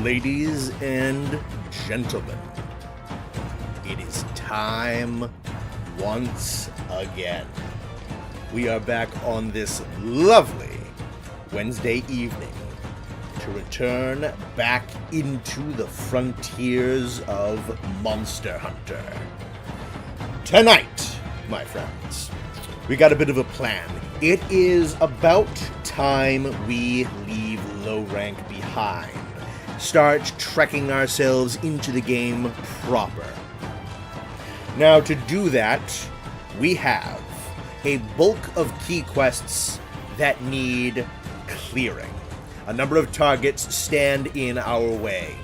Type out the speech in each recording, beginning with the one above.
Ladies and gentlemen, it is time once again. We are back on this lovely Wednesday evening to return back into the frontiers of Monster Hunter. Tonight, my friends, we got a bit of a plan. It is about time we leave low rank behind. Start trekking ourselves into the game proper. Now, to do that, we have a bulk of key quests that need clearing. A number of targets stand in our way.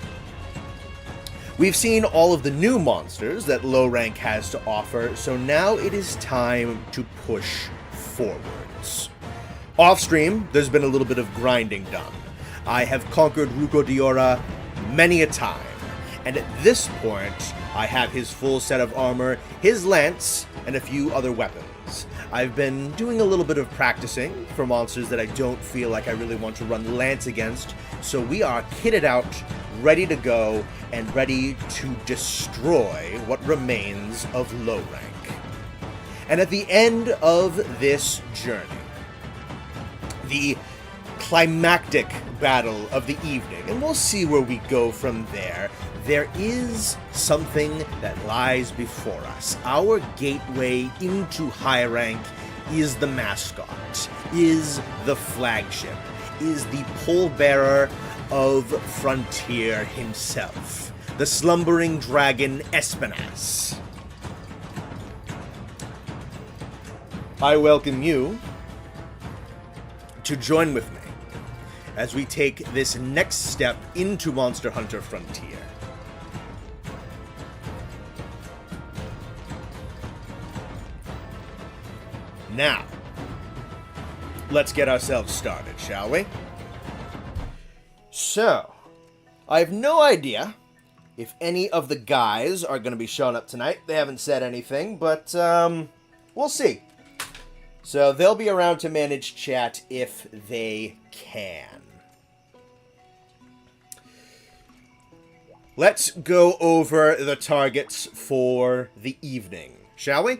We've seen all of the new monsters that low rank has to offer, so now it is time to push forwards. Off stream, there's been a little bit of grinding done. I have conquered Ruko many a time, and at this point, I have his full set of armor, his lance, and a few other weapons. I've been doing a little bit of practicing for monsters that I don't feel like I really want to run lance against, so we are kitted out, ready to go, and ready to destroy what remains of low rank. And at the end of this journey, the climactic battle of the evening, and we'll see where we go from there, there is something that lies before us. Our gateway into high rank is the mascot, is the flagship, is the pole-bearer of Frontier himself, the slumbering dragon Espinas. I welcome you to join with me as we take this next step into Monster Hunter Frontier. Now, let's get ourselves started, shall we? So, I have no idea if any of the guys are going to be showing up tonight. They haven't said anything, but we'll see. So they'll be around to manage chat if they can. Let's go over the targets for the evening, shall we?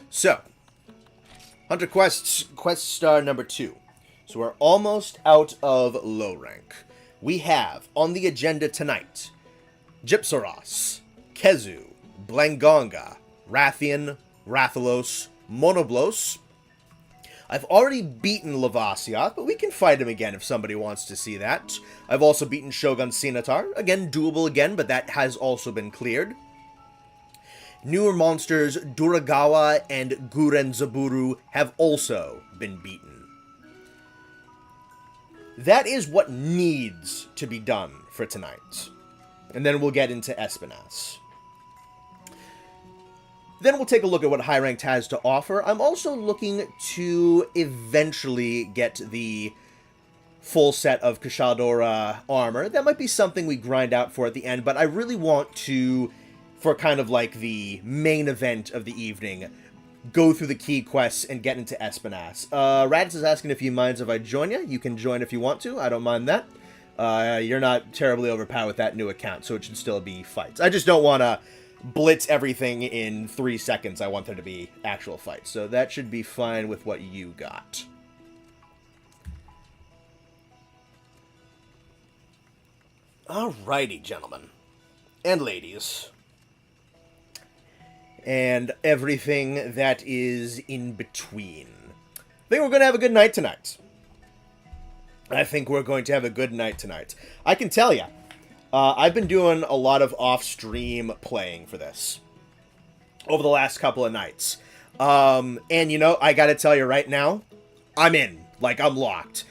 So, Hunter Quests, Quest Star number 2. So we're almost out of low rank. We have on the agenda tonight Gypsaros, Kezu, Blangonga, Rathian, Rathalos, Monoblos. I've already beaten Lavasioth, but we can fight him again if somebody wants to see that. I've also beaten Shogun Sinatar. Again, doable again, but that has also been cleared. Newer monsters Duragawa and Guren Zaburu have also been beaten. That is what needs to be done for tonight. And then we'll get into Espinas. Then we'll take a look at what High Ranked has to offer. I'm also looking to eventually get the full set of Kashadora armor. That might be something we grind out for at the end, but I really want to, for kind of like the main event of the evening, go through the key quests and get into Espinas. Raditz is asking if he minds if I join you. You can join if you want to. I don't mind that. You're not terribly overpowered with that new account, so it should still be fights. I just don't want to blitz everything in 3 seconds. I want there to be actual fights. So that should be fine with what you got. Alrighty, gentlemen. And ladies. And everything that is in between. I think we're going to have a good night tonight. I can tell you, I've been doing a lot of off-stream playing for this over the last couple of nights. And, you know, I gotta tell you right now, I'm in. Like, I'm locked.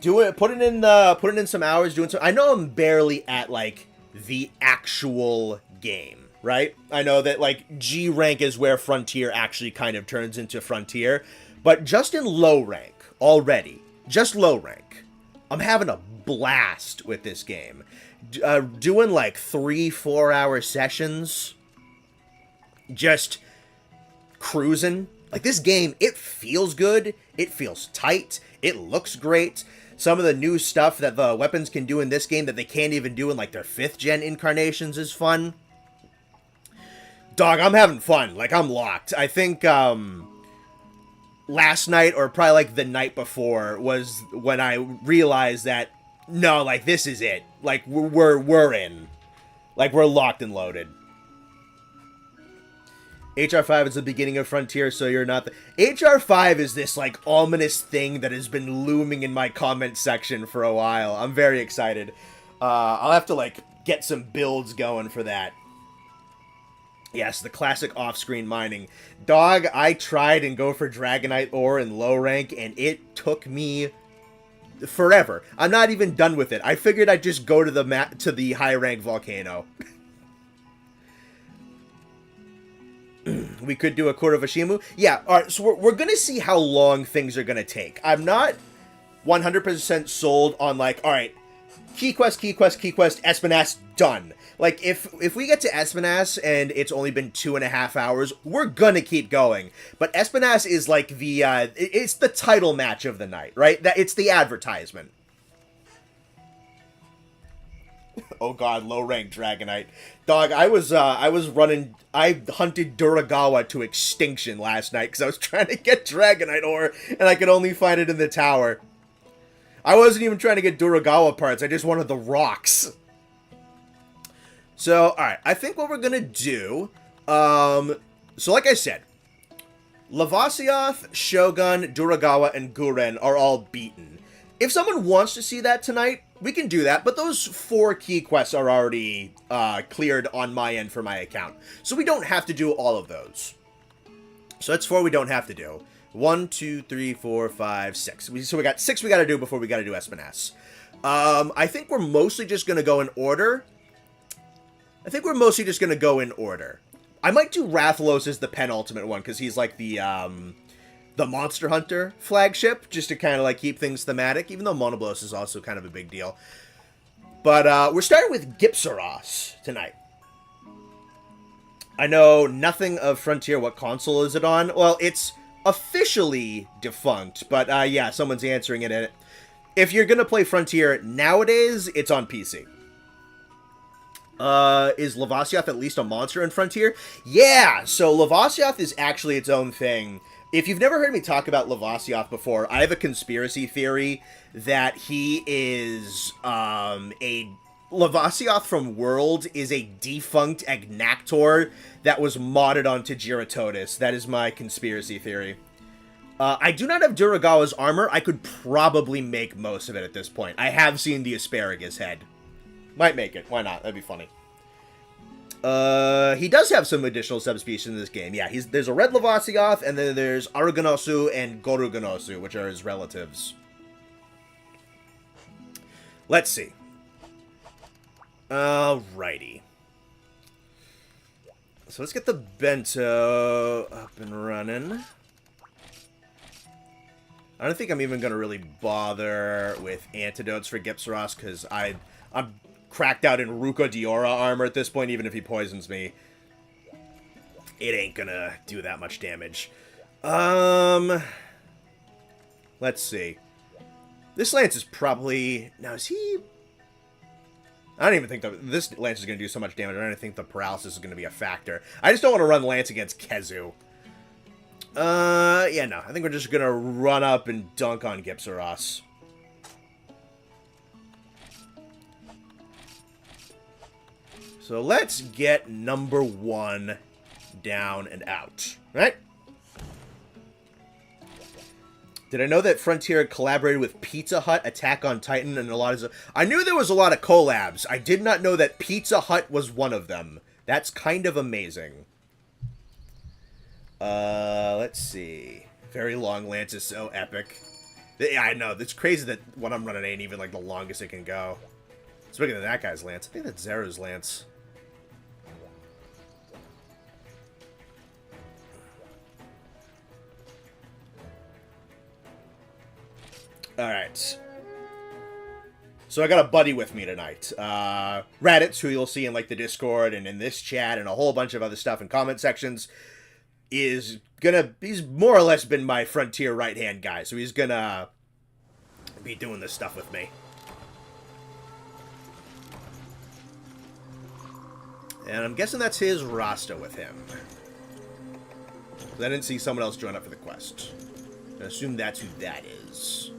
Putting in some hours, I know I'm barely at, like, the actual game, right? I know that, like, G rank is where Frontier actually kind of turns into Frontier. But just in low rank, already, just low rank, I'm having a blast with this game. Doing like 3-4 hour sessions, just cruising. Like, this game, it feels good. It feels tight. It looks great. Some of the new stuff that the weapons can do in this game that they can't even do in, like, their 5th gen incarnations is fun. Dog, I'm having fun. Like, I'm locked. I think, last night, or probably, like, the night before, was when I realized that, no, like, this is it. Like, we're in. Like, we're locked and loaded. HR5 is the beginning of Frontier, so you're not the... HR5 is this, like, ominous thing that has been looming in my comment section for a while. I'm very excited. I'll have to, like, get some builds going for that. Yes, the classic off-screen mining. Dog, I tried and go for Dragonite ore in low rank, and it took me forever. I'm not even done with it. I figured I'd just go to the high rank volcano. We could do a Court of Ashimu. Yeah, alright, so we're gonna see how long things are gonna take. I'm not 100% sold on, like, alright, Key Quest, Espinas, done. Like, if we get to Espinas and it's only been 2.5 hours, we're gonna keep going. But Espinas is like the, it's the title match of the night, right? It's the advertisement. Oh god, low rank Dragonite. Dog, I hunted Duragawa to extinction last night because I was trying to get Dragonite ore and I could only find it in the tower. I wasn't even trying to get Duragawa parts, I just wanted the rocks. So, alright, I think what we're gonna do, so like I said, Lavasioth, Shogun, Duragawa, and Guren are all beaten. If someone wants to see that tonight, we can do that, but those 4 key quests are already cleared on my end for my account. So we don't have to do all of those. So that's 4 we don't have to do. 1, 2, 3, 4, 5, 6. So we got 6 we gotta do before we gotta do Espinas. I think we're mostly just gonna go in order. I might do Rathalos as the penultimate one, because he's like the Monster Hunter flagship, just to kind of like keep things thematic, even though Monoblos is also kind of a big deal. But we're starting with Gypsaros tonight. I know nothing of Frontier. What console is it on? Well, it's officially defunct, but yeah, someone's answering it. If you're gonna play Frontier nowadays, it's on PC. Is Lavasioth at least a monster in Frontier? Yeah, so Lavasioth is actually its own thing. If you've never heard me talk about Lavasioth before, I have a conspiracy theory that he is, Lavasioth from World is a defunct Agnactor that was modded onto Giratodus. That is my conspiracy theory. I do not have Duragawa's armor. I could probably make most of it at this point. I have seen the asparagus head. Might make it. Why not? That'd be funny. He does have some additional subspecies in this game. Yeah, there's a red Lavasioth, and then there's Aruganosu and Goruganosu, which are his relatives. Let's see. Alrighty. So let's get the bento up and running. I don't think I'm even going to really bother with antidotes for Gypsaros, because I'm cracked out in Ruka Diora armor at this point, even if he poisons me. It ain't gonna do that much damage. Let's see. This Lance is probably... Now, is he... I don't even think this Lance is going to do so much damage. I don't even think the paralysis is going to be a factor. I just don't want to run Lance against Kezu. Yeah, no. I think we're just going to run up and dunk on Gypsaros. So let's get number 1 down and out, right? Did I know that Frontier collaborated with Pizza Hut, Attack on Titan, and a lot of... I knew there was a lot of collabs. I did not know that Pizza Hut was one of them. That's kind of amazing. Let's see. Very long lance is so epic. Yeah, I know. It's crazy that what I'm running ain't even like the longest it can go. Speaking of that guy's lance, I think that's Zeru's lance. Alright. So I got a buddy with me tonight. Raditz, who you'll see in like the Discord and in this chat and a whole bunch of other stuff in comment sections. is gonna... He's more or less been my frontier right-hand guy, so he's gonna be doing this stuff with me. And I'm guessing that's his Rasta with him. I didn't see someone else join up for the quest. I assume that's who that is.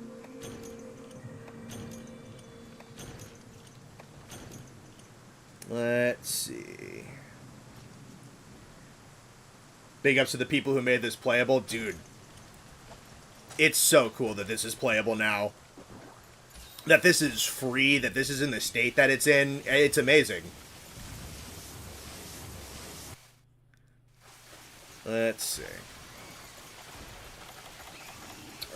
Let's see. Big ups to the people who made this playable. Dude, it's so cool that this is playable now. That this is free, that this is in the state that it's in. It's amazing. Let's see.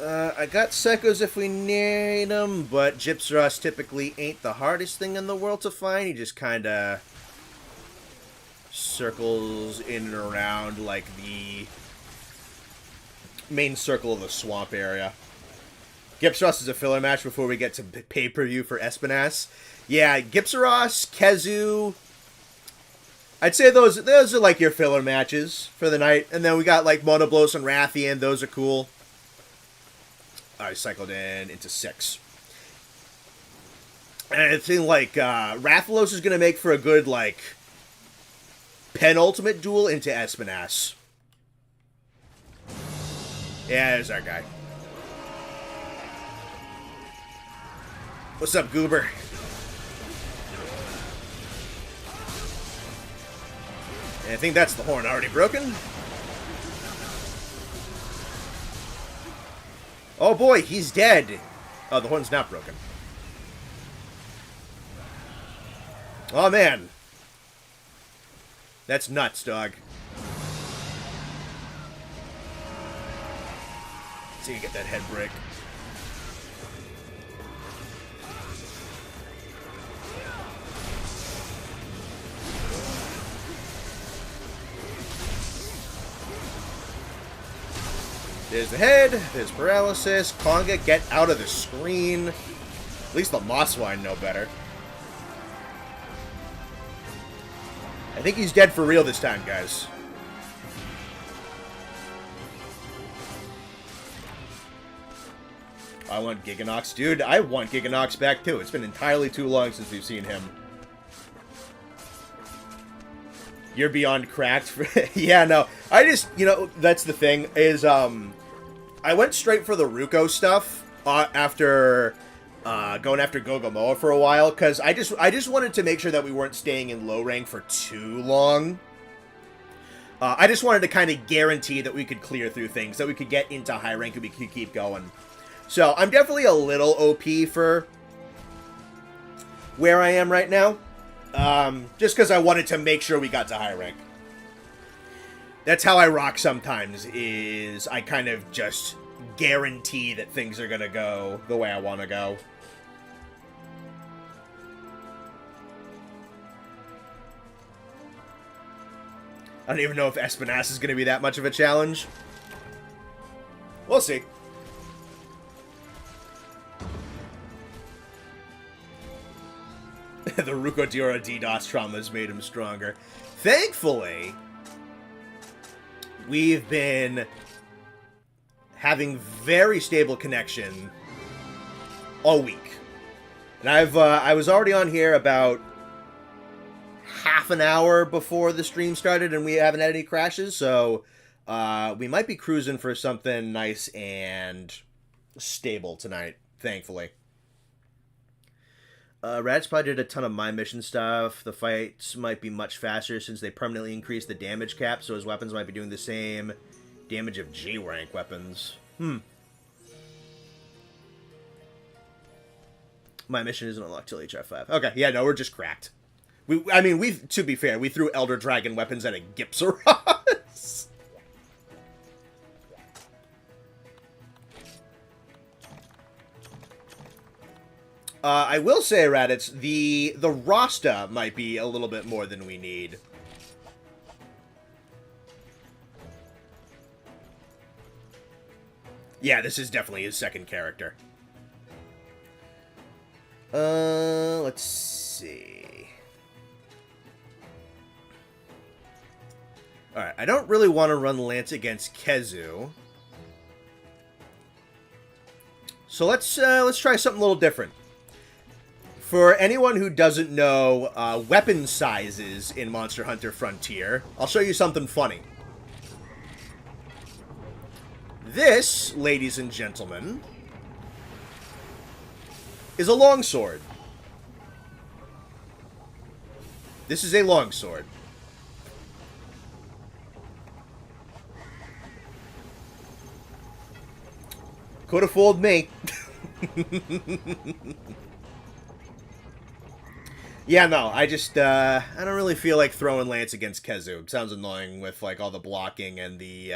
I got Psychos if we need them, but Gypsy typically ain't the hardest thing in the world to find. He just kind of circles in and around like the main circle of the swamp area. Gypsy is a filler match before we get to pay-per-view for Espinas. Yeah, Gypsy, Kezu... I'd say those are like your filler matches for the night. And then we got like Monoblos and Rathian. Those are cool. I cycled into 6. And I think like Rathalos is going to make for a good like penultimate duel into Espinas. Yeah, there's our guy. What's up, Goober? I think that's the horn already broken. Oh boy, he's dead. Oh, the horn's not broken. Oh man. That's nuts, dog. Let's see you get that head break. There's the head, there's paralysis. Conga, get out of the screen. At least the Mosswine know better. I think he's dead for real this time, guys. I want Giganox. Dude, I want Giganox back too. It's been entirely too long since we've seen him. You're beyond cracked. Yeah, no. I just, you know, that's the thing, is, I went straight for the Ruko stuff after going after Gogomoa for a while, because I just wanted to make sure that we weren't staying in low rank for too long. I just wanted to kind of guarantee that we could clear through things, that we could get into high rank and we could keep going. So, I'm definitely a little OP for where I am right now. Just because I wanted to make sure we got to high rank. That's how I rock sometimes, is I kind of just guarantee that things are going to go the way I want to go. I don't even know if Espinas is going to be that much of a challenge. We'll see. The Ruko Diora DDoS trauma has made him stronger. Thankfully, we've been having very stable connection all week. And I was already on here about half an hour before the stream started, and we haven't had any crashes, so we might be cruising for something nice and stable tonight, thankfully. Radspy did a ton of my mission stuff. The fights might be much faster since they permanently increased the damage cap, so his weapons might be doing the same damage of G-rank weapons. My mission isn't unlocked till HR5. Okay, yeah, no, we're just cracked. I mean, to be fair, we threw Elder Dragon weapons at a Gypsaros. I will say, Raditz, the Rasta might be a little bit more than we need. Yeah, this is definitely his second character. Let's see. Alright, I don't really want to run Lance against Kezu. So let's try something a little different. For anyone who doesn't know weapon sizes in Monster Hunter Frontier, I'll show you something funny. This, ladies and gentlemen, is a longsword. This is a longsword. Could have fooled me. Yeah, no, I just, I don't really feel like throwing Lance against Kezu. It sounds annoying with, like, all the blocking and the,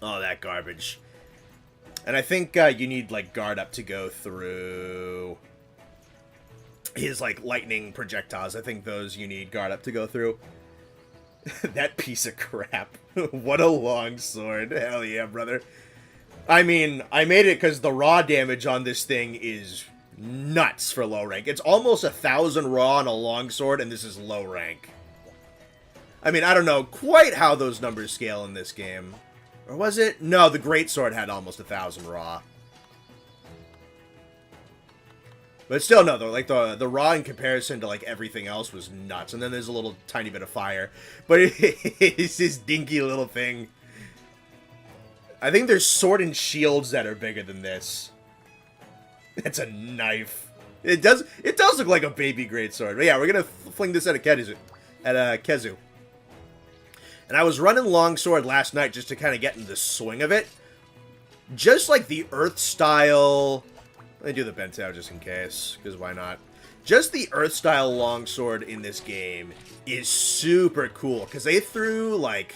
all that garbage. And I think, you need, like, guard up to go through his, like, lightning projectiles. I think those you need guard up to go through. That piece of crap. What a long sword. Hell yeah, brother. I mean, I made it because the raw damage on this thing is nuts for low rank. It's almost 1,000 raw on a longsword, and this is low rank. I mean, I don't know quite how those numbers scale in this game. Or was it? No, the greatsword had almost 1,000 raw. But still, no, though, like, the raw in comparison to, like, everything else was nuts. And then there's a little tiny bit of fire. But it's this dinky little thing. I think there's sword and shields that are bigger than this. It's a knife. It does look like a baby greatsword. But yeah, we're gonna fling this at a Kezu. And I was running longsword last night just to kind of get in the swing of it. Just like the Earth style... Let me do the Bentao just in case, because why not? Just the Earth-style longsword in this game is super cool, because they threw, like,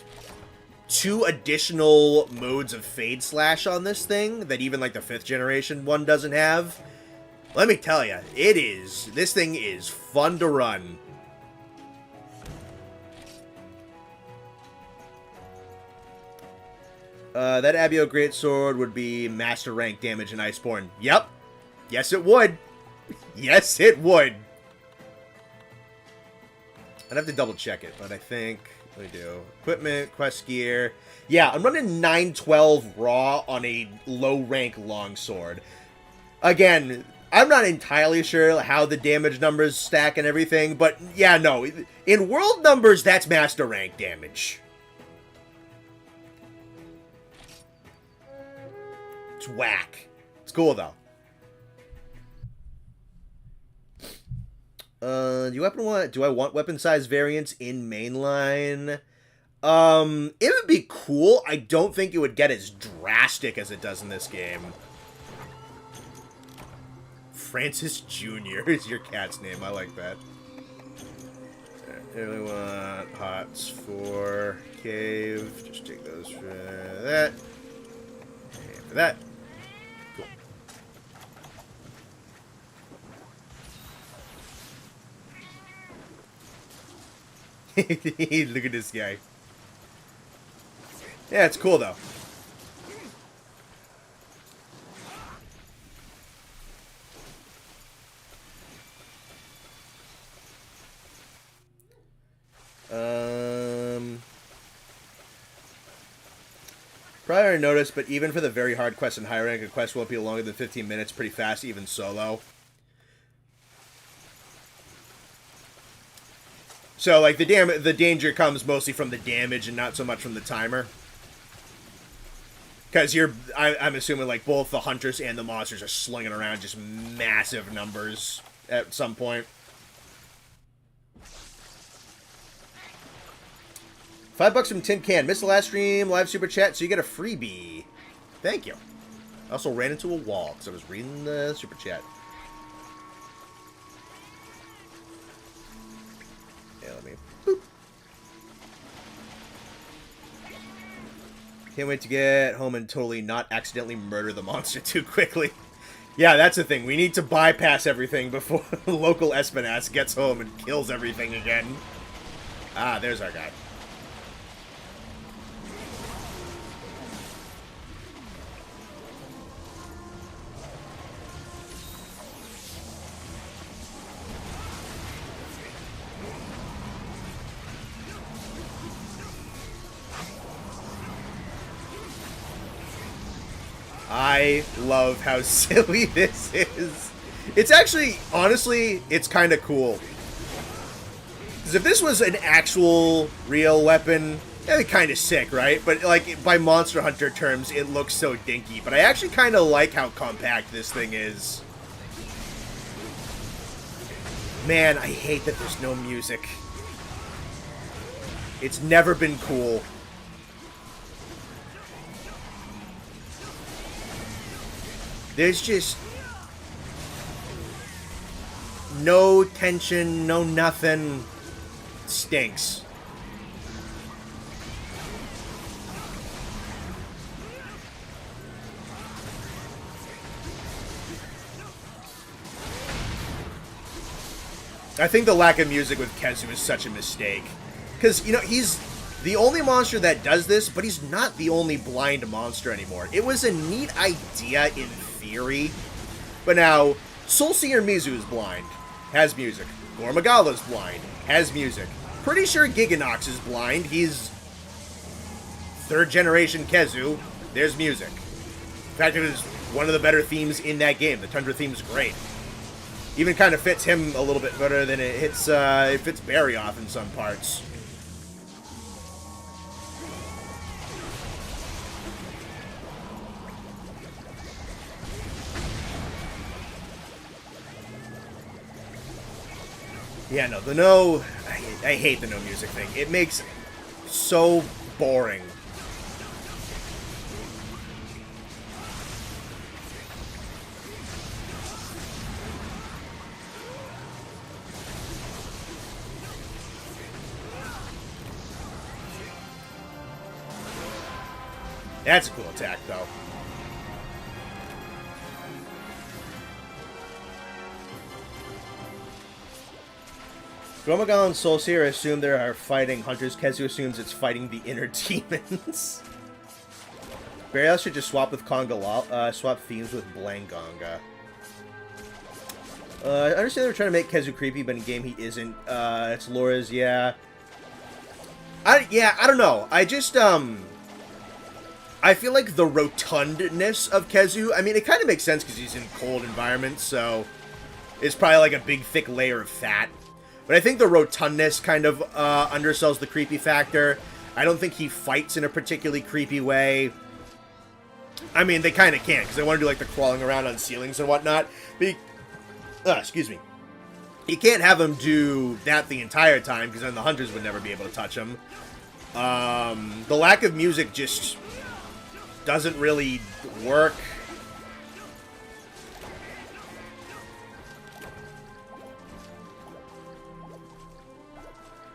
2 additional modes of Fade Slash on this thing that even, like, the 5th generation one doesn't have. Let me tell you, this thing is fun to run. That Abio Greatsword would be Master Rank damage in Iceborne. Yep. Yes, it would. Yes, it would. I'd have to double check it, but I think... What do we do? Equipment, quest gear. Yeah, I'm running 912 raw on a low-rank longsword. Again, I'm not entirely sure how the damage numbers stack and everything, but yeah, no. In world numbers, that's Master Rank damage. It's whack. It's cool, though. Do I want weapon size variants in mainline? It would be cool. I don't think it would get as drastic as it does in this game. Francis Jr. is your cat's name. I like that. Here we want hots for cave. Just take those for that. And for that. Look at this guy. Yeah, it's cool though. Probably already noticed, but even for the very hard quests and high rank, a quest won't be longer than 15 minutes pretty fast, even solo. So, like, the danger comes mostly from the damage and not so much from the timer. Because I'm assuming, like, both the hunters and the monsters are slinging around just massive numbers at some point. $5 from Tin Can. Missed the last stream, live super chat, so you get a freebie. Thank you. I also ran into a wall because I was reading the super chat. Let me boop. Can't wait to get home and totally not accidentally murder the monster too quickly. Yeah, that's the thing. We need to bypass everything before local Espinass gets home and kills everything again. Ah, there's our guy. I love how silly this is. It's actually, honestly, it's kind of cool. Because if this was an actual real weapon, that'd be kind of sick, right? But, like, by Monster Hunter terms, it looks so dinky. But I actually kind of like how compact this thing is. Man, I hate that there's no music. It's never been cool. There's just no tension, no nothing. Stinks. I think the lack of music with Kezu is such a mistake. Because, you know, he's the only monster that does this, but he's not the only blind monster anymore. It was a neat idea in theory, but now Soul Seer Mizu is blind, has music. Gormagala's blind, has music. Pretty sure Giganox is blind, he's 3rd generation Kezu, there's music. In fact, it is one of the better themes in that game. The Tundra theme's great. Even kind of fits him a little bit better than it fits Barry off in some parts. Yeah, no, the no... I hate the no music thing. It makes it so boring. That's a cool attack, though. Gormagal and Soul Seer assume they are fighting hunters. Kezu assumes it's fighting the inner demons. Burial should just swap with Konga, swap themes with Blangonga. I understand they're trying to make Kezu creepy, but in game he isn't. It's Laura's, yeah. I don't know. I just, I feel like the rotundness of Kezu, I mean, it kind of makes sense because he's in cold environments, so it's probably like a big, thick layer of fat. But I think the rotundness kind of undersells the creepy factor. I don't think he fights in a particularly creepy way. I mean, they kind of can't, because they want to do, like, the crawling around on ceilings and whatnot. But excuse me. You can't have him do that the entire time, because then the hunters would never be able to touch him. The lack of music just doesn't really work.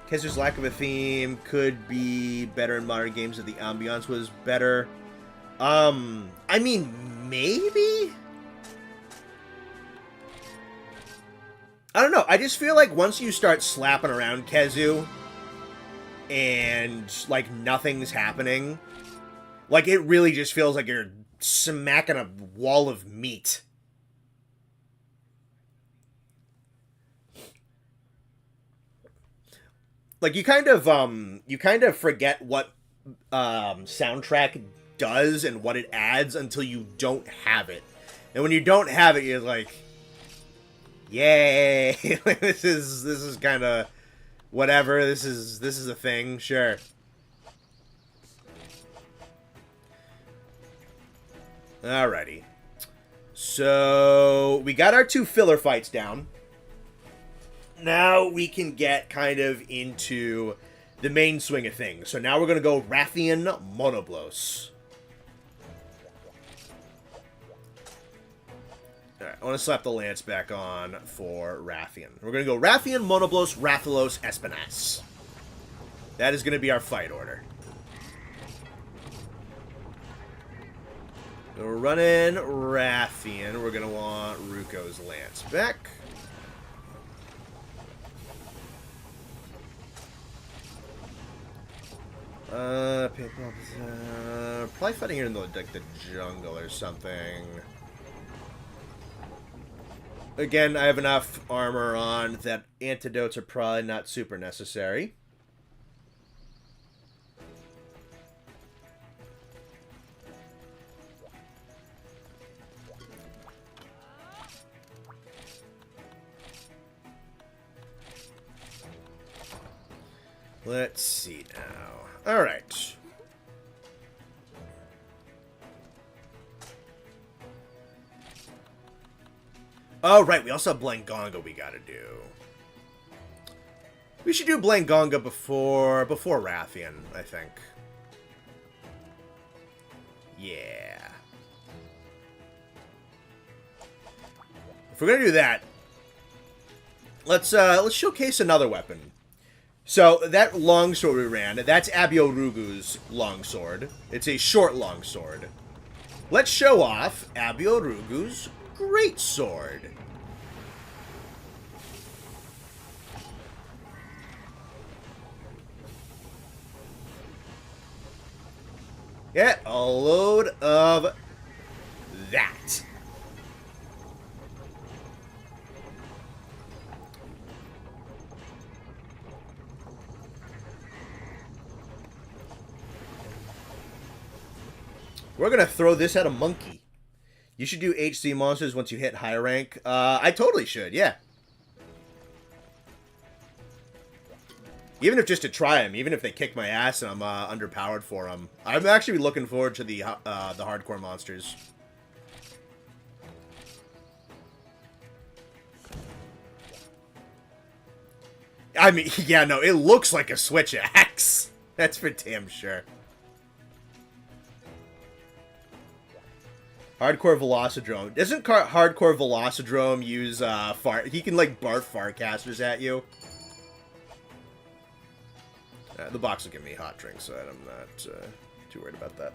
Kezu's lack of a theme could be better in modern games if the ambiance was better. I mean, maybe? I don't know. I just feel like once you start slapping around Kezu and, like, nothing's happening, like, it really just feels like you're smacking a wall of meat. Like, you kind of forget what soundtrack does and what it adds until you don't have it. And when you don't have it, you're like, yay! this is kind of whatever. This is a thing, sure. Alrighty. So we got our 2 filler fights down. Now we can get kind of into the main swing of things. So now we're going to go Rathian Monoblos. Alright, I want to slap the lance back on for Rathian. We're going to go Rathian, Monoblos, Rathalos, Espinas. That is going to be our fight order. So we're running Rathian. We're going to want Ruko's lance back. Probably fighting here in the, like, the jungle or something. Again, I have enough armor on that antidotes are probably not super necessary. Let's see now. Alright. Oh, right. We also have Blangonga we gotta do. We should do Blangonga before Rathian, I think. Yeah. If we're gonna do that, let's showcase another weapon. So that longsword we ran, that's Abiorugu's longsword. It's a short longsword. Let's show off Abiorugu's greatsword. Yeah, a load of that. We're gonna throw this at a monkey. You should do HC monsters once you hit higher rank. I totally should, yeah. Even if just to try them, even if they kick my ass and I'm underpowered for them. I'm actually looking forward to the hardcore monsters. I mean, yeah, no, it looks like a switch axe. That's for damn sure. Hardcore Velocidrome. Doesn't Hardcore Velocidrome use fart? He can like barf farcasters at you. The box will give me hot drinks, so I'm not too worried about that.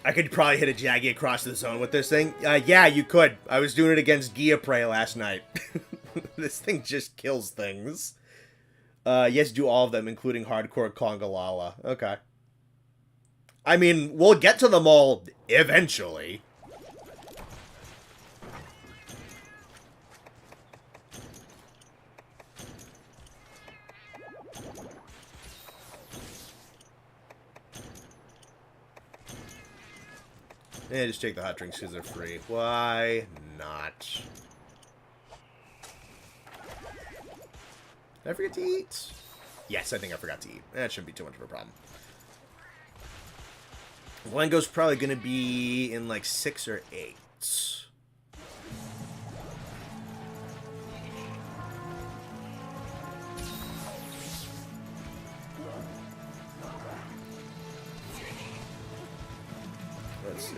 I could probably hit a Jaggy across the zone with this thing. Yeah, you could. I was doing it against Giaprey last night. This thing just kills things. Yes, do all of them, including Hardcore Kongalala. Okay. I mean, we'll get to them all eventually. Yeah, just take the hot drinks because they're free. Why not? Did I forget to eat? Yes, I think I forgot to eat. That shouldn't be too much of a problem. Lengo's probably going to be in like 6 or 8. Let's see.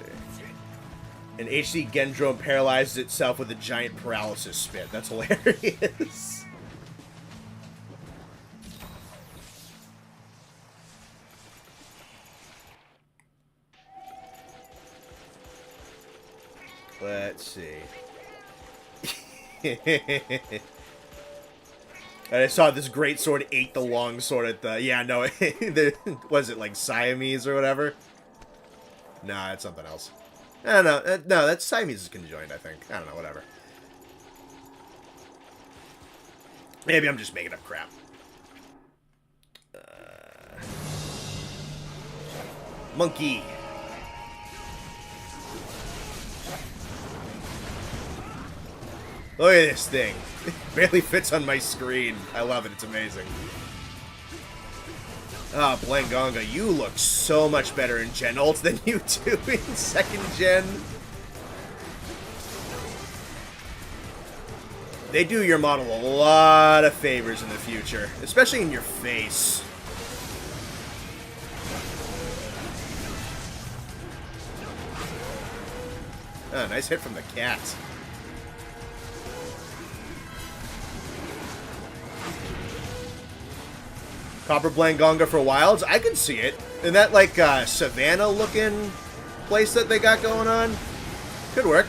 An HD Gendrome paralyzes itself with a giant paralysis spit. That's hilarious. Let's see. I saw this great sword ate the long sword at the... Yeah, no, was it like Siamese or whatever? Nah, that's something else. I don't know. No, that's Siamese is conjoined, I think. I don't know, whatever. Maybe I'm just making up crap. Monkey. Look at this thing. It barely fits on my screen. I love it. It's amazing. Ah, oh, Blangonga, you look so much better in Gen Ult than you do in 2nd Gen. They do your model a lot of favors in the future, especially in your face. Ah, nice hit from the cat. Copper Blangonga for Wilds? I can see it. In that, like, Savannah-looking place that they got going on. Could work.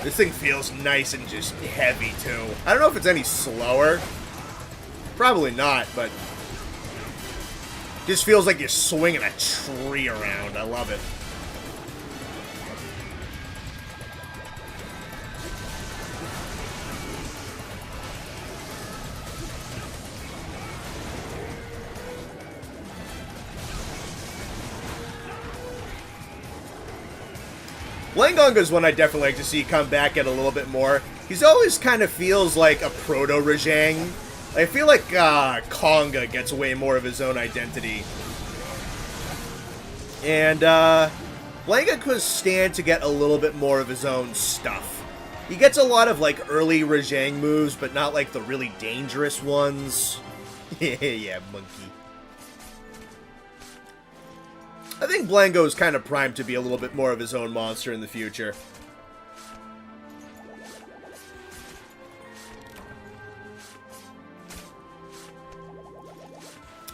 This thing feels nice and just heavy, too. I don't know if it's any slower. Probably not, but... just feels like you're swinging a tree around. I love it. Blangonga's one I definitely like to see come back at a little bit more. He's always kind of feels like a proto-Rajang. I feel like Konga gets way more of his own identity. And Blanka could stand to get a little bit more of his own stuff. He gets a lot of like early Rajang moves, but not like the really dangerous ones. Yeah, monkey. I think Blango is kind of primed to be a little bit more of his own monster in the future.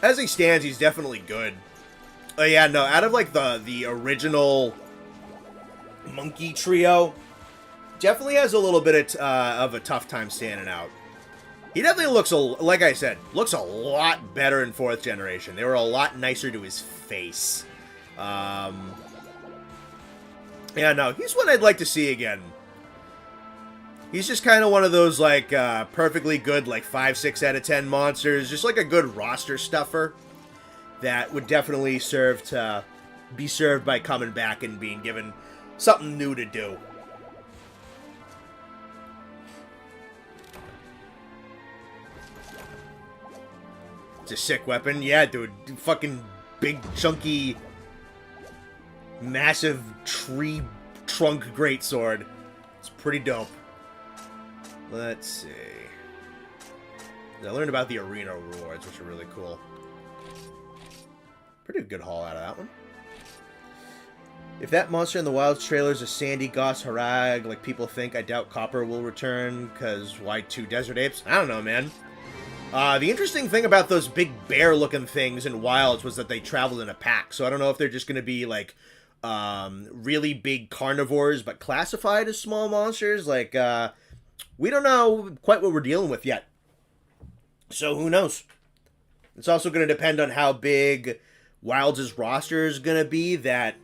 As he stands, he's definitely good. Oh yeah, no, out of like the original monkey trio, definitely has a little bit of a tough time standing out. He definitely looks, like I said, looks a lot better in 4th generation. They were a lot nicer to his face. Yeah, no, he's one I'd like to see again. He's just kind of one of those, like, perfectly good, like, 5, 6 out of 10 monsters. Just like a good roster stuffer that would definitely serve to be served by coming back and being given something new to do. It's a sick weapon. Yeah, dude. Fucking big, chunky, massive tree trunk greatsword. It's pretty dope. Let's see. I learned about the arena rewards, which are really cool. Pretty good haul out of that one. If that monster in the Wilds trailer is a Sandy Goss Harag, like people think, I doubt Copper will return, because why 2 desert apes? I don't know, man. The interesting thing about those big bear-looking things in Wilds was that they traveled in a pack, so I don't know if they're just going to be, like, really big carnivores, but classified as small monsters. Like, we don't know quite what we're dealing with yet. So who knows? It's also going to depend on how big Wilds' roster is going to be, that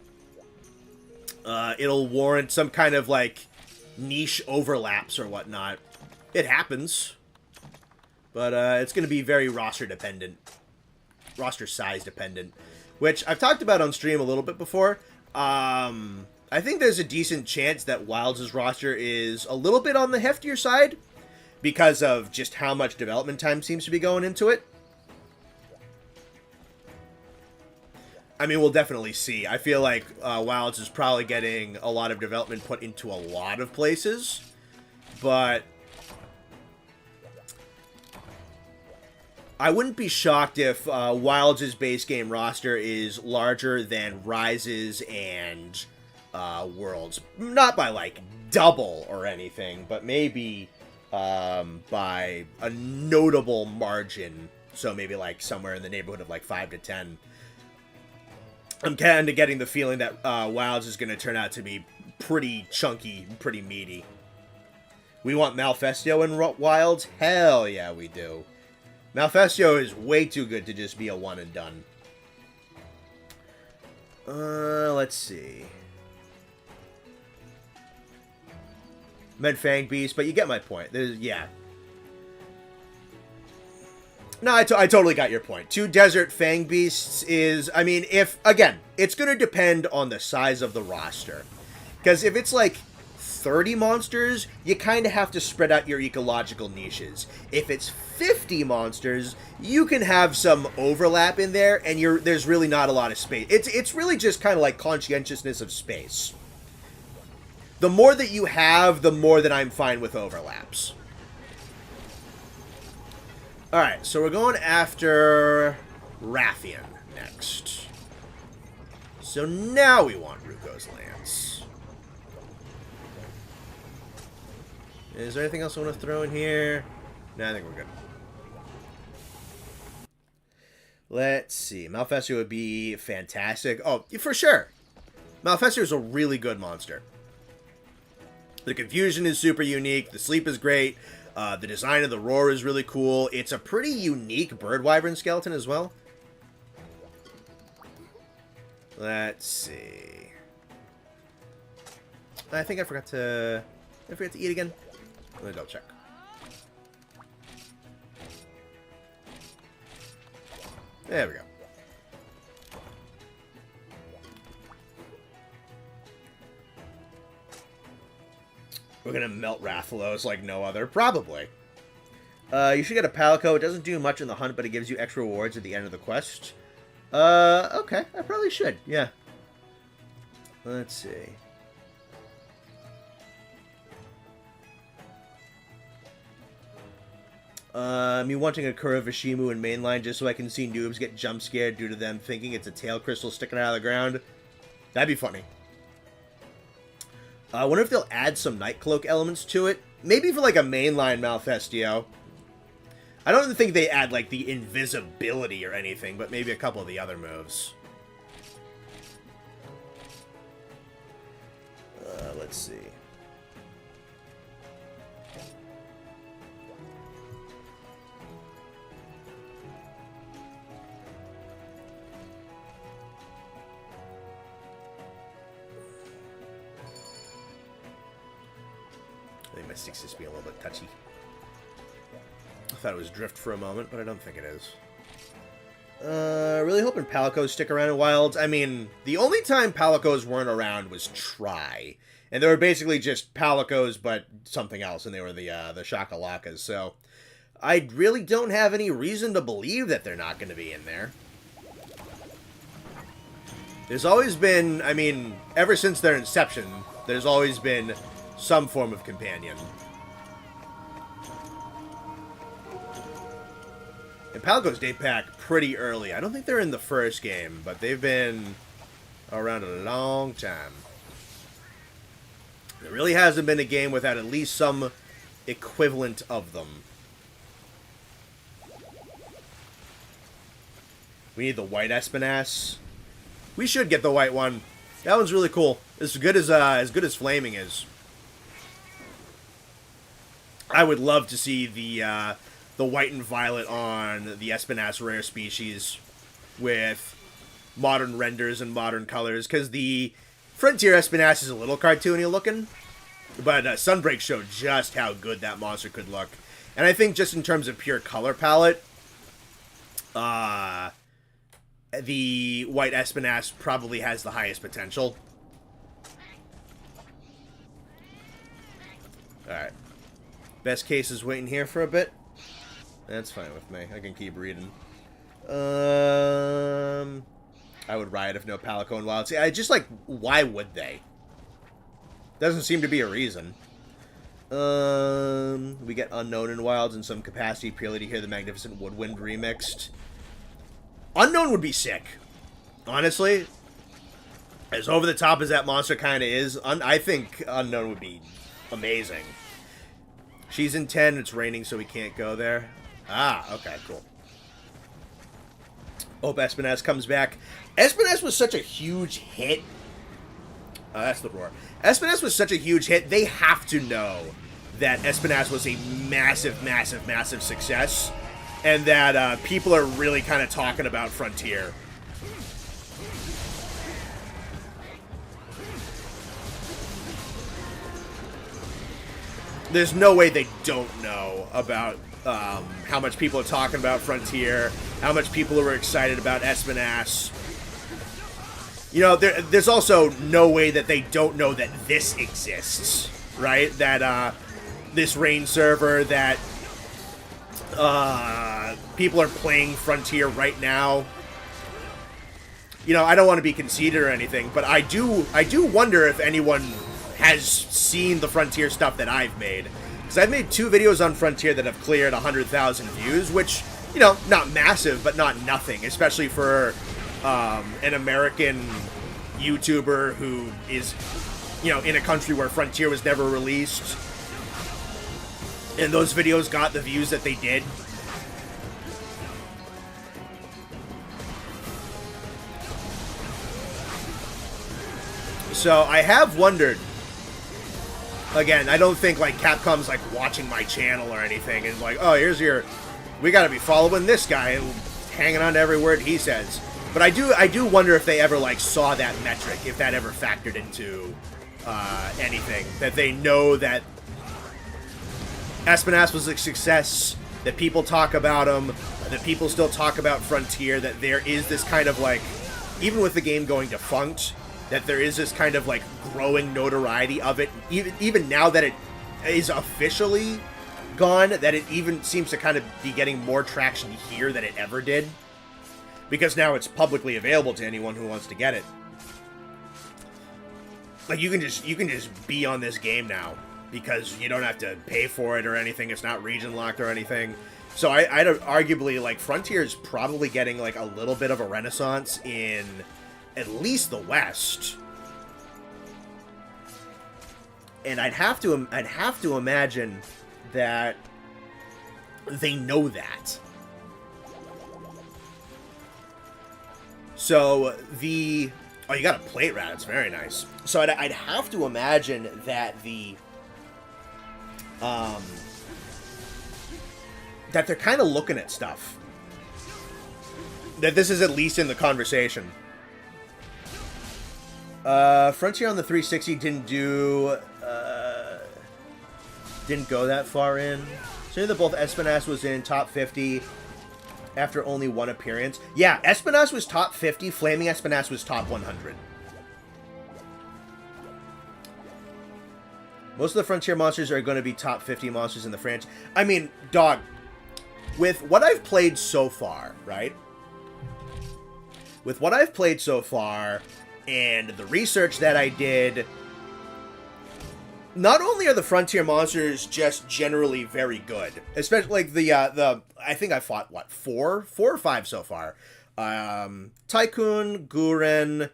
it'll warrant some kind of, like, niche overlaps or whatnot. It happens. But it's going to be very roster dependent. Roster size dependent. Which I've talked about on stream a little bit before. I think there's a decent chance that Wilds' roster is a little bit on the heftier side because of just how much development time seems to be going into it. I mean, we'll definitely see. I feel like Wilds is probably getting a lot of development put into a lot of places, but I wouldn't be shocked if Wilds' base game roster is larger than Rise's and Worlds. Not by, like, double or anything, but maybe by a notable margin. So maybe, like, somewhere in the neighborhood of, like, 5 to 10. I'm kind of getting the feeling that Wilds is going to turn out to be pretty chunky, pretty meaty. We want Malfestio in Wilds? Hell yeah, we do. Malfestio is way too good to just be a one and done. Let's see. Medfang Beast, but you get my point. Yeah. No, I totally got your point. 2 Desert Fang Beasts is, I mean, if, again, it's going to depend on the size of the roster. Because if it's like 30 monsters, you kind of have to spread out your ecological niches. If it's 50 monsters, you can have some overlap in there, and there's really not a lot of space. It's really just kind of like conscientiousness of space. The more that you have, the more that I'm fine with overlaps. Alright, so we're going after Rathian next. So now we want Ruko's Lance. Is there anything else I want to throw in here? No, I think we're good. Let's see. Malfestio would be fantastic. Oh, for sure. Malfestio is a really good monster. The confusion is super unique. The sleep is great. The design of the roar is really cool. It's a pretty unique bird wyvern skeleton as well. Let's see. I think I forgot to eat again. Let me double check. There we go. We're gonna melt Rathalos like no other. Probably. You should get a Palico. It doesn't do much in the hunt, but it gives you extra rewards at the end of the quest. Okay. I probably should. Yeah. Let's see. Me wanting a Kurovishimu in mainline just so I can see noobs get jump scared due to them thinking it's a tail crystal sticking out of the ground. That'd be funny. I wonder if they'll add some Night Cloak elements to it. Maybe for like a mainline Malfestio. I don't think they add like the invisibility or anything, but maybe a couple of the other moves. Let's see. I think my stick's just being a little bit touchy. I thought it was drift for a moment, but I don't think it is. Really hoping Palicos stick around in Wilds. I mean, the only time Palicos weren't around was Try. And they were basically just Palicos, but something else, and they were the Shakalakas. So, I really don't have any reason to believe that they're not going to be in there. There's always been, I mean, ever since their inception, there's always been some form of companion. And Palicos date back pretty early. I don't think they're in the first game, but they've been around a long time. There really hasn't been a game without at least some equivalent of them. We need the white Espinas. We should get the white one. That one's really cool. As good as Flaming is. I would love to see the white and violet on the Espinas rare species with modern renders and modern colors, because the Frontier Espinas is a little cartoony looking, but Sunbreak showed just how good that monster could look. And I think just in terms of pure color palette, the white Espinas probably has the highest potential. Alright. Best case is waiting here for a bit. That's fine with me. I can keep reading. I would riot if no Palico and Wild. See, I just like, why would they? Doesn't seem to be a reason. We get Unknown in Wilds in some capacity purely to hear the Magnificent Woodwind remixed. Unknown would be sick. Honestly. As over the top as that monster kind of is, I think Unknown would be amazing. She's in 10, it's raining, so we can't go there. Ah, okay, cool. Hope Espinas comes back. Espinas was such a huge hit. That's the roar. Espinas was such a huge hit, they have to know that Espinas was a massive, massive, massive success. And that people are really kind of talking about Frontier. There's no way they don't know about how much people are talking about Frontier, how much people are excited about Espinas. You know, there's also no way that they don't know that this exists, right? That this rain server, that people are playing Frontier right now. You know, I don't want to be conceited or anything, but I do wonder if anyone has seen the Frontier stuff that I've made. Because I've made 2 videos on Frontier that have cleared 100,000 views, which, you know, not massive, but not nothing, especially for an American YouTuber who is, you know, in a country where Frontier was never released. And those videos got the views that they did. So I have wondered, again, I don't think like Capcom's like watching my channel or anything and like, oh, here's your, we gotta be following this guy and hanging on to every word he says. But I do wonder if they ever like saw that metric, if that ever factored into anything, that they know that Espinas was a success, that people talk about him, that people still talk about Frontier, that there is this kind of like, even with the game going defunct, that there is this kind of like growing notoriety of it, even now that it is officially gone, that it even seems to kind of be getting more traction here than it ever did. Because now it's publicly available to anyone who wants to get it. Like, you can just be on this game now, because you don't have to pay for it or anything. It's not region locked or anything. So I'd arguably, like, Frontier is probably getting, like, a little bit of a renaissance in at least the West. And I'd have to imagine that they know that. So the... Oh, you got a plate rat. It's very nice. So I'd have to imagine that the... that they're kind of looking at stuff. That this is at least in the conversation. Frontier on the 360 didn't do... didn't go that far in. So that both Espinas was in top 50... after only one appearance. Yeah, Espinas was top 50. Flaming Espinas was top 100. Most of the Frontier monsters are going to be top 50 monsters in the franchise. I mean, dog, with what I've played so far, right? With what I've played so far, and the research that I did, not only are the Frontier monsters just generally very good, especially like the I think I fought what four or five so far. Tycoon, Guren,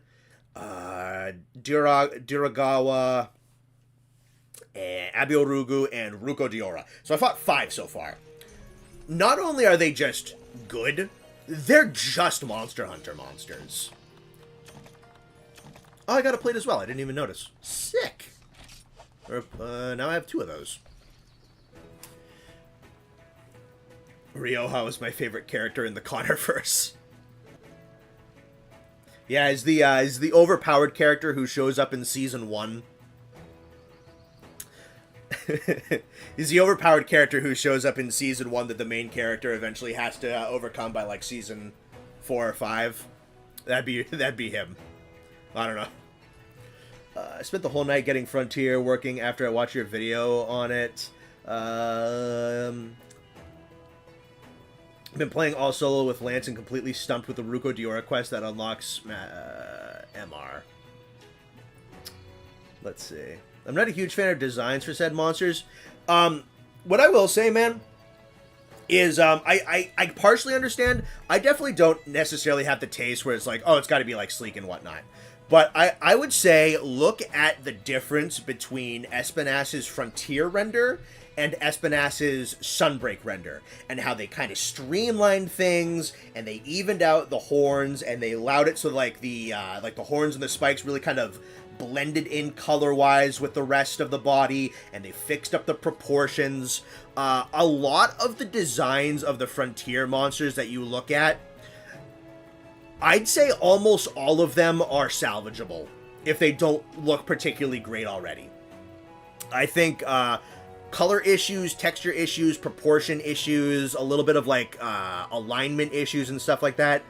Diragawa, Abiorugu, and Ruko Diora. So I fought 5 so far. Not only are they just good, they're just Monster Hunter monsters. Oh, I got a plate as well. I didn't even notice. Sick. Now I have 2 of those. Ryoha was my favorite character in the Connorverse. Yeah, is the overpowered character who shows up in season 1. He's the overpowered character who shows up in season 1 that the main character eventually has to overcome by like season 4 or 5. That'd be him. I don't know. I spent the whole night getting Frontier working after I watched your video on it. I've been playing all solo with Lance and completely stumped with the Ruko Diora quest that unlocks MR. Let's see. I'm not a huge fan of designs for said monsters. What I will say, man, is I partially understand. I definitely don't necessarily have the taste where it's like, oh, it's got to be like sleek and whatnot. But I would say look at the difference between Espinas's Frontier render and Espinas's Sunbreak render, and how they kind of streamlined things, and they evened out the horns, and they allowed it so like the horns and the spikes really kind of blended in color-wise with the rest of the body, and they fixed up the proportions. A lot of the designs of the Frontier monsters that you look at, I'd say almost all of them are salvageable if they don't look particularly great already. I think color issues, texture issues, proportion issues, a little bit of like alignment issues and stuff like that,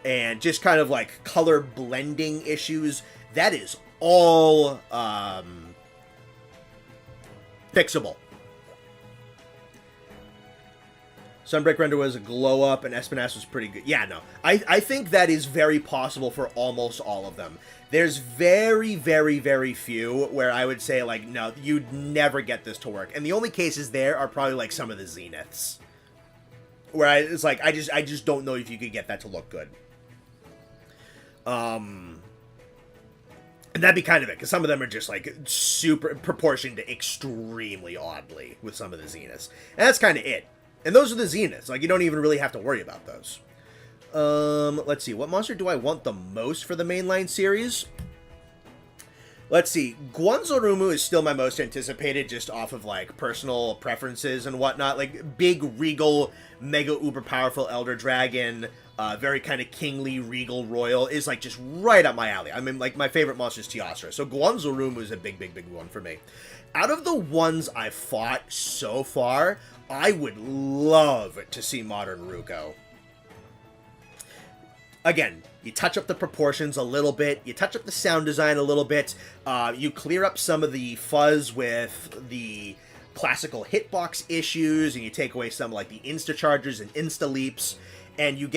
and just kind of like color blending issues, that is all fixable. Sunbreak render was a glow up, and Espinas was pretty good. Yeah, no. I think that is very possible for almost all of them. There's very, very, very few where I would say, like, no, you'd never get this to work. And the only cases there are probably, like, some of the Zeniths. Where it's like, I just don't know if you could get that to look good. And that'd be kind of it, because some of them are just, like, super proportioned extremely oddly with some of the Zeniths. And that's kind of it. And those are the Zeniths. Like, you don't even really have to worry about those. Let's see. What monster do I want the most for the mainline series? Let's see. Guanzorumu is still my most anticipated, just off of, like, personal preferences and whatnot. Like, big, regal, mega, uber powerful Elder Dragon, very kind of kingly, regal, royal, is, like, just right up my alley. I mean, like, my favorite monster is Teostra. So Guanzorumu is a big, big, big one for me. Out of the ones I've fought so far, I would love to see Modern Ruko. again, you touch up the proportions a little bit, you touch up the sound design a little bit, you clear up some of the fuzz with the classical hitbox issues, and you take away some like the insta chargers and insta leaps, and you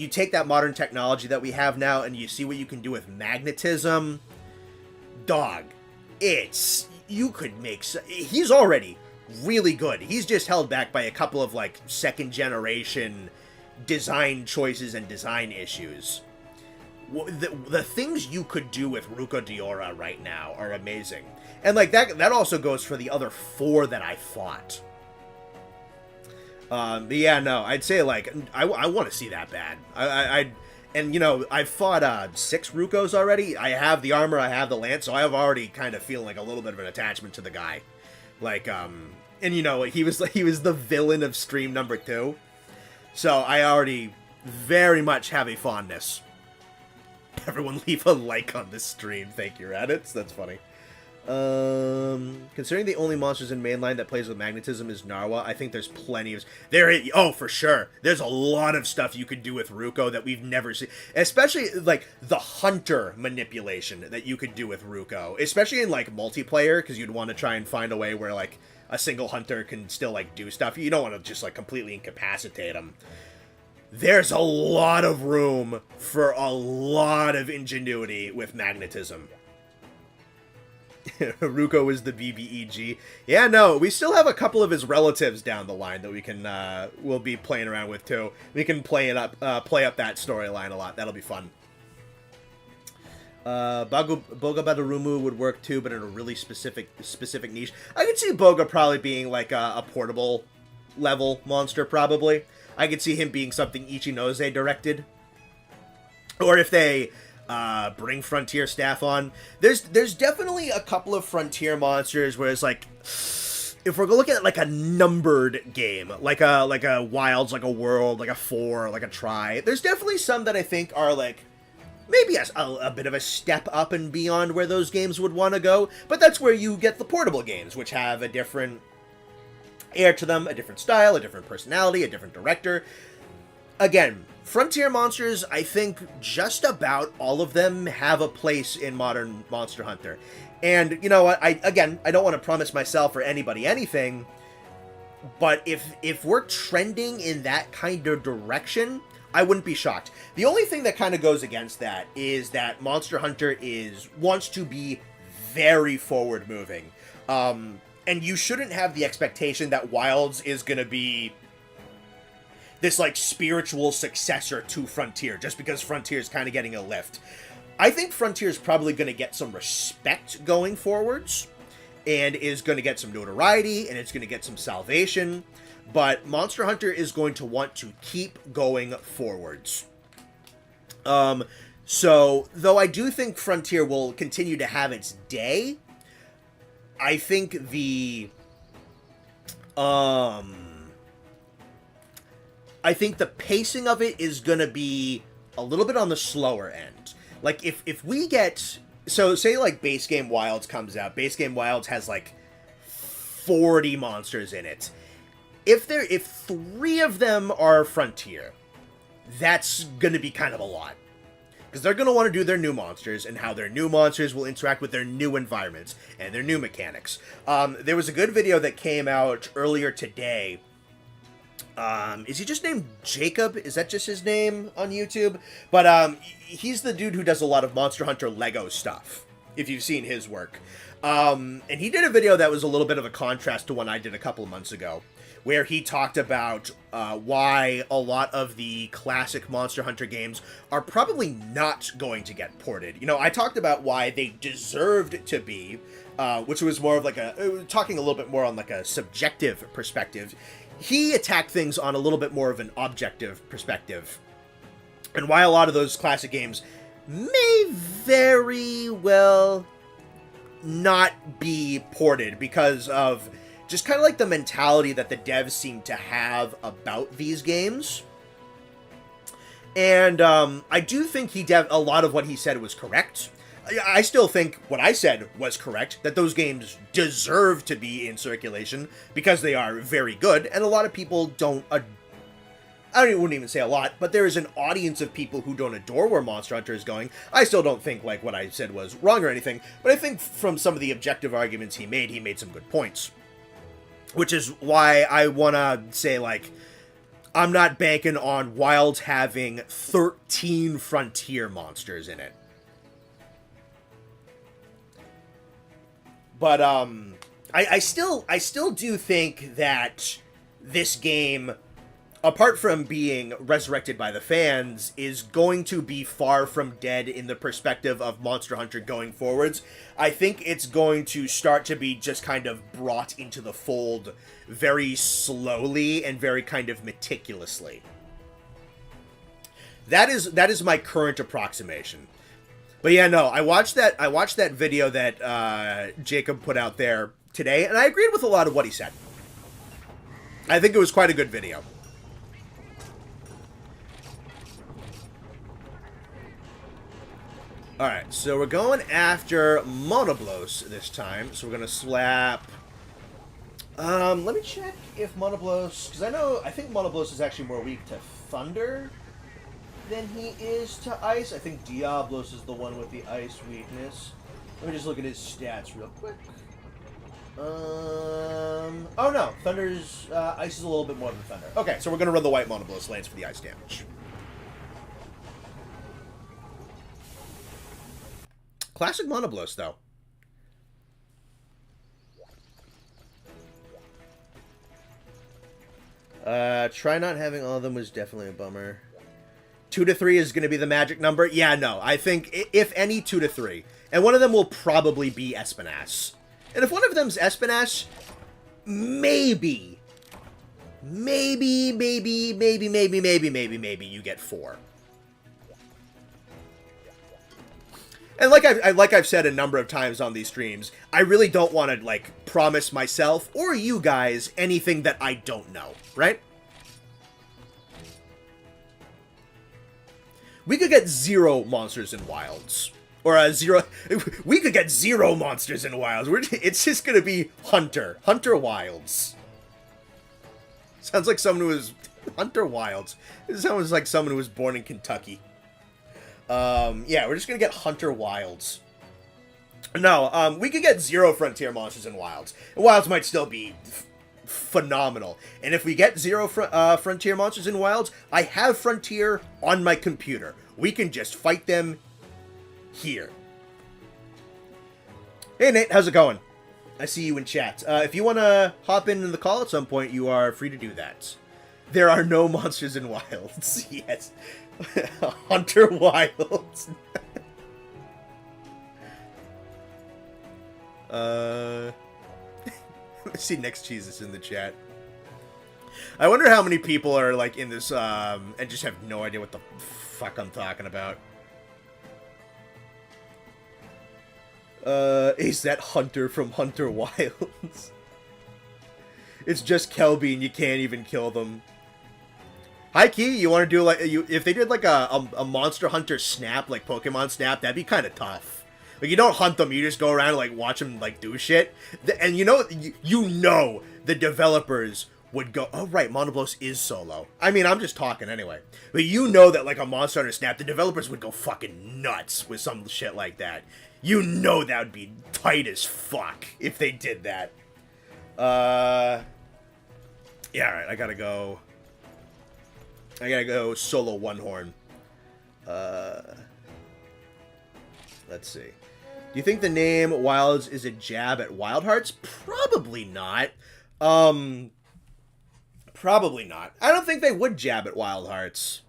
take that modern technology that we have now, and you see what you can do with magnetism. Dog, you could make, he's already really good. He's just held back by a couple of like second generation design choices and design issues. The things you could do with Ruko Diora right now are amazing. And like that also goes for the other 4 that I fought. But yeah, no, I'd say like I want to see that bad. And you know, I've fought 6 Rukos already. I have the armor, I have the lance, so I have already kind of feeling like a little bit of an attachment to the guy. Like and you know, he was the villain of stream number 2. So I already very much have a fondness. Everyone leave a like on this stream. Thank you, Raditz. That's funny. Considering the only monsters in mainline that plays with magnetism is Narwa, I think there's plenty of... Oh, for sure. There's a lot of stuff you could do with Ruko that we've never seen. Especially, like, the hunter manipulation that you could do with Ruko. Especially in, like, multiplayer, because you'd want to try and find a way where, like, a single hunter can still, like, do stuff. You don't want to just, like, completely incapacitate them. There's a lot of room for a lot of ingenuity with magnetism. Ruko is the BBEG. Yeah, no, we still have a couple of his relatives down the line that we can, we'll be playing around with too. We can play up that storyline a lot. That'll be fun. Boga Badarumu would work too, but in a really specific niche. I could see Boga probably being like a portable level monster, probably. I could see him being something Ichinose directed. Or if they bring Frontier staff on. There's definitely a couple of Frontier monsters where it's like, if we're looking at like a numbered game, like a Wilds, like a World, like a 4, like a Try, there's definitely some that I think are like maybe a bit of a step up and beyond where those games would want to go. But that's where you get the portable games, which have a different air to them, a different style, a different personality, a different director. Again, Frontier monsters, I think just about all of them have a place in modern Monster Hunter. And, you know what, I don't want to promise myself or anybody anything, but if we're trending in that kind of direction, I wouldn't be shocked. The only thing that kind of goes against that is that Monster Hunter wants to be very forward-moving. And you shouldn't have the expectation that Wilds is going to be this, like, spiritual successor to Frontier, just because Frontier is kind of getting a lift. I think Frontier is probably going to get some respect going forwards, and is going to get some notoriety, and it's going to get some salvation, but Monster Hunter is going to want to keep going forwards. So, though I do think Frontier will continue to have its day, I think the pacing of it is going to be a little bit on the slower end. Like, if we get... So, say, like, Base Game Wilds comes out. Base Game Wilds has, like, 40 monsters in it. If 3 of them are Frontier, that's going to be kind of a lot. Because they're going to want to do their new monsters, and how their new monsters will interact with their new environments, and their new mechanics. There was a good video that came out earlier today. Is he just named Jacob? Is that just his name on YouTube? But he's the dude who does a lot of Monster Hunter Lego stuff, if you've seen his work. And he did a video that was a little bit of a contrast to one I did a couple of months ago, where he talked about why a lot of the classic Monster Hunter games are probably not going to get ported. You know, I talked about why they deserved to be, which was more of like talking a little bit more on like a subjective perspective. He attacked things on a little bit more of an objective perspective, and why a lot of those classic games may very well not be ported because of just kind of like the mentality that the devs seem to have about these games. And I do think a lot of what he said was correct. I still think what I said was correct, that those games deserve to be in circulation because they are very good, and a lot of people don't wouldn't even say a lot, but there is an audience of people who don't adore where Monster Hunter is going. I still don't think, like, what I said was wrong or anything, but I think from some of the objective arguments he made some good points. Which is why I want to say, like, I'm not banking on Wilds having 13 frontier monsters in it. But, I still do think that this game, apart from being resurrected by the fans, is going to be far from dead in the perspective of Monster Hunter going forwards. I think it's going to start to be just kind of brought into the fold very slowly and very kind of meticulously. That is my current approximation. But yeah, no, I watched that video that Jacob put out there today, and I agreed with a lot of what he said. I think it was quite a good video. Alright, so we're going after Monoblos this time. So we're going to slap... let me check if Monoblos... Because I think Monoblos is actually more weak to Thunder than he is to Ice. I think Diablos is the one with the Ice weakness. Let me just look at his stats real quick. Oh no, Thunder's... Ice is a little bit more than Thunder. Okay, so we're going to run the white Monoblos Lance for the Ice damage. Classic Monoblos, though. Try not having all of them was definitely a bummer. 2 to 3 is going to be the magic number. Yeah, no. I think, if any, 2 to 3. And one of them will probably be Espinas. And if one of them's Espinas, maybe you get 4. And like I've said a number of times on these streams, I really don't want to, like, promise myself or you guys anything that I don't know, right? We could get 0 monsters in Wilds. Or 0... We could get 0 monsters in Wilds. It's just going to be Hunter. Hunter Wilds. Sounds like someone who was... Hunter Wilds. It sounds like someone who was born in Kentucky. Yeah, we're just gonna get Hunter Wilds. No, we could get 0 Frontier monsters in Wilds. And Wilds might still be phenomenal. And if we get 0 Frontier monsters in Wilds, I have Frontier on my computer. We can just fight them here. Hey, Nate, how's it going? I see you in chat. If you want to hop in the call at some point, you are free to do that. There are no monsters in Wilds. Yes. Hunter Wilds. I see Next Jesus in the chat. I wonder how many people are like in this and just have no idea what the fuck I'm talking about. Is that Hunter from Hunter Wilds? It's just Kelby and you can't even kill them. High key, you want to do like if they did like a Monster Hunter Snap, like Pokemon Snap, that'd be kind of tough. Like you don't hunt them, you just go around and like watch them like do shit. And you know the developers would go, oh right, Monoblos is solo. I mean, I'm just talking anyway. But you know that like a Monster Hunter Snap, the developers would go fucking nuts with some shit like that. You know that would be tight as fuck if they did that. Yeah, alright, I gotta go solo One Horn. Let's see. Do you think the name Wilds is a jab at Wild Hearts? Probably not. Probably not. I don't think they would jab at Wild Hearts.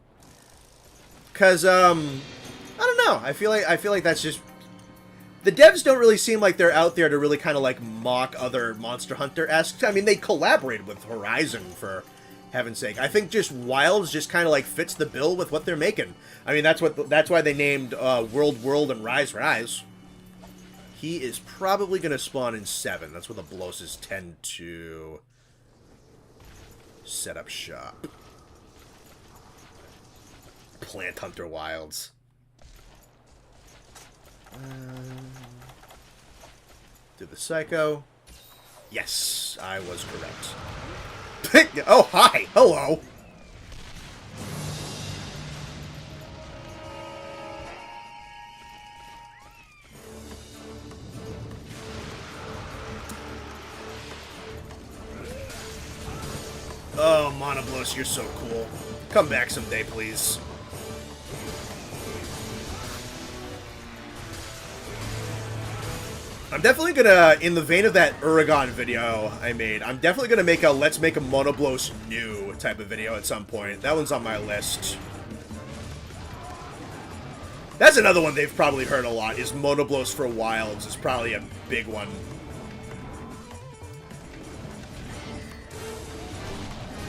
Cause I don't know. I feel like that's just the devs don't really seem like they're out there to really kind of like mock other Monster Hunter-esque. I mean, they collaborated with Horizon for heaven's sake. I think just Wilds just kind of like fits the bill with what they're making. I mean, that's why they named World and Rise. He is probably going to spawn in 7. That's where the Blosses tend to set up shop. Plant Hunter Wilds. Do the Psycho. Yes, I was correct. Oh, hi! Hello! Monoblos, you're so cool. Come back someday, please. I'm definitely gonna, in the vein of that Uragon video I made, I'm definitely gonna make a Let's Make a Monoblos New type of video at some point. That one's on my list. That's another one they've probably heard a lot, is Monoblos for Wilds is probably a big one.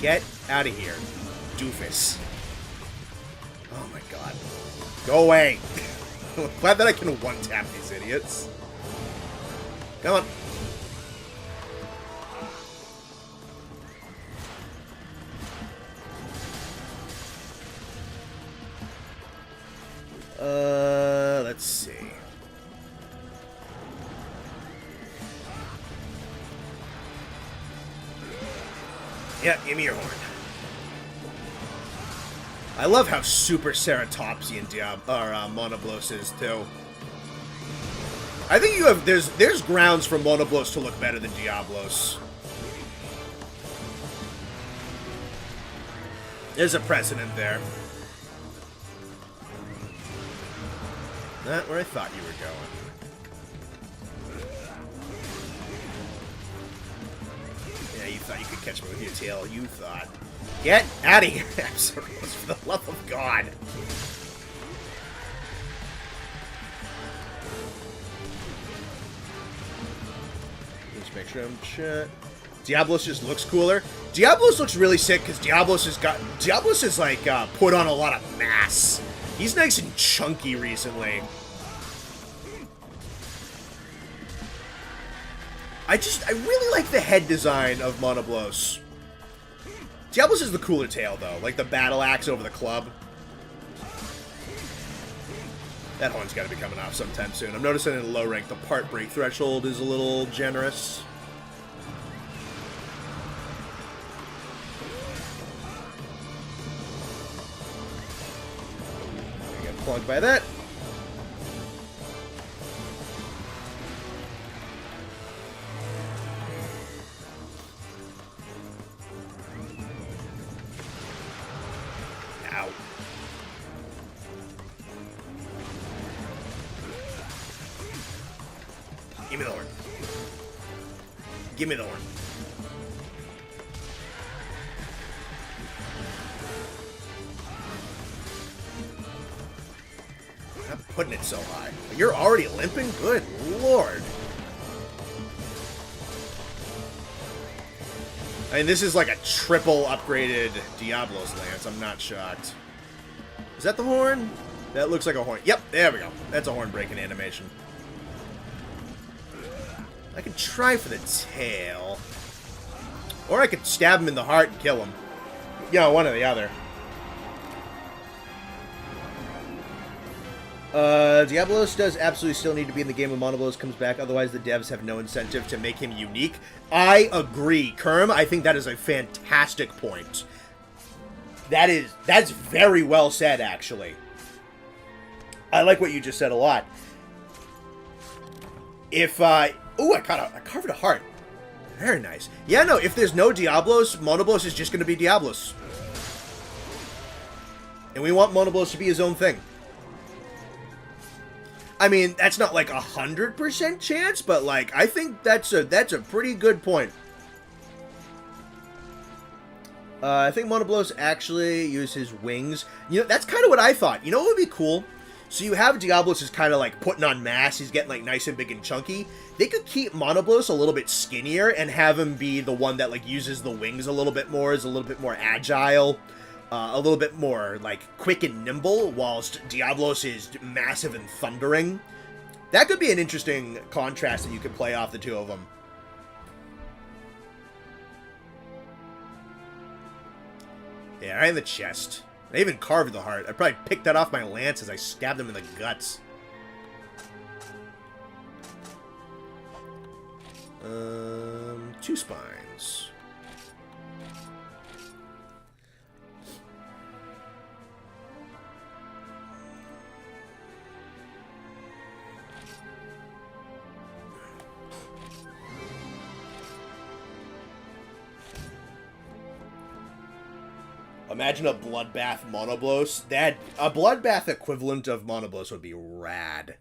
Get out of here, doofus. Oh my god. Go away. I'm glad that I can one-tap these idiots. Come on. Let's see. Yeah, give me your horn. I love how super Ceratopsian Monoblos is, too. I think you have there's grounds for Monoblos to look better than Diablos. There's a precedent there. Not where I thought you were going. Yeah, you thought you could catch me with your tail. You thought. Get out of here, Absaros, for the love of God. Make sure I'm shut. Diablos just looks cooler. Diablos looks really sick because Diablos is like put on a lot of mass. He's nice and chunky recently. I really like the head design of Monoblos. Diablos is the cooler tail though, like the battle axe over the club. That horn's got to be coming off sometime soon. I'm noticing in low rank, the part break threshold is a little generous. I get plugged by that. Ow. Give me the horn. Give me the horn. I'm putting it so high. You're already limping? Good lord. I mean, this is like a triple upgraded Diablos Lance. I'm not shocked. Is that the horn? That looks like a horn. Yep, there we go. That's a horn breaking animation. I could try for the tail. Or I could stab him in the heart and kill him. You know, one or the other. Diablos does absolutely still need to be in the game when Monoblos comes back, otherwise the devs have no incentive to make him unique. I agree, Kerm. I think that is a fantastic point. That's very well said, actually. I like what you just said a lot. If, ooh, I carved a heart. Very nice. Yeah, no, if there's no Diablos, Monoblos is just going to be Diablos. And we want Monoblos to be his own thing. I mean, that's not like 100% chance, but like, I think that's a pretty good point. I think Monoblos actually used his wings. You know, that's kind of what I thought. You know what would be cool? So you have Diablos is kind of like putting on mass. He's getting like nice and big and chunky. They could keep Monoblos a little bit skinnier and have him be the one that like uses the wings a little bit more, is a little bit more agile, a little bit more like quick and nimble, whilst Diablos is massive and thundering. That could be an interesting contrast that you could play off the two of them. Yeah, right in the chest. I even carved the heart. I probably picked that off my lance as I stabbed him in the guts. 2 spines. Imagine a bloodbath monoblos. A bloodbath equivalent of monoblos would be rad.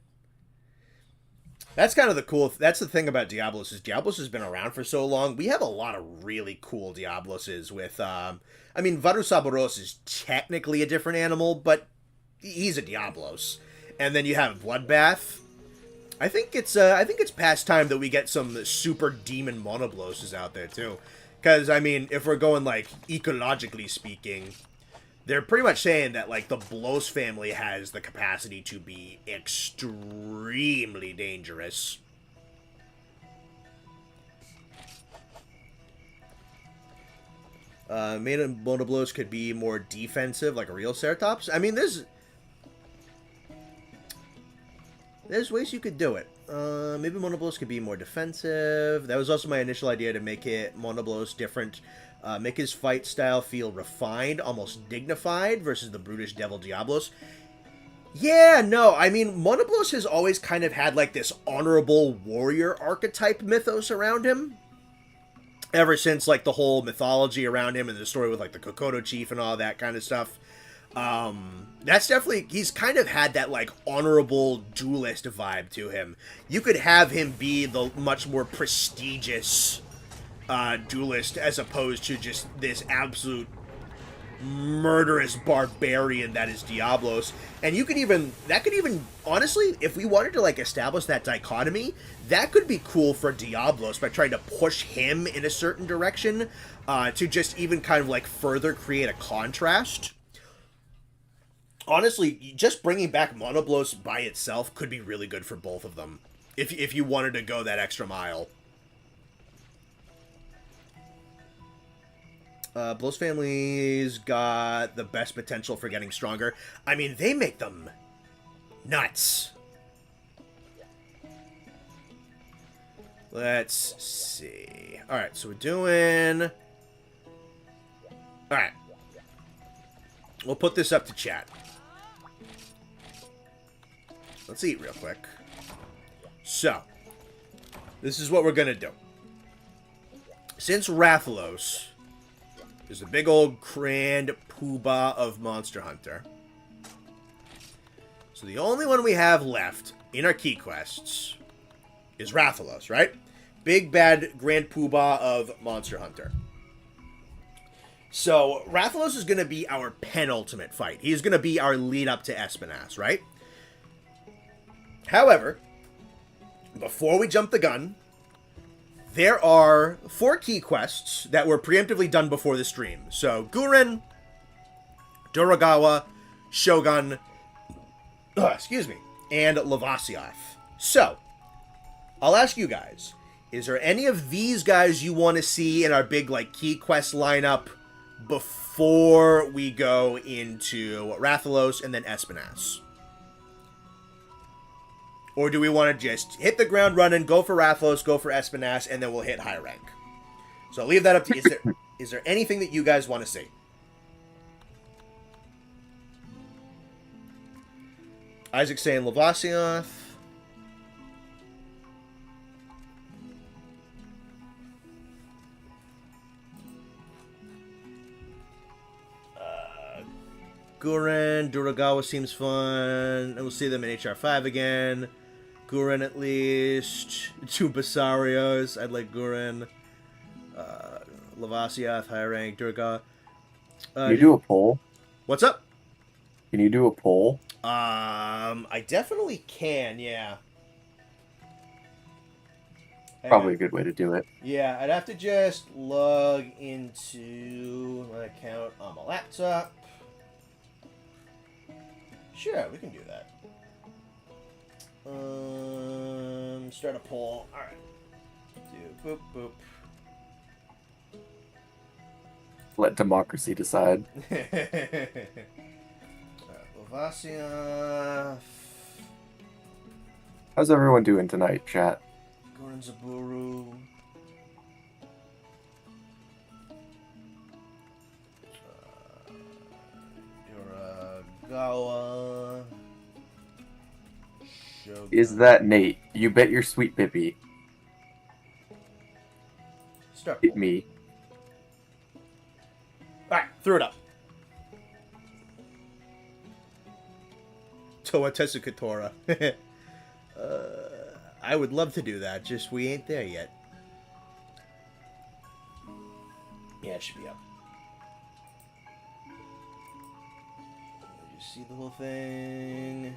That's kind of the cool. That's the thing about Diablos is Diablos has been around for so long. We have a lot of really cool Diabloses with. I mean, Varusaboros is technically a different animal, but he's a Diablos. And then you have Bloodbath. I think it's past time that we get some super demon monobloses out there too. Because I mean, if we're going like ecologically speaking. They're pretty much saying that, like, the Blos family has the capacity to be extremely dangerous. Main Monoblos could be more defensive, like a real Ceratops. I mean, there's ways you could do it. Maybe Monoblos could be more defensive. That was also my initial idea, to make it Monoblos different. Make his fight style feel refined, almost dignified, versus the brutish Devil Diablos. Yeah, no, I mean, Monoblos has always kind of had, like, this honorable warrior archetype mythos around him. Ever since, like, the whole mythology around him and the story with, like, the Kokoto Chief and all that kind of stuff. That's definitely, he's kind of had that, like, honorable duelist vibe to him. You could have him be the much more prestigious duelist as opposed to just this absolute murderous barbarian that is Diablos. And you could even, honestly, if we wanted to, like, establish that dichotomy, that could be cool for Diablos by trying to push him in a certain direction, to just even kind of, like, further create a contrast. Honestly, just bringing back Monoblos by itself could be really good for both of them, if you wanted to go that extra mile. Blos family's got the best potential for getting stronger. I mean, they make them nuts. Let's see. Alright, so we're doing... Alright. We'll put this up to chat. Let's eat real quick. So, this is what we're gonna do. Since Rathalos is a big old grand poobah of Monster Hunter, so the only one we have left in our key quests is Rathalos, right? Big bad grand poobah of Monster Hunter. So Rathalos is going to be our penultimate fight. He's going to be our lead up to Espinas, right? However, before we jump the gun, there are 4 key quests that were preemptively done before the stream. So, Guren, Duragawa, Shogun, excuse me, and Lavasioth. So, I'll ask you guys, is there any of these guys you want to see in our big, like, key quest lineup before we go into Rathalos and then Espinas? Or do we want to just hit the ground running, go for Rathalos, go for Espinas, and then we'll hit high rank? So I'll leave that up to you. Is there anything that you guys want to see? Isaac saying Lavasioth. Guren, Duragawa seems fun. And we'll see them in HR5 again. Guren at least. 2 Basarios. I'd like Guren. Lavasioth, high rank. Duragawa. Can you do a poll? What's up? Can you do a poll? I definitely can, yeah. Probably a good way to do it. Yeah, I'd have to just log into my account on my laptop. Sure, we can do that. Start a poll. Alright. Do boop boop. Let democracy decide. Lavasioth. How's everyone doing tonight, chat? Goran Zaburu. Duragawa. Shogun. Is that Nate? You bet your sweet Pippi. Start. Hit me. Alright, threw it up. Toa Tesukatora. I would love to do that, just we ain't there yet. Yeah, it should be up. Let me just see the whole thing.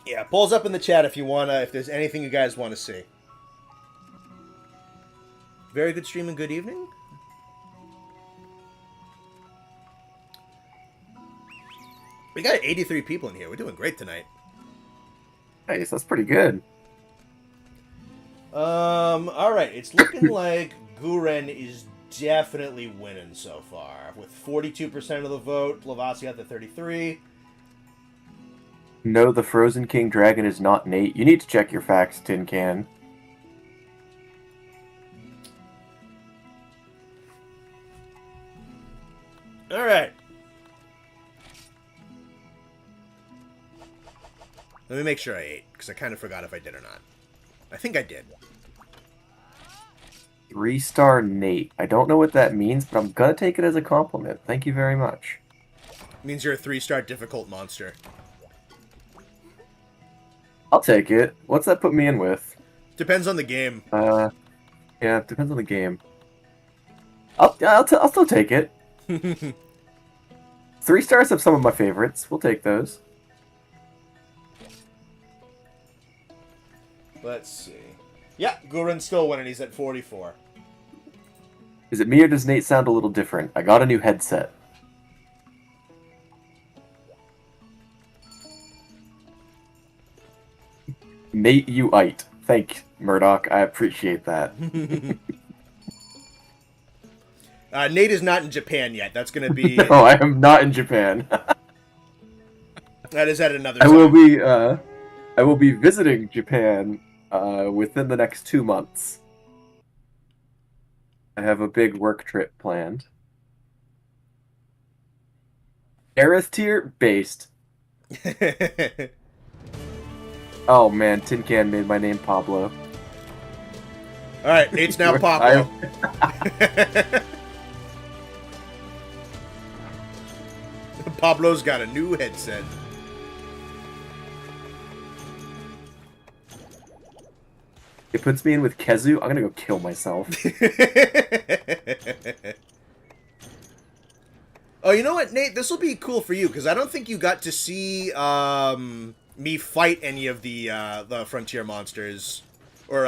Yeah, polls up in the chat if you wanna, if there's anything you guys want to see. Very good stream and good evening. We got 83 people in here. We're doing great tonight. Nice, that's pretty good. All right. It's looking like Guren is definitely winning so far with 42% of the vote. Lavasi at the 33. No, the Frozen King Dragon is not Nate. You need to check your facts, Tin Can. All right. Let me make sure I ate, because I kind of forgot if I did or not. I think I did. 3-star Nate. I don't know what that means, but I'm gonna take it as a compliment. Thank you very much. It means you're a 3-star difficult monster. I'll take it. What's that put me in with? Depends on the game. Yeah, it depends on the game. I'll still take it. 3 stars have some of my favorites. We'll take those. Let's see. Yeah, Guren's still winning. He's at 44. Is it me or does Nate sound a little different? I got a new headset. Nate, you ite. Thank Murdoch. I appreciate that. Nate is not in Japan yet. That's going to be... No, I am not in Japan. That is at another I time. will be visiting Japan within the next 2 months. I have a big work trip planned. Aerith tier based. Oh man, Tin Can made my name Pablo. Alright, Nate's now Pablo. Pablo's got a new headset. It puts me in with Kezu. I'm gonna go kill myself. Oh, you know what, Nate? This will be cool for you, because I don't think you got to see me fight any of the Frontier monsters. Or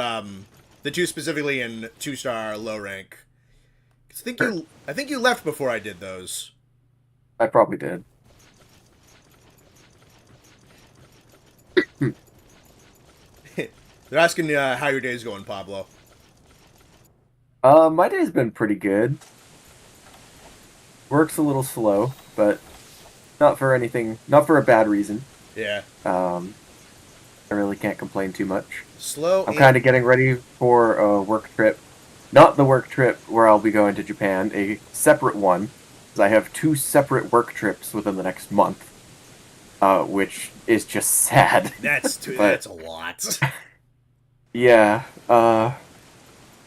the two specifically in 2-star low rank. I think you left before I did those. I probably did. They're asking how your day's going, Pablo. My day's been pretty good. Work's a little slow, but not for a bad reason. Yeah. I really can't complain too much. Slow. I'm kind of getting ready for a work trip. Not the work trip where I'll be going to Japan, a separate one. Because I have 2 separate work trips within the next month. Which is just sad. That's a lot. Yeah.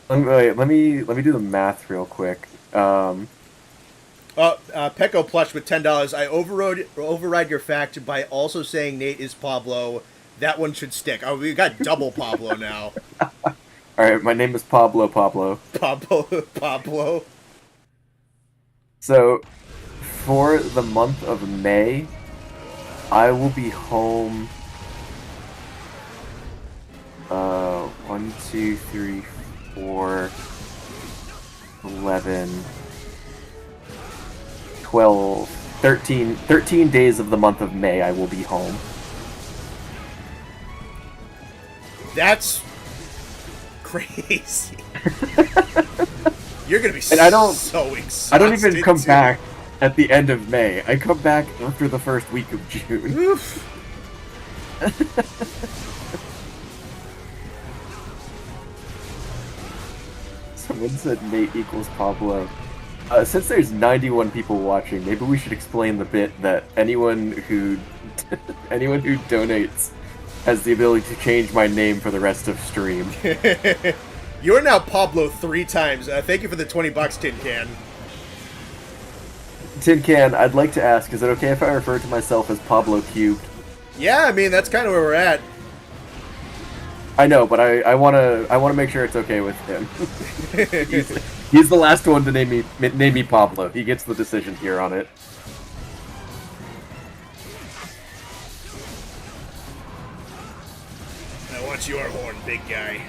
Let me do the math real quick. Pecco Plush with $10. I override your fact by also saying Nate is Pablo. That one should stick. Oh, we got double Pablo now. Alright, my name is Pablo. Pablo. So, for the month of May, I will be home... 1, 2, 3, 4, 11, 12, 13 days of the month of May I will be home. That's crazy. You're gonna be And I don't exhausted. I don't even come back at the end of May. I come back after the first week of June. Oof. Someone said Nate equals Pablo. Since there's 91 people watching, maybe we should explain the bit that anyone who donates has the ability to change my name for the rest of stream. You're now Pablo 3 times. Thank you for the $20, Tin Can. Tin Can, I'd like to ask, is it okay if I refer to myself as Pablo Cubed? Yeah, I mean, that's kind of where we're at. I know, but I wanna make sure it's okay with him. he's the last one to name me Pablo. He gets the decision here on it. I want your horn, big guy.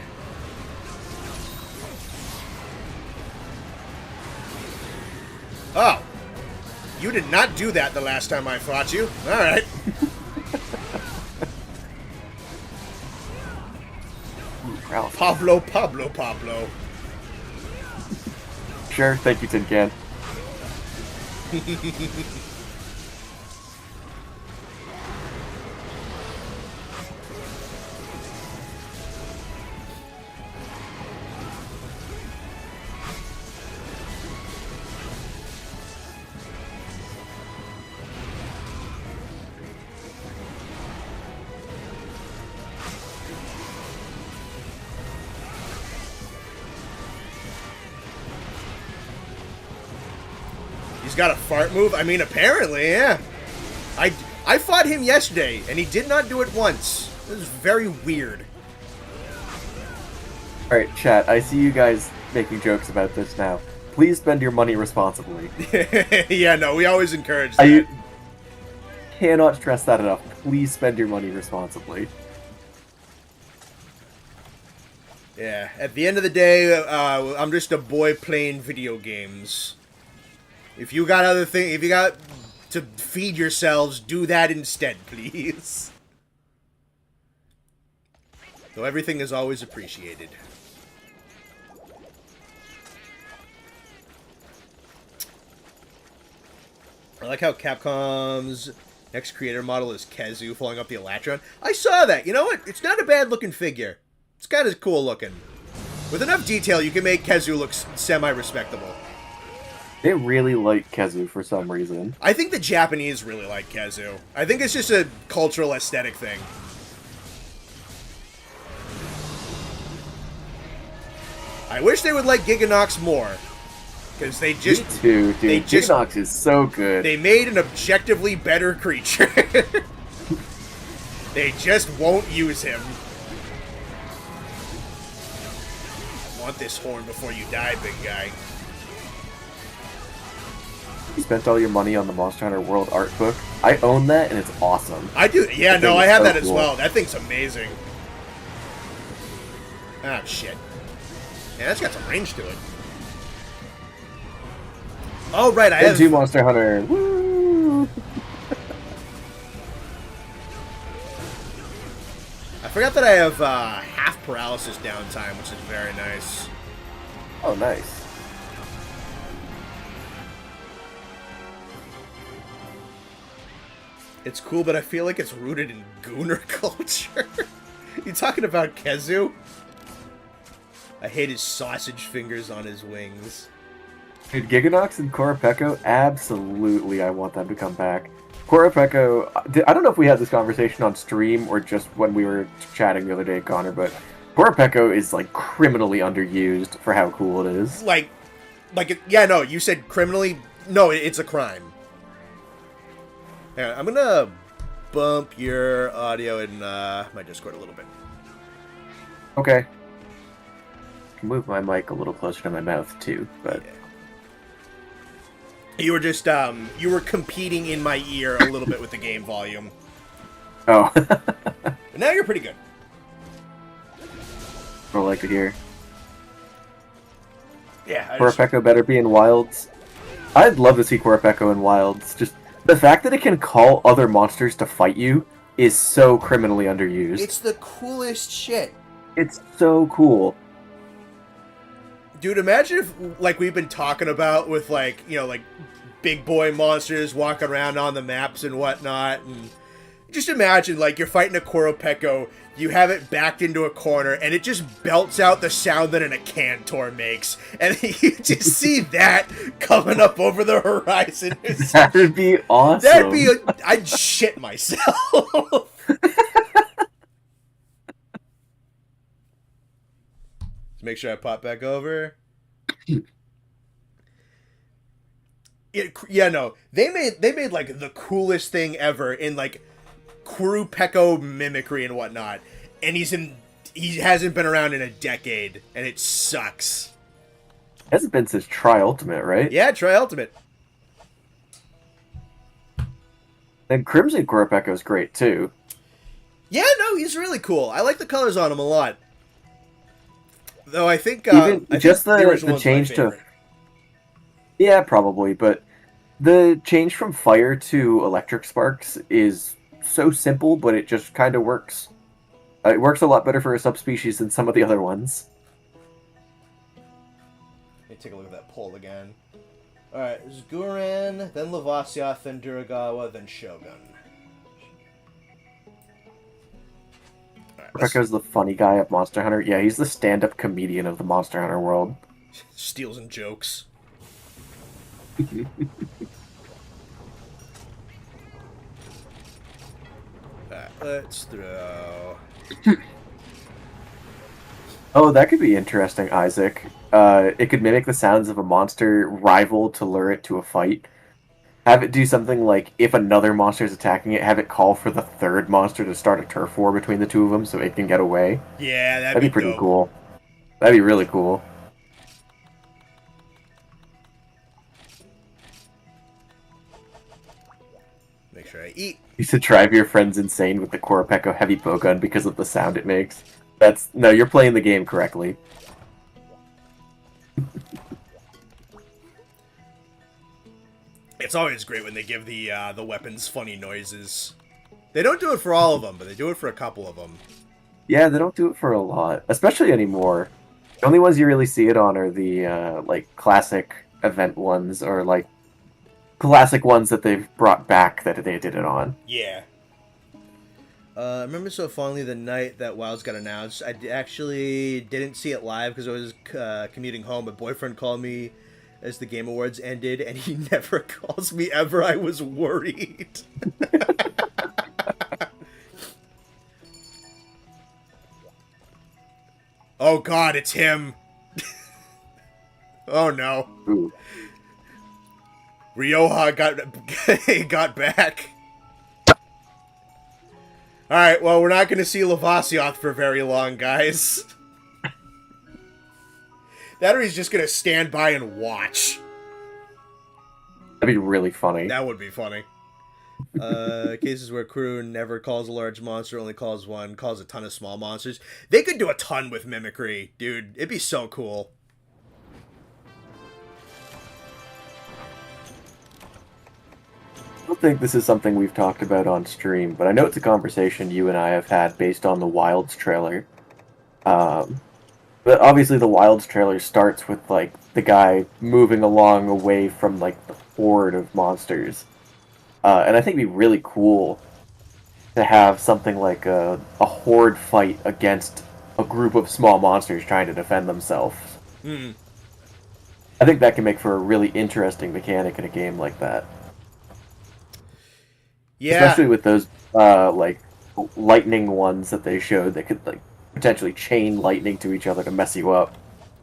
Oh. You did not do that the last time I fought you. Alright. Pablo. Sure, thank you, Tin Can. He's got a fart move? I mean, apparently, yeah. I fought him yesterday, and he did not do it once. This is very weird. Alright, chat, I see you guys making jokes about this now. Please spend your money responsibly. Yeah, no, we always encourage that. I cannot stress that enough. Please spend your money responsibly. Yeah, at the end of the day, I'm just a boy playing video games. If you got other things, if you got to feed yourselves, do that instead, please. Though everything is always appreciated. I like how Capcom's next creator model is Khezu following up the Elatron. I saw that. You know what? It's not a bad looking figure. It's kind of cool looking. With enough detail, you can make Khezu look semi-respectable. They really like Khezu for some reason. I think the Japanese really like Khezu. I think it's just a cultural aesthetic thing. I wish they would like Giganox more. Because they just... Me too, dude. Giganox is so good. They made an objectively better creature. They just won't use him. I want this horn before you die, big guy. You spent all your money on the Monster Hunter World art book. I own that, and it's awesome. I do. Yeah, no, I have that as well. That thing's amazing. Ah, shit. Yeah, that's got some range to it. Oh, right, I have... two Monster Hunter. Woo! I forgot that I have half paralysis downtime, which is very nice. Oh, nice. It's cool, but I feel like it's rooted in Gooner culture. You talking about Khezu? I hate his sausage fingers on his wings. Dude, Giganox and Korapeko, absolutely I want them to come back. Korapeko, I don't know if we had this conversation on stream or just when we were chatting the other day, Connor, but Korapeko is, like, criminally underused for how cool it is. Yeah, no, you said criminally? No, it's a crime. Yeah, I'm gonna bump your audio in my Discord a little bit. Okay. I can move my mic a little closer to my mouth, too, but... Yeah. You were just, you were competing in my ear a little bit with the game volume. Oh. But now you're pretty good. I like to hear. Yeah. Korapeko better be in Wilds. I'd love to see Korapeko in Wilds. Just the fact that it can call other monsters to fight you is so criminally underused. It's the coolest shit. It's so cool. Dude, imagine if, like we've been talking about with, like, you know, like, big boy monsters walking around on the maps and whatnot, and just imagine, like, you're fighting a Korapeko, you have it backed into a corner, and it just belts out the sound that an Acantor makes, and you just see that coming up over the horizon. That'd be awesome. That'd be, I'd shit myself. Make sure I pop back over. Yeah, no, they made like the coolest thing ever in like Kurupeko mimicry and whatnot, and he hasn't been around in a decade, and it sucks. It hasn't been since Tri-Ultimate, right? Yeah, try Ultimate. And Crimson Kurapeko is great too. Yeah, no, he's really cool. I like the colors on him a lot. Though I think Even I just think the original one's my change to favorite. yeah, probably, but the change from fire to electric sparks is so simple, but it just kind of works. It works a lot better for a subspecies than some of the other ones. Let me take a look at that poll again. Alright, there's Guren, then Lavassioth, then Duragawa, then Shogun. Alright, Kurapeka's the funny guy of Monster Hunter. Yeah, he's the stand-up comedian of the Monster Hunter world. steals and jokes. Alright, let's throw... Oh, that could be interesting, Isaac. It could mimic the sounds of a monster rival to lure it to a fight. Have it do something like, if another monster is attacking it, have it call for the third monster to start a turf war between the two of them so it can get away. Yeah, That'd be pretty dope. cool. That'd be really cool. Make sure I eat. You should drive your friends insane with the Kurapeko heavy bowgun because of the sound it makes. No, you're playing the game correctly. It's always great when they give the weapons funny noises. They don't do it for all of them, but they do it for a couple of them. Yeah, they don't do it for a lot, especially anymore. The only ones you really see it on are the like classic event ones, or like classic ones that they've brought back that they did it on. Yeah. I remember so fondly the night that Wilds got announced. I actually didn't see it live because I was commuting home. My boyfriend called me as the Game Awards ended, and he never calls me ever. I was worried. Oh god, it's him. Oh no. Ooh. Ryoha got back. Alright, well, we're not going to see Lavassioth for very long, guys. That or he's just going to stand by and watch. That'd be really funny. That would be funny. Cases where crew never calls a large monster, only calls one, calls a ton of small monsters. They could do a ton with mimicry, dude. It'd be so cool. I don't think this is something we've talked about on stream, but I know it's a conversation you and I have had based on the Wilds trailer. But obviously the Wilds trailer starts with, like, the guy moving along away from, like, the horde of monsters. And I think it'd be really cool to have something like a horde fight against a group of small monsters trying to defend themselves. Mm. I think that can make for a really interesting mechanic in a game like that. Yeah. Especially with those, like, lightning ones that they showed that could, like, potentially chain lightning to each other to mess you up.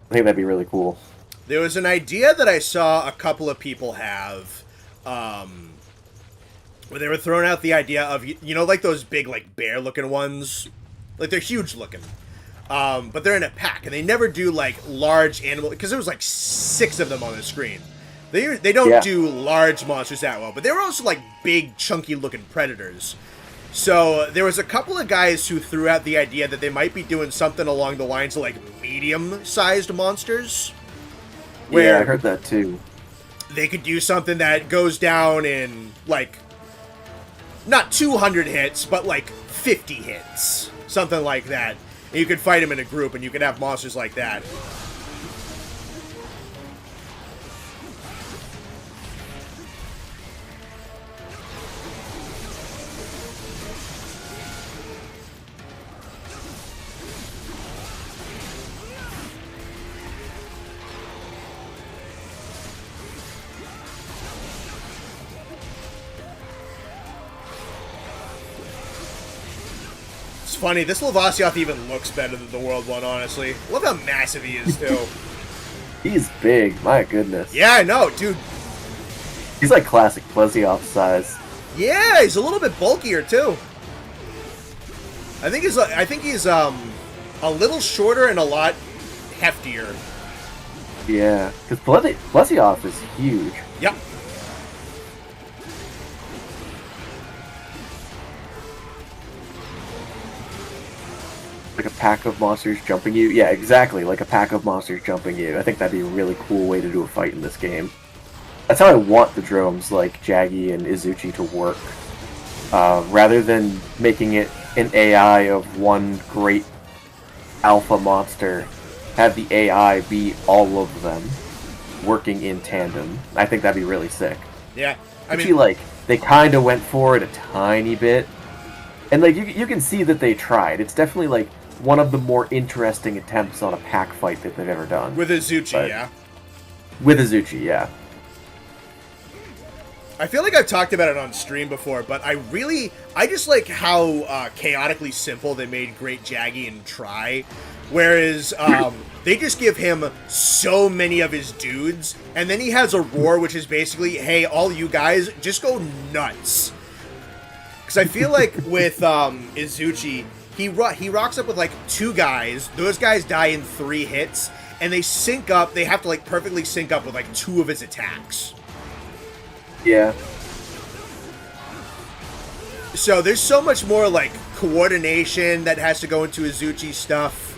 I think that'd be really cool. There was an idea that I saw a couple of people have, where they were throwing out the idea of, you know, like those big, like, bear-looking ones? Like, they're huge-looking. But they're in a pack, and they never do, like, large animal... Because there was, like, 6 of them on the screen. They don't do large monsters that well, but they were also, like, big, chunky-looking predators. So there was a couple of guys who threw out the idea that they might be doing something along the lines of, like, medium-sized monsters. Where Yeah, I heard that too. they could do something that goes down in, like, not 200 hits, but, like, 50 hits. Something like that. And you could fight them in a group, and you could have monsters like that. It's funny, this Lavassioth even looks better than the World one, honestly. Look how massive he is, too. He's big, my goodness. Yeah, I know, dude. He's like classic Plesioth size. Yeah, he's a little bit bulkier too. I think he's a little shorter and a lot heftier. Yeah, because Plesioth is huge. Yep. Like a pack of monsters jumping you. Yeah, exactly. Like a pack of monsters jumping you. I think that'd be a really cool way to do a fight in this game. That's how I want the drones like Jaggy and Izuchi to work. Rather than making it an AI of one great alpha monster, have the AI be all of them working in tandem. I think that'd be really sick. Yeah. Actually, like, they kind of went for it a tiny bit. And, like, you can see that they tried. It's definitely, like, one of the more interesting attempts on a pack fight that they've ever done. With Izuchi, yeah. With Izuchi, yeah. I feel like I've talked about it on stream before, but I just like how chaotically simple they made Great Jaggy and Try. Whereas, they just give him so many of his dudes, and then he has a roar, which is basically, hey, all you guys, just go nuts. Because I feel like with Izuchi, he rocks up with like 2 guys. Those guys die in 3 hits, and they sync up. They have to like perfectly sync up with like 2 of his attacks. Yeah. So there's so much more like coordination that has to go into Izuchi stuff,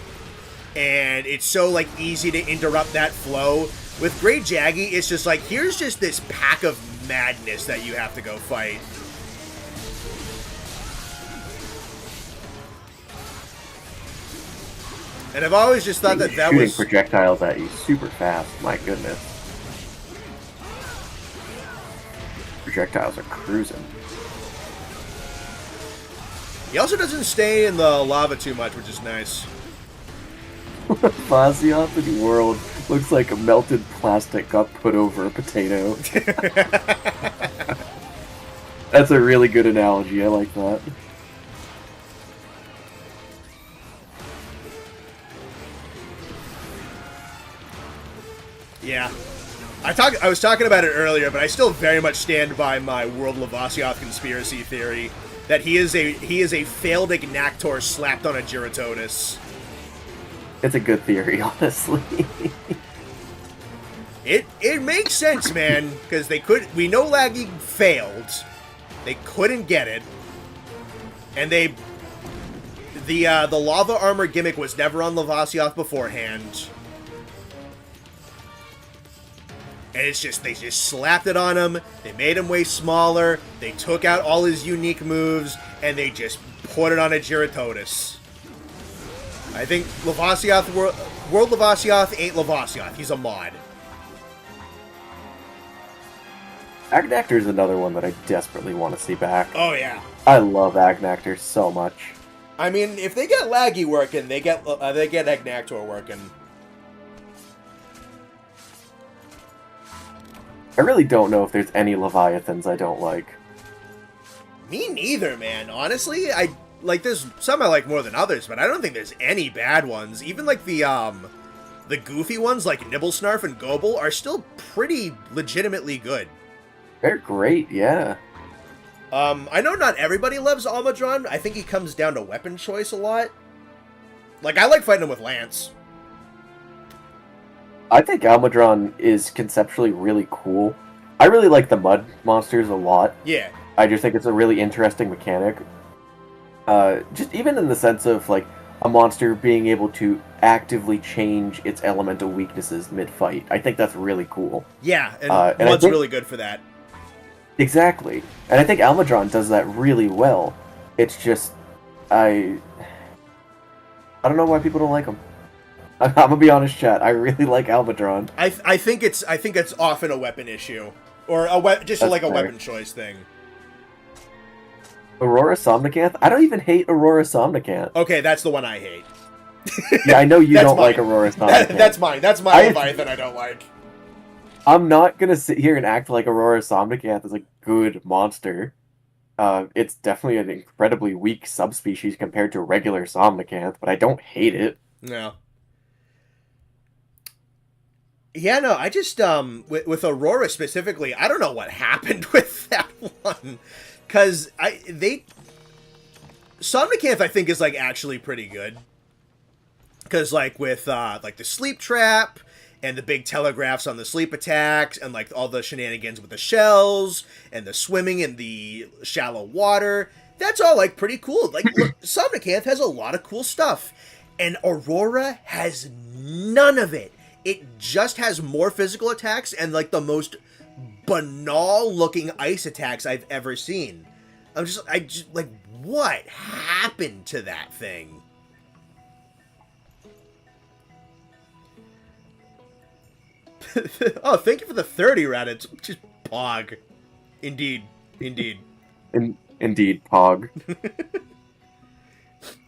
and it's so like easy to interrupt that flow. With Great Jaggy, it's just like, here's just this pack of madness that you have to go fight. And I've always just thought that shooting was projectiles at you super fast. My goodness. Projectiles are cruising. He also doesn't stay in the lava too much, which is nice. Plesioth world looks like a melted plastic got put over a potato. That's a really good analogy. I like that. Yeah. I was talking about it earlier, but I still very much stand by my World Lavasioth conspiracy theory that he is a failed Ignactor slapped on a Giratodus. It's a good theory, honestly. It makes sense, man, because we know Laggy failed. They couldn't get it. And the lava armor gimmick was never on Lavasioth beforehand. And it's just, they just slapped it on him, they made him way smaller, they took out all his unique moves, and they just put it on a Giratodus. I think Lavasioth, World Lavasioth ain't Lavasioth, he's a mod. Agnactor is another one that I desperately want to see back. Oh yeah. I love Agnactor so much. I mean, if they get Laggy working, they get Agnactor working. I really don't know if there's any Leviathans I don't like. Me neither, man. Honestly, there's some I like more than others, but I don't think there's any bad ones. Even like the goofy ones like Nibblesnarf and Gobel are still pretty legitimately good. They're great, yeah. I know not everybody loves Almudron. I think he comes down to weapon choice a lot. Like, I like fighting him with Lance. I think Almudron is conceptually really cool. I really like the mud monsters a lot. Yeah. I just think it's a really interesting mechanic. Just even in the sense of, like, a monster being able to actively change its elemental weaknesses mid-fight. I think that's really cool. Yeah, and Mud's really good for that. Exactly. And I think Almudron does that really well. It's just, I don't know why people don't like him. I'm gonna be honest, chat. I really like Almudron. I think it's often a weapon issue, or just like a weapon choice thing. Aurora Somnicanth? I don't even hate Aurora Somnicanth. Okay, that's the one I hate. Yeah, I know you don't like Aurora Somnicanth. That's mine. That's my Leviathan I don't like. I'm not gonna sit here and act like Aurora Somnicanth is a good monster. It's definitely an incredibly weak subspecies compared to regular Somnicanth, but I don't hate it. No. Yeah, no, I just with Aurora specifically, I don't know what happened with that one, because they Somnicanth I think is like actually pretty good, because like with like the sleep trap and the big telegraphs on the sleep attacks and like all the shenanigans with the shells and the swimming in the shallow water, that's all like pretty cool. Like look, Somnicanth has a lot of cool stuff, and Aurora has none of it. It just has more physical attacks and like the most banal looking ice attacks I've ever seen. I just like, what happened to that thing? Oh, thank you for the 30, Raditz. Just pog. Indeed. Indeed. Indeed, Pog.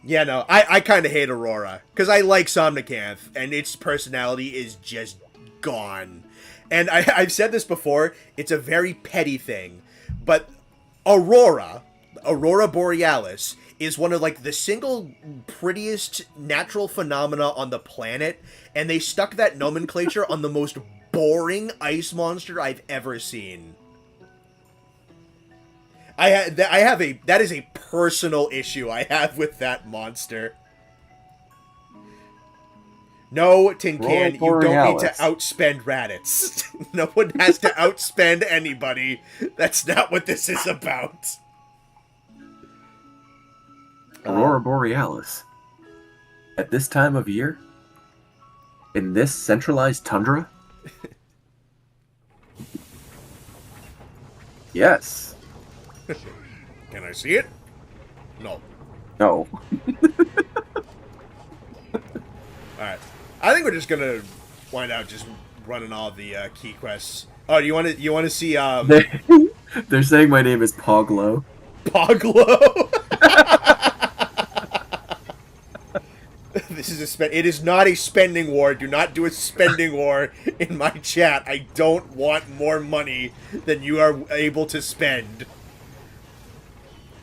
Yeah, no, I kind of hate Aurora, because I like Somnicanth, and its personality is just gone. And I've said this before, it's a very petty thing, but Aurora Borealis, is one of like the single prettiest natural phenomena on the planet, and they stuck that nomenclature on the most boring ice monster I've ever seen. That is a personal issue I have with that monster. No, Tin Can, you don't need to outspend Raditz. No one has to outspend anybody. That's not what this is about. Aurora Borealis. At this time of year? In this centralized tundra? Yes. Can I see it? No. No. Alright. I think we're just gonna wind out just running all the key quests. Oh, do you want to see They're saying my name is Poglo. Poglo? This is it is not a spending war. Do not do a spending war in my chat. I don't want more money than you are able to spend.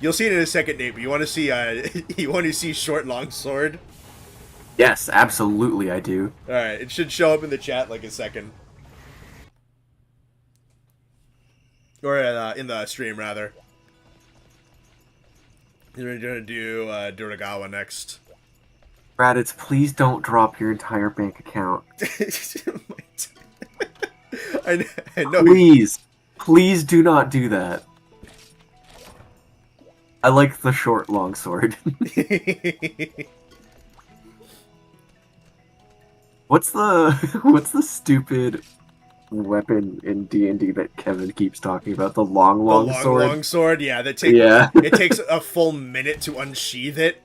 You'll see it in a second, Nate, but you want to see Short Longsword? Yes, absolutely I do. Alright, it should show up in the chat like a second. Or in the stream, rather. We're gonna do Duragawa next. Raditz, please don't drop your entire bank account. I know. Please do not do that. I like the short longsword. What's the stupid weapon in D&D that Kevin keeps talking about? The long sword. Long sword, yeah. It takes a full minute to unsheath it.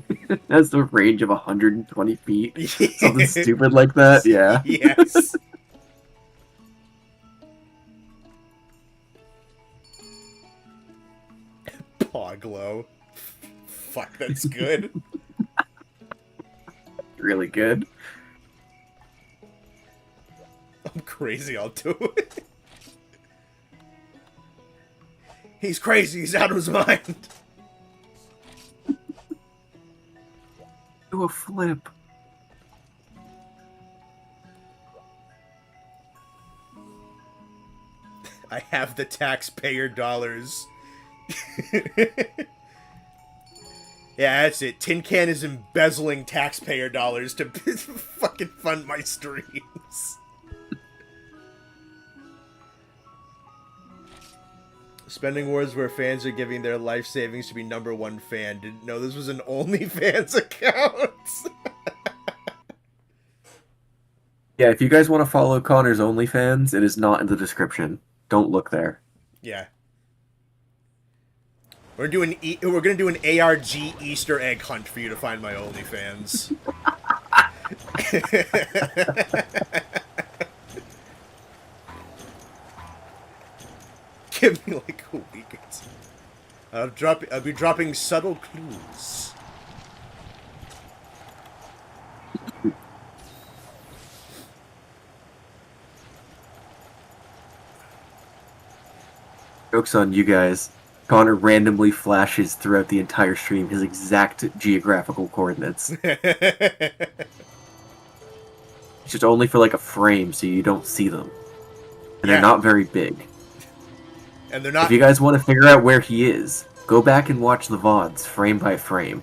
It has the range of 120 feet. Something stupid like that. Yeah. Yes. Poglo. Fuck, that's good. Really good. I'm crazy, I'll do it. He's crazy, he's out of his mind. Do a flip. I have the taxpayer dollars. Yeah, that's it. Tin Can is embezzling taxpayer dollars to fucking fund my streams. Spending wars where fans are giving their life savings to be #1 fan. Didn't know this was an OnlyFans account. Yeah, if you guys want to follow Connor's OnlyFans, it is not in the description. Don't look there. Yeah. We're gonna do an ARG Easter egg hunt for you to find my OnlyFans. Give me like a week or two. I'll be dropping subtle clues. Joke's on you guys. Connor randomly flashes throughout the entire stream his exact geographical coordinates. It's just only for like a frame, so you don't see them, and Yeah. they're not very big. And they're not. If you guys want to figure out where he is, go back and watch the VODs frame by frame.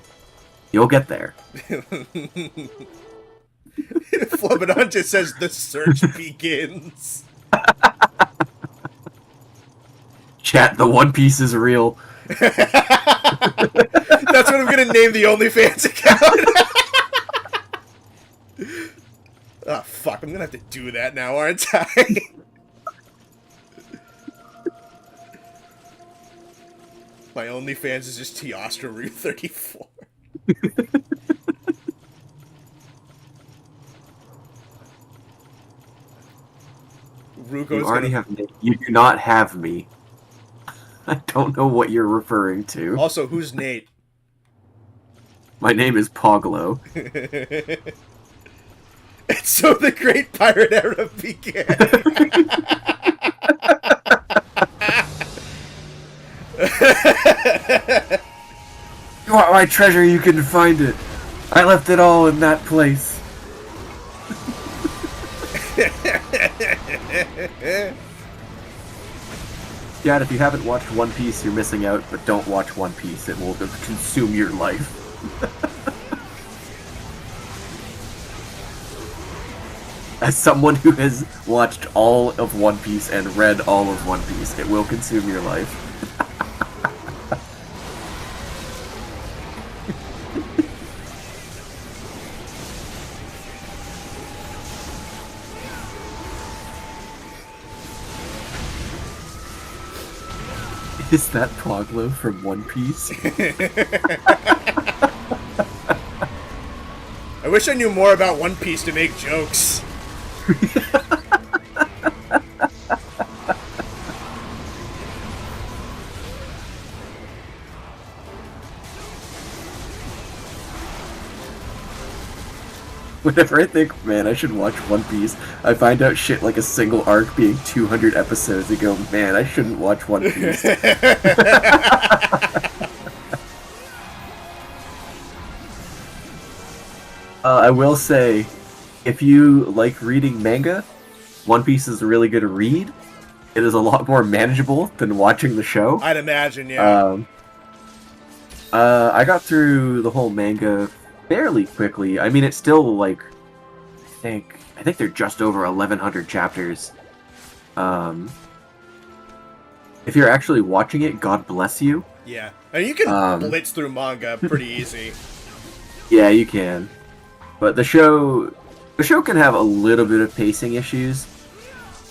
You'll get there. Flubadon just says the search begins. Chat, the One Piece is real. That's what I'm gonna name the OnlyFans account. Oh fuck, I'm gonna have to do that now, aren't I? My OnlyFans is just Teostra Route 34. You already have me. You do not have me. I don't know what you're referring to. Also, who's Nate? My name is Poglo. And so the Great Pirate Era began. You want my treasure, you can find it. I left it all in that place. Dad, if you haven't watched One Piece, you're missing out, but don't watch One Piece. It will consume your life. As someone who has watched all of One Piece and read all of One Piece, it will consume your life. Is that Poglo from One Piece? I wish I knew more about One Piece to make jokes. Whenever I think, man, I should watch One Piece, I find out shit like a single arc being 200 episodes and go, man, I shouldn't watch One Piece. I will say, if you like reading manga, One Piece is really good to read. It is a lot more manageable than watching the show. I'd imagine, yeah. I got through the whole manga fairly quickly. I mean, it's still like, I think they're just over 1,100 chapters. If you're actually watching it, God bless you. Yeah, and you can blitz through manga pretty easy. Yeah, you can. But the show can have a little bit of pacing issues,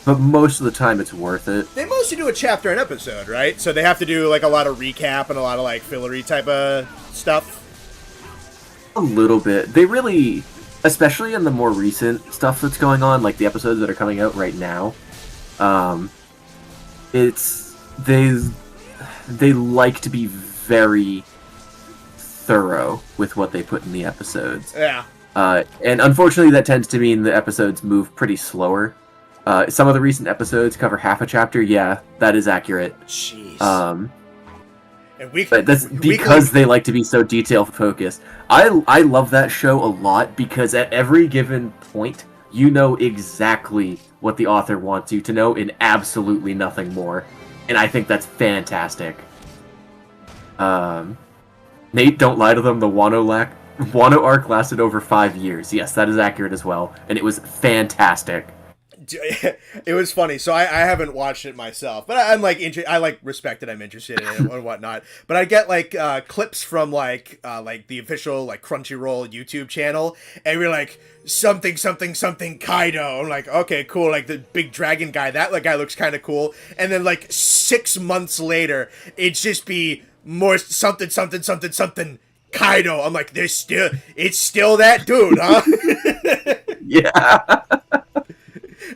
but most of the time it's worth it. They mostly do a chapter an episode, right? So they have to do like a lot of recap and a lot of like fillery type of stuff. A little bit. They really, especially in the more recent stuff that's going on, like the episodes that are coming out right now, they like to be very thorough with what they put in the episodes. Yeah. And unfortunately, that tends to mean the episodes move pretty slower. Some of the recent episodes cover half a chapter. Yeah, that is accurate. Jeez. But that's because they like to be so detail focused. I love that show a lot because at every given point, you know exactly what the author wants you to know and absolutely nothing more. And I think that's fantastic. Nate, don't lie to them. The Wano arc lasted over 5 years. Yes, that is accurate as well. And it was fantastic. It was funny. So I haven't watched it myself, but I'm like I like respect that I'm interested in it and whatnot. But I get like clips from like the official like Crunchyroll YouTube channel, and we're like something Kaido. I'm like, okay, cool. Like the big dragon guy. That like guy looks kind of cool. And then like 6 months later, it's just be more something Kaido. I'm like, it's still that dude, huh? Yeah.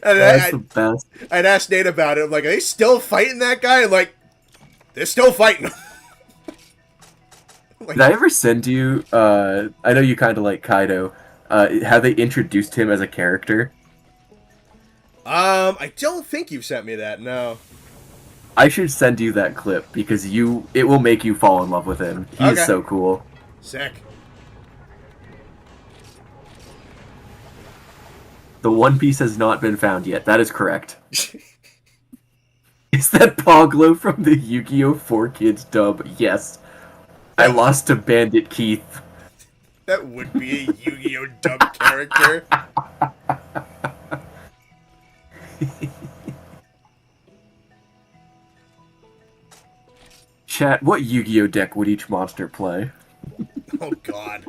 And that's the best. I'd asked Nate about it. I'm like, are they still fighting that guy? I'm like, they're still fighting him. Did I ever send you, I know you kind of like Kaido, how they introduced him as a character? I don't think you've sent me that, no. I should send you that clip, because it will make you fall in love with him. He is so cool. Sick. The One Piece has not been found yet. That is correct. Is that Poglo from the Yu-Gi-Oh! 4Kids dub? Yes. I lost to Bandit Keith. That would be a Yu-Gi-Oh! Dub character. Chat, what Yu-Gi-Oh! Deck would each monster play? Oh, God.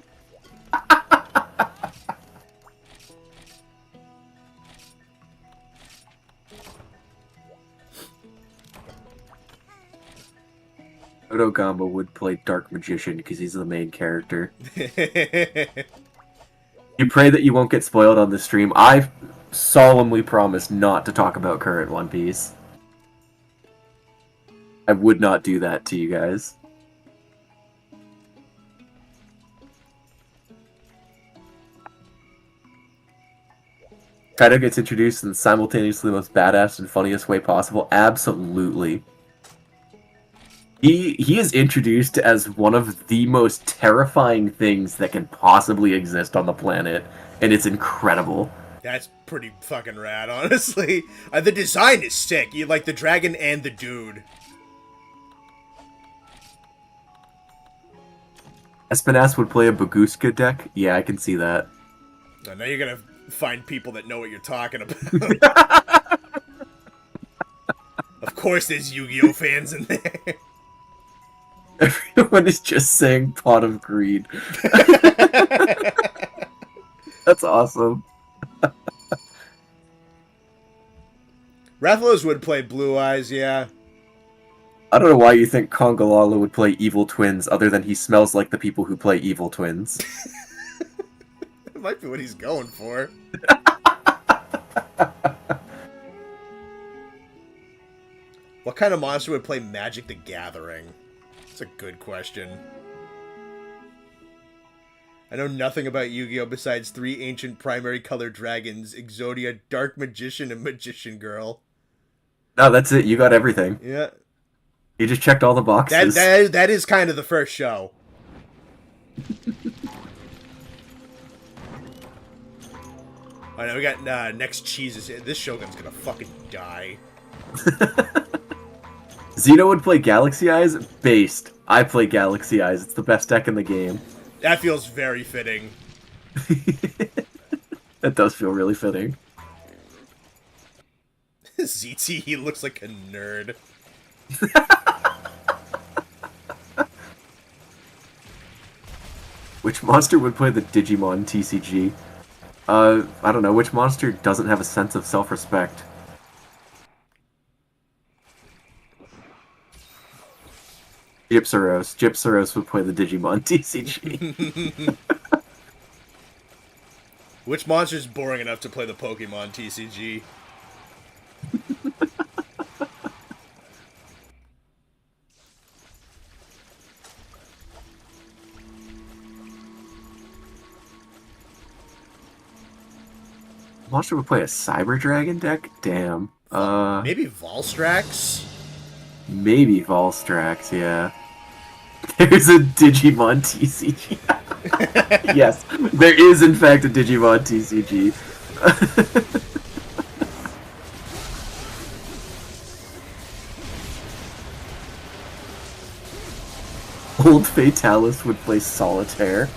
Odogama would play Dark Magician because he's the main character. You pray that you won't get spoiled on this stream. I solemnly promise not to talk about current One Piece. I would not do that to you guys. Kaido gets introduced in the simultaneously most badass and funniest way possible. Absolutely. He is introduced as one of the most terrifying things that can possibly exist on the planet, and it's incredible. That's pretty fucking rad, honestly. The design is sick. You like the dragon and the dude. Espinas would play a Baguska deck? Yeah, I can see that. Now you're gonna find people that know what you're talking about. Of course there's Yu-Gi-Oh! Fans in there. Everyone is just saying Pot of Greed. That's awesome. Rathalos would play Blue Eyes, yeah. I don't know why you think Kongolala would play Evil Twins, other than he smells like the people who play Evil Twins. That might be what he's going for. What kind of monster would play Magic the Gathering? That's a good question. I know nothing about Yu-Gi-Oh! Besides 3 ancient primary color dragons, Exodia, Dark Magician, and Magician Girl. No, that's it. You got everything. Yeah. You just checked all the boxes. That is kind of the first show. I know we got next cheeses. This Shogun's gonna fucking die. Xeno would play Galaxy Eyes? Based. I play Galaxy Eyes. It's the best deck in the game. That feels very fitting. That does feel really fitting. ZT, he looks like a nerd. Which monster would play the Digimon TCG? I don't know. Which monster doesn't have a sense of self-respect? Gypsaros. Gypsaros would play the Digimon TCG. Which monster's boring enough to play the Pokemon TCG? Monster would play a Cyber Dragon deck? Damn. Maybe Volstrax? Maybe Volstrax, yeah. There's a Digimon TCG. Yes, there is in fact a Digimon TCG. Old Fatalis would play Solitaire.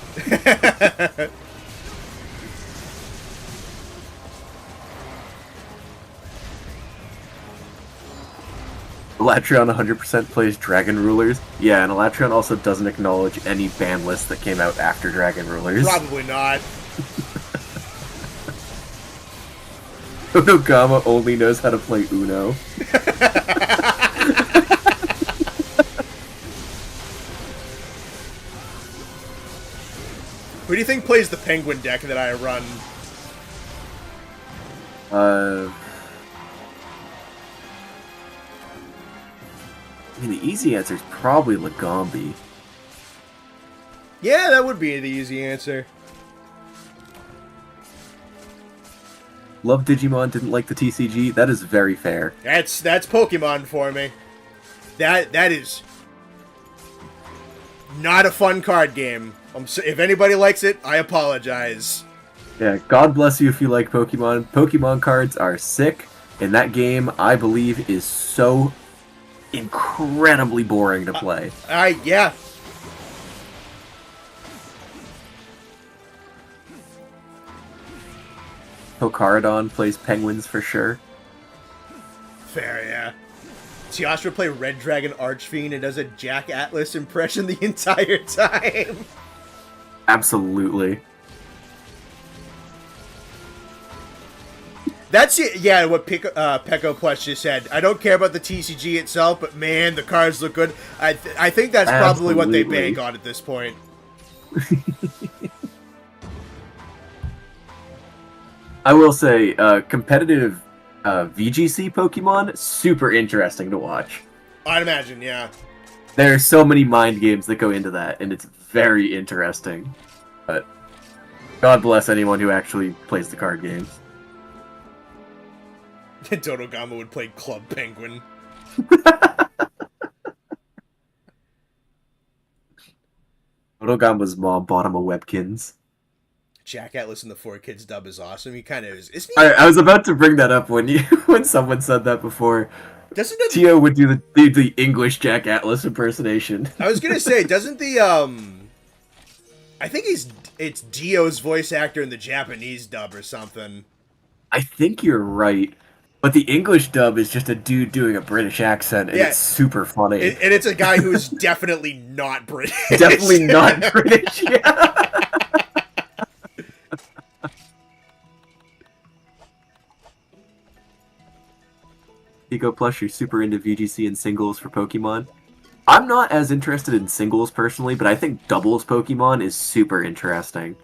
Elatrion 100% plays Dragon Rulers. Yeah, and Elatrion also doesn't acknowledge any ban lists that came out after Dragon Rulers. Probably not. Onogama only knows how to play Uno. Who do you think plays the Penguin deck that I run? I mean, the easy answer is probably Legambi. Yeah, that would be the easy answer. Love Digimon, didn't like the TCG. That is very fair. That's Pokemon for me. That is not a fun card game. If anybody likes it, I apologize. Yeah, God bless you if you like Pokemon. Pokemon cards are sick, and that game, I believe, is so incredibly boring to play. Yeah. Pocaridon plays Penguins for sure. Fair, yeah. Teostra play Red Dragon Archfiend and does a Jack Atlas impression the entire time. Absolutely. That's it. Yeah, what Pecco Plus just said. I don't care about the TCG itself, but man, the cards look good. I think that's probably what they bank on at this point. I will say, competitive VGC Pokemon, super interesting to watch. I'd imagine, yeah. There are so many mind games that go into that, and it's very interesting. But God bless anyone who actually plays the card games. Dodogama would play Club Penguin. Dodogama's mom bought him a Webkins. Jack Atlas in the 4Kids dub is awesome. He kind of is. Isn't he? I was about to bring that up when when someone said that before. Doesn't it? Tio would do the English Jack Atlas impersonation. I was gonna say, doesn't the I think it's Dio's voice actor in the Japanese dub or something. I think you're right. But the English dub is just a dude doing a British accent, and it's super funny. And it's a guy who's definitely not British. Definitely not British, yeah. Pico Plus, you're super into VGC and singles for Pokemon. I'm not as interested in singles personally, but I think doubles Pokemon is super interesting.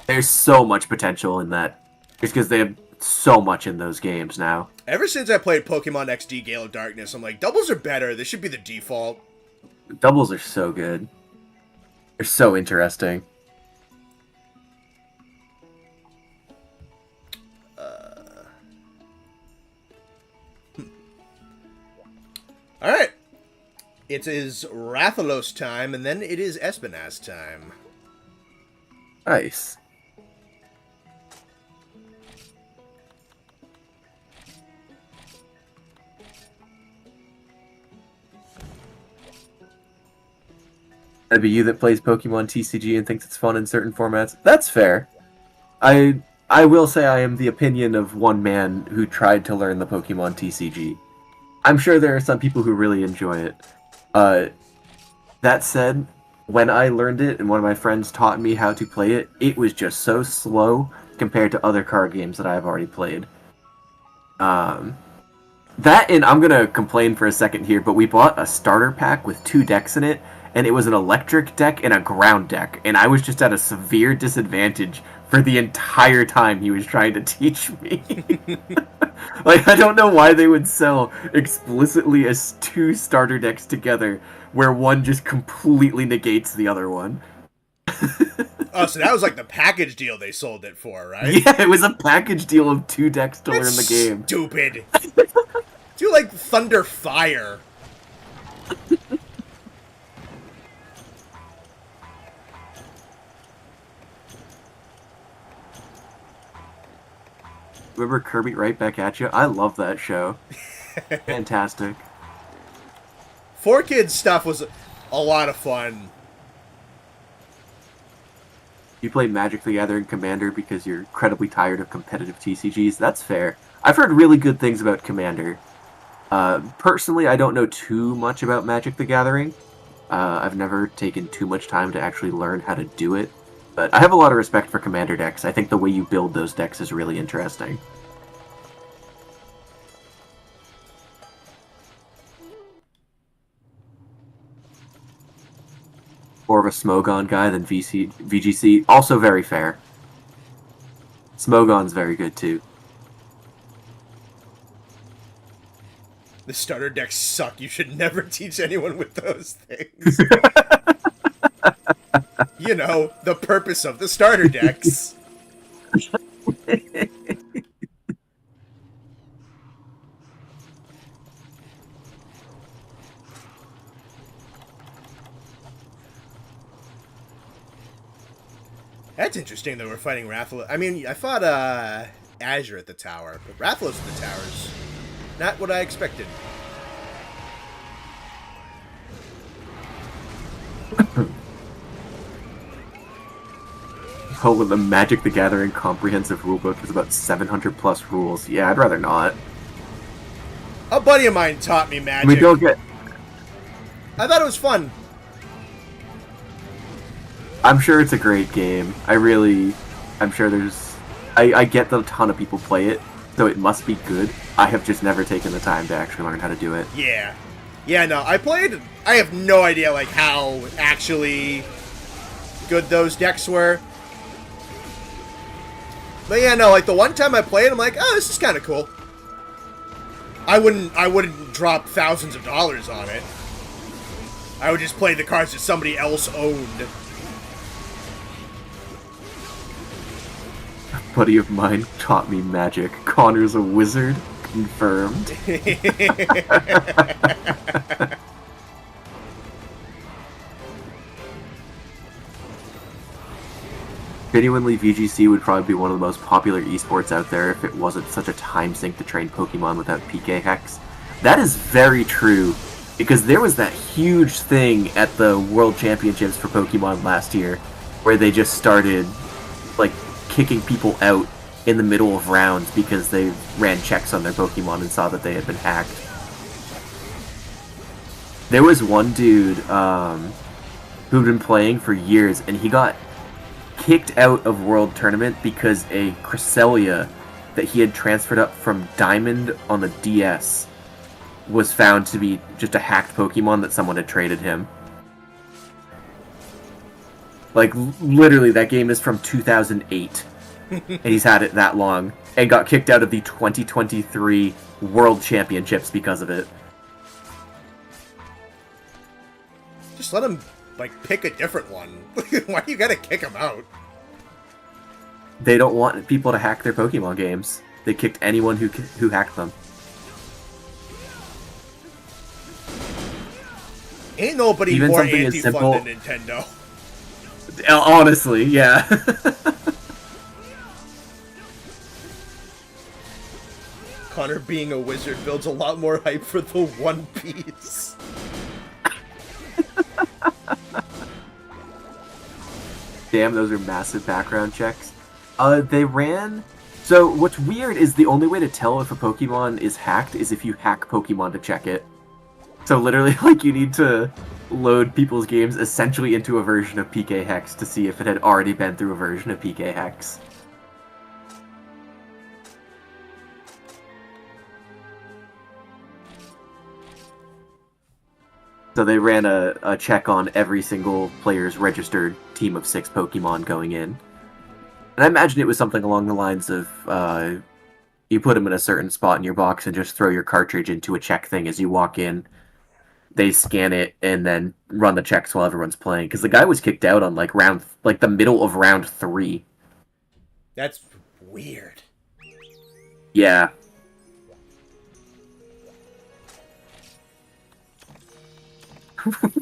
There's so much potential in that. Just because they have so much in those games now. Ever since I played Pokemon XD Gale of Darkness, I'm like, doubles are better. This should be the default. Doubles are so good. They're so interesting. Alright. It is Rathalos time, and then it is Espinaz time. Nice. That'd be you that plays Pokemon TCG and thinks it's fun in certain formats. That's fair. I will say I am the opinion of one man who tried to learn the Pokemon TCG. I'm sure there are some people who really enjoy it. That said, when I learned it and one of my friends taught me how to play it, it was just so slow compared to other card games that I've already played. That, and I'm gonna complain for a second here, but we bought a starter pack with 2 decks in it, and it was an electric deck and a ground deck, and I was just at a severe disadvantage for the entire time he was trying to teach me. Like, I don't know why they would sell explicitly as 2 starter decks together, where one just completely negates the other one. Oh, so that was like the package deal they sold it for, right? Yeah, it was a package deal of 2 decks to learn the game. Stupid. Do like Thunder Fire. Remember Kirby Right Back at You? I love that show. Fantastic. 4Kids stuff was a lot of fun. You play Magic the Gathering Commander because you're incredibly tired of competitive TCGs. That's fair. I've heard really good things about Commander. Personally, I don't know too much about Magic the Gathering. I've never taken too much time to actually learn how to do it. But I have a lot of respect for Commander decks. I think the way you build those decks is really interesting. More of a Smogon guy than VGC. Also very fair. Smogon's very good too. The starter decks suck. You should never teach anyone with those things. You know, the purpose of the starter decks. That's interesting that we're fighting Rathalos. I mean, I fought Azure at the tower, but Rathalos at the tower is not what I expected. Oh, the Magic the Gathering comprehensive rulebook is about 700 plus rules. Yeah, I'd rather not. A buddy of mine taught me Magic. We don't get... I thought it was fun. I'm sure it's a great game. I'm sure there's... I get that a ton of people play it, so it must be good. I have just never taken the time to actually learn how to do it. Yeah. Yeah, no, I played... I have no idea, like, how actually good those decks were. But yeah, no, like, the one time I played, I'm like, oh, this is kind of cool. I wouldn't drop thousands of dollars on it. I would just play the cards that somebody else owned. A buddy of mine taught me Magic. Connor's a wizard. Confirmed. Genuinely, VGC would probably be one of the most popular esports out there if it wasn't such a time sink to train Pokemon without PK Hex. That is very true, because there was that huge thing at the World Championships for Pokemon last year, where they just started, like, kicking people out in the middle of rounds because they ran checks on their Pokemon and saw that they had been hacked. There was one dude who'd been playing for years, and he got kicked out of World Tournament because a Cresselia that he had transferred up from Diamond on the DS was found to be just a hacked Pokemon that someone had traded him. Like, literally, that game is from 2008, and he's had it that long, and got kicked out of the 2023 World Championships because of it. Just let him, like, pick a different one. Why do you gotta kick him out? They don't want people to hack their Pokemon games. They kicked anyone who hacked them. Ain't nobody Even more something as anti-fun simple- than Nintendo. Honestly, yeah. Connor being a wizard builds a lot more hype for the One Piece. Damn, those are massive background checks. They ran... So, what's weird is the only way to tell if a Pokemon is hacked is if you hack Pokemon to check it. So literally, like, you need to load people's games essentially into a version of PK Hex to see if it had already been through a version of PK Hex. So they ran a check on every single player's registered team of 6 Pokemon going in. And I imagine it was something along the lines of, you put them in a certain spot in your box and just throw your cartridge into a check thing as you walk in. They scan it and then run the checks while everyone's playing. Because the guy was kicked out on, like, the middle of round 3. That's weird. Yeah.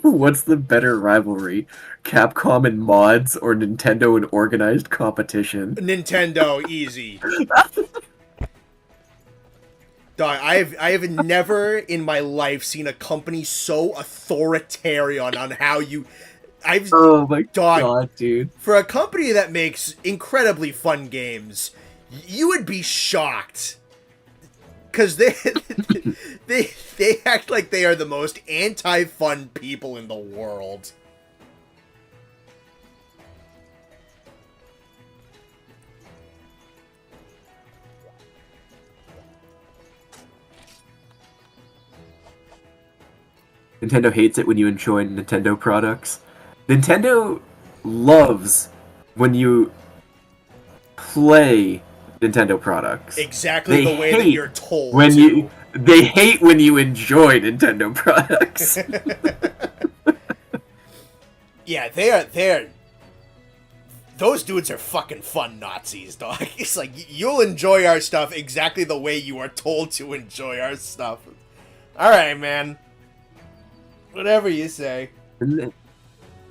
What's the better rivalry? Capcom and mods or Nintendo and organized competition? Nintendo, easy. Dog, I have never in my life seen a company so authoritarian on how you... Oh my god, dude. For a company that makes incredibly fun games, you would be shocked. Because they act like they are the most anti-fun people in the world. Nintendo hates it when you enjoy Nintendo products. Nintendo loves when you play Nintendo products. Exactly the way that you're told when to. They hate when you enjoy Nintendo products. Yeah, they're... Those dudes are fucking fun Nazis, dog. It's like, you'll enjoy our stuff exactly the way you are told to enjoy our stuff. Alright, man. Whatever you say.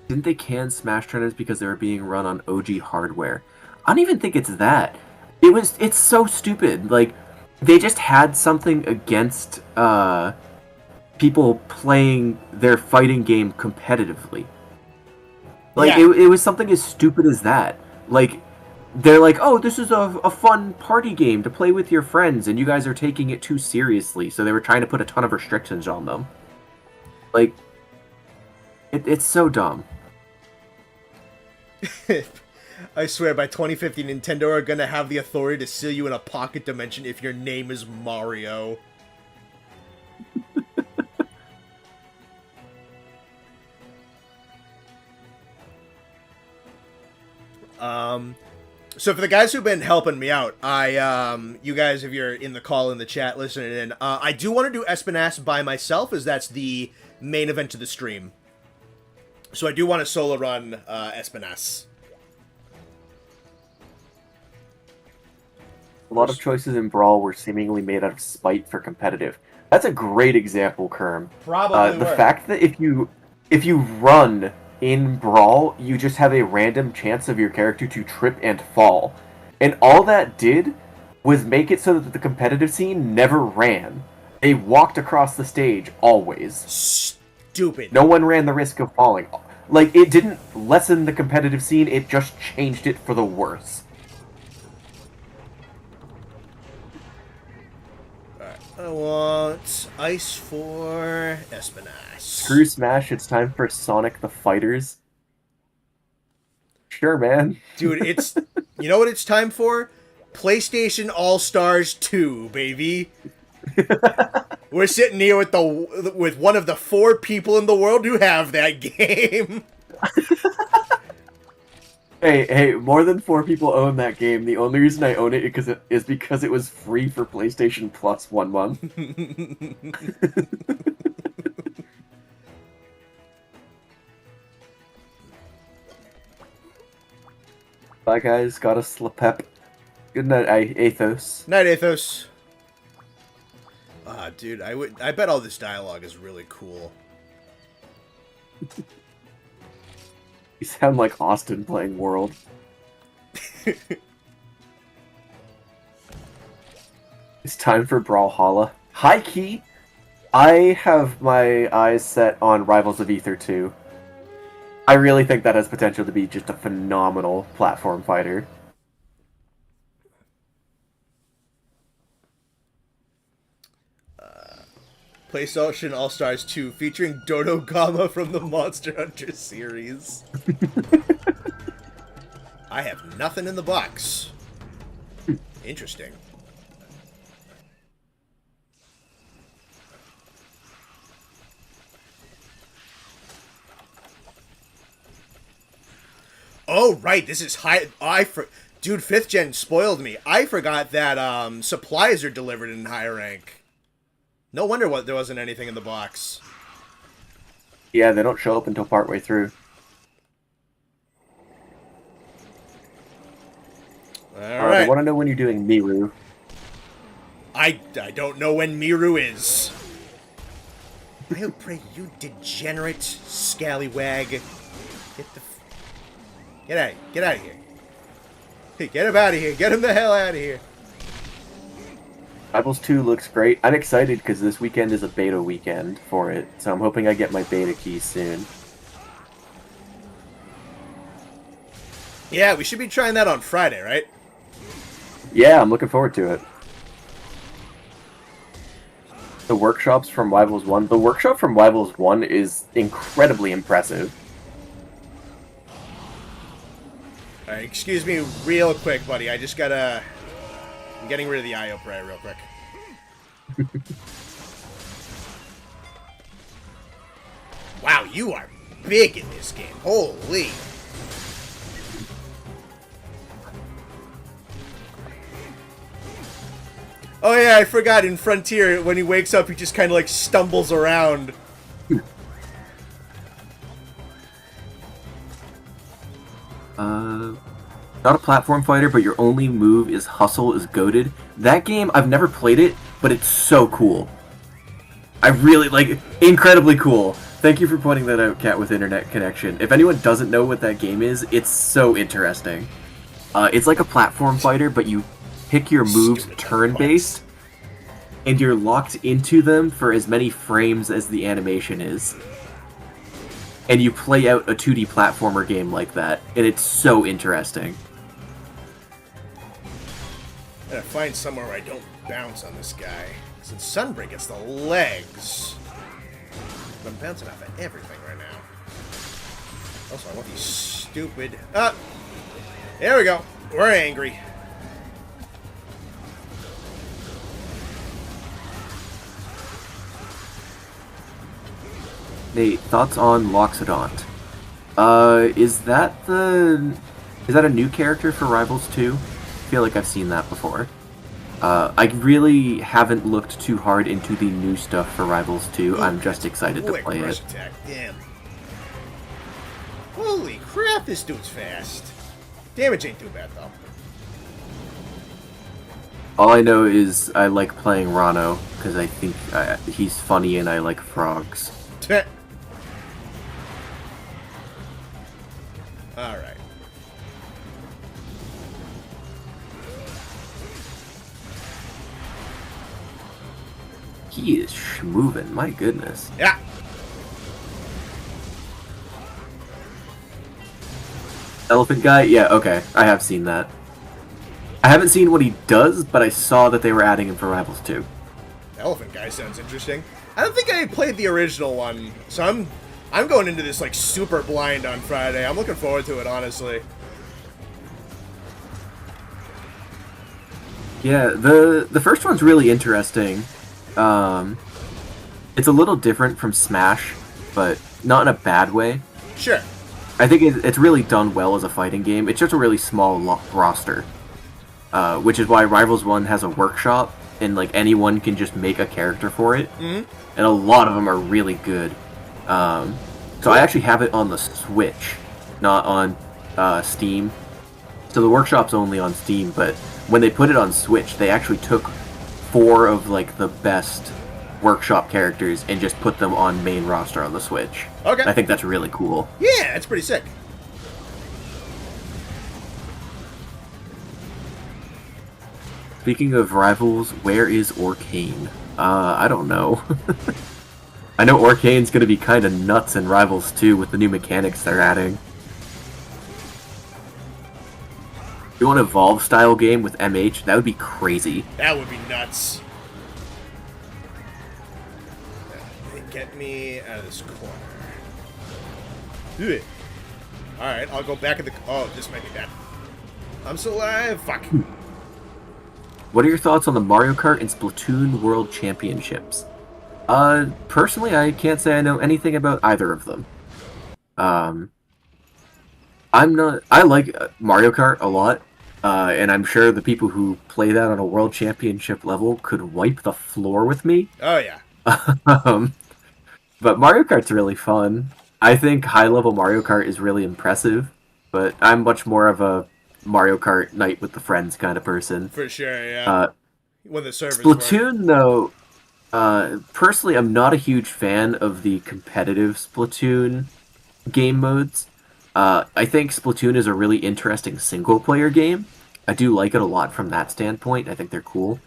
Didn't they can Smash Trainers because they were being run on OG hardware? I don't even think it's that. It's so stupid. Like, they just had something against people playing their fighting game competitively. Like, Yeah. it was something as stupid as that. Like, they're like, oh, this is a fun party game to play with your friends, and you guys are taking it too seriously. So they were trying to put a ton of restrictions on them. Like, it's so dumb. I swear, by 2050, Nintendo are gonna have the authority to seal you in a pocket dimension if your name is Mario. So for the guys who've been helping me out, you guys, if you're in the call in the chat listening in, I do want to do Espinasse by myself, as that's the main event of the stream. So I do want to solo run Espinasse. A lot of choices in Brawl were seemingly made out of spite for competitive. That's a great example, Kerm. Probably the fact that if you run in Brawl, you just have a random chance of your character to trip and fall. And all that did was make it so that the competitive scene never ran. They walked across the stage, always. Stupid. No one ran the risk of falling. Like, it didn't lessen the competitive scene, it just changed it for the worse. I want ice for Espinasse. Screw Smash, it's time for Sonic the Fighters. Sure, man. Dude, it's... You know what it's time for? PlayStation All-Stars 2, baby. We're sitting here with one of the 4 people in the world who have that game. Hey, more than 4 people own that game. The only reason I own it is because it was free for PlayStation Plus 1 month. Bye, guys. Got a slapep. Good night, Athos. Night, Athos. Ah, dude, I bet all this dialogue is really cool. You sound like Austin playing World. It's time for Brawlhalla. High key, I have my eyes set on Rivals of Aether 2. I really think that has potential to be just a phenomenal platform fighter. PlayStation All-Stars 2, featuring Dodo Gama from the Monster Hunter series. I have nothing in the box. Interesting. Oh, right, this is high... Dude, 5th Gen spoiled me. I forgot that supplies are delivered in high rank. No wonder there wasn't anything in the box. Yeah, they don't show up until partway through. Alright. I want to know when you're doing Miru. I don't know when Miru is. I pray you degenerate scallywag. Get out of here. Hey, get him out of here. Get him the hell out of here. Rivals 2 looks great. I'm excited because this weekend is a beta weekend for it, so I'm hoping I get my beta key soon. Yeah, we should be trying that on Friday, right? Yeah, I'm looking forward to it. The workshops from Rivals 1. The workshop from Rivals 1 is incredibly impressive. Alright, excuse me real quick, buddy. I just gotta... I'm getting rid of the IO Pray real quick. Wow, you are big in this game. Holy. Oh yeah, I forgot in Frontier, when he wakes up, he just kind of like stumbles around. Not a platform fighter, but your only move is hustle is goated. That game, I've never played it, but it's so cool. I really like it. Incredibly cool. thank you for pointing that out, Cat with internet connection. If anyone doesn't know what that game is, it's so interesting. It's like a platform fighter, but you pick your moves turn-based, and you're locked into them for as many frames as the animation is. And you play out a 2D platformer game like that, and it's so interesting. I gotta find somewhere where I don't bounce on this guy. Since Sunbreak gets the legs. But I'm bouncing off of everything right now. Also, I want these stupid... there we go. We're angry. Nate, thoughts on Loxodont? Is that a new character for Rivals 2? I feel like I've seen that before. I really haven't looked too hard into the new stuff for Rivals 2. I'm just excited to play it. Attack. Damn. Holy crap, this dude's fast. Damage ain't too bad, though. All I know is I like playing Rano, because I think he's funny and I like frogs. Alright. He is schmovin', my goodness. Yeah. Elephant guy? Yeah, okay. I have seen that. I haven't seen what he does, but I saw that they were adding him for Rivals 2. Elephant guy sounds interesting. I don't think I played the original one, so I'm going into this like super blind on Friday. I'm looking forward to it, honestly. Yeah, the first one's really interesting. It's a little different from Smash, but not in a bad way. Sure. I think it's really done well as a fighting game. It's just a really small roster, which is why Rivals 1 has a workshop, and like anyone can just make a character for it, and a lot of them are really good. So I actually have it on the Switch, not on Steam. So the workshop's only on Steam, but when they put it on Switch, they actually took 4 of like the best workshop characters and just put them on main roster on the Switch. Okay. I think that's really cool. Yeah, that's pretty sick. Speaking of Rivals, where is Orcane? I don't know. I know Orcane's gonna be kinda nuts in Rivals 2 with the new mechanics they're adding. You want an Evolve style game with MH? That would be crazy. That would be nuts. Get me out of this corner. Alright, I'll go back in the... Oh, this might be bad. I'm still alive. Fuck. What are your thoughts on the Mario Kart and Splatoon World Championships? Personally, I can't say I know anything about either of them. I like Mario Kart a lot, and I'm sure the people who play that on a World Championship level could wipe the floor with me. Oh, yeah. But Mario Kart's really fun. I think high-level Mario Kart is really impressive, but I'm much more of a Mario Kart night with the friends kind of person. For sure, yeah. When the servers Splatoon, though, personally, I'm not a huge fan of the competitive Splatoon game modes. I think Splatoon is a really interesting single-player game. I do like it a lot from that standpoint. I think they're cool.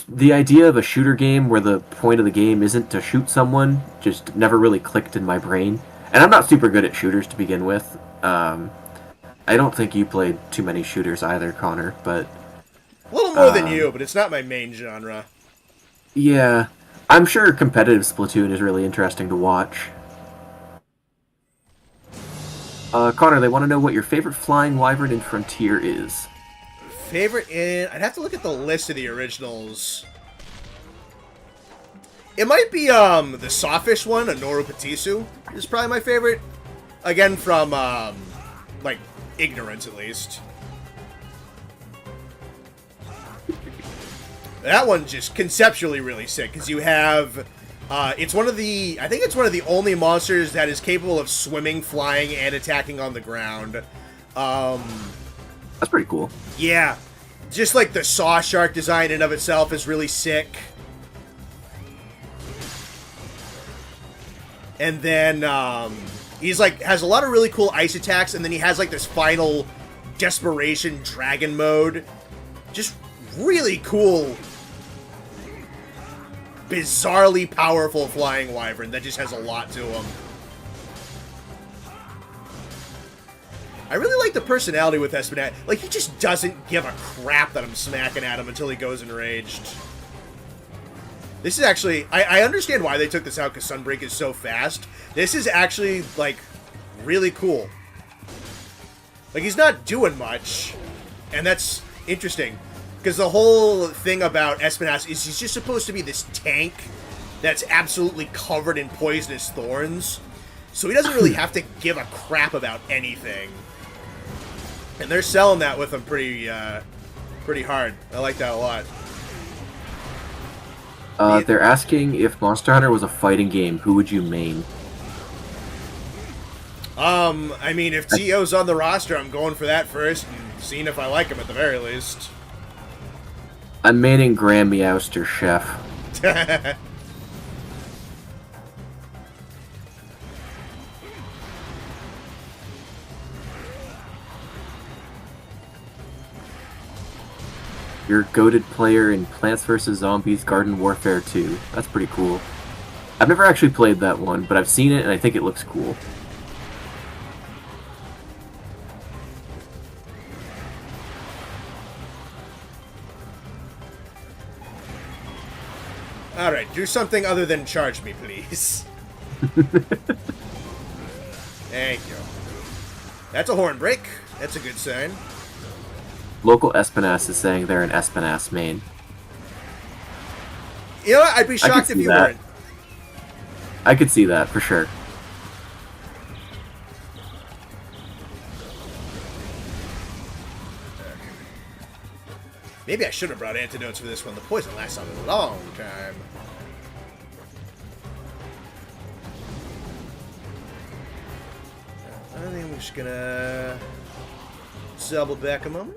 The idea of a shooter game where the point of the game isn't to shoot someone just never really clicked in my brain. And I'm not super good at shooters to begin with. I don't think you played too many shooters either, Connor, but... A little more than you, but it's not my main genre. Yeah. I'm sure competitive Splatoon is really interesting to watch. Connor, they want to know what your favorite flying wyvern in Frontier is. Favorite in... I'd have to look at the list of the originals. It might be, the sawfish one, Anoru Patisu, is probably my favorite. Again, from, like, ignorance, at least. That one just conceptually really sick, because you have... it's one of the... I think it's one of the only monsters that is capable of swimming, flying, and attacking on the ground. That's pretty cool. Yeah. Just like the saw shark design in of itself is really sick. And then he's like has a lot of really cool ice attacks, and then he has like this final desperation dragon mode. Just really cool, bizarrely powerful flying wyvern that just has a lot to him. I really like the personality with Espinat. Like, he just doesn't give a crap that I'm smacking at him until he goes enraged. This is actually... I understand why they took this out, because Sunbreak is so fast. This is actually, like, really cool. Like, he's not doing much, and that's interesting. Because the whole thing about Espinass is he's just supposed to be this tank that's absolutely covered in poisonous thorns. So he doesn't really have to give a crap about anything. And they're selling that with him pretty hard. I like that a lot. They're asking if Monster Hunter was a fighting game, who would you main? I mean, if T.O.'s on the roster, I'm going for that first and seeing if I like him at the very least. I'm maining Graham Meowster, Chef. You're a goated player in Plants vs. Zombies Garden Warfare 2. That's pretty cool. I've never actually played that one, but I've seen it and I think it looks cool. Alright, do something other than charge me, please. Thank you. That's a horn break. That's a good sign. Local Espinass is saying they're an Espinass main. You know what? I'd be shocked if you weren't. I could see that, for sure. Maybe I should have brought antidotes for this one. The poison lasts a long time. I think I'm just gonna double back a moment.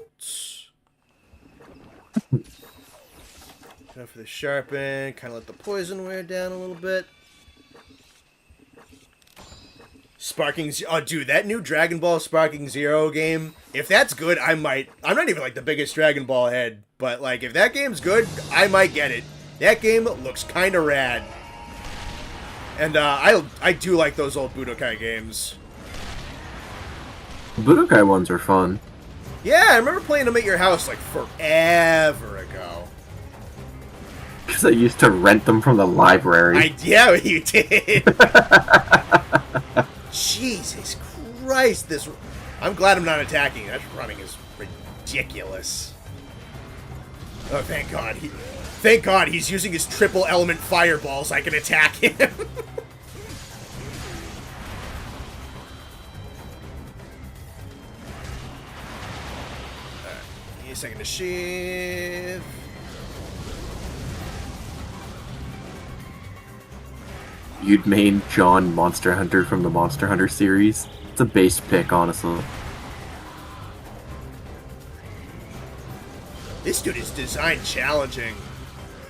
Go for the sharpen, kind of let the poison wear down a little bit. Sparking Zero. Oh, dude, that new Dragon Ball Sparking Zero game, if that's good, I might. I'm not even like the biggest Dragon Ball head, but like if that game's good, I might get it. That game looks kind of rad. And I do like those old Budokai games. Budokai ones are fun. Yeah, I remember playing them at your house like forever ago. Because I used to rent them from the library. Yeah, you did. Jesus Christ, this... I'm glad I'm not attacking. That running is ridiculous. Oh, thank God. Thank God he's using his triple element fireball so I can attack him. Need a second to shiv. You'd main John Monster Hunter from the Monster Hunter series. It's a base pick, honestly. This dude is designed challenging.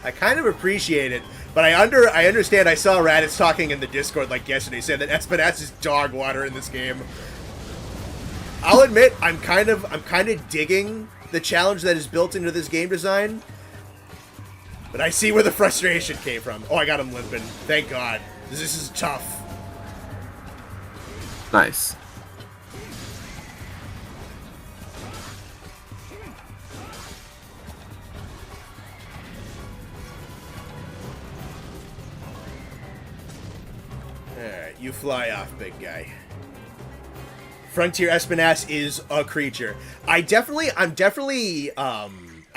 I kind of appreciate it, but I understand. I saw Raditz talking in the Discord like yesterday, saying that Espinass is dog water in this game. I'll admit, I'm kind of digging the challenge that is built into this game design, but I see where the frustration came from. Oh, I got him limping. Thank God. This is tough. Nice. Alright, you fly off, big guy. Frontier Espinass is a creature. I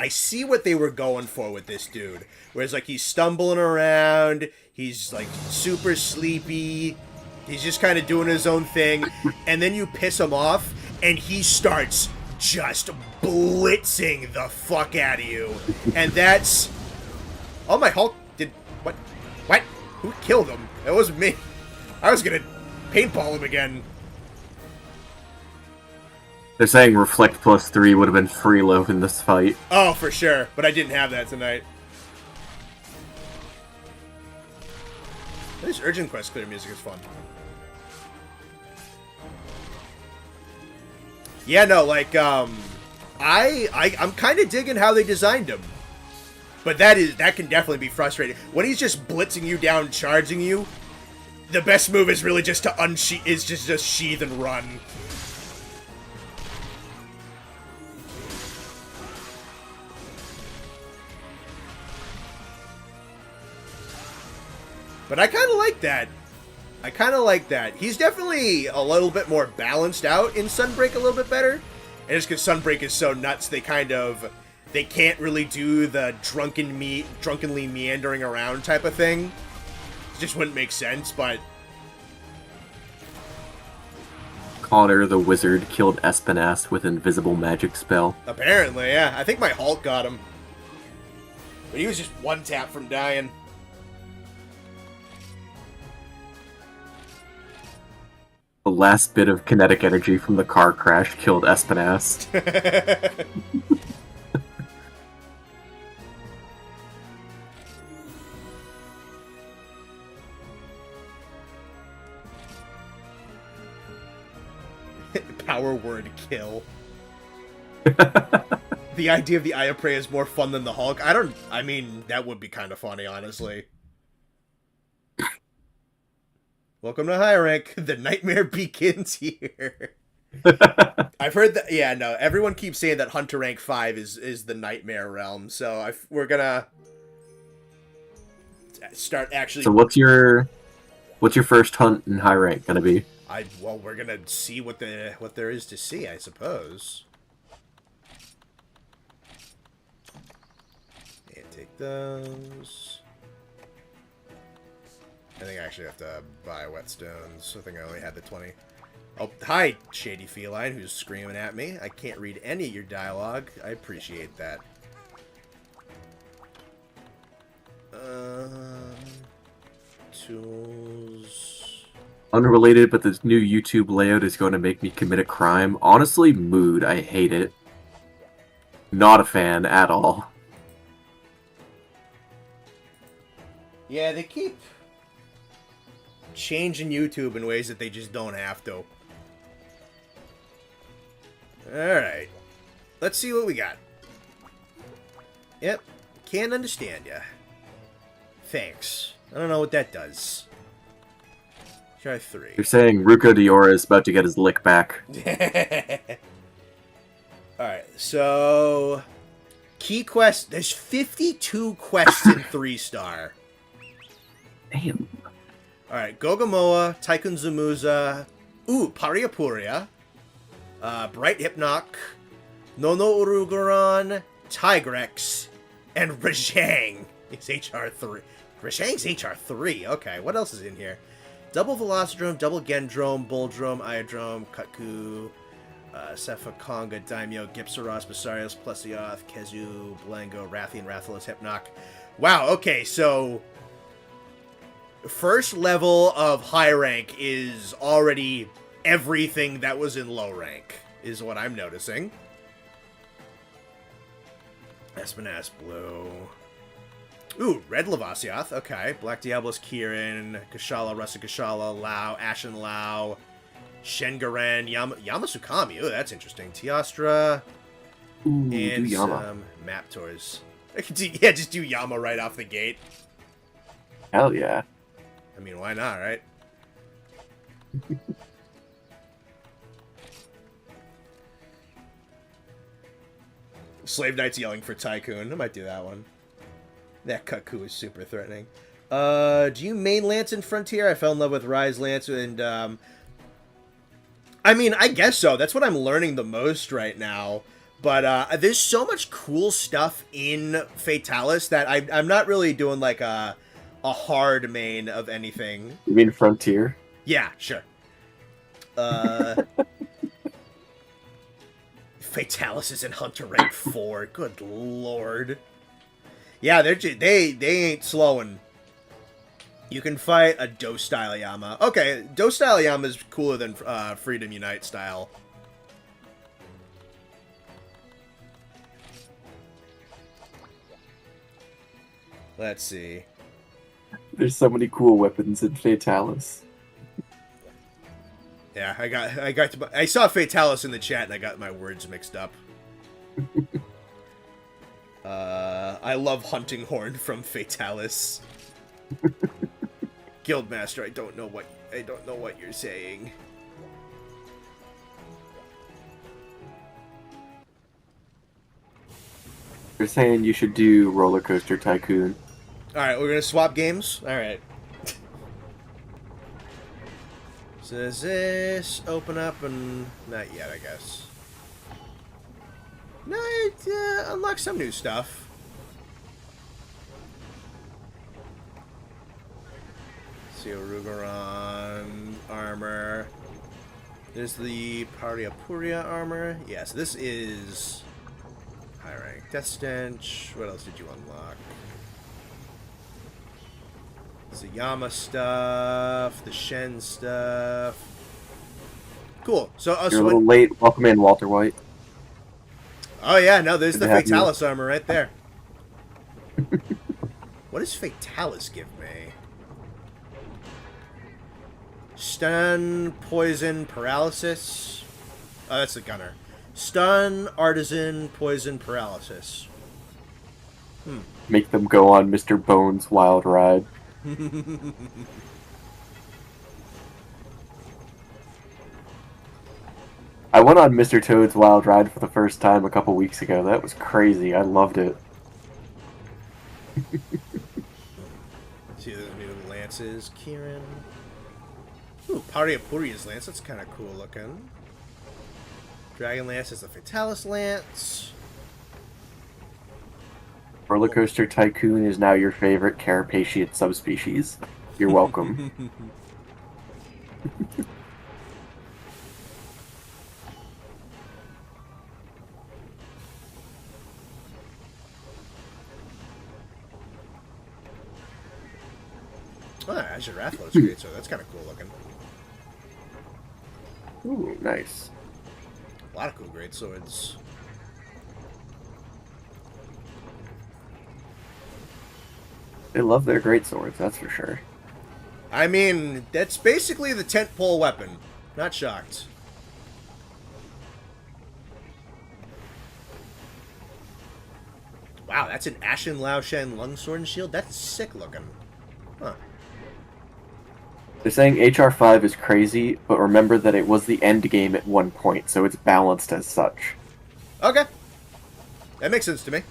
see what they were going for with this dude. Whereas, like, he's stumbling around, he's, like, super sleepy, he's just kind of doing his own thing, and then you piss him off, and he starts just blitzing the fuck out of you. And that's... Oh, my Hulk did... What? What? Who killed him? It wasn't me. I was gonna paintball him again. They're saying Reflect +3 would have been free low in this fight. Oh, for sure. But I didn't have that tonight. This Urgent Quest clear music is fun. Yeah, no, like, I'm kind of digging how they designed him. But that can definitely be frustrating. When he's just blitzing you down, charging you, the best move is really just to just sheath and run. But I kind of like that. I kind of like that. He's definitely a little bit more balanced out in Sunbreak a little bit better. And just because Sunbreak is so nuts, they can't really do the drunkenly meandering around type of thing. It just wouldn't make sense, but... Connor the Wizard killed Espinas with invisible magic spell. Apparently, yeah. I think my Hulk got him. But he was just one tap from dying. The last bit of kinetic energy from the car crash killed Espinas. Power word kill. The idea of the Eye of Prey is more fun than the Hulk. I mean, that would be kind of funny, honestly. Welcome to High Rank. The nightmare begins here. I've heard that. Yeah, no. Everyone keeps saying that Hunter Rank 5 is the nightmare realm. So we're gonna start actually. So what's your first hunt in High Rank gonna be? Well, we're gonna see what there is to see, I suppose. And take those. I think I actually have to buy whetstones. I think I only had the 20. Oh, hi, Shady Feline, who's screaming at me. I can't read any of your dialogue. I appreciate that. Tools. Unrelated, but this new YouTube layout is going to make me commit a crime. Honestly, mood. I hate it. Not a fan at all. Yeah, they keep changing YouTube in ways that they just don't have to. Alright. Let's see what we got. Yep. Can't understand ya. Thanks. I don't know what that does. Try 3. You're saying Ruka Diora is about to get his lick back. Alright, so... Key quest... There's 52 quests in 3-star. Damn. Alright, Gogamoa, Tycoon Zumuza, Pariapuria, Bright Hypnoc, Nono Uruguran, Tigrex, and Rajang is HR3. Rajang's HR3, okay, what else is in here? Double Velocidrome, Double Gendrome, Bulldrome, Iodrome, Kutku, Sephakonga, Daimyo, Gipsaros, Basarios, Plesioth, Kezu, Blango, Rathian, Rathalos, Hypnoc. Wow, okay, so... First level of high rank is already everything that was in low rank, is what I'm noticing. Espinas Blue. Ooh, Red Lavasioth, okay. Black Diablos Kirin, Kashala, Russet Kashala, Lao, Ashen Lao, Shengaran, Yamasukami. Ooh, that's interesting. Teostra. Ooh, and do Yama. some map tours. Yeah, just do Yama right off the gate. Hell yeah. I mean, why not, right? Slave Knight's yelling for Tycoon. I might do that one. That Kutku is super threatening. Do you main Lance in Frontier? I fell in love with Rise Lance, and, I mean, I guess so. That's what I'm learning the most right now. But, there's so much cool stuff in Fatalis that I'm not really doing, like, a hard main of anything. You mean Frontier? Yeah, sure. Fatalis is in Hunter Rank 4. Good lord. Yeah, they ain't slowing. You can fight a Dose style Yama. Okay, Dose style Yama is cooler than Freedom Unite style. Let's see. There's so many cool weapons in Fatalis. Yeah, I saw Fatalis in the chat and I got my words mixed up. I love Hunting Horn from Fatalis. Guildmaster, I don't know what you're saying. They're saying you should do Roller Coaster Tycoon. Alright, we're gonna swap games? Alright. So does this open up and... Not yet, I guess. No, it unlocks some new stuff. See Arugaron armor. There's the Pariapuria armor. Yeah, so this is high rank. Death Stench. What else did you unlock? The Yama stuff, the Shen stuff. Cool. So You're a little late. Welcome in, Walter White. Oh yeah, no, there's Good the to have you. Fatalis armor right there. What does Fatalis give me? Stun, poison, paralysis. Oh, that's the gunner. Stun, artisan, poison, paralysis. Make them go on Mr. Bones' wild ride. I went on Mr. Toad's wild ride for the first time a couple weeks ago. That was crazy. I loved it. See the new lances, Kieran. Ooh, Pariapuria's lance. That's kind of cool looking. Dragon lance is the Fatalis lance. Roller Coaster Tycoon is now your favorite carapaciate subspecies. You're welcome. Oh, Azure Rathlos great, so that's kind of cool looking. Ooh, nice. A lot of cool great swords. They love their great swords, that's for sure. I mean, that's basically the tentpole weapon. Not shocked. Wow, that's an Ashen Lao Shen Longsword and Shield? That's sick looking. Huh. They're saying HR5 is crazy, but remember that it was the end game at one point, so it's balanced as such. Okay. That makes sense to me.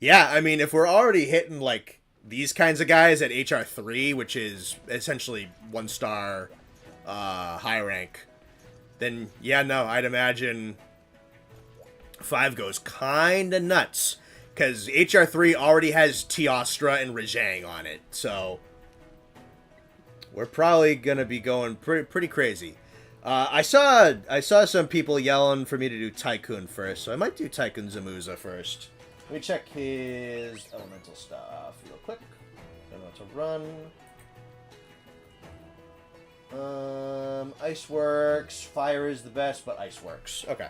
Yeah, I mean, if we're already hitting, like, these kinds of guys at HR3, which is essentially 1-star high rank, then, yeah, no, I'd imagine 5 goes kind of nuts. Because HR3 already has Teostra and Rajang on it, so we're probably going to be going pretty crazy. I saw some people yelling for me to do Tycoon first, so I might do Tycoon Zamuza first. Let me check his elemental stuff real quick. Elemental run. Ice works. Fire is the best, but ice works. Okay.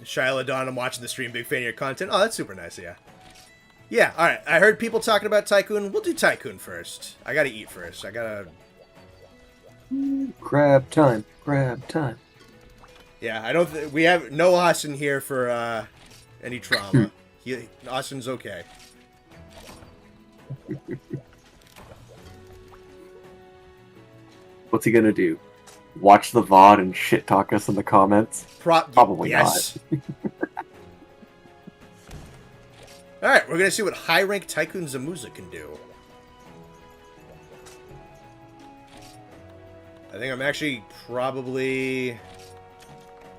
Shyla Dawn, I'm watching the stream. Big fan of your content. Oh, that's super nice, yeah. Yeah, alright. I heard people talking about Tycoon. We'll do Tycoon first. I gotta eat first. I gotta... Grab time. Grab time. Yeah, I don't... we have no Austin here for any trauma. Austin's okay. What's he gonna do? Watch the VOD and shit talk us in the comments? Probably yes. Not. Alright, we're gonna see what high rank Tycoon Zamuza can do. I think I'm actually probably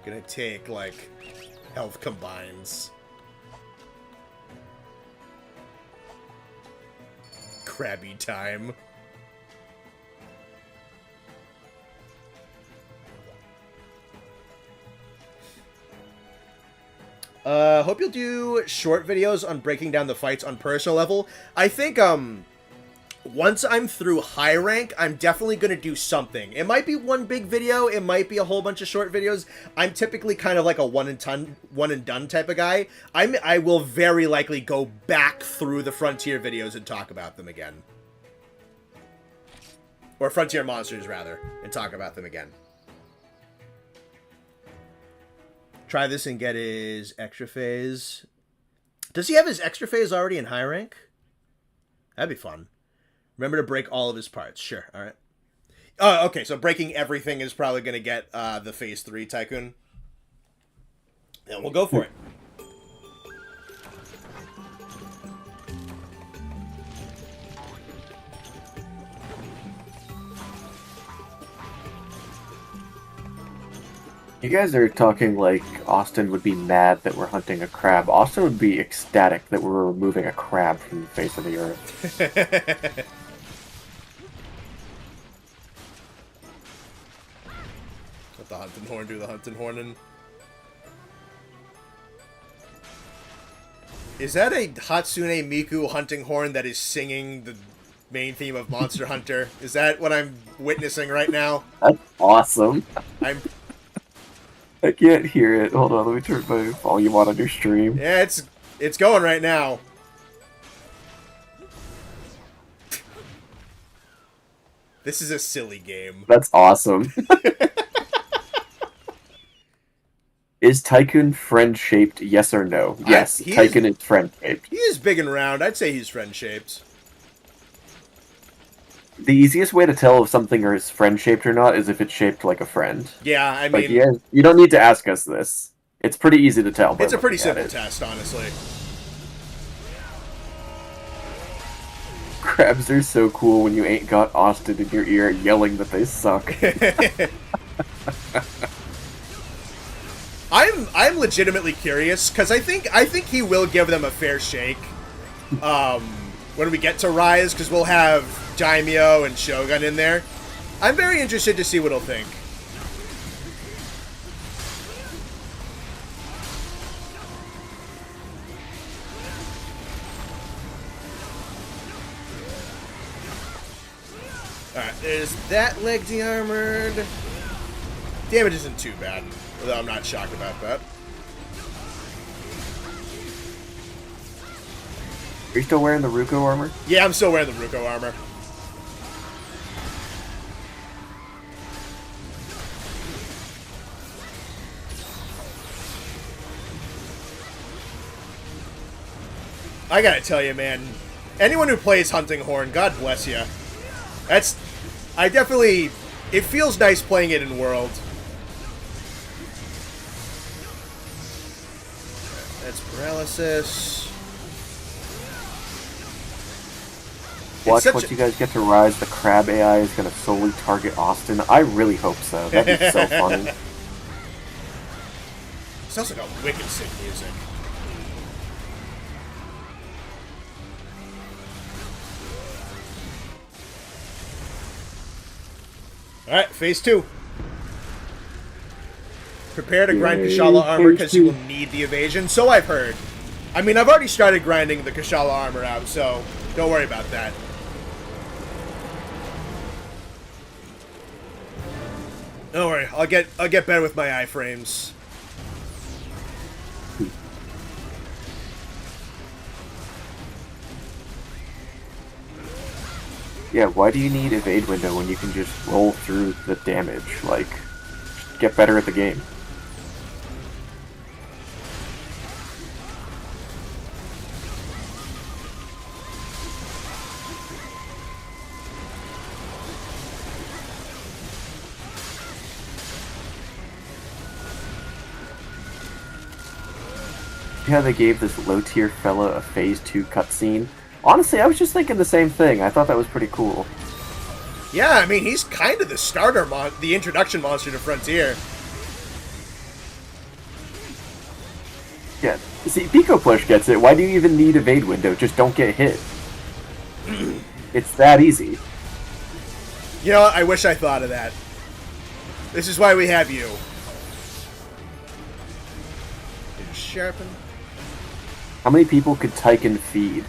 gonna take, like, health combines. Crabby time. Hope you'll do short videos on breaking down the fights on personal level. I think, once I'm through high rank, I'm definitely going to do something. It might be one big video. It might be a whole bunch of short videos. I'm typically kind of like a one and done type of guy. I will very likely go back through the Frontier videos and talk about them again. Or Frontier Monsters, rather, and talk about them again. Try this and get his extra phase. Does he have his extra phase already in high rank? That'd be fun. Remember to break all of his parts. Sure, alright. Oh, okay, so breaking everything is probably going to get the Phase 3 Tycoon. And we'll go for it. You guys are talking like Austin would be mad that we're hunting a crab. Austin would be ecstatic that we're removing a crab from the face of the earth. Let the hunting horn do the hunting horning. Is that a Hatsune Miku hunting horn that is singing the main theme of Monster Hunter? Is that what I'm witnessing right now? That's awesome. I can't hear it. Hold on, let me turn my volume on your stream. Yeah, it's going right now. This is a silly game. That's awesome. Is Tycoon friend-shaped, yes or no? Yes, Tycoon is friend-shaped. He is big and round. I'd say he's friend-shaped. The easiest way to tell if something is friend-shaped or not is if it's shaped like a friend. Yeah, I mean... Like, you don't need to ask us this. It's pretty easy to tell. It's a pretty simple test, honestly. Crabs are so cool when you ain't got Austin in your ear yelling that they suck. I'm legitimately curious because I think he will give them a fair shake when we get to Rise, because we'll have Daimyo and Shogun in there. I'm very interested to see what he'll think. Alright, there's that leg de-armored. Damage isn't too bad, although I'm not shocked about that. Are you still wearing the Ruko armor? Yeah, I'm still wearing the Ruko armor. I gotta tell you, man, anyone who plays Hunting Horn, God bless you. It feels nice playing it in World. That's paralysis. Watch once you guys get to Rise, the crab AI is going to solely target Austin. I really hope so. That'd be so funny. Sounds like a wicked sick music. Alright, phase 2. Prepare to grind Kushala armor because you will need the evasion. So I've heard. I mean, I've already started grinding the Kushala armor out, so don't worry about that. Don't worry, I'll get better with my iframes. Yeah, why do you need evade window when you can just roll through the damage? Like, get better at the game. Yeah, they gave this low-tier fella a Phase 2 cutscene. Honestly, I was just thinking the same thing. I thought that was pretty cool. Yeah, I mean, he's kind of the starter the introduction monster to Frontier. Yeah, see, Pico Push gets it. Why do you even need evade window? Just don't get hit. It's that easy. You know what? I wish I thought of that. This is why we have you. Sharpen. How many people could Tyken feed?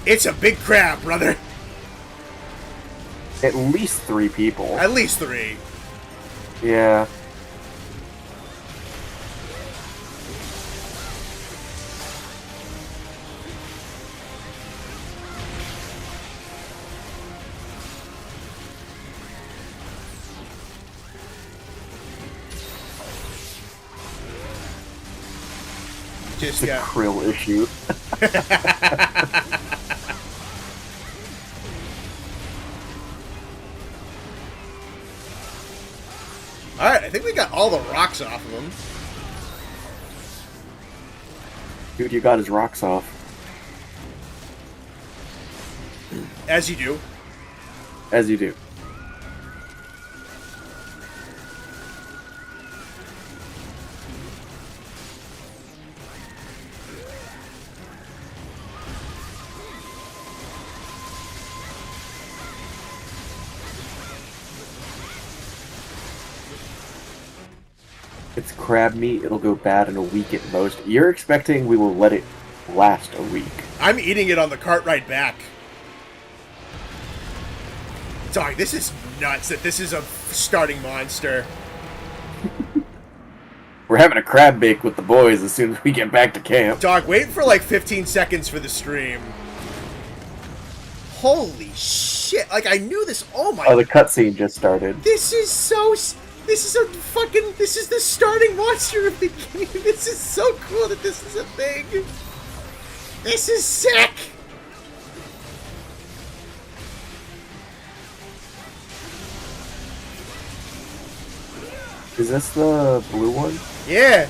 It's a big crab, brother. At least 3 people. At least 3. Yeah. Just It's a krill issue. Alright, I think we got all the rocks off of him. Dude, you got his rocks off. As you do. As you do. It's crab meat. It'll go bad in a week at most. You're expecting we will let it last a week. I'm eating it on the cart ride back. Dog, this is nuts that this is a starting monster. We're having a crab bake with the boys as soon as we get back to camp. Dog, wait for like 15 seconds for the stream. Holy shit. Like, I knew this. Oh my. Oh, the cutscene just started. This is so. This is a fucking. This is the starting monster of the game. This is so cool that this is a thing. This is sick. Is this the blue one? Yeah.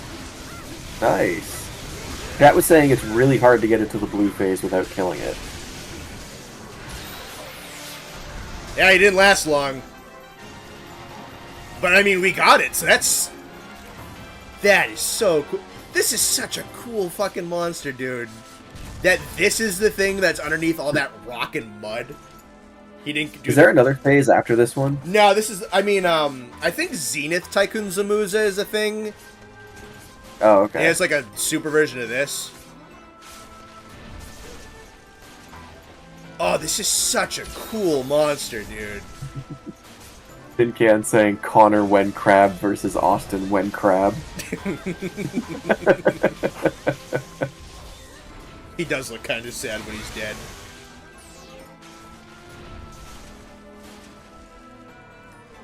Nice. Pat was saying it's really hard to get into the blue phase without killing it. Yeah, he didn't last long. But I mean, we got it, so that's... That is so cool. This is such a cool fucking monster, dude. That this is the thing that's underneath all that rock and mud. He didn't do. Is there another phase after this one? No, this is... I mean, I think Zenith Tycoon Zamuza is a thing. Oh, okay. Yeah, it's like a super version of this. Oh, this is such a cool monster, dude. Tin Can saying Connor when crab versus Austin when crab. He does look kind of sad when he's dead.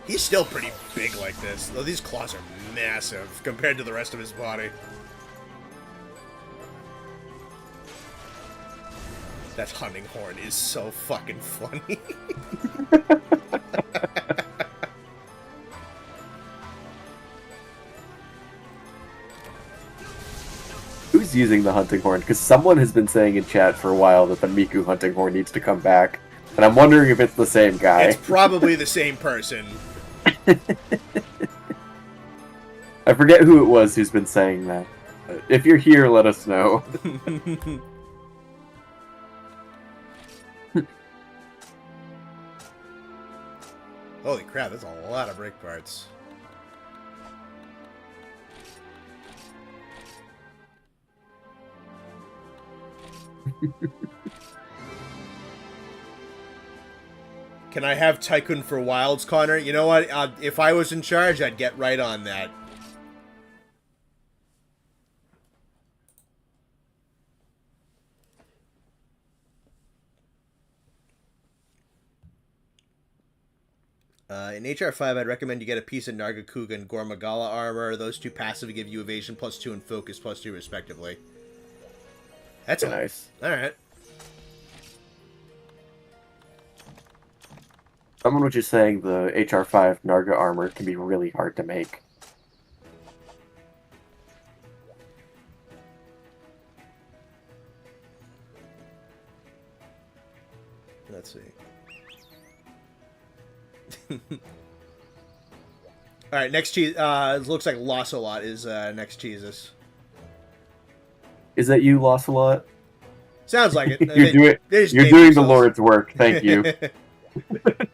He's still pretty big like this, though these claws are massive compared to the rest of his body. That hunting horn is so fucking funny. Who's using the hunting horn? Because someone has been saying in chat for a while that the Miku hunting horn needs to come back. And I'm wondering if it's the same guy. It's probably the same person. I forget who it was who's been saying that. If you're here, let us know. Holy crap, that's a lot of brake parts. Can I have Tycoon for Wilds, Connor? You know what? If I was in charge, I'd get right on that. In HR5, I'd recommend you get a piece of Nargacuga and Gormagala armor. Those two passive give you evasion +2 and focus +2, respectively. That's nice. Alright. Someone was just saying the HR5 Narga armor can be really hard to make. Let's see. Alright, next cheese. It looks like Lossolot is next cheeses. Is that you, Lossolot? Sounds like it. You're doing the Lord's work. Thank you.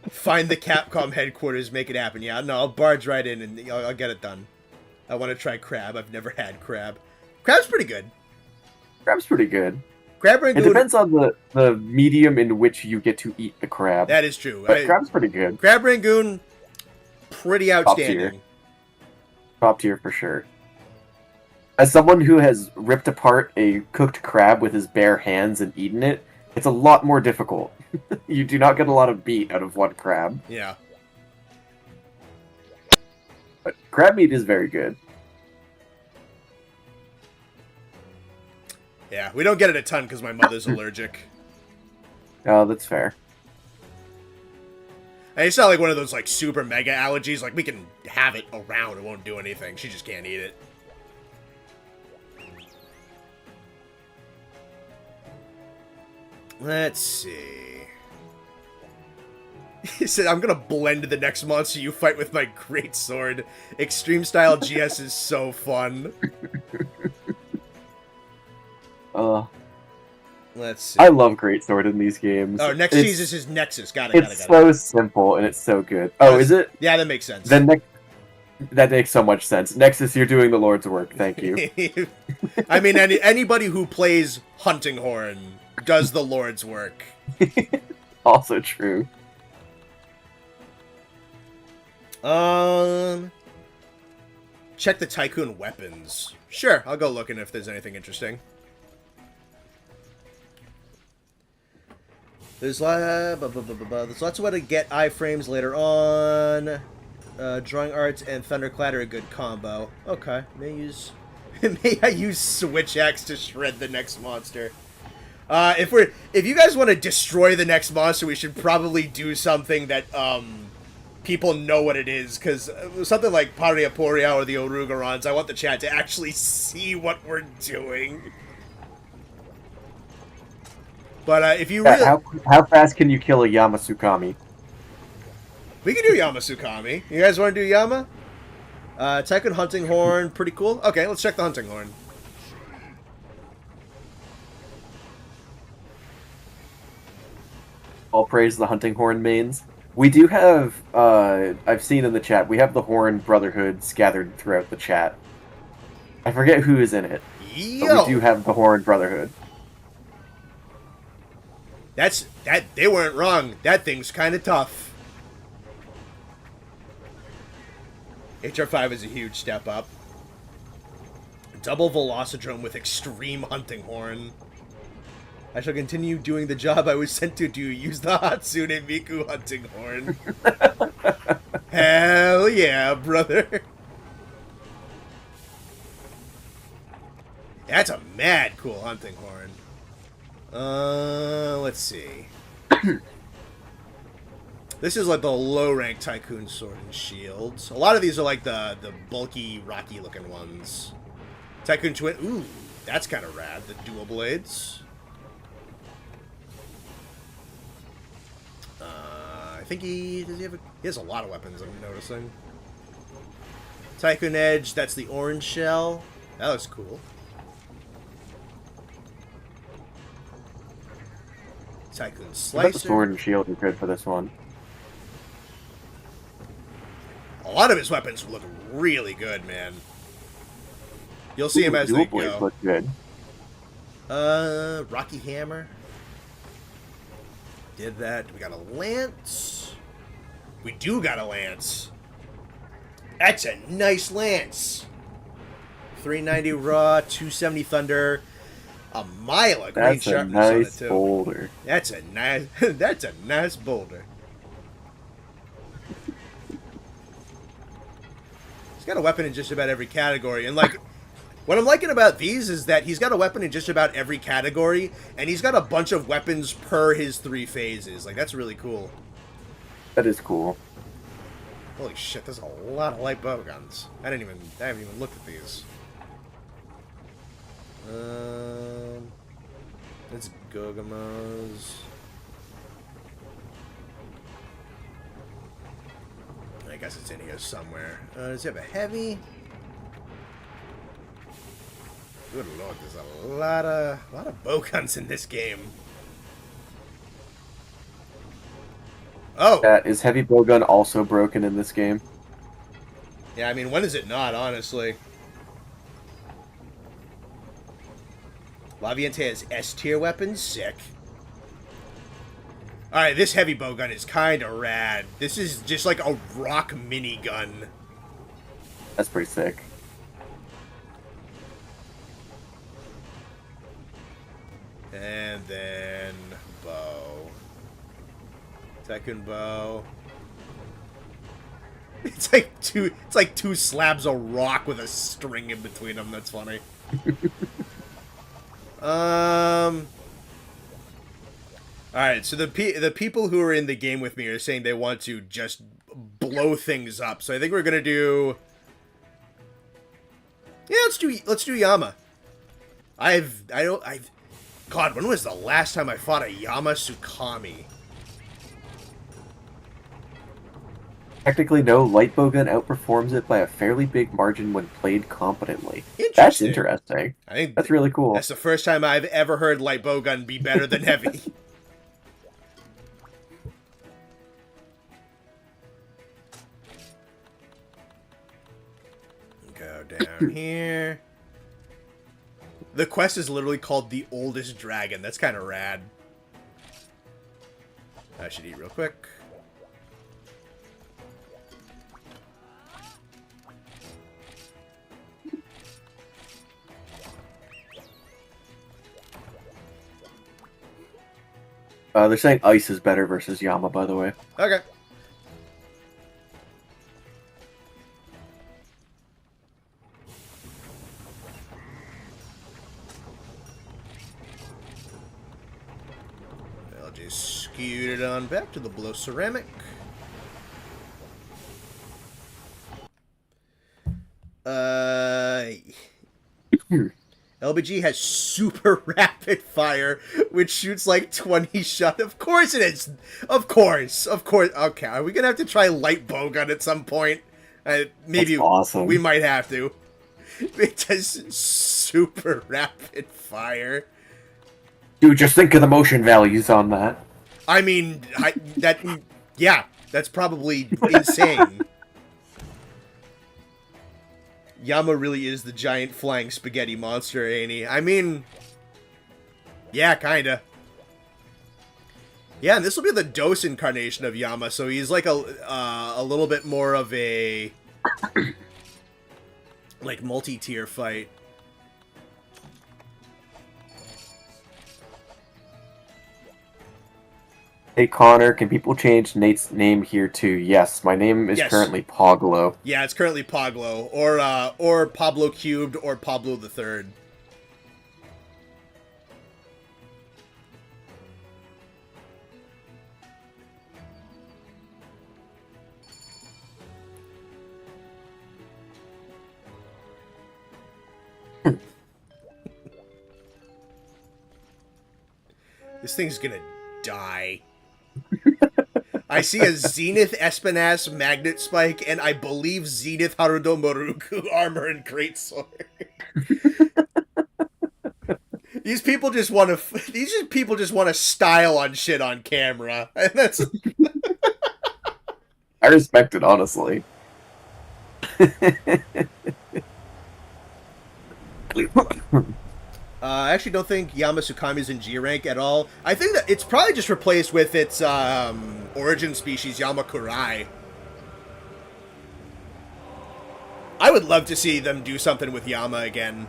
Find the Capcom headquarters, make it happen. Yeah, no, I'll barge right in and I'll get it done. I want to try crab. I've never had crab. Crab's pretty good. Crab's pretty good. Crab It Rangoon. depends on the medium in which you get to eat the crab. That is true. But crab's pretty good. Crab Rangoon, pretty outstanding. Top tier for sure. As someone who has ripped apart a cooked crab with his bare hands and eaten it, it's a lot more difficult. You do not get a lot of meat out of one crab. Yeah. But crab meat is very good. Yeah, we don't get it a ton because my mother's allergic. Oh, that's fair. And it's not like one of those like super mega allergies. Like we can have it around, it won't do anything. She just can't eat it. Let's see. He said, I'm gonna blend the next monster you fight with my great sword. Extreme style GS is so fun. Let's see. I love greatsword in these games. Oh, Next Jesus is Nexus. Got it. It's so simple and it's so good. Oh, is it? Yeah, that makes sense. Then that makes so much sense. Nexus, you're doing the Lord's work. Thank you. I mean, anybody who plays Hunting Horn does the Lord's work. Also true. Check the Tycoon weapons. Sure, I'll go looking if there's anything interesting. There's lots of way to get iframes later on. Drawing arts and Thunderclad are a good combo. Okay, may I use Switch Axe to shred the next monster. If you guys want to destroy the next monster, we should probably do something that people know what it is, because something like Pariaporia or the Orugarons, I want the chat to actually see what we're doing. But if you really... How fast can you kill a Yamasukami? We can do Yamasukami. You guys want to do Yama? Tycoon Hunting Horn, pretty cool. Okay, let's check the Hunting Horn. All praise the Hunting Horn mains. We do have, I've seen in the chat, we have the Horn Brotherhood scattered throughout the chat. I forget who is in it. But we do have the Horn Brotherhood. They weren't wrong. That thing's kind of tough. HR5 is a huge step up. Double Velocidrome with Extreme Hunting Horn. I shall continue doing the job I was sent to do. Use the Hatsune Miku Hunting Horn. Hell yeah, brother. That's a mad cool Hunting Horn. Let's see. This is like the low-rank Tycoon Sword and Shields. A lot of these are like the bulky, rocky-looking ones. Tycoon Twin... Ooh, that's kind of rad. The dual blades. I think he has a lot of weapons, I'm noticing. Tycoon Edge, that's the orange shell. That looks cool. Tycoon Slicer. The sword and shield are good for this one. A lot of his weapons look really good, man. You'll see him as they go. Look good. Rocky Hammer. Did that. We got a lance. We do got a lance. That's a nice lance. 390 raw, 270 thunder, a mile of green sharpness on it too. Boulder. That's a nice boulder. He's got a weapon in just about every category, and like, what I'm liking about these is that he's got a weapon in just about every category, and he's got a bunch of weapons per his 3 phases. Like, that's really cool. That is cool. Holy shit, there's a lot of light bow guns. I haven't even looked at these. It's Gogama's. I guess it's in here somewhere. Does he have a heavy? Good lord, there's a lot of bow guns in this game. Oh! Is heavy bowgun also broken in this game? Yeah, I mean, when is it not, honestly? Laviente has S tier weapons. Sick. Alright, this heavy bowgun is kind of rad. This is just like a rock minigun. That's pretty sick. And then bow. Second bow. It's like two slabs of rock with a string in between them. That's funny. Alright, so the people who are in the game with me are saying they want to just blow things up. So I think we're gonna do. Yeah, let's do Yama. God, when was the last time I fought a Yama Tsukami? Technically, no, light bowgun outperforms it by a fairly big margin when played competently. Interesting. That's interesting. I think that's really cool. That's the first time I've ever heard light bowgun be better than heavy. Go down here. The quest is literally called The Oldest Dragon. That's kind of rad. I should eat real quick. They're saying ice is better versus Yama, by the way. Okay. I'll just scoot it on back to the blow ceramic. LBG has super rapid fire, which shoots like 20 shots. Of course it is. Of course. Okay, are we gonna have to try light bowgun at some point? Maybe. That's awesome. We might have to. It does super rapid fire. Dude, just think of the motion values on that. I mean, yeah, that's probably insane. Yama really is the giant flying spaghetti monster, ain't he? I mean, yeah, kinda. Yeah, and this will be the DOS incarnation of Yama, so he's like a little bit more of a like multi-tier fight. Hey Connor, can people change Nate's name here too? Yes, my name is currently Poglo. Yeah, it's currently Poglo, or Pablo Cubed, or Pablo the Third. This thing's gonna die. I see a Zenith Espinas Magnet Spike, and I believe Zenith Harudo Moruku Armor and Greatsword. These people just want to style on shit on camera, and that's. I respect it, honestly. I actually don't think Yama Tsukami's in G rank at all. I think that it's probably just replaced with its origin species, Yama Kurai. I would love to see them do something with Yama again.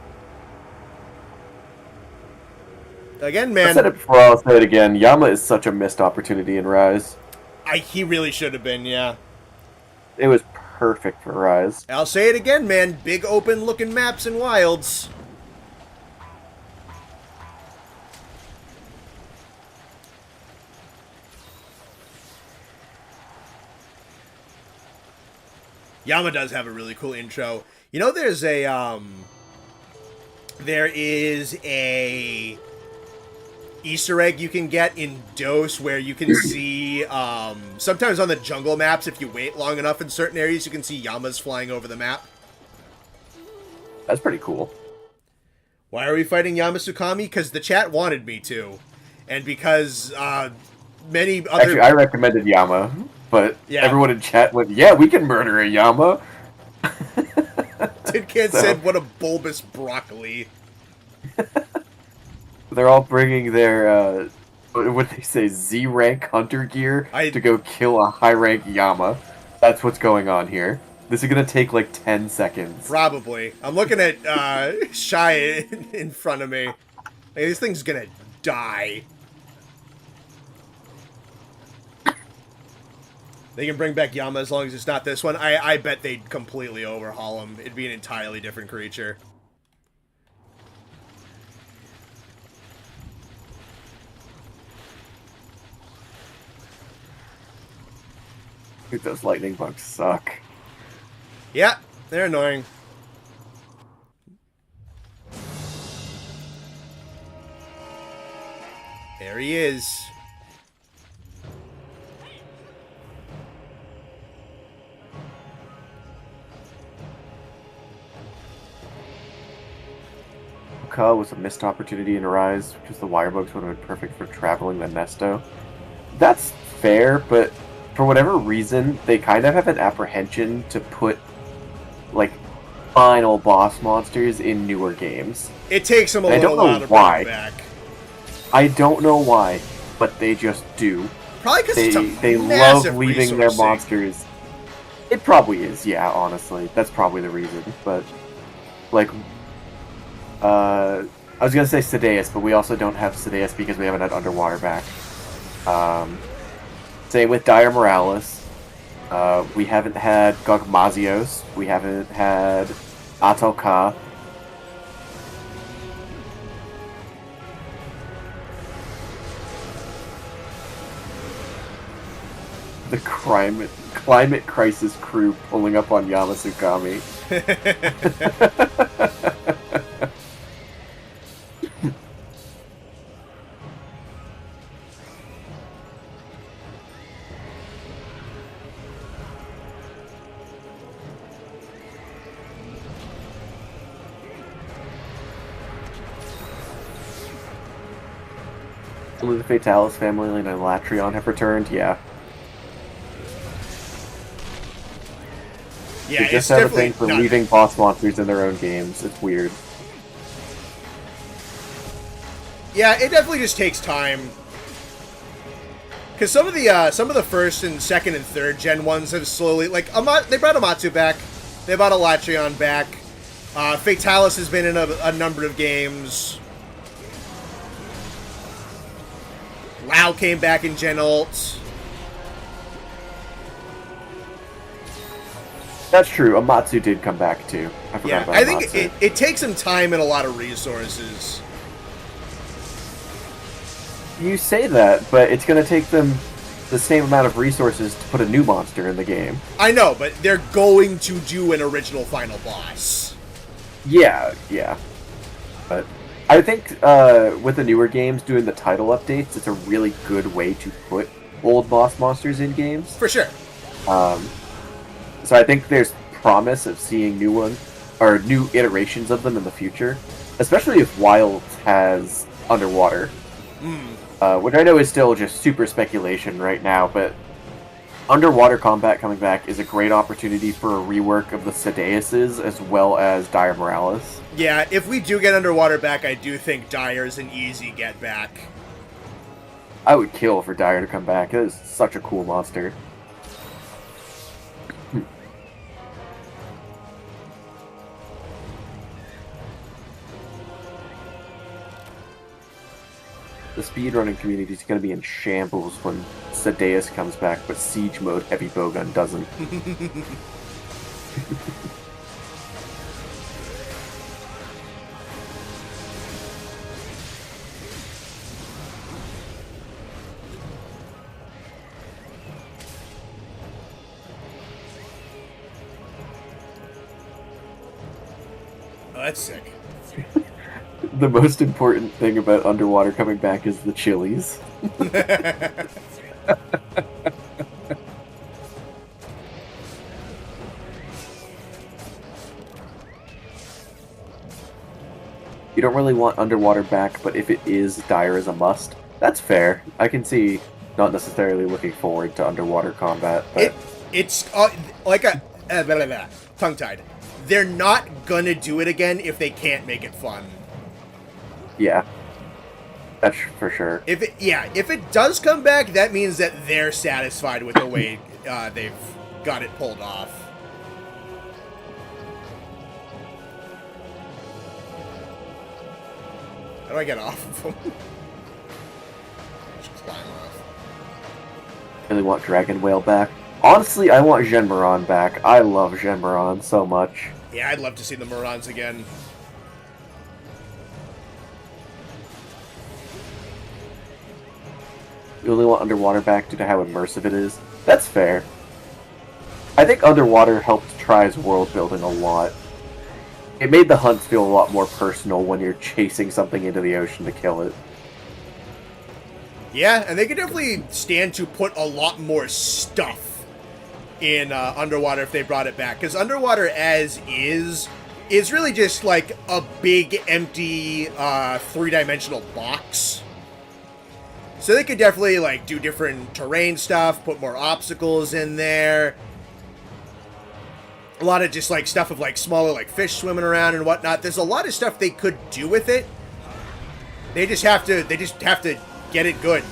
Again, man. I said it before, I'll say it again. Yama is such a missed opportunity in Rise. He really should have been, yeah. It was perfect for Rise. I'll say it again, man. Big open looking maps and wilds. Yama does have a really cool intro. You know, there is a Easter egg you can get in DOS where you can see, sometimes on the jungle maps, if you wait long enough in certain areas, you can see Yamas flying over the map. That's pretty cool. Why are we fighting Yama Tsukami? Because the chat wanted me to. And because, many other... Actually, I recommended Yama. But yeah. Everyone in chat went, yeah, we can murder a Yama. Tidcan said, what a bulbous broccoli. They're all bringing their, what they say, Z-rank hunter gear to go kill a high-rank Yama. That's what's going on here. This is gonna take like 10 seconds. Probably. I'm looking at Shy in front of me. Like, this thing's gonna die. They can bring back Yama as long as it's not this one. I bet they'd completely overhaul him. It'd be an entirely different creature. Dude, those lightning bugs suck. Yeah, they're annoying. There he is. Ka was a missed opportunity in Rise, because the wire bugs would have been perfect for traveling the Nesto. That's fair, but for whatever reason, they kind of have an apprehension to put, like, final boss monsters in newer games. It takes them a little while to bring them back. I don't know why, but they just do. Probably because they love leaving their monsters. It probably is, yeah, honestly. That's probably the reason, but, like, I was gonna say Sadeas, but we also don't have Sadeas because we haven't had Underwater back. Same with Dire Morales. We haven't had Gogmazios. We haven't had Atoka. The climate crisis crew pulling up on Yamasukami. Some of the Fatalis family and Latreon have returned, yeah. Yeah, they just have a thing for leaving boss monsters in their own games. It's weird. Yeah, it definitely just takes time. Because some of the first and second and third gen ones have slowly, like, they brought Amatsu back, they brought Latreon back. Fatalis has been in a number of games. Lao came back in Gen Ult. That's true. Amatsu did come back too. I forgot about Amatsu. I think it takes some time and a lot of resources. You say that, but it's going to take them the same amount of resources to put a new monster in the game. I know, but they're going to do an original final boss. Yeah. But I think with the newer games, doing the title updates, it's a really good way to put old boss monsters in games. For sure. So I think there's promise of seeing new ones, or new iterations of them in the future. Especially if Wild has Underwater. Which I know is still just super speculation right now, but Underwater combat coming back is a great opportunity for a rework of the Sadeases as well as Dire Morales. Yeah, if we do get Underwater back, I do think Dire's an easy get back. I would kill for Dire to come back. It is such a cool monster. The speedrunning community is going to be in shambles when Sadeas comes back, but Siege Mode Heavy Bowgun doesn't. Oh, that's sick. The most important thing about Underwater coming back is the chilies. You don't really want Underwater back, but if it is, Dire is a must. That's fair. I can see not necessarily looking forward to Underwater combat, but... It's like a... tongue-tied. They're not gonna do it again if they can't make it fun. Yeah. That's for sure. If it does come back, that means that they're satisfied with the way they've got it pulled off. How do I get off of them? Just climb off. Really want Dragon Whale back. Honestly, I want Genmaron back. I love Genmaron so much. Yeah, I'd love to see the Morons again. You only want Underwater back due to how immersive it is. That's fair. I think Underwater helped Try's world building a lot. It made the hunts feel a lot more personal when you're chasing something into the ocean to kill it. Yeah, and they could definitely stand to put a lot more stuff in Underwater if they brought it back. Because Underwater as is really just like a big, empty, three-dimensional box. So they could definitely like do different terrain stuff, put more obstacles in there. A lot of just like stuff of like smaller like fish swimming around and whatnot. There's a lot of stuff they could do with it. They just have to get it good.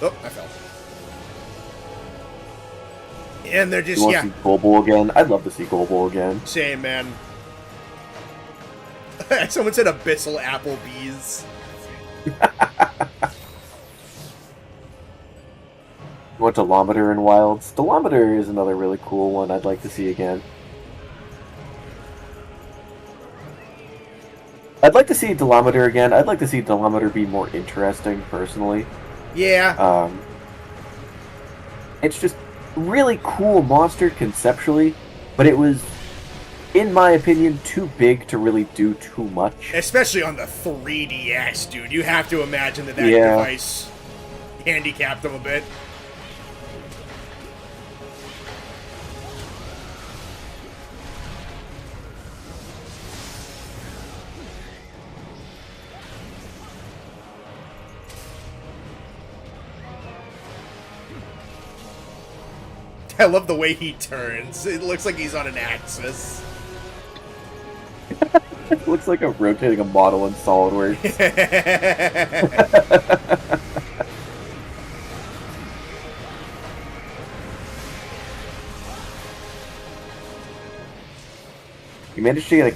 Oh, I fell. And they're just, you want to see Golbo again? I'd love to see Golbo again. Same, man. Someone said Abyssal Applebee's. You want Delometer in Wilds? Delometer is another really cool one I'd like to see again. I'd like to see Delometer again. I'd like to see Delometer be more interesting, personally. Yeah. It's just really cool monster conceptually, but it was, in my opinion, too big to really do too much. Especially on the 3DS, dude. You have to imagine that device handicapped them a bit. I love the way he turns. It looks like he's on an axis. It looks like I'm rotating a model in SolidWorks. You managed to get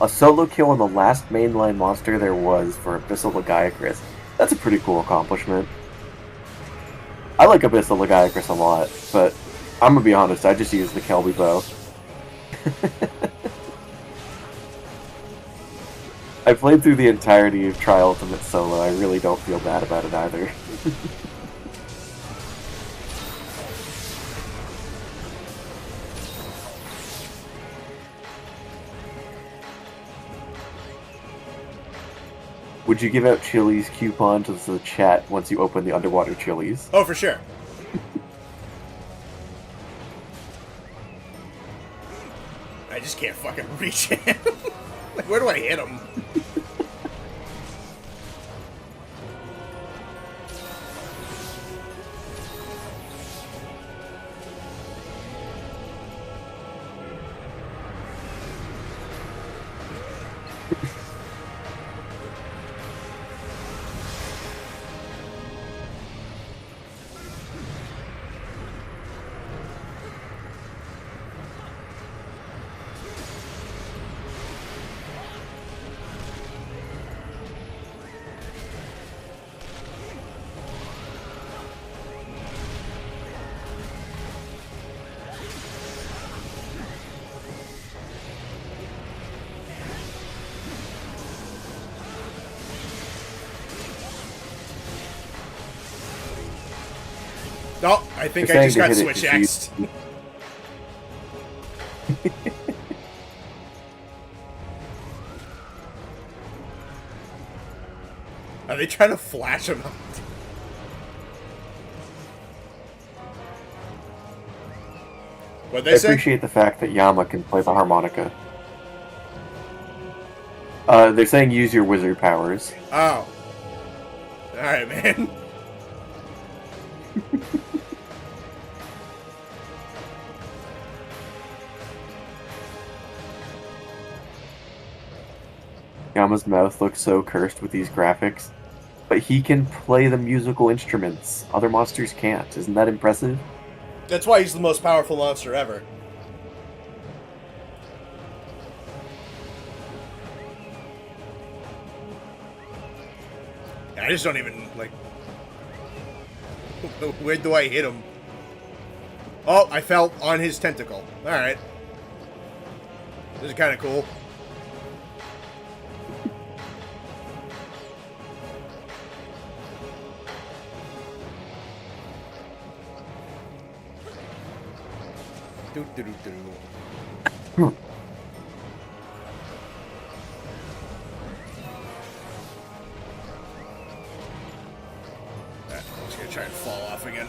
a solo kill on the last mainline monster there was for Abyssal Lagiacrus. That's a pretty cool accomplishment. I like Abyssal Lagiacrus a lot, but I'm gonna be honest, I just use the Kelby bow. I played through the entirety of Tri Ultimate solo. I really don't feel bad about it either. Would you give out Chili's coupon to the chat once you open the underwater Chili's? Oh, for sure. I just can't fucking reach him. Like, where do I hit him? Oh, I think I just got switch X'd. Are they trying to flash him out? What'd they say? I appreciate the fact that Yama can play the harmonica. They're saying use your wizard powers. Oh. Alright, man. Yama's mouth looks so cursed with these graphics, but he can play the musical instruments. Other monsters can't. Isn't that impressive? That's why he's the most powerful monster ever. I just don't even, like... Where do I hit him? Oh, I fell on his tentacle. Alright. This is kind of cool. Hmm. I'm just gonna try and fall off again.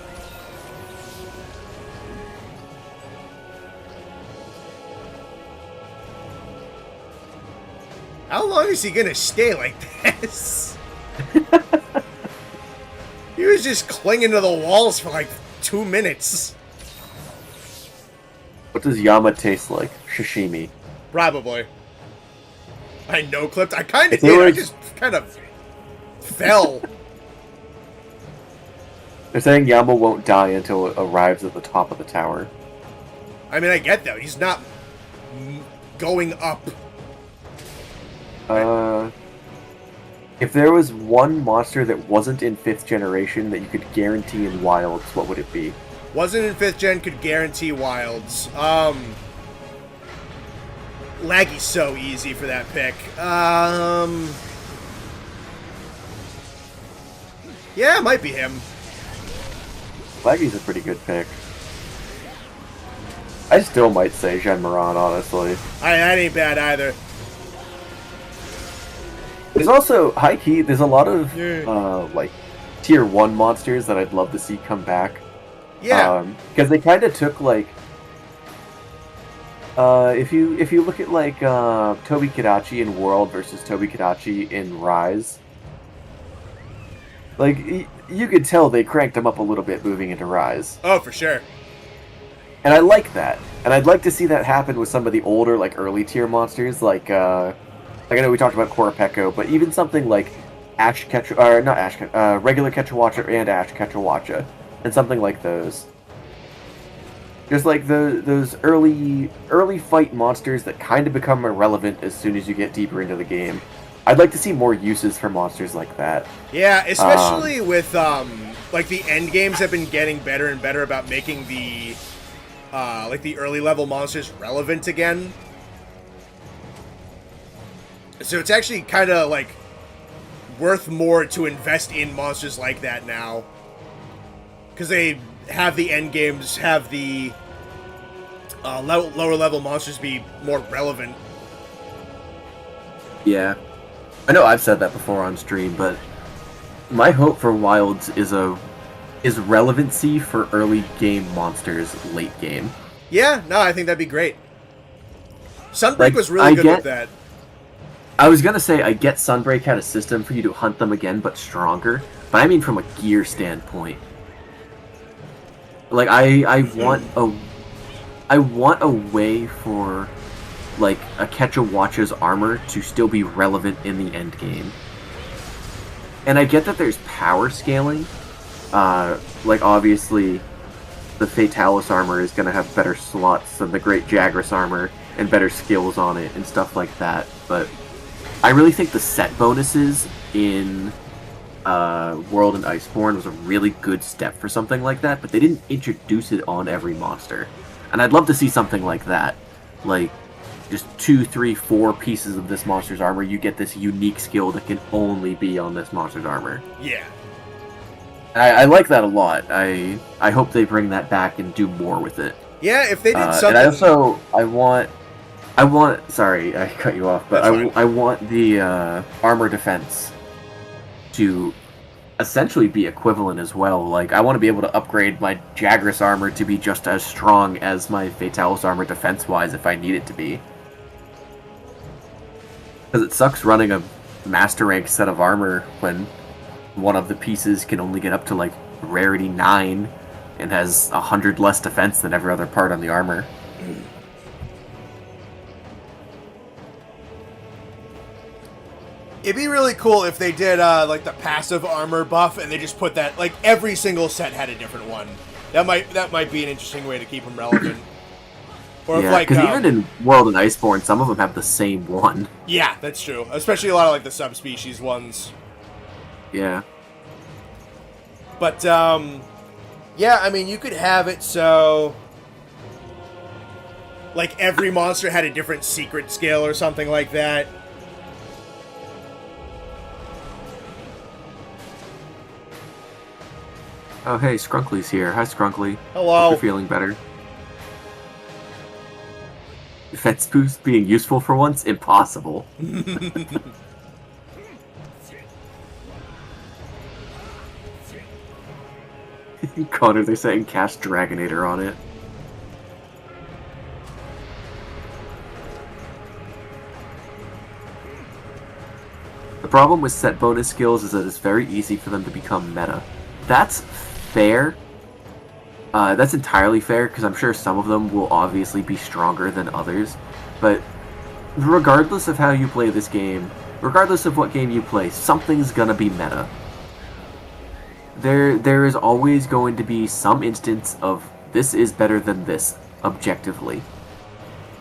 How long is he gonna stay like this? He was just clinging to the walls for like 2 minutes. What does Yama taste like? Sashimi. Probably. I no-clipped. I kind of If it did. I was- just kind of fell. They're saying Yama won't die until it arrives at the top of the tower. I mean, I get that. He's not going up. If there was one monster that wasn't in 5th generation that you could guarantee in Wilds, what would it be? Wasn't in 5th gen, could guarantee Wilds. Laggy's so easy for that pick. Yeah, it might be him. Laggy's a pretty good pick. I still might say Shenmuran, honestly. That ain't bad either. There's also, high-key, there's a lot of, Yeah. like, Tier 1 monsters that I'd love to see come back. Yeah. Because they kind of took, like... if you look at, like, Tobi Kadachi in World versus Tobi Kadachi in Rise, like, you could tell they cranked them up a little bit moving into Rise. Oh, for sure. And I like that. And I'd like to see that happen with some of the older, like, early tier monsters, like I know we talked about Korapeko, but even something like regular Quetzalcoatl and Ash Quetzalcoatl, and something like those. Just like those early fight monsters that kind of become irrelevant as soon as you get deeper into the game. I'd like to see more uses for monsters like that. Yeah, especially with, like, the end games have been getting better and better about making the, like, the early level monsters relevant again. So it's actually kind of, like, worth more to invest in monsters like that now. Because they have the end games, have the lower level monsters be more relevant. Yeah. I know I've said that before on stream, but my hope for Wilds is relevancy for early game monsters late game. Yeah, no, I think that'd be great. Sunbreak Like, was really good with that. I was gonna say, I get Sunbreak had a system for you to hunt them again, but stronger. But I mean from a gear standpoint. Like, I want a way for, like, a Quetzalcoatl's armor to still be relevant in the end game. And I get that there's power scaling. Like, obviously, the Fatalis armor is gonna have better slots than the Great Jagras armor, and better skills on it, and stuff like that, but I really think the set bonuses in World and Iceborne was a really good step for something like that, but they didn't introduce it on every monster. And I'd love to see something like that. Like, just 2, 3, 4 pieces of this monster's armor, you get this unique skill that can only be on this monster's armor. Yeah. I like that a lot. I hope they bring that back and do more with it. Yeah, if they did something... And I also, I want, sorry, I cut you off, but I want the armor defense to essentially be equivalent as well. Like, I want to be able to upgrade my Jagras armor to be just as strong as my Fatalis armor defense-wise if I need it to be. Because it sucks running a master rank set of armor when one of the pieces can only get up to, like, rarity 9 and has 100 less defense than every other part on the armor. It'd be really cool if they did like the passive armor buff, and they just put that like every single set had a different one. That might be an interesting way to keep them relevant. Or Yeah, because even in World and Iceborne, some of them have the same one. Yeah, that's true. Especially a lot of like the subspecies ones. Yeah. But yeah, I mean, you could have it so like every monster had a different secret skill or something like that. Oh, hey, Skrunkly's here. Hi, Skrunkly. Hello. Hope you're feeling better. Fet's boost being useful for once? Impossible. Connor, they're saying cast Dragonator on it. The problem with set bonus skills is that it's very easy for them to become meta. That's fair. That's entirely fair, because I'm sure some of them will obviously be stronger than others. But regardless of how you play this game, regardless of what game you play, something's gonna be meta. There is always going to be some instance of this is better than this, objectively.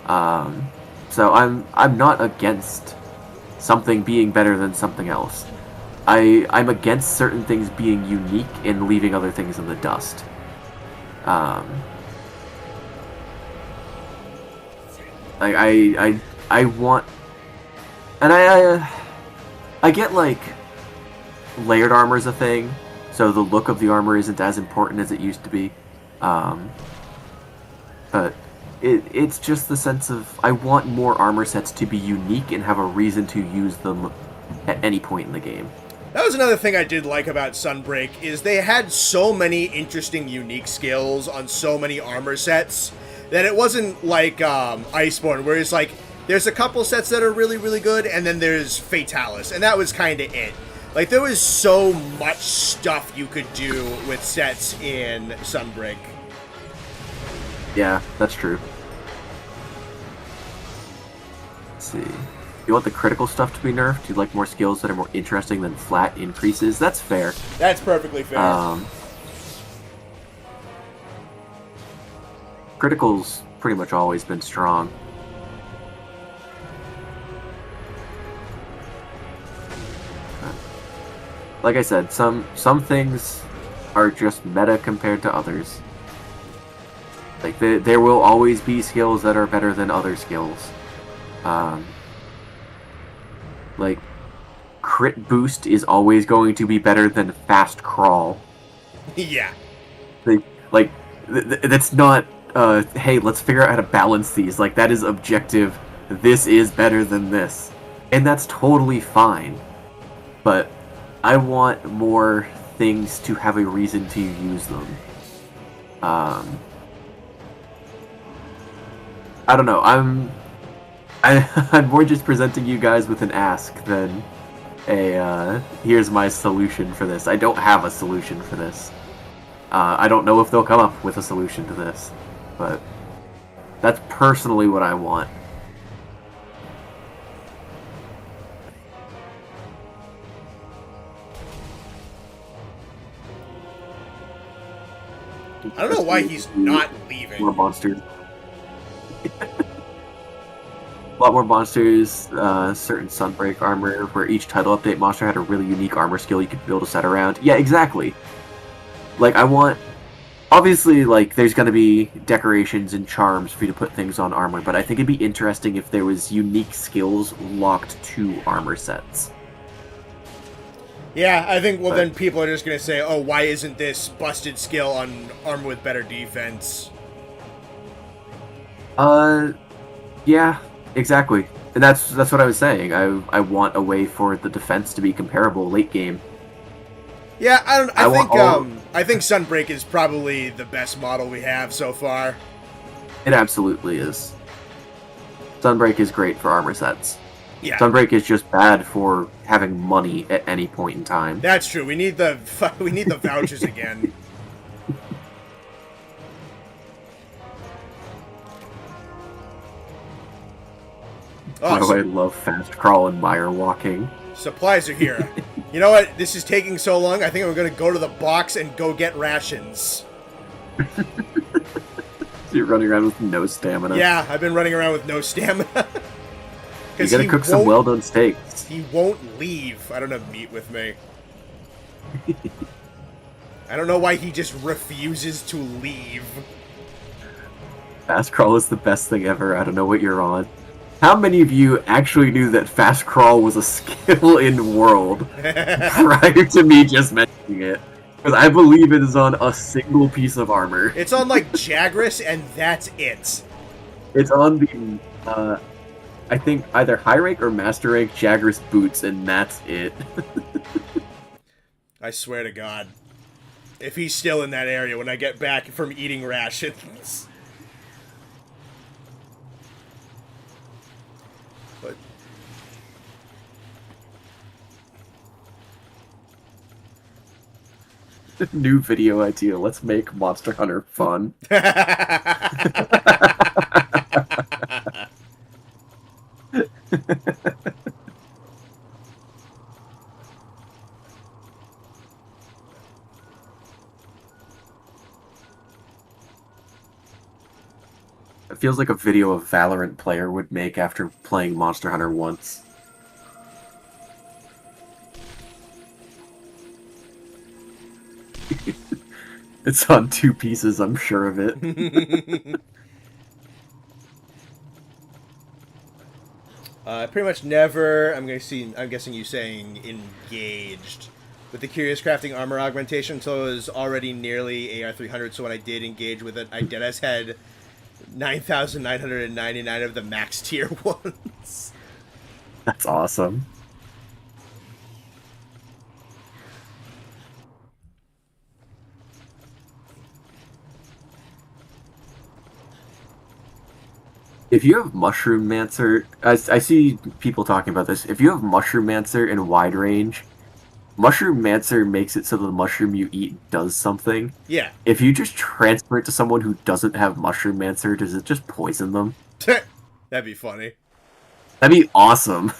So I'm not against something being better than something else. I'm against certain things being unique and leaving other things in the dust. I want, and I get like layered armor is a thing, so the look of the armor isn't as important as it used to be. But it's just the sense of I want more armor sets to be unique and have a reason to use them at any point in the game. That was another thing I did like about Sunbreak, is they had so many interesting, unique skills on so many armor sets that it wasn't like Iceborne, where it's like, there's a couple sets that are really, really good, and then there's Fatalis, and that was kind of it. Like, there was so much stuff you could do with sets in Sunbreak. Yeah, that's true. Let's see. You want the critical stuff to be nerfed? Do you like more skills that are more interesting than flat increases? That's fair. That's perfectly fair. Critical's pretty much always been strong. Like I said, some things are just meta compared to others. Like, there will always be skills that are better than other skills. Like, crit boost is always going to be better than fast crawl. Yeah. That's not, hey, let's figure out how to balance these. Like, that is objective. This is better than this. And that's totally fine. But I want more things to have a reason to use them. I don't know, I'm more just presenting you guys with an ask than a, here's my solution for this. I don't have a solution for this. I don't know if they'll come up with a solution to this, but that's personally what I want. I don't know why he's not leaving. More monsters. A lot more monsters, certain Sunbreak armor, where each title update monster had a really unique armor skill you could build a set around. Yeah, exactly. Like, I want... Obviously, like, there's gonna be decorations and charms for you to put things on armor, but I think it'd be interesting if there was unique skills locked to armor sets. Yeah, I think, well, then people are just gonna say, oh, why isn't this busted skill on armor with better defense? Yeah, exactly. And that's what I was saying. I want a way for the defense to be comparable late game. Yeah, I think Sunbreak is probably the best model we have so far. It absolutely is. Sunbreak is great for armor sets. Yeah. Sunbreak is just bad for having money at any point in time. That's true. We need the vouchers again. Oh, I love fast crawl and mire walking. Supplies are here. You know what? This is taking so long. I think I'm going to go to the box and go get rations. You're running around with no stamina. Yeah, I've been running around with no stamina. You gotta cook some well-done steaks. He won't leave. I don't have meat with me. I don't know why he just refuses to leave. Fast crawl is the best thing ever. I don't know what you're on. How many of you actually knew that fast crawl was a skill in World prior to me just mentioning it? Because I believe it is on a single piece of armor. It's on, like, Jagras, and that's it. It's on the, I think, either high rank or master rank Jagras boots, and that's it. I swear to God. If he's still in that area when I get back from eating rations. But... New video idea. Let's make Monster Hunter fun. It feels like a video a Valorant player would make after playing Monster Hunter once. It's on 2 pieces, I'm sure of it. Pretty much never. I'm guessing you saying engaged with the Curious Crafting armor augmentation until it was already nearly AR300. So when I did engage with it, I dead as had 9,999 of the max tier ones. That's awesome. If you have Mushroom Mancer, I see people talking about this. If you have Mushroom Mancer in wide range, Mushroom Mancer makes it so the mushroom you eat does something. Yeah. If you just transfer it to someone who doesn't have Mushroom Mancer, does it just poison them? That'd be funny. That'd be awesome.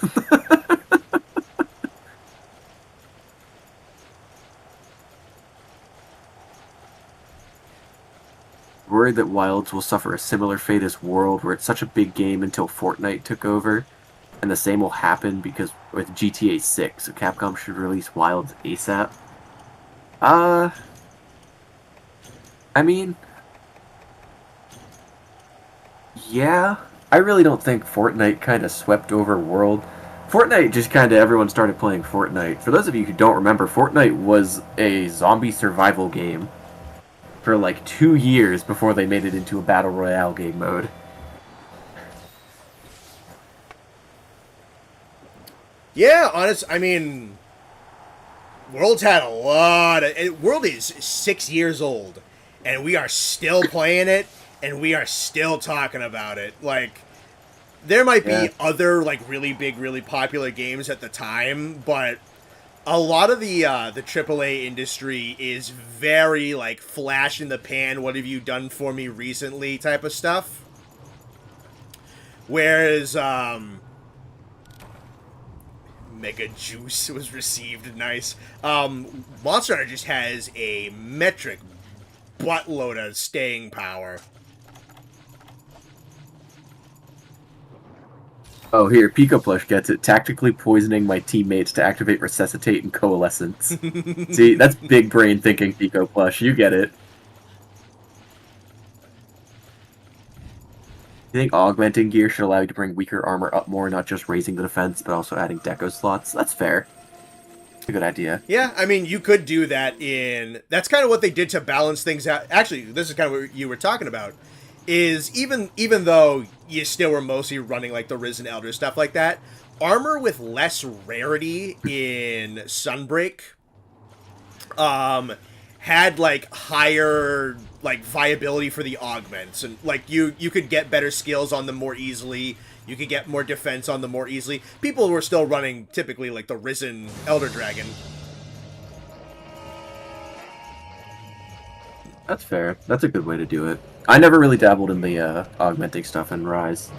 Worried that Wilds will suffer a similar fate as World, where it's such a big game until Fortnite took over, and the same will happen because with GTA 6, so Capcom should release Wilds ASAP. I mean, yeah, I really don't think Fortnite kind of swept over World. Fortnite just kind of everyone started playing Fortnite. For those of you who don't remember, Fortnite was a zombie survival game for like 2 years before they made it into a battle royale game mode. Yeah, I mean, World's had a lot of... World is 6 years old, and we are still playing it, and we are still talking about it. Like, there might be other, like, really big, really popular games at the time, but a lot of the AAA industry is very, like, flash in the pan, what have you done for me recently type of stuff. Whereas, Mega Juice was received nice. Monster Hunter just has a metric buttload of staying power. Oh, here, Pico Plush gets it. Tactically poisoning my teammates to activate Resuscitate and Coalescence. See, that's big brain thinking, Pico Plush. You get it. You think augmenting gear should allow you to bring weaker armor up more, not just raising the defense, but also adding deco slots? That's fair. It's a good idea. Yeah, I mean, you could do that in... That's kind of what they did to balance things out. Actually, this is kind of what you were talking about. Is even though you still were mostly running like the Risen Elder stuff like that, armor with less rarity in Sunbreak had like higher like viability for the augments, and like you could get better skills on them more easily. You could get more defense on them more easily. People were still running typically like the Risen Elder Dragon. That's fair. That's a good way to do it. I never really dabbled in the augmenting stuff in Rise.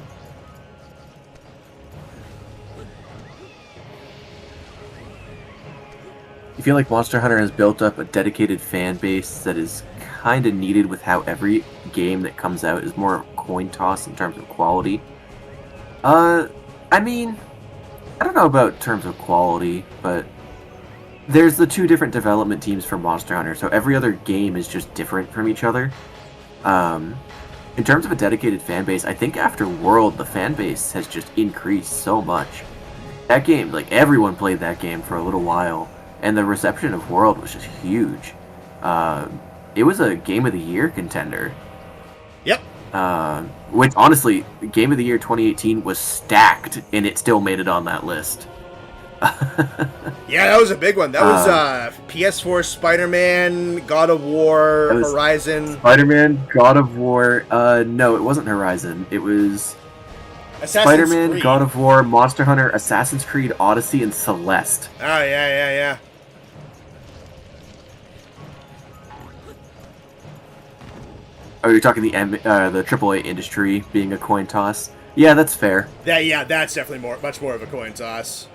I feel like Monster Hunter has built up a dedicated fan base that is kind of needed with how every game that comes out is more coin toss in terms of quality. Uh, I mean, I don't know about terms of quality, but there's the two different development teams for Monster Hunter, so every other game is just different from each other. Um, in terms of a dedicated fan base, I think after World, the fan base has just increased so much. That game, like, everyone played that game for a little while, and the reception of World was just huge. Uh, it was a Game of the Year contender. Yep. Which, honestly, Game of the Year 2018 was stacked, and it still made it on that list. Yeah, that was a big one. That was PS4 Spider-Man, God of War, Horizon. Spider-Man, God of War. No, it wasn't Horizon. It was Spider-Man, God of War, Monster Hunter, Assassin's Creed, Odyssey, and Celeste. Oh, yeah. Oh, you're talking the AAA industry being a coin toss? Yeah, that's fair. That's definitely much more of a coin toss.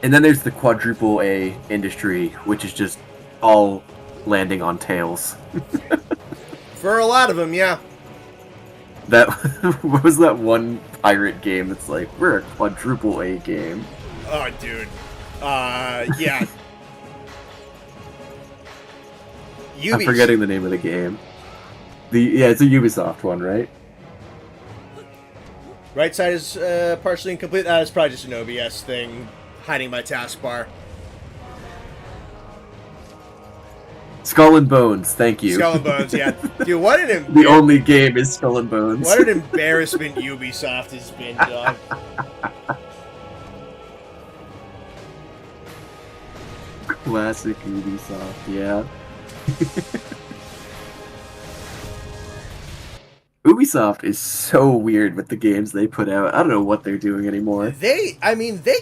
And then there's the quadruple A industry, which is just all landing on tails. For a lot of them, yeah. That what was that one pirate game that's like, we're a quadruple A game? Oh, dude. Yeah. I'm forgetting the name of the game. It's a Ubisoft one, right? Right side is partially incomplete. That's probably just an OBS thing, hiding my taskbar. Skull and Bones, thank you. Skull and Bones, yeah. Dude, what an the only game is Skull and Bones. What an embarrassment Ubisoft has been, dog. Classic Ubisoft, yeah. Ubisoft is so weird with the games they put out. I don't know what they're doing anymore. They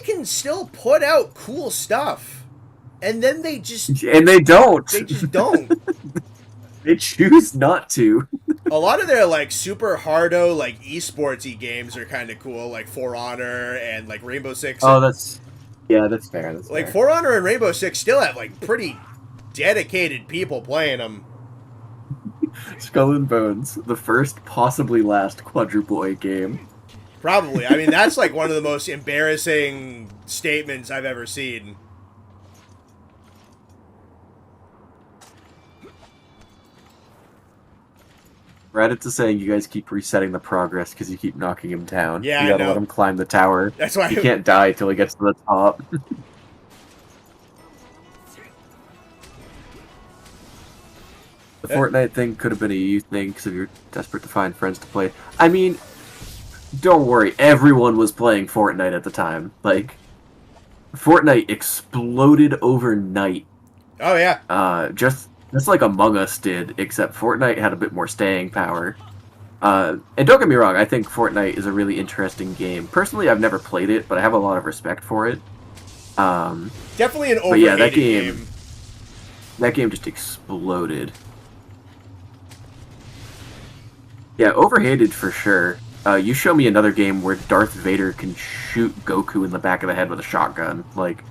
can still put out cool stuff. And then they just... And they don't. They just don't. They choose not to. A lot of their, like, super hardo, like, esports-y games are kind of cool, like For Honor and, like, Rainbow Six. Oh, that's fair. Like, For Honor and Rainbow Six still have, like, pretty dedicated people playing them. Skull and Bones, the first, possibly last quadruple A game. Probably. I mean, that's, like, one of the most embarrassing statements I've ever seen. Reddit to saying you guys keep resetting the progress because you keep knocking him down. Yeah, you gotta let him climb the tower. That's why he can't die till he gets to the top. The Fortnite thing could have been a you thing because if you're desperate to find friends to play. I mean, don't worry, everyone was playing Fortnite at the time. Like, Fortnite exploded overnight. Oh yeah. Just like Among Us did, except Fortnite had a bit more staying power. And don't get me wrong, I think Fortnite is a really interesting game. Personally, I've never played it, but I have a lot of respect for it. Definitely an overrated game. That game just exploded. Yeah, overhated for sure. You show me another game where Darth Vader can shoot Goku in the back of the head with a shotgun. Like...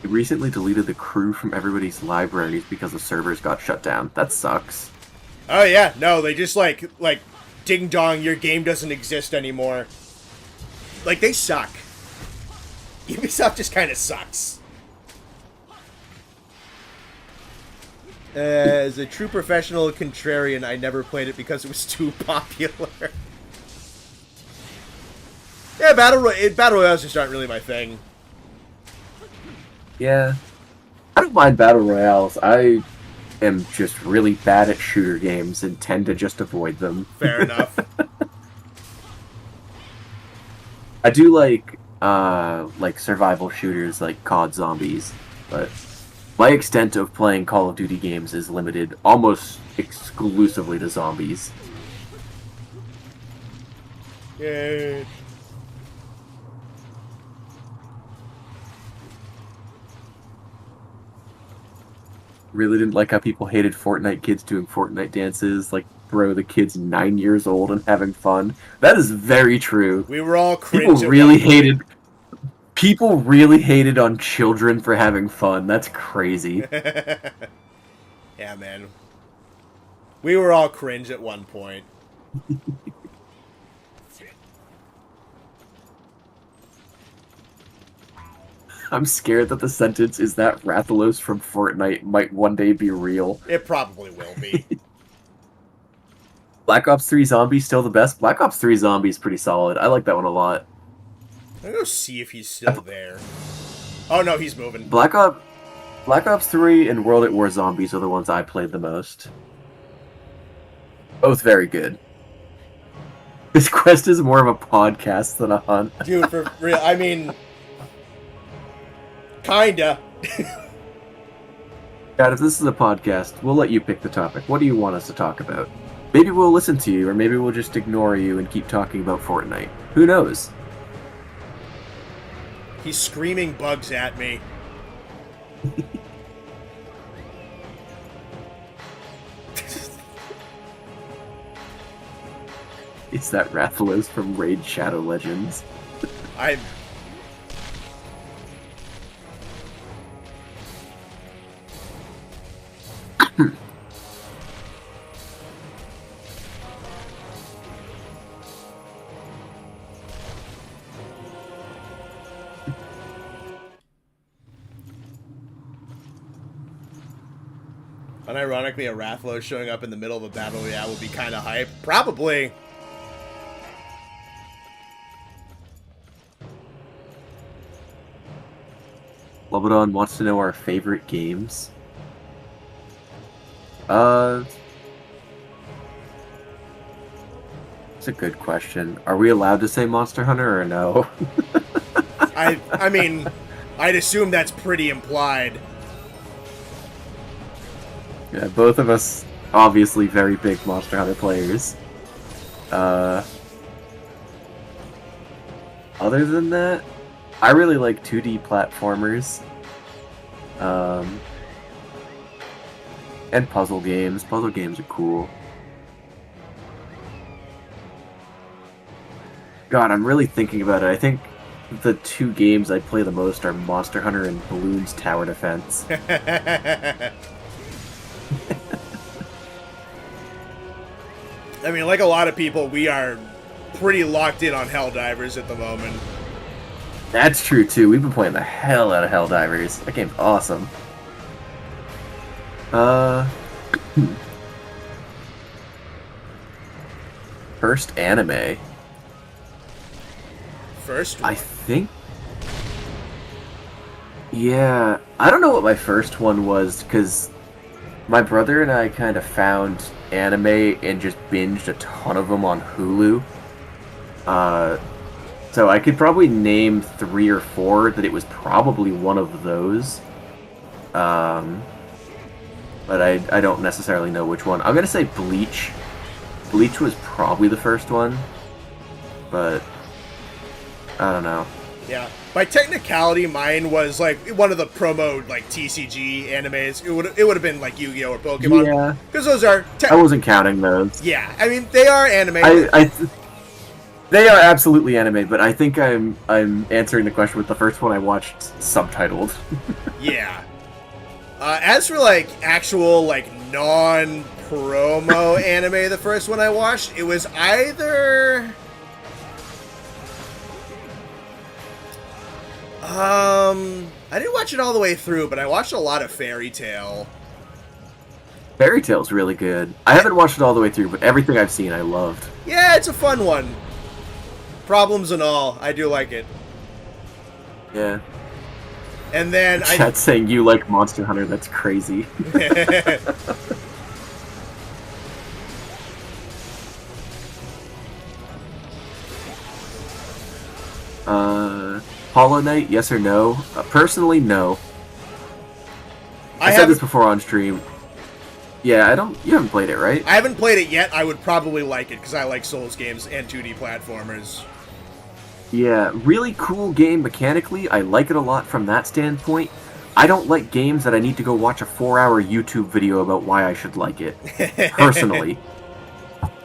They recently deleted the crew from everybody's libraries because the servers got shut down. That sucks. Oh yeah, no, they just like ding dong, your game doesn't exist anymore. Like, they suck. Ubisoft just kind of sucks. As a true professional contrarian, I never played it because it was too popular. Yeah, battle royales just aren't really my thing. Yeah. I don't mind battle royales. I am just really bad at shooter games and tend to just avoid them. Fair enough. I do like survival shooters like COD Zombies, but my extent of playing Call of Duty games is limited almost exclusively to zombies. Yay. Really didn't like how people hated Fortnite kids doing Fortnite dances, like, bro, the kid's 9 years old and having fun. That is very true. We were all People cringe at really one point. hated people really hated on children for having fun. That's crazy. Yeah, man. We were all cringe at one point. I'm scared that the sentence is that Rathalos from Fortnite might one day be real. It probably will be. Black Ops 3 Zombies still the best? Black Ops 3 Zombies pretty solid. I like that one a lot. I'm gonna go see if he's still there. Oh no, he's moving. Black Ops 3 and World at War Zombies are the ones I played the most. Both very good. This quest is more of a podcast than a hunt. Dude, for real, I mean... Kinda. God, if this is a podcast, we'll let you pick the topic. What do you want us to talk about? Maybe we'll listen to you, or maybe we'll just ignore you and keep talking about Fortnite. Who knows? He's screaming bugs at me. It's that Rathalos from Raid Shadow Legends. I... Unironically, a Rathalos showing up in the middle of a battle royale would be kind of hype. Probably. Lobodon wants to know our favorite games. It's a good question. Are we allowed to say Monster Hunter or no? I mean, I'd assume that's pretty implied. Yeah, both of us obviously very big Monster Hunter players. Other than that, I really like 2D platformers. And puzzle games. Puzzle games are cool. God, I'm really thinking about it. I think the two games I play the most are Monster Hunter and Bloons Tower Defense. I mean, like a lot of people, we are pretty locked in on Helldivers at the moment. That's true, too. We've been playing the hell out of Helldivers. That game's awesome. First anime. First one. I think... Yeah, I don't know what my first one was, because my brother and I kind of found anime and just binged a ton of them on Hulu. So I could probably name 3 or 4 that it was probably one of those. But I don't necessarily know which one. I'm going to say Bleach. Bleach was probably the first one. But I don't know. Yeah. By technicality, mine was like one of the promo like TCG animes. It would have been like Yu-Gi-Oh or Pokemon. Yeah. Because those are. I wasn't counting those. Yeah, I mean they are anime. They are absolutely anime, but I think I'm answering the question with the first one I watched subtitled. Yeah. As for like actual like non-promo anime, the first one I watched, it was either. I didn't watch it all the way through, but I watched a lot of Fairy Tail. Fairy Tail's really good. I haven't watched it all the way through, but everything I've seen I loved. Yeah, it's a fun one. Problems and all, I do like it. Yeah. And then Chat's saying you like Monster Hunter, that's crazy. Hollow Knight, yes or no? Personally, no. I said this before on stream. Yeah, you haven't played it, right? I haven't played it yet. I would probably like it, because I like Souls games and 2D platformers. Yeah, really cool game mechanically. I like it a lot from that standpoint. I don't like games that I need to go watch a 4-hour YouTube video about why I should like it, personally.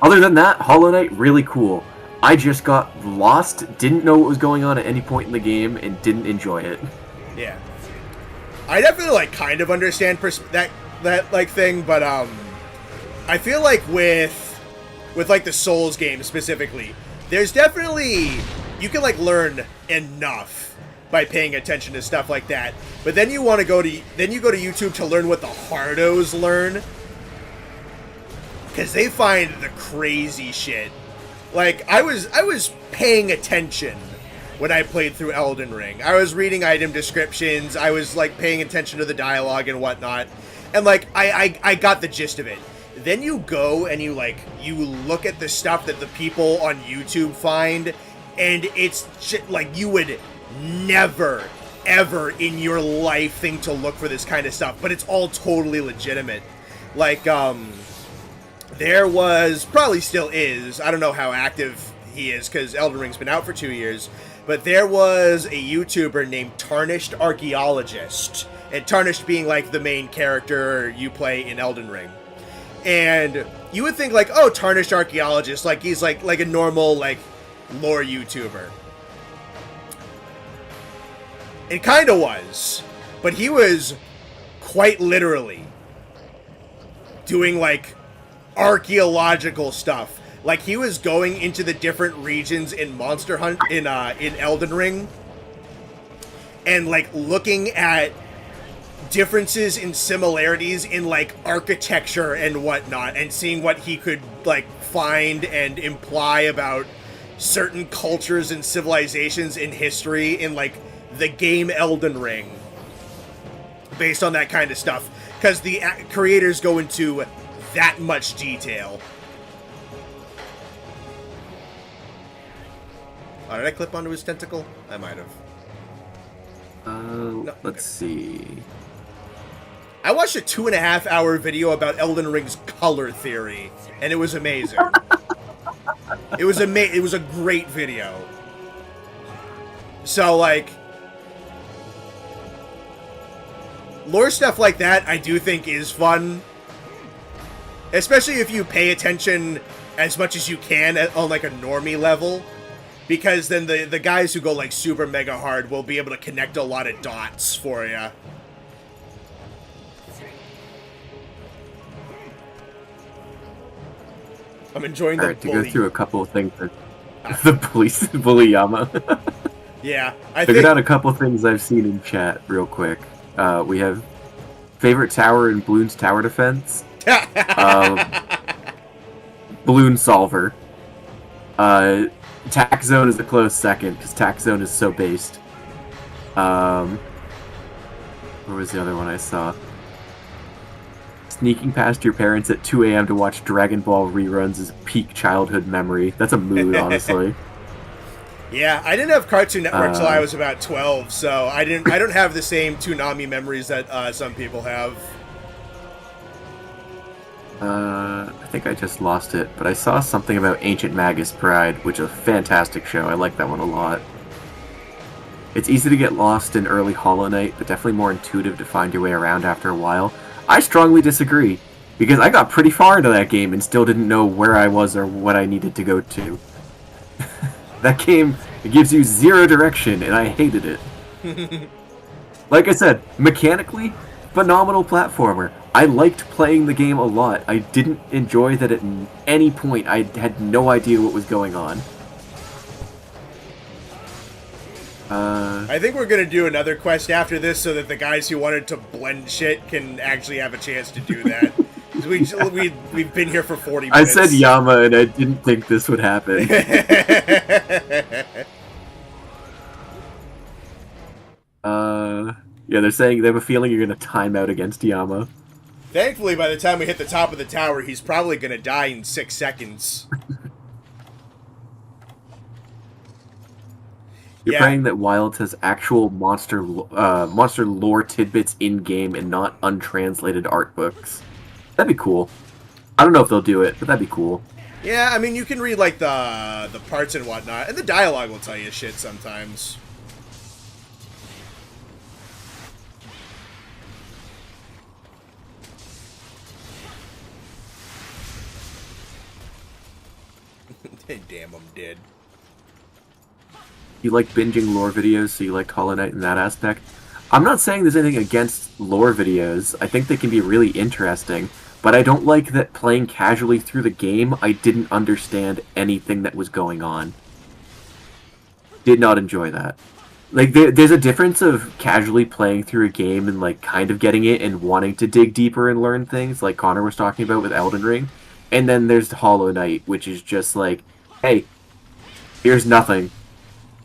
Other than that, Hollow Knight, really cool. I just got lost, didn't know what was going on at any point in the game, and didn't enjoy it. Yeah. I definitely, like, kind of understand that like, thing, but, I feel like with, like, the Souls games specifically, there's definitely, you can, like, learn enough by paying attention to stuff like that. But then you want to go to YouTube to learn what the hardos learn, because they find the crazy shit. Like, I was paying attention when I played through Elden Ring. I was reading item descriptions, I was, like, paying attention to the dialogue and whatnot, and, like, I got the gist of it. Then you go and you look at the stuff that the people on YouTube find, and it's shit, like, you would never, ever in your life think to look for this kind of stuff, but it's all totally legitimate. Like, there was, probably still is, I don't know how active he is, because Elden Ring's been out for 2 years, but there was a YouTuber named Tarnished Archaeologist, and Tarnished being, like, the main character you play in Elden Ring. And you would think, like, oh, Tarnished Archaeologist, like, he's, like a normal, like, lore YouTuber. It kind of was, but he was quite literally doing, like, archaeological stuff. Like, he was going into the different regions in Monster Hunt, in Elden Ring, and, like, looking at differences and similarities in, like, architecture and whatnot, and seeing what he could, like, find and imply about certain cultures and civilizations in history in, like, the game Elden Ring, based on that kind of stuff, because the creators go into that much detail. Oh, did I clip onto his tentacle? I might have. No, let's see. I watched a 2.5-hour video about Elden Ring's color theory, and it was amazing. It was a great video. So, like, lore stuff like that, I do think is fun. Especially if you pay attention as much as you can on, like, a normie level. Because then the guys who go, like, super mega hard will be able to connect a lot of dots for you. I'm enjoying the Alright, to bully. go through a couple of things. The police bully Yama. Yeah, I figured out a couple of things I've seen in chat real quick. We have favorite tower in Bloon's tower defense. Balloon Solver. Tax Zone is a close second, because Tax Zone is so based. Where was the other one I saw? Sneaking past your parents at 2 a.m. to watch Dragon Ball reruns is peak childhood memory. That's a mood, honestly. Yeah, I didn't have Cartoon Network till I was about 12, so I don't have the same Toonami memories that some people have. I think I just lost it, but I saw something about Ancient Magus Pride, which is a fantastic show. I like that one a lot. It's easy to get lost in early Hollow Knight, but definitely more intuitive to find your way around after a while. I strongly disagree, because I got pretty far into that game and still didn't know where I was or what I needed to go to. That game, it gives you zero direction, and I hated it. Like I said, mechanically, phenomenal platformer. I liked playing the game a lot. I didn't enjoy that at any point I had no idea what was going on. I think we're gonna do another quest after this so that the guys who wanted to blend shit can actually have a chance to do that. We've been here for 40 minutes. I said Yama and I didn't think this would happen. Yeah, they're saying they have a feeling you're gonna time out against Yama. Thankfully, by the time we hit the top of the tower, he's probably gonna die in 6 seconds. You're praying that Wilds has actual monster lore tidbits in-game and not untranslated art books. That'd be cool. I don't know if they'll do it, but that'd be cool. Yeah, I mean, you can read, like, the parts and whatnot, and the dialogue will tell you shit sometimes. Damn, I'm dead. You like binging lore videos, so you like Hollow Knight in that aspect. I'm not saying there's anything against lore videos. I think they can be really interesting, but I don't like that playing casually through the game, I didn't understand anything that was going on. Did not enjoy that. Like, there's a difference of casually playing through a game and, like, kind of getting it and wanting to dig deeper and learn things, like Connor was talking about with Elden Ring. And then there's Hollow Knight, which is just like, hey, here's nothing.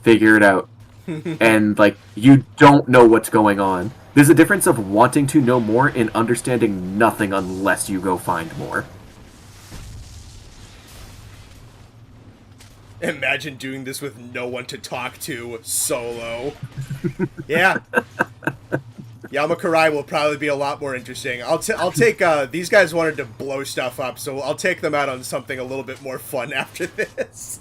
Figure it out. And, like, you don't know what's going on. There's a difference of wanting to know more and understanding nothing unless you go find more. Imagine doing this with no one to talk to, solo. Yeah. Yamakarai will probably be a lot more interesting. I'll take, these guys wanted to blow stuff up, so I'll take them out on something a little bit more fun after this.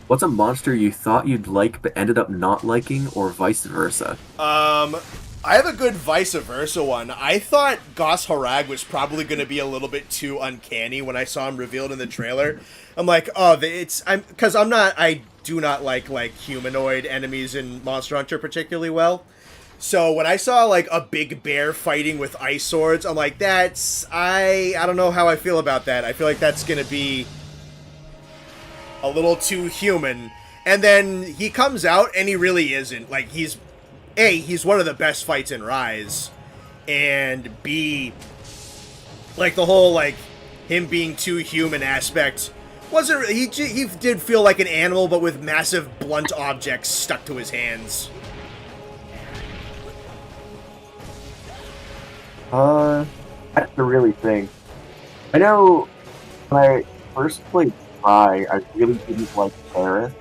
What's a monster you thought you'd like but ended up not liking, or vice versa? I have a good vice versa one. I thought Gos Harag was probably going to be a little bit too uncanny when I saw him revealed in the trailer. I'm like, oh, I do not like humanoid enemies in Monster Hunter particularly well. So when I saw like a big bear fighting with ice swords, I'm like, I don't know how I feel about that. I feel like that's going to be a little too human. And then he comes out and he really isn't. Like, he's one of the best fights in Rise, and B, like, the whole, like, him being too human aspect wasn't, he did feel like an animal, but with massive blunt objects stuck to his hands. I have to really think. I know when I first played Try, I really didn't like Paris.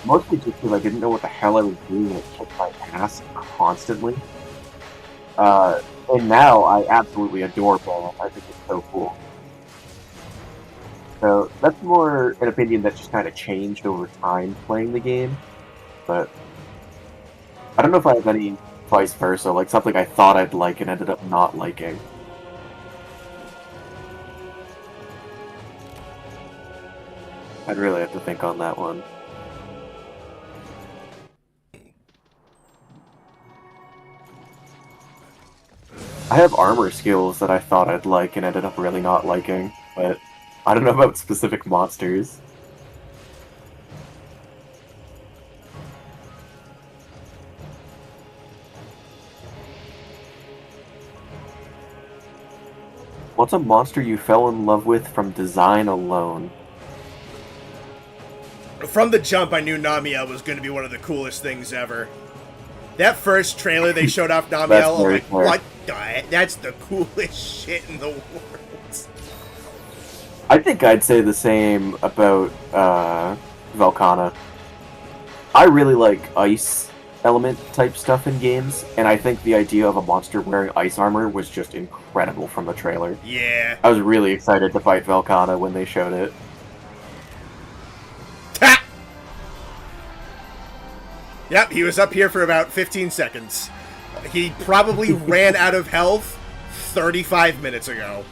Mostly just because I didn't know what the hell I was doing and it kicked my ass constantly. And now I absolutely adore Ball. I think it's so cool. So that's more an opinion that just kind of changed over time playing the game. But I don't know if I have any vice versa, like something I thought I'd like and ended up not liking. I'd really have to think on that one. I have armor skills that I thought I'd like and ended up really not liking, but I don't know about specific monsters. What's a monster you fell in love with from design alone? From the jump, I knew Namiel was going to be one of the coolest things ever. That first trailer they showed off Namiel, I'm like, what the? That's the coolest shit in the world. I think I'd say the same about Velkhana. I really like ice element type stuff in games, and I think the idea of a monster wearing ice armor was just incredible from the trailer. Yeah. I was really excited to fight Velkhana when they showed it. Ha! Yep, he was up here for about 15 seconds. He probably ran out of health 35 minutes ago.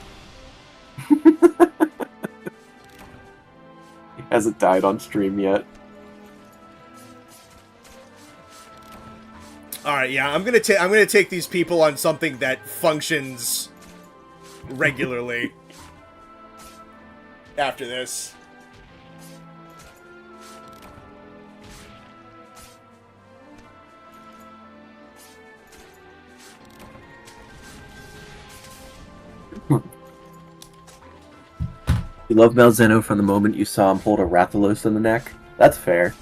He hasn't died on stream yet. All right, yeah, I'm gonna take these people on something that functions regularly after this. You love Malzeno from the moment you saw him hold a Rathalos in the neck? That's fair.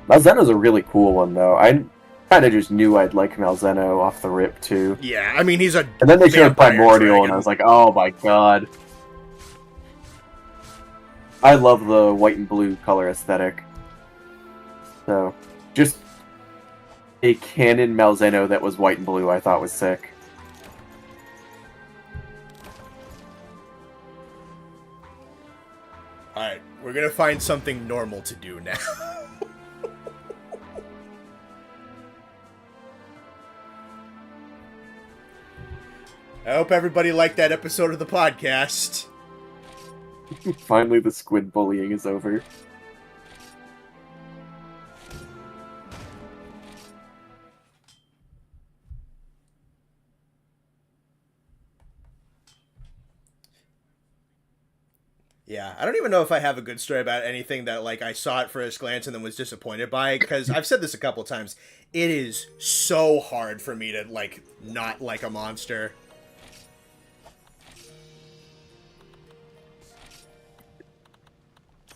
Malzeno's a really cool one, though. I kind of just knew I'd like Malzeno off the rip, too. Yeah, I mean, he's a And then they showed Primordial, dragon. and I was like, oh my god. I love the white and blue color aesthetic. So, just a canon Malzeno that was white and blue I thought was sick. Alright, we're gonna find something normal to do now. I hope everybody liked that episode of the podcast. Finally, the squid bullying is over. Yeah, I don't even know if I have a good story about anything that, like, I saw at first glance and then was disappointed by, because I've said this a couple times. It is so hard for me to, like, not like a monster.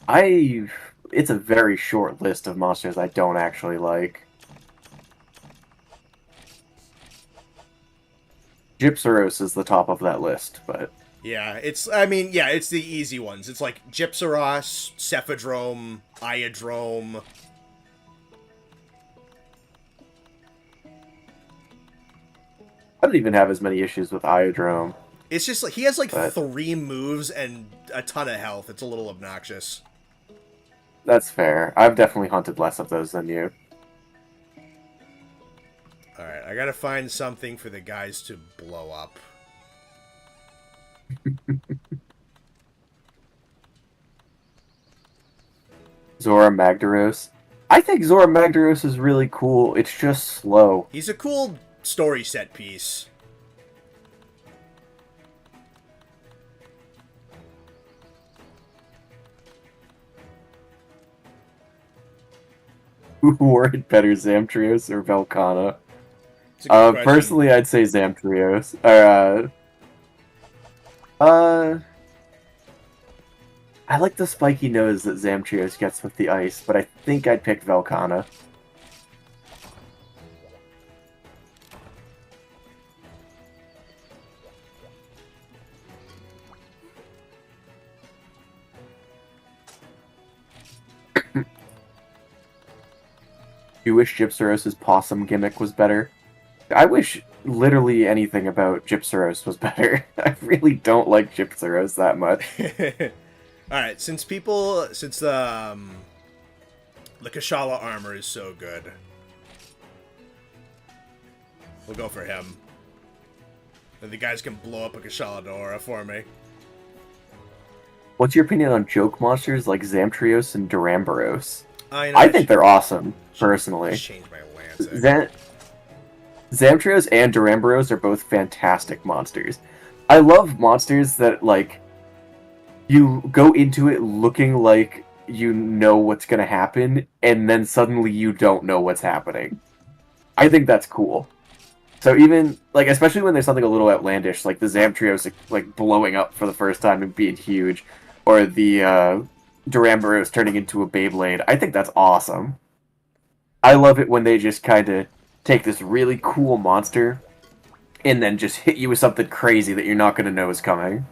It's a very short list of monsters I don't actually like. Gypsaros is the top of that list, but... Yeah, it's the easy ones. It's like Gypsaros, Cephadrome, Iodrome. I don't even have as many issues with Iodrome. It's just like, he has like But 3 moves and a ton of health. It's a little obnoxious. that's fair. I've definitely hunted less of those than you. Alright, I gotta find something for the guys to blow up. Zora Magdaros. I think Zora Magdaros is really cool. It's just slow. He's a cool story set piece. Who wore better, Zamtrios or Velkhana? It's a good question. Personally, I'd say Zamtrios. I like the spiky nose that Zamtrios gets with the ice, but I think I'd pick Velkhana. You wish Gypsaros' possum gimmick was better? I wish literally anything about Gypsaros was better. I really don't like Gypsaros that much. Alright, since the Kashala armor is so good, we'll go for him. And the guys can blow up a Kashala Dora for me. What's your opinion on joke monsters like Zamtrios and Duramboros? I think they're awesome, personally. Change my lance. Zamtrios and Duramboros are both fantastic monsters. I love monsters that, like, you go into it looking like you know what's gonna happen, and then suddenly you don't know what's happening. I think that's cool. So even, like, especially when there's something a little outlandish, like the Zamtrios, like, blowing up for the first time and being huge, or the, Duramboros turning into a Beyblade, I think that's awesome. I love it when they just kind of take this really cool monster and then just hit you with something crazy that you're not going to know is coming.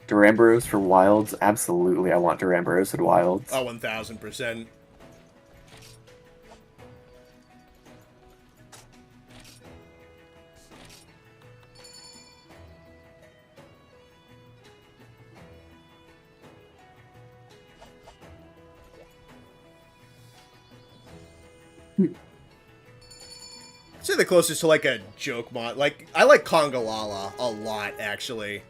Duramboros for Wilds? Absolutely, I want Duramboros in Wilds. Oh, 1000%. I'd say the closest to, like, a joke mod. Like, I like Congalala a lot, actually.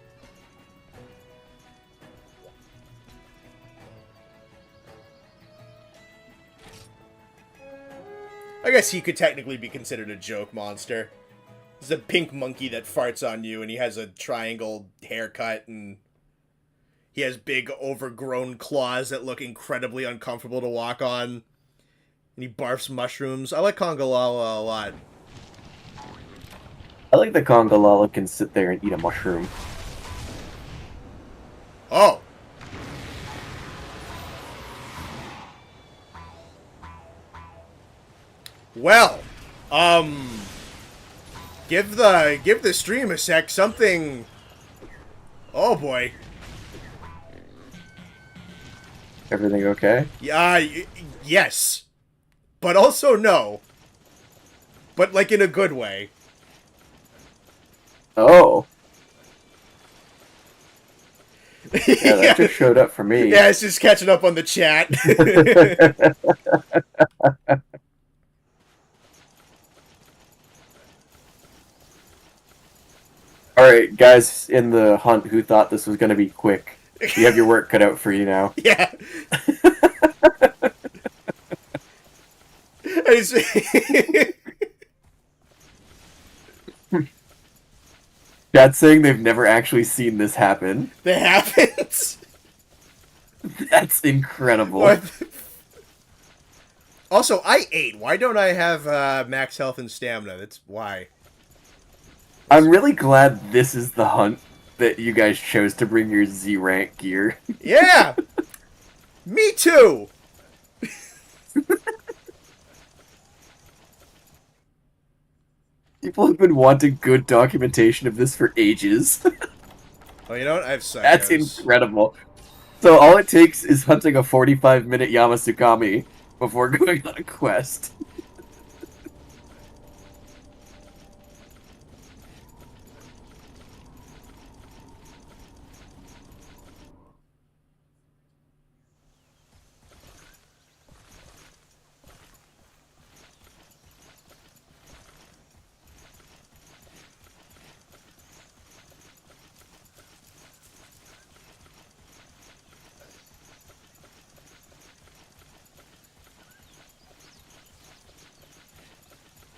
I guess he could technically be considered a joke monster. He's a pink monkey that farts on you, and he has a triangle haircut, and he has big overgrown claws that look incredibly uncomfortable to walk on. And he barfs mushrooms. I like Congalala a lot. I like that Congalala can sit there and eat a mushroom. Oh! Well, give the stream a sec. Something. Oh boy. Everything okay? Yeah. Yes, but also no. But like in a good way. Oh. Yeah, that Yeah. just showed up for me. Yeah, it's just catching up on the chat. Alright, guys in the hunt who thought this was going to be quick, you have your work cut out for you now. Yeah. It's- Chat's saying they've never actually seen this happen. that happens. That's incredible. What? Also, I ate. Why don't I have max health and stamina? That's why. I'm really glad this is the hunt that you guys chose to bring your Z rank gear. Yeah. Me too. People have been wanting good documentation of this for ages. Oh, you know what? I have psychos. That's incredible. So all it takes is hunting a 45-minute Yamasukami before going on a quest.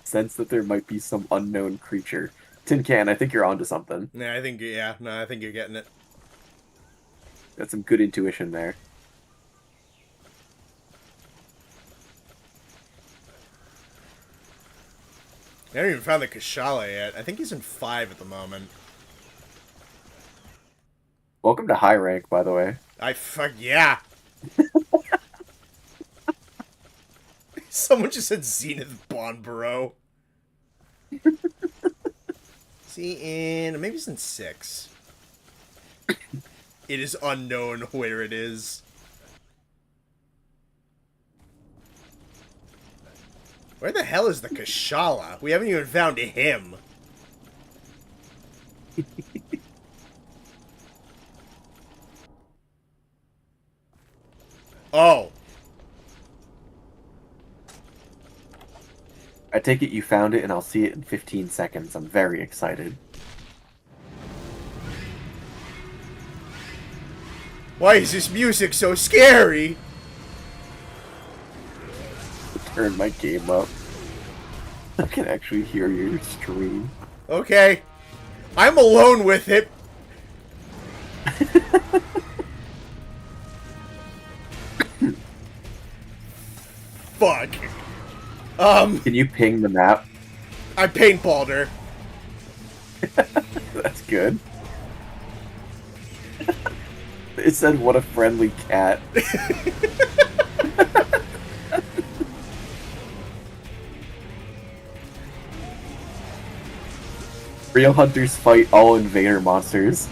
Sense that there might be some unknown creature. Tin Can, I think you're onto something. Yeah, I think. Yeah, no, I think you're getting it. Got some good intuition there. I haven't even found the Kashala yet. I think he's in 5 at the moment. Welcome to high rank, by the way. Fuck yeah. Someone just said Zenith Bonboro. See, maybe it's in 6. It is unknown where it is. Where the hell is the Kashala? We haven't even found him. Oh. I take it you found it and I'll see it in 15 seconds. I'm very excited. Why is this music so scary? Turn my game up. I can actually hear your stream. Okay. I'm alone with it. Fuck. Can you ping the map? I paintballed her. That's good. It said, what a friendly cat. Real hunters fight all invader monsters.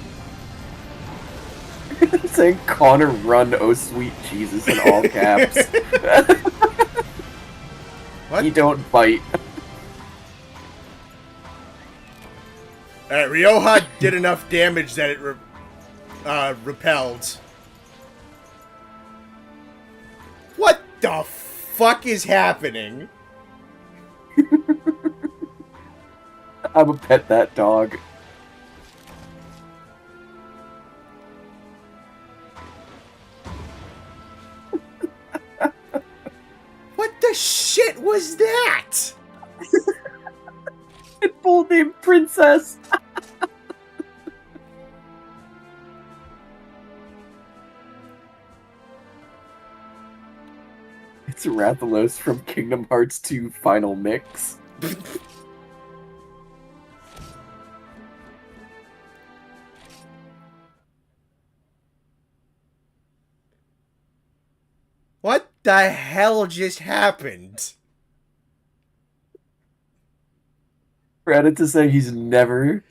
Saying Connor run, oh sweet Jesus in all caps. What? You don't bite. Alright, Ryoha did enough damage that it repelled. What the fuck is happening? I'm a pet that dog. What the shit was that? Full name Princess. It's Rathalos from Kingdom Hearts 2 Final Mix. What the hell just happened? Reddit to say he's never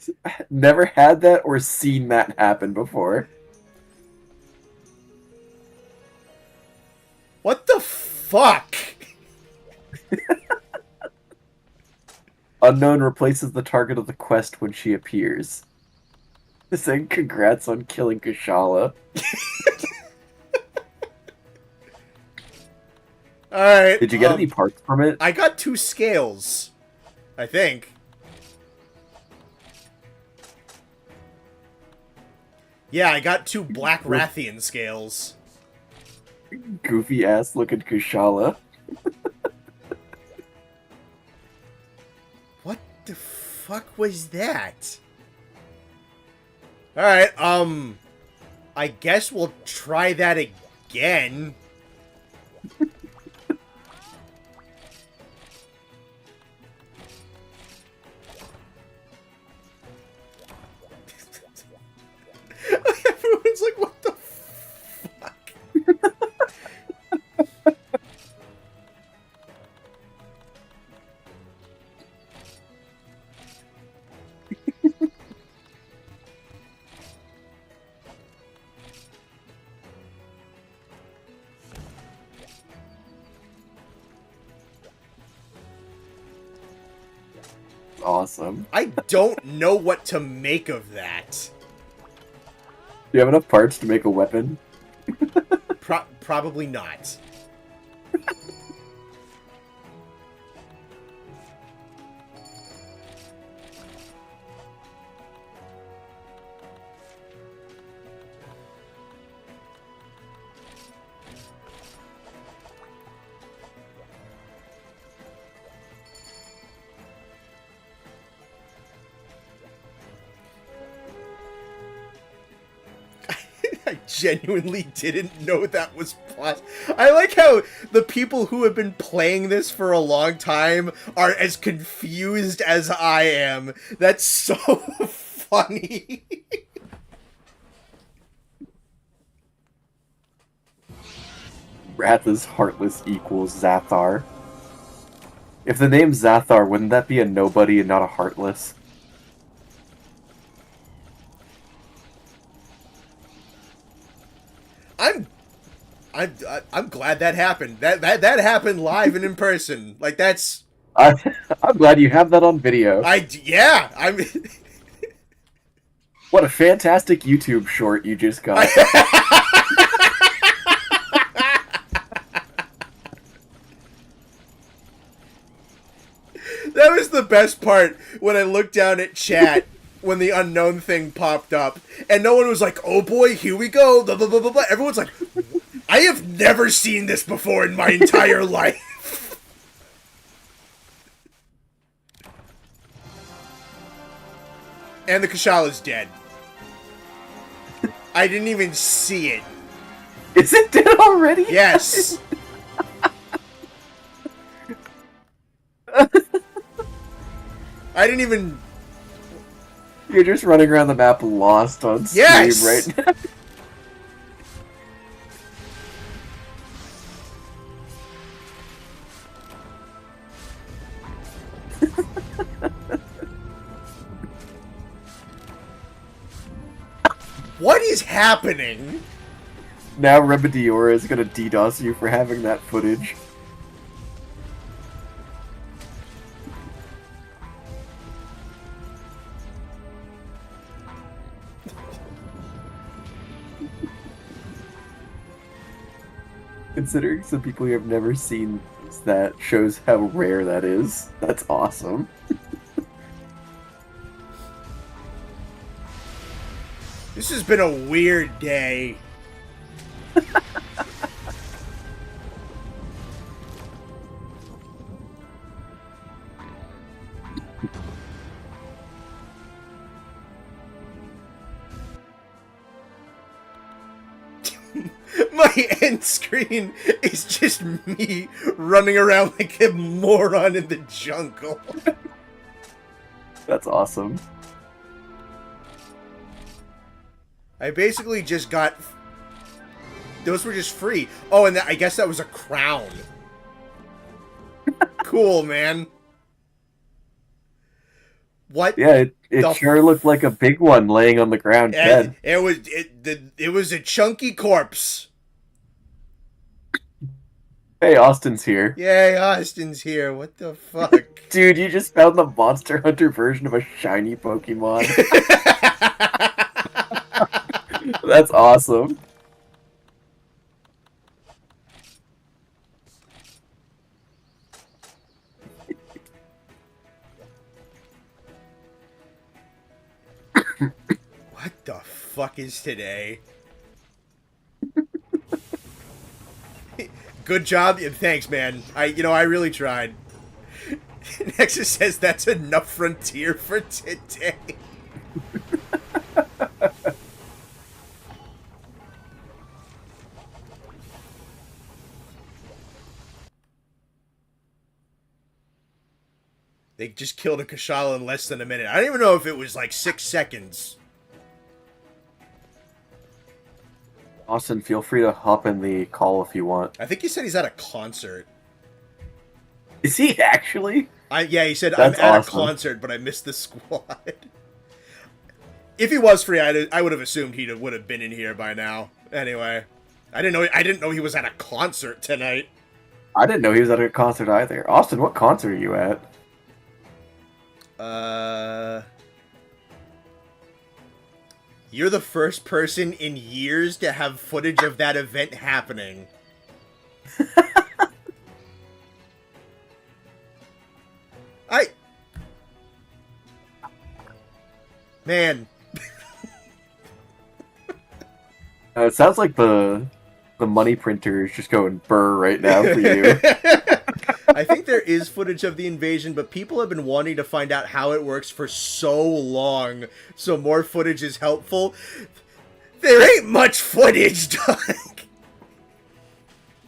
had that or seen that happen before. What the fuck? Unknown replaces the target of the quest when she appears. Saying congrats on killing Kushala. Alright, Did you get any parts from it? I got 2 scales. I think. Yeah, I got 2 Black Rathian scales. Goofy ass looking Kushala. What the fuck was that? Alright, I guess we'll try that again. Everyone's like, what the fuck? Awesome. I don't know what to make of that. Do you have enough parts to make a weapon? Probably not. I genuinely didn't know that was possible. I like how the people who have been playing this for a long time are as confused as I am. That's so funny. Wrath is heartless equals Zathar. If the name's Zathar, wouldn't that be a nobody and not a heartless? I'm glad that happened. That happened live and in person. Like that's. I'm glad you have that on video. Yeah. I'm. What a fantastic YouTube short you just got. That was the best part when I looked down at chat when the unknown thing popped up, and no one was like, "Oh boy, here we go!" Blah blah blah blah blah. Everyone's like, "I have never seen this before in my entire life." And the Kushala's dead. I didn't even see it. Is it dead already? Yes. I didn't even... You're just running around the map lost on stream right now. What is happening? Now Rebediora is gonna DDoS you for having that footage. Considering some people who have never seen that shows how rare that is. That's awesome. This has been a weird day. My end screen is just me running around like a moron in the jungle. That's awesome. I basically just got... Those were just free. Oh, and I guess that was a crown. Cool, man. What? Yeah, it sure looked like a big one laying on the ground dead. It was a chunky corpse. Hey, Austin's here. Yay, Austin's here. What the fuck? Dude, you just found the Monster Hunter version of a shiny Pokemon. That's awesome. What the fuck is today? Good job. Thanks, man. I really tried. Nexus says that's enough Frontier for today. They just killed a Kashala in less than a minute. I don't even know if it was like 6 seconds. Austin, feel free to hop in the call if you want. I think he said he's at a concert. Is he actually? Yeah, he said, That's I'm at awesome. a concert, but I missed the squad. If he was free, I would have assumed he would have been in here by now. Anyway, I didn't know he was at a concert tonight. I didn't know he was at a concert either. Austin, what concert are you at? You're the first person in years to have footage of that event happening. Man. It sounds like the money printer is just going burr right now for you. I think there is footage of the invasion, but people have been wanting to find out how it works for so long, so more footage is helpful. There ain't much footage, dog.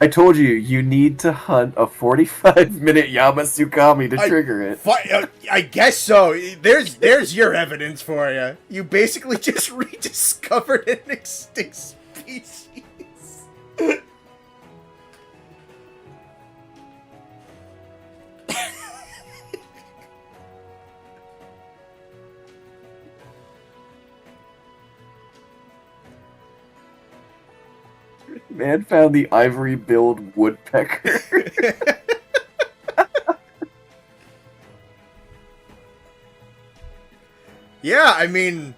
I told you, you need to hunt a 45-minute Yamasukami to trigger it. I guess so. There's your evidence for you. You basically just rediscovered an extinct species. Man found the ivory-billed woodpecker. Yeah, I mean,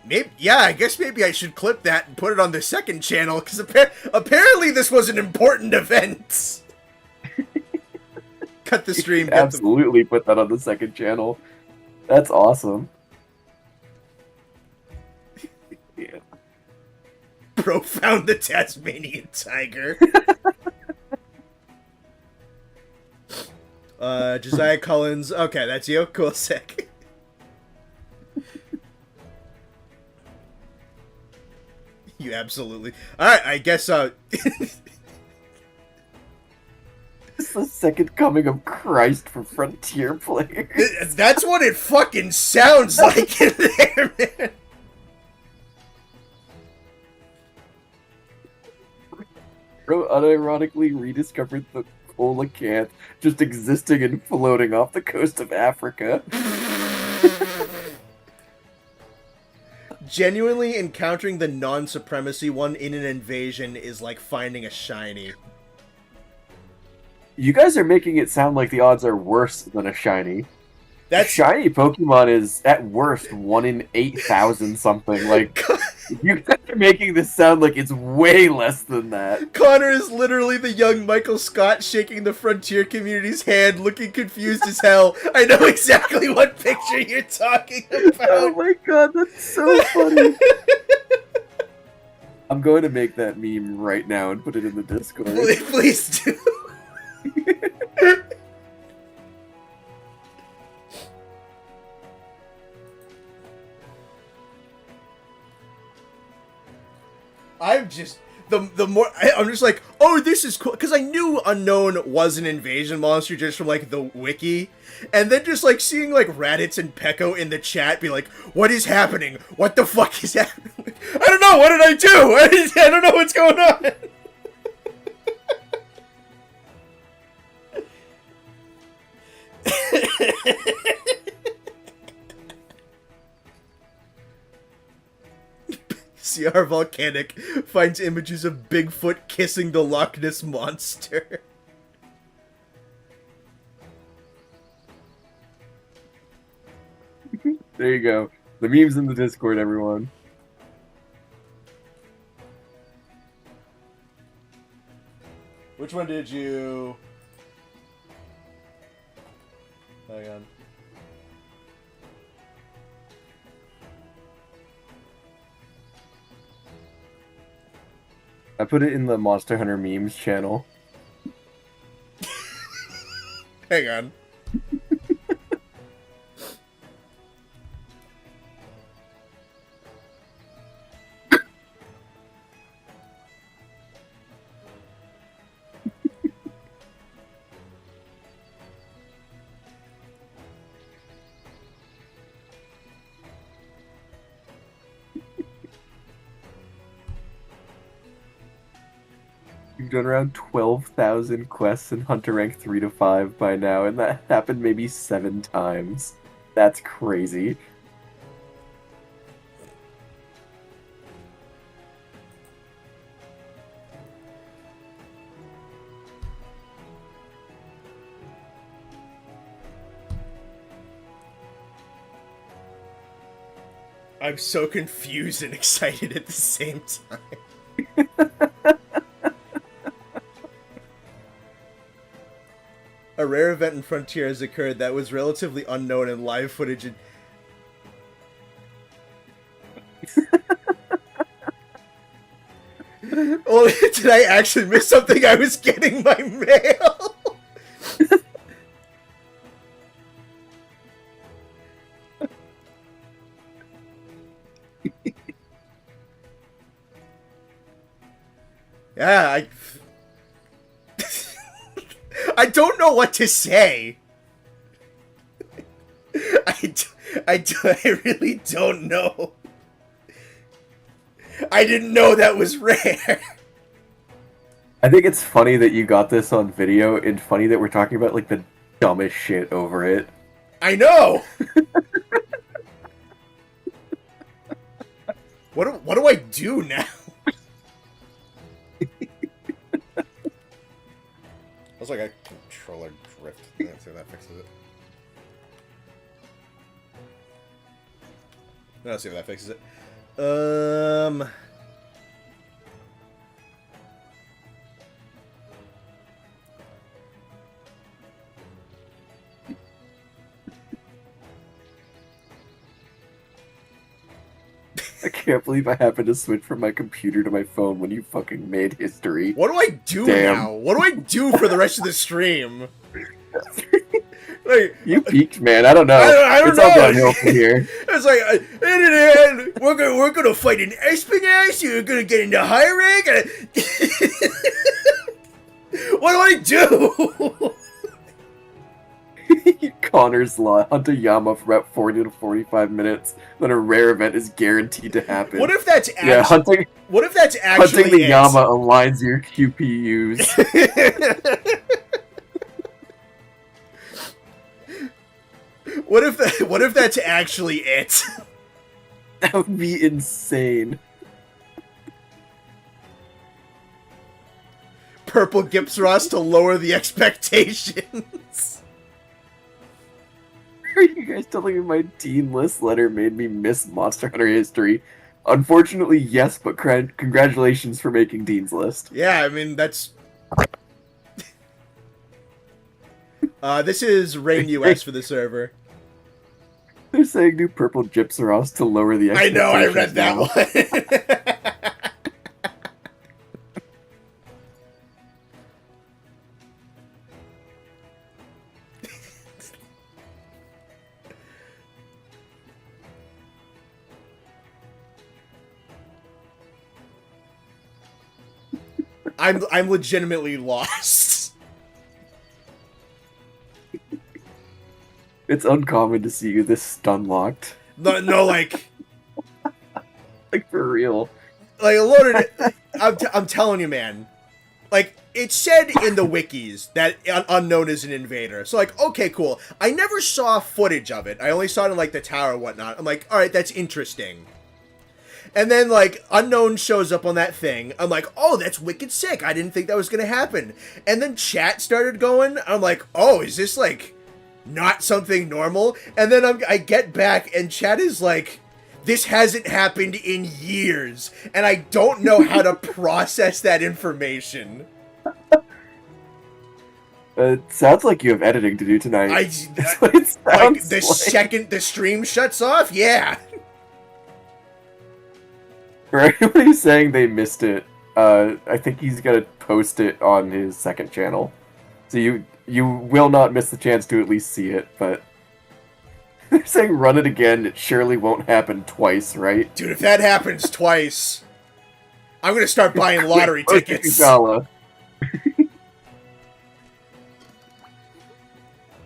I guess maybe I should clip that and put it on the second channel, because apparently this was an important event. Cut the stream. Absolutely put that on the second channel. That's awesome. Yeah. Bro found the Tasmanian tiger. Josiah Collins. Okay, that's you. Cool, sick. You absolutely. Alright, I guess, It's the second coming of Christ for Frontier players. That's what it fucking sounds like in there, man. Bro unironically rediscovered the coelacanth just existing and floating off the coast of Africa. Genuinely encountering the non-supremacy one in an invasion is like finding a shiny. You guys are making it sound like the odds are worse than a shiny. That shiny Pokemon is at worst 1 in 8,000 something. Like, you guys are making this sound like it's way less than that. Connor is literally the young Michael Scott shaking the Frontier community's hand, looking confused as hell. I know exactly what picture you're talking about. Oh my god, that's so funny. I'm going to make that meme right now and put it in the Discord. Please do. I'm just the more I'm just like, oh, this is cool, because I knew Unknown was an invasion monster just from like the wiki, and then just like seeing like Raditz and Pekko in the chat be like, what is happening? What the fuck is happening? I don't know. What did I do? I don't know what's going on. CR-VODcanic finds images of Bigfoot kissing the Loch Ness Monster. There you go. The meme's in the Discord, everyone. Which one did you... Hang on. I put it in the Monster Hunter memes channel. Hang on. You've done around 12,000 quests in Hunter rank 3 to 5 by now, and that happened maybe 7 times. That's crazy. I'm so confused and excited at the same time. A rare event in Frontier has occurred that was relatively unknown in live footage and... Oh, did I actually miss something? I was getting my mail! Yeah, I don't know what to say. I really don't know. I didn't know that was rare. I think it's funny that you got this on video, and funny that we're talking about, like, the dumbest shit over it. I know! What do I do now? I was like a controller drift. Let's see if that fixes it. Let's see if that fixes it. I can't believe I happened to switch from my computer to my phone when you fucking made history. What do I do now? What do I do for the rest of the stream? Like, you peaked, man. I don't know. I don't it's know. all downhill from here. It's like, we're gonna fight an Espionage. You're gonna get into high rank. What do I do? Connor's Law. Hunt a Yama for about 40 to 45 minutes. Then a rare event is guaranteed to happen. What if that's actually? Yeah, hunting. What if that's actually hunting the Yama aligns your QPUs. What if that's actually it? That would be insane. Purple Gips Ross to lower the expectations. Are you guys telling me my Dean List letter made me miss Monster Hunter history? Unfortunately, yes, but congratulations for making Dean's List. Yeah, I mean, that's... this is Rain US for the server. They're saying new Purple Gypsaros to lower the I expectations. know, I read that now. one. I'm legitimately lost. It's uncommon to see you this stun-locked. No, like... Like, for real. Like, loaded... I'm telling you, man. Like, it said in the wikis that Unknown is an invader. So, like, okay, cool. I never saw footage of it. I only saw it in, like, the tower and whatnot. I'm like, alright, that's interesting. And then, like, Unknown shows up on that thing. I'm like, oh, that's wicked sick. I didn't think that was gonna happen. And then chat started going. I'm like, oh, is this, like, not something normal? And then I get back, and chat is like, this hasn't happened in years. And I don't know how to process that information. It sounds like you have editing to do tonight. That's what it sounds like the second the stream shuts off, yeah. For anyone who's saying they missed it, I think he's gonna post it on his second channel, so you will not miss the chance to at least see it. But they're saying run it again. It surely won't happen twice, right? Dude, if that happens twice, I'm gonna start buying lottery tickets.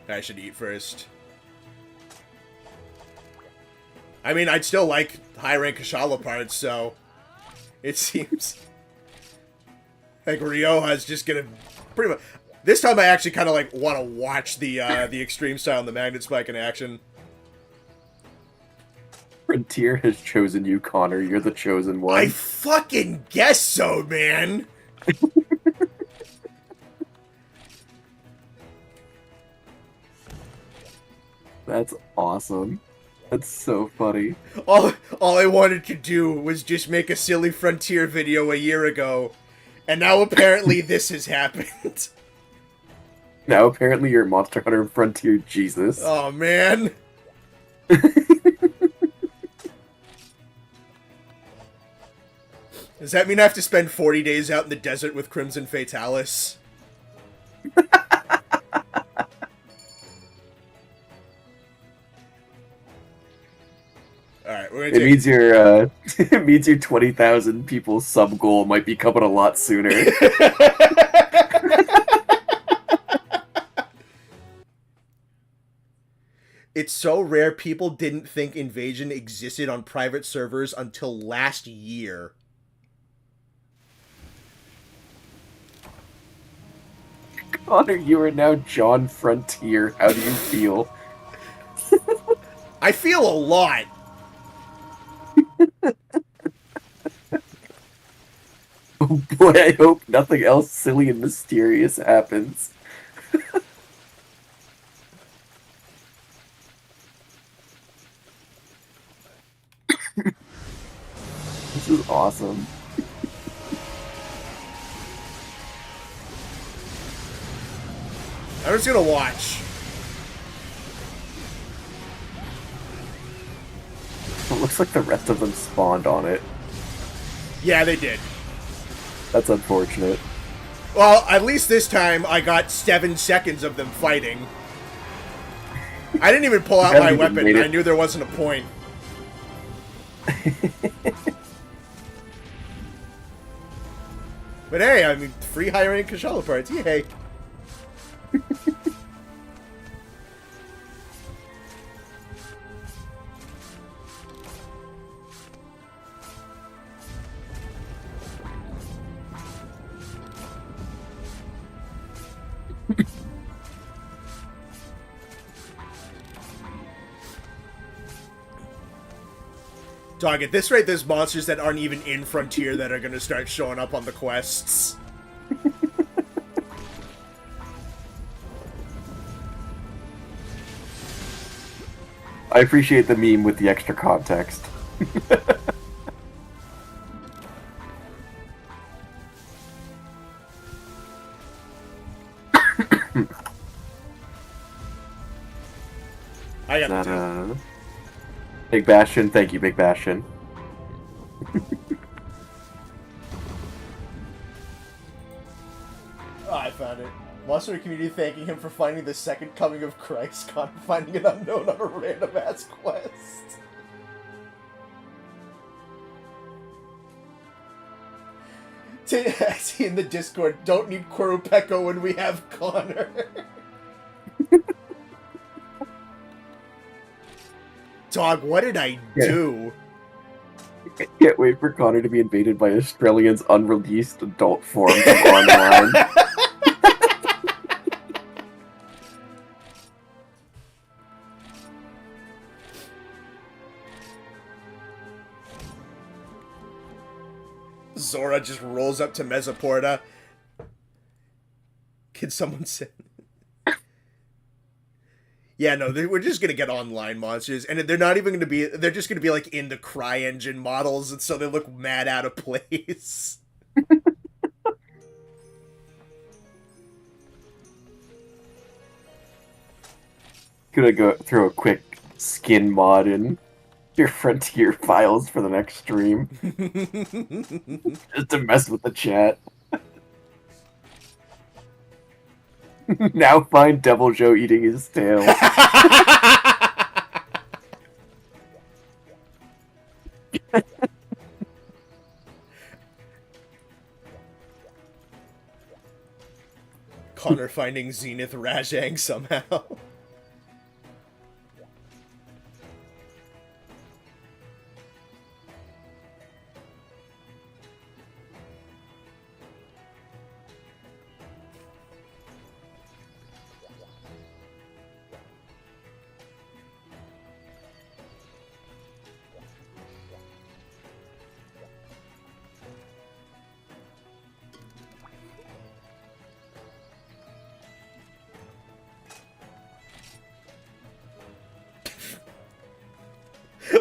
I should eat first. I mean, I'd still like high-rank Kashala parts, so it seems like Ryoha's just gonna pretty much. This time, I actually kind of like want to watch the extreme style and the magnet spike in action. Frontier has chosen you, Connor. You're the chosen one. I fucking guess so, man. That's awesome. That's so funny. All I wanted to do was just make a silly Frontier video a year ago, and now apparently this has happened. Now apparently you're Monster Hunter Frontier Jesus. Oh, man. Does that mean I have to spend 40 days out in the desert with Crimson Fatalis? Alright, we're gonna It means your it means your 20,000 people sub goal might be coming a lot sooner. It's so rare people didn't think Invasion existed on private servers until last year. Connor, you are now John Frontier. How do you feel? I feel a lot. Oh boy, I hope nothing else silly and mysterious happens. This is awesome. I'm just gonna watch. It looks like the rest of them spawned on it. Yeah, they did. That's unfortunate. Well, at least this time I got 7 seconds of them fighting. I didn't even pull out my weapon. I knew there wasn't a point. But hey, I mean, free high-rank Kashala parts. Yay. Dog, at this rate, there's monsters that aren't even in Frontier that are going to start showing up on the quests. I appreciate the meme with the extra context. I got the Big Bastion, thank you, Big Bastion. Oh, I found it. Monster community thanking him for finding the second coming of Christ, Connor finding an unknown on a random ass quest. I see in the Discord, don't need Quirupeko when we have Connor. Dog, what did I do? I can't wait for Connor to be invaded by Australians' unreleased adult forms of online. Zora just rolls up to Mesoporta. Can someone say... Yeah, no, we're just gonna get online monsters, and they're not even gonna be, they're just gonna be like in the CryEngine models, and so they look mad out of place. Gonna go throw a quick skin mod in your Frontier files for the next stream. Just to mess with the chat. Now find Devil Joe eating his tail. Connor finding Zenith Rajang somehow.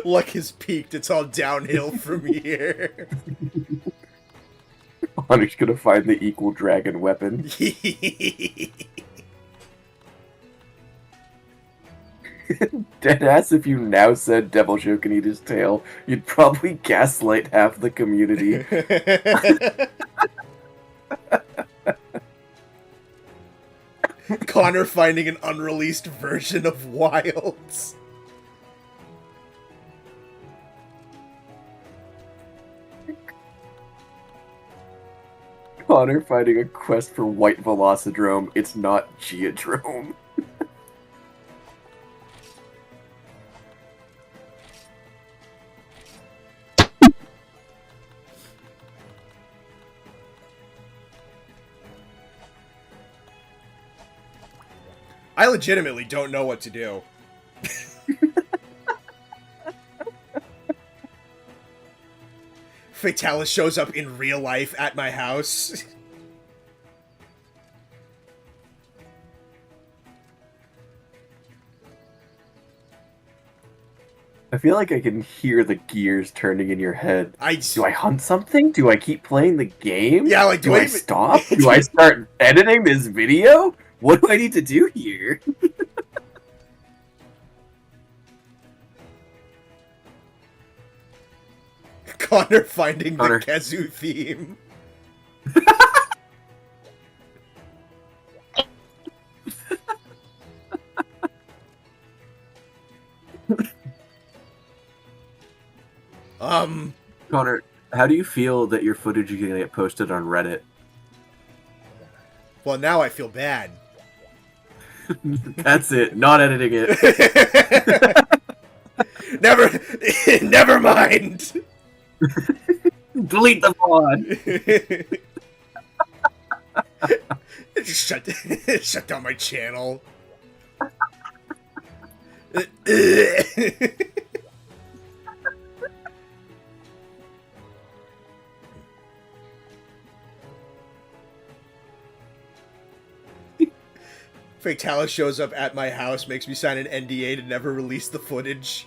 Luck has peaked. It's all downhill from here. Hunter's gonna find the equal dragon weapon. Deadass, if you now said Devil Joe can eat his tail, you'd probably gaslight half the community. Connor finding an unreleased version of Wilds. Connor finding a quest for White Velocidrome. It's not Geodrome. I legitimately don't know what to do. Fatalis shows up in real life at my house. I feel like I can hear the gears turning in your head. Do I hunt something? Do I keep playing the game? Yeah, like, do I stop? Do I start editing this video? What do I need to do here? Connor finding the Kazoo theme. Connor, how do you feel that your footage is going to get posted on Reddit? Well, now I feel bad. That's it. Not editing it. Never mind. Delete the VOD. Shut down my channel. Fatalis shows up at my house, makes me sign an NDA to never release the footage.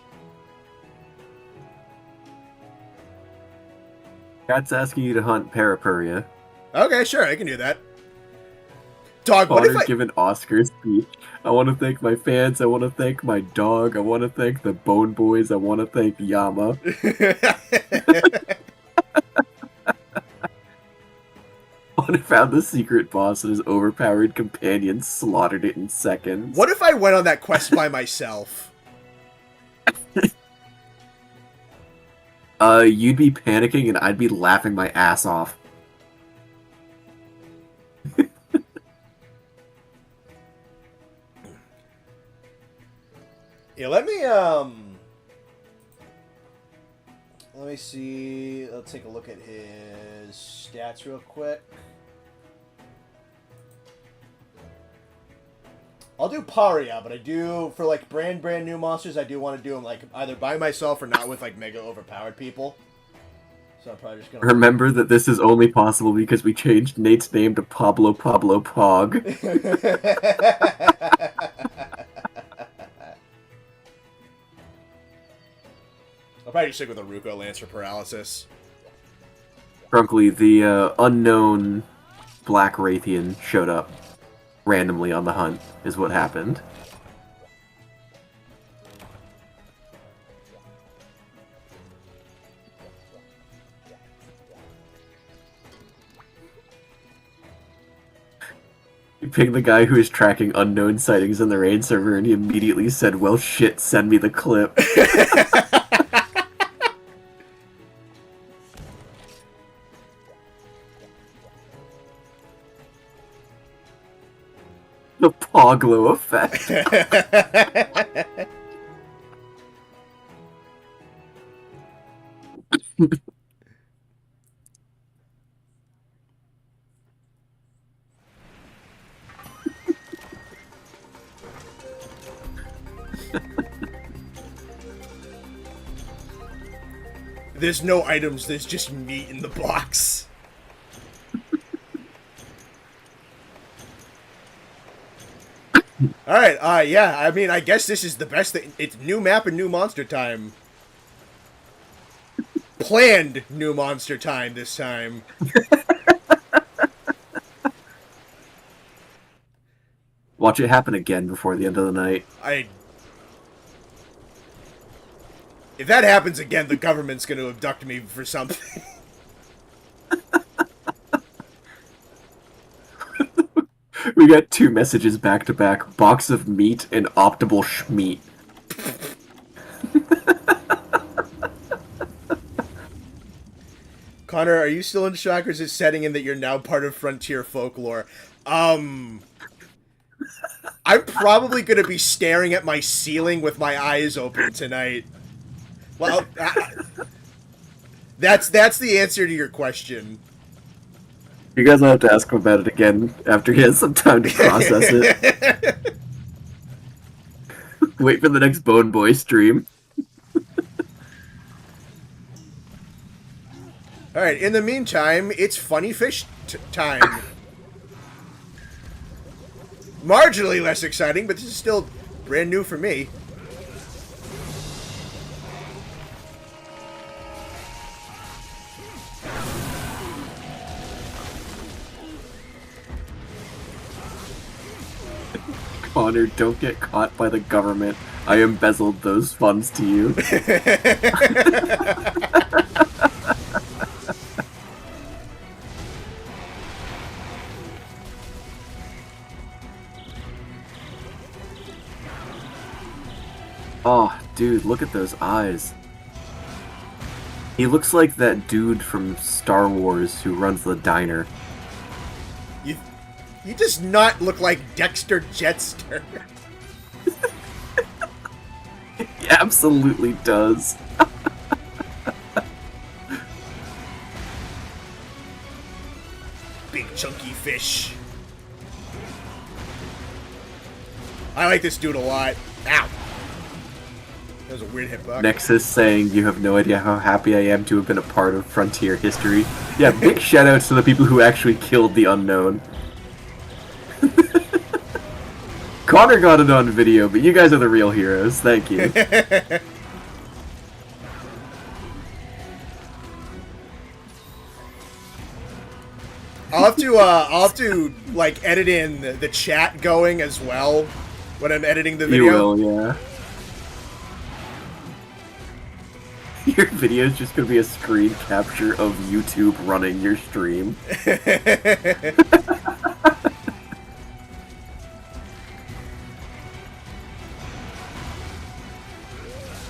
Cat's asking you to hunt Parapuria. Okay, sure, I can do that. Dog, what Connor's if I... given Oscar's speech. I want to thank my fans. I want to thank my dog. I want to thank the Bone Boys. I want to thank Yama. Connor found the secret boss and his overpowered companion slaughtered it in seconds. What if I went on that quest by myself? You'd be panicking and I'd be laughing my ass off. Yeah, let me see. Let's take a look at his stats real quick. I'll do Paria, but I do, for like brand new monsters, I do want to do them like either by myself or not with like mega overpowered people. So I'm probably just gonna... Remember that this is only possible because we changed Nate's name to Pablo Pog. I'll probably just stick with a Ruko Lance for paralysis. Frankly, the unknown Black Raytheon showed up randomly on the hunt, is what happened. pinged the guy who is tracking unknown sightings in the raid server, and he immediately said, "Well, shit, send me the clip." The Poglo effect. There's no items, there's just meat in the box. Alright, yeah, I mean, I guess this is the best thing. It's new map and new monster time. Planned new monster time this time. Watch it happen again before the end of the night. If that happens again, the government's gonna abduct me for something. We got 2 messages back to back: box of meat and optimal schmeat. Connor, are you still in shock, or is it setting in that you're now part of Frontier Folklore? I'm probably gonna be staring at my ceiling with my eyes open tonight. Well, that's the answer to your question. You guys will have to ask him about it again after he has some time to process it. Wait for the next Bone Boy stream. Alright, in the meantime, it's funny fish time. Marginally less exciting, but this is still brand new for me. Connor, don't get caught by the government. I embezzled those funds to you. Oh, dude, look at those eyes. He looks like that dude from Star Wars who runs the diner. You does not look like Dexter Jetster. He absolutely does. Big chunky fish. I like this dude a lot. Ow. That was a weird hitbox. Nexus saying, "You have no idea how happy I am to have been a part of Frontier history." Yeah, big shoutouts to the people who actually killed the unknown. Connor got it on video, but you guys are the real heroes. Thank you. I'll have to like edit in the chat going as well when I'm editing the video. You will, yeah. Your video is just gonna be a screen capture of YouTube running your stream.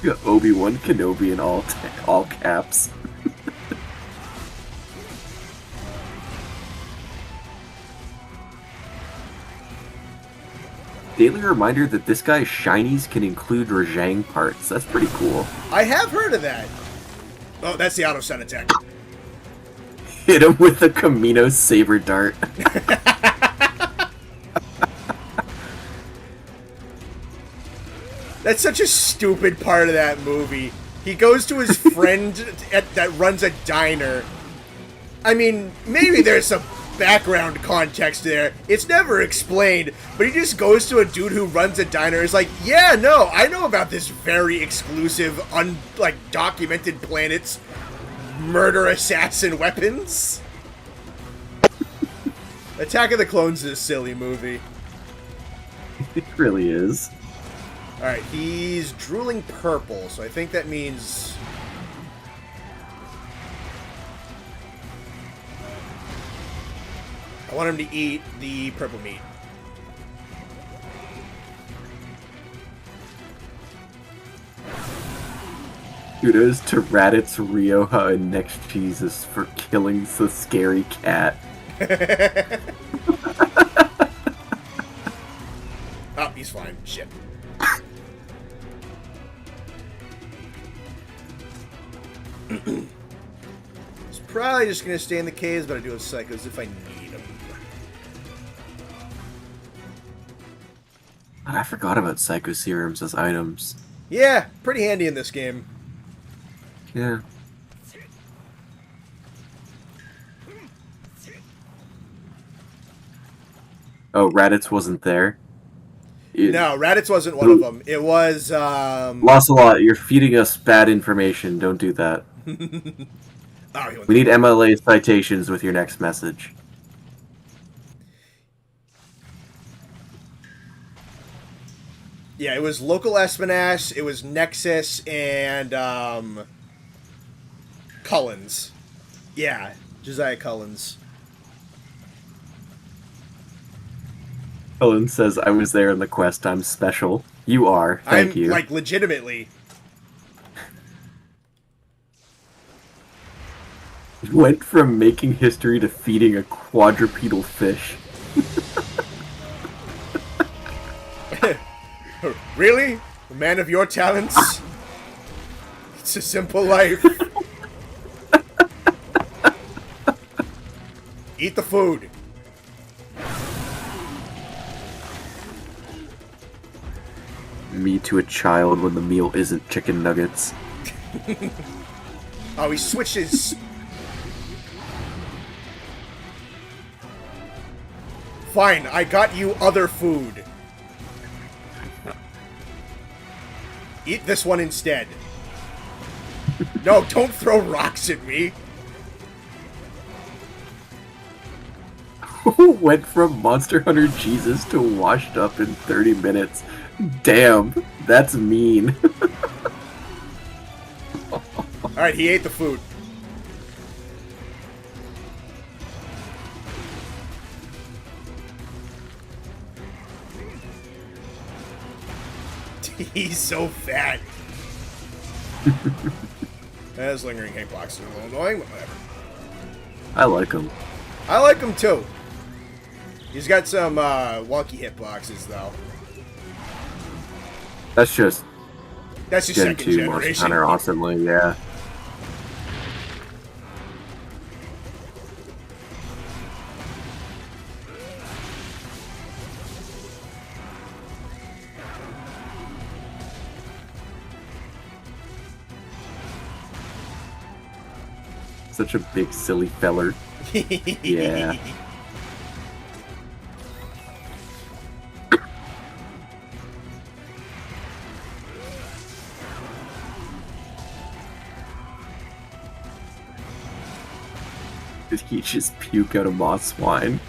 You got Obi-Wan Kenobi in all caps. Daily reminder that this guy's shinies can include Rajang parts. That's pretty cool. I have heard of that. Oh, that's the auto stun attack. Hit him with the Camino Saber Dart. That's such a stupid part of that movie. He goes to his friend that runs a diner. I mean, maybe there's some background context there. It's never explained, but he just goes to a dude who runs a diner. Is like, yeah, no, I know about this very exclusive, documented planet's murder assassin weapons. Attack of the Clones is a silly movie. It really is. Alright, he's drooling purple, so I think that means... I want him to eat the purple meat. Kudos to Raditz, Rioja, and Next Jesus for killing the scary cat. Oh, he's fine. Shit. He's probably just gonna stay in the caves, but I do have psychos if I need them. I forgot about Psycho Serums as items. Yeah, pretty handy in this game. Yeah. Oh, Raditz wasn't there. No, Raditz wasn't one of them. It was, Lancelot, you're feeding us bad information. Don't do that. Oh, We need MLA citations with your next message. Yeah, it was local Espinash, it was Nexus, and, Cullens. Yeah, Josiah Cullens. Ellen says, I was there in the quest. I'm special. You are. Thank you. Like, legitimately. Went from making history to feeding a quadrupedal fish. Really? A man of your talents? It's a simple life. Eat the food. Me to a child when the meal isn't chicken nuggets. Oh, he switches. Fine, I got you other food. Eat this one instead. No, don't throw rocks at me. Went from Monster Hunter Jesus to washed up in 30 minutes. Damn, that's mean. Alright, he ate the food. He's so fat. His lingering hitbox is a little annoying, but whatever. I like him. I like him too. He's got some wonky hitboxes though. That's just That's your Gen second 2 Monster generation. Hunter awesomely, yeah. Such a big silly feller. Yeah. Did he just puke out a moss wine?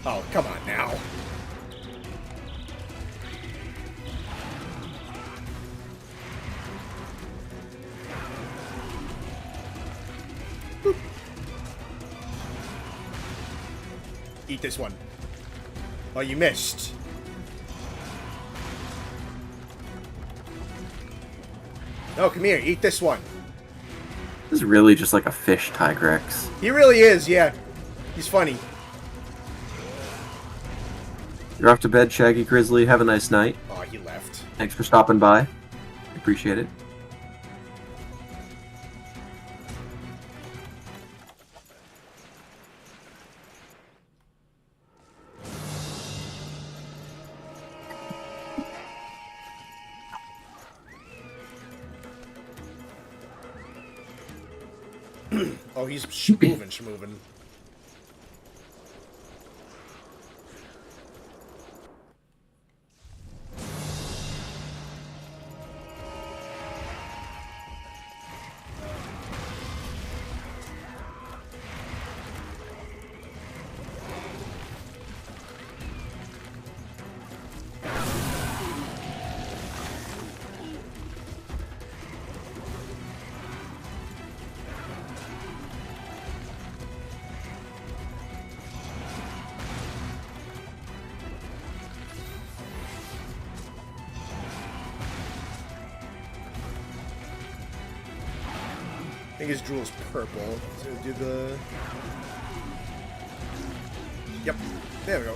Oh, come on now. Boop. Eat this one. Oh, you missed. No, come here. Eat this one. This is really just like a fish Tigrex. He really is, yeah. He's funny. You're off to bed, Shaggy Grizzly. Have a nice night. Oh, he left. Thanks for stopping by. Appreciate it. Oh, he's schmoovin'. think his drool's purple. So do the... Yep. There we go.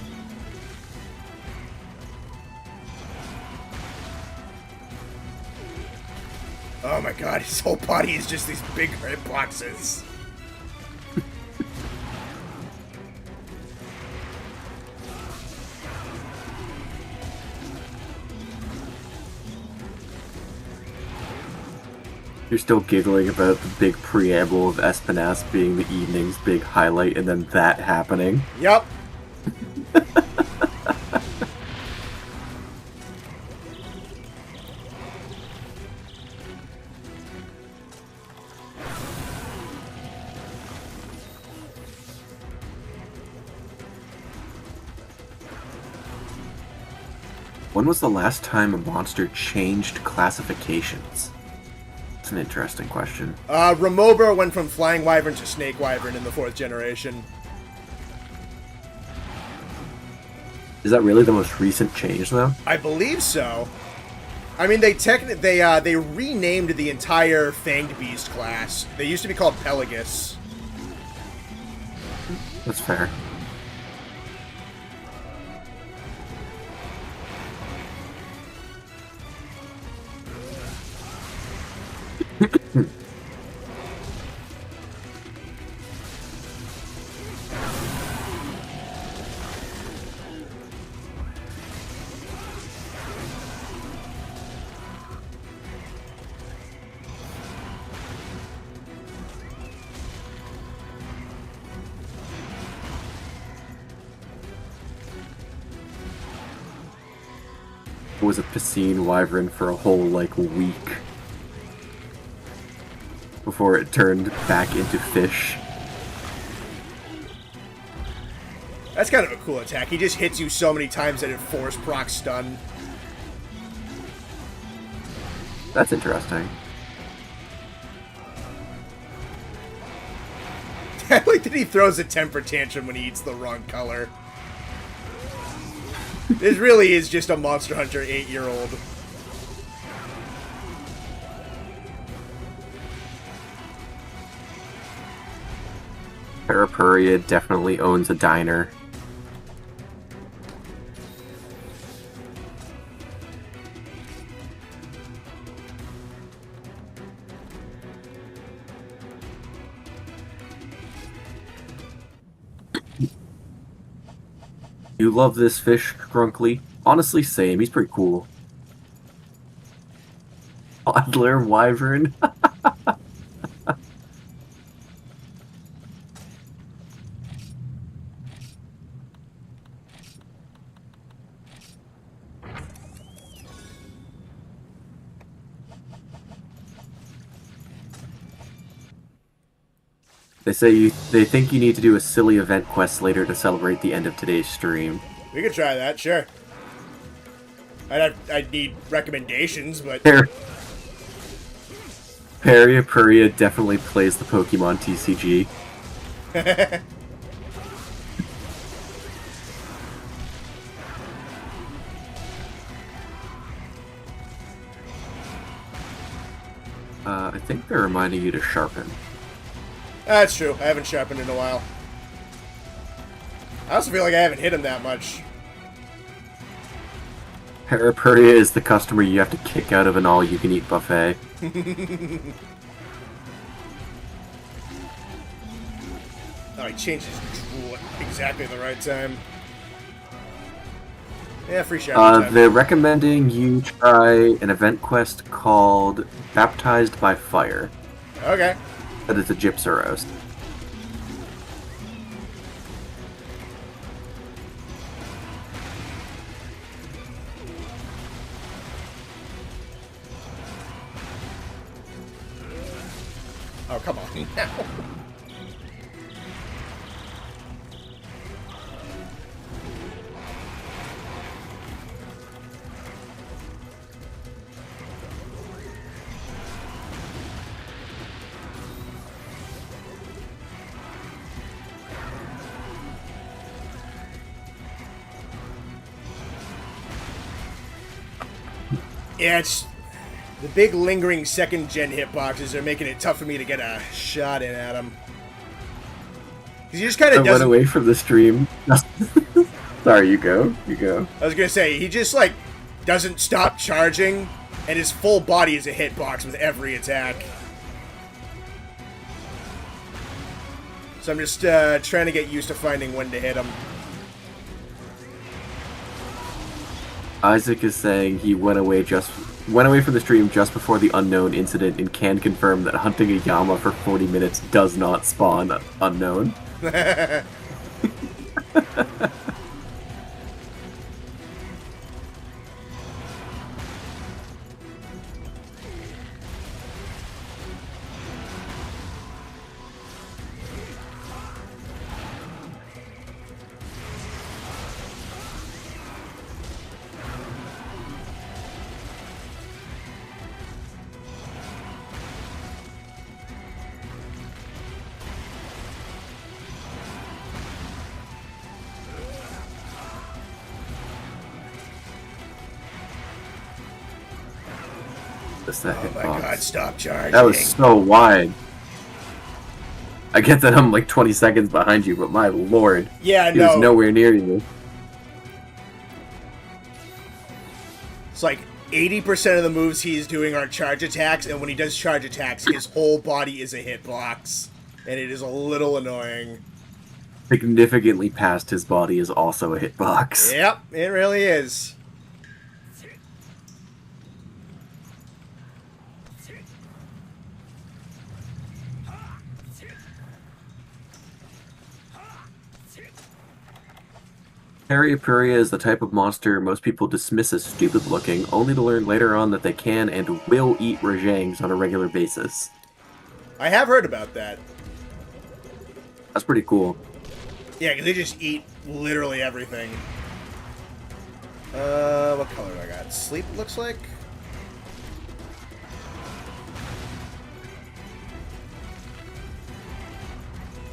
Oh my god, his whole body is just these big red boxes. You're still giggling about the big preamble of Espinasse being the evening's big highlight and then that happening. Yep. When was the last time a monster changed classifications? That's an interesting question. Remover went from Flying Wyvern to Snake Wyvern in the 4th generation. Is that really the most recent change, though? I believe so. I mean, they renamed the entire Fanged Beast class. They used to be called Pelagus. That's fair. Was a piscine wyvern for a whole, week before it turned back into fish. That's kind of a cool attack. He just hits you so many times that it force proc stun. That's interesting. I like that he throws a temper tantrum when he eats the wrong color. This really is just a Monster Hunter 8-year-old. Parapuria definitely owns a diner. You love this fish, Grunkly? Honestly, same. He's pretty cool. Toddler wyvern. They think you need to do a silly event quest later to celebrate the end of today's stream. We could try that, sure. I'd need recommendations, but... Parapuria definitely plays the Pokemon TCG. I think they're reminding you to sharpen. That's true. I haven't sharpened in a while. I also feel like I haven't hit him that much. Parapuria is the customer you have to kick out of an all-you-can-eat buffet. Oh, he changed his drool at exactly the right time. Yeah, free sharpen time. They're recommending you try an event quest called Baptized by Fire. Okay. That is a Gypsaros. Oh, come on now. Yeah, The big lingering second-gen hitboxes are making it tough for me to get a shot in at him. Because he just kind of doesn't... went away from the stream. Sorry, you go. You go. I was going to say, he just, like, doesn't stop charging, and his full body is a hitbox with every attack. So I'm just trying to get used to finding when to hit him. Isaac is saying he went away from the stream just before the unknown incident and can confirm that hunting a llama for 40 minutes does not spawn unknown. Oh my god, stop charging. That was so wide. I get that I'm like 20 seconds behind you, but my lord. Yeah, he was nowhere near you. It's like 80% of the moves he's doing are charge attacks, and when he does charge attacks, his whole body is a hitbox. And it is a little annoying. Significantly past his body is also a hitbox. Yep, it really is. Periapuria is the type of monster most people dismiss as stupid-looking, only to learn later on that they can and will eat Rajangs on a regular basis. I have heard about that. That's pretty cool. Yeah, because they just eat literally everything. What color do I got? Sleep, looks like?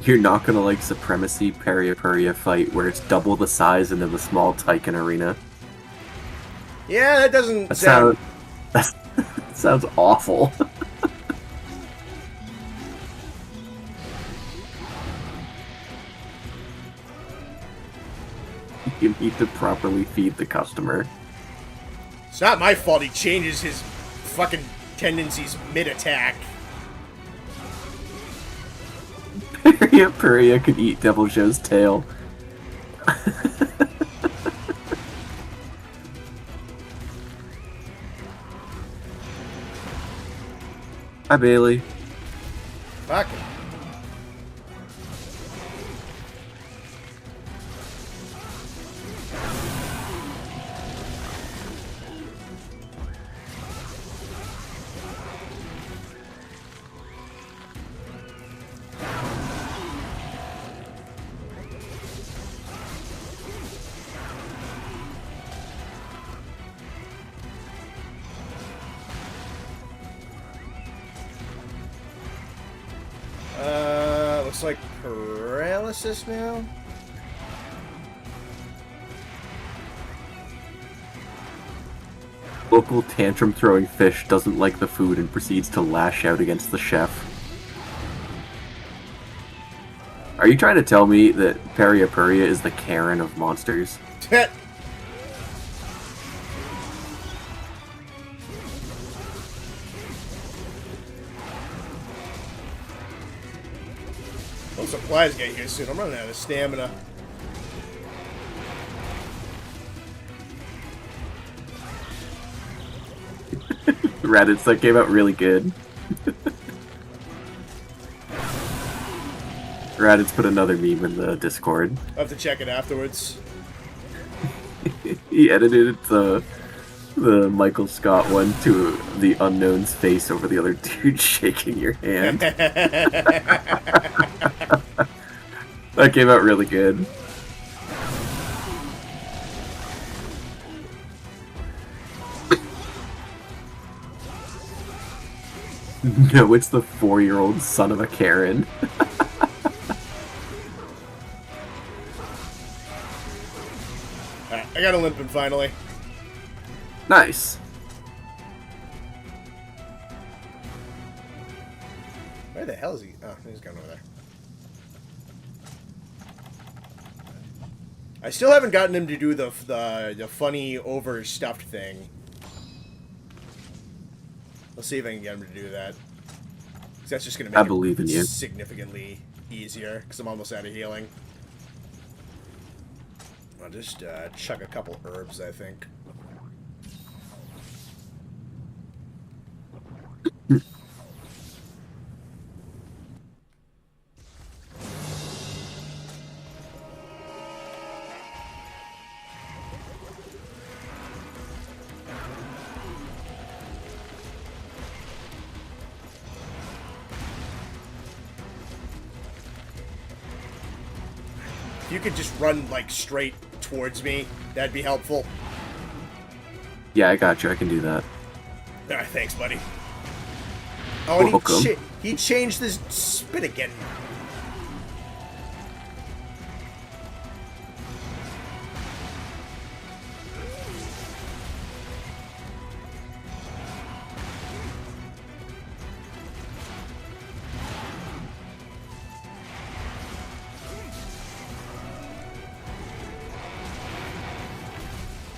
You're not gonna like Supremacy Periapuria fight where it's double the size and in the small Tycoon arena. Yeah, that doesn't sound... That sounds awful. You need to properly feed the customer. It's not my fault he changes his fucking tendencies mid-attack. Periapuria could eat Devil Joe's tail. Hi, Bailey. Fuck. Looks like paralysis now. Local tantrum-throwing fish doesn't like the food and proceeds to lash out against the chef. Are you trying to tell me that Periapuria is the Karen of monsters? Well, supplies get here soon. I'm running out of stamina. Raditz, that came out really good. Raditz put another meme in the Discord. I'll have to check it afterwards. He edited the Michael Scott one to the unknown's face over the other dude shaking your hand. That came out really good. No, it's the 4-year-old son of a Karen. Alright, I got a limping finally. Nice. Where the hell is he? Oh, he's going over there. I still haven't gotten him to do the funny overstuffed thing. Let's see if I can get him to do that. 'Cause that's just going to make believe in you. it significantly easier, because I'm almost out of healing. I'll just chuck a couple herbs, I think. If you could just run, like, straight towards me, that'd be helpful. Yeah, I got you. I can do that. Alright, thanks, buddy. Oh, and Welcome. he changed his spit again.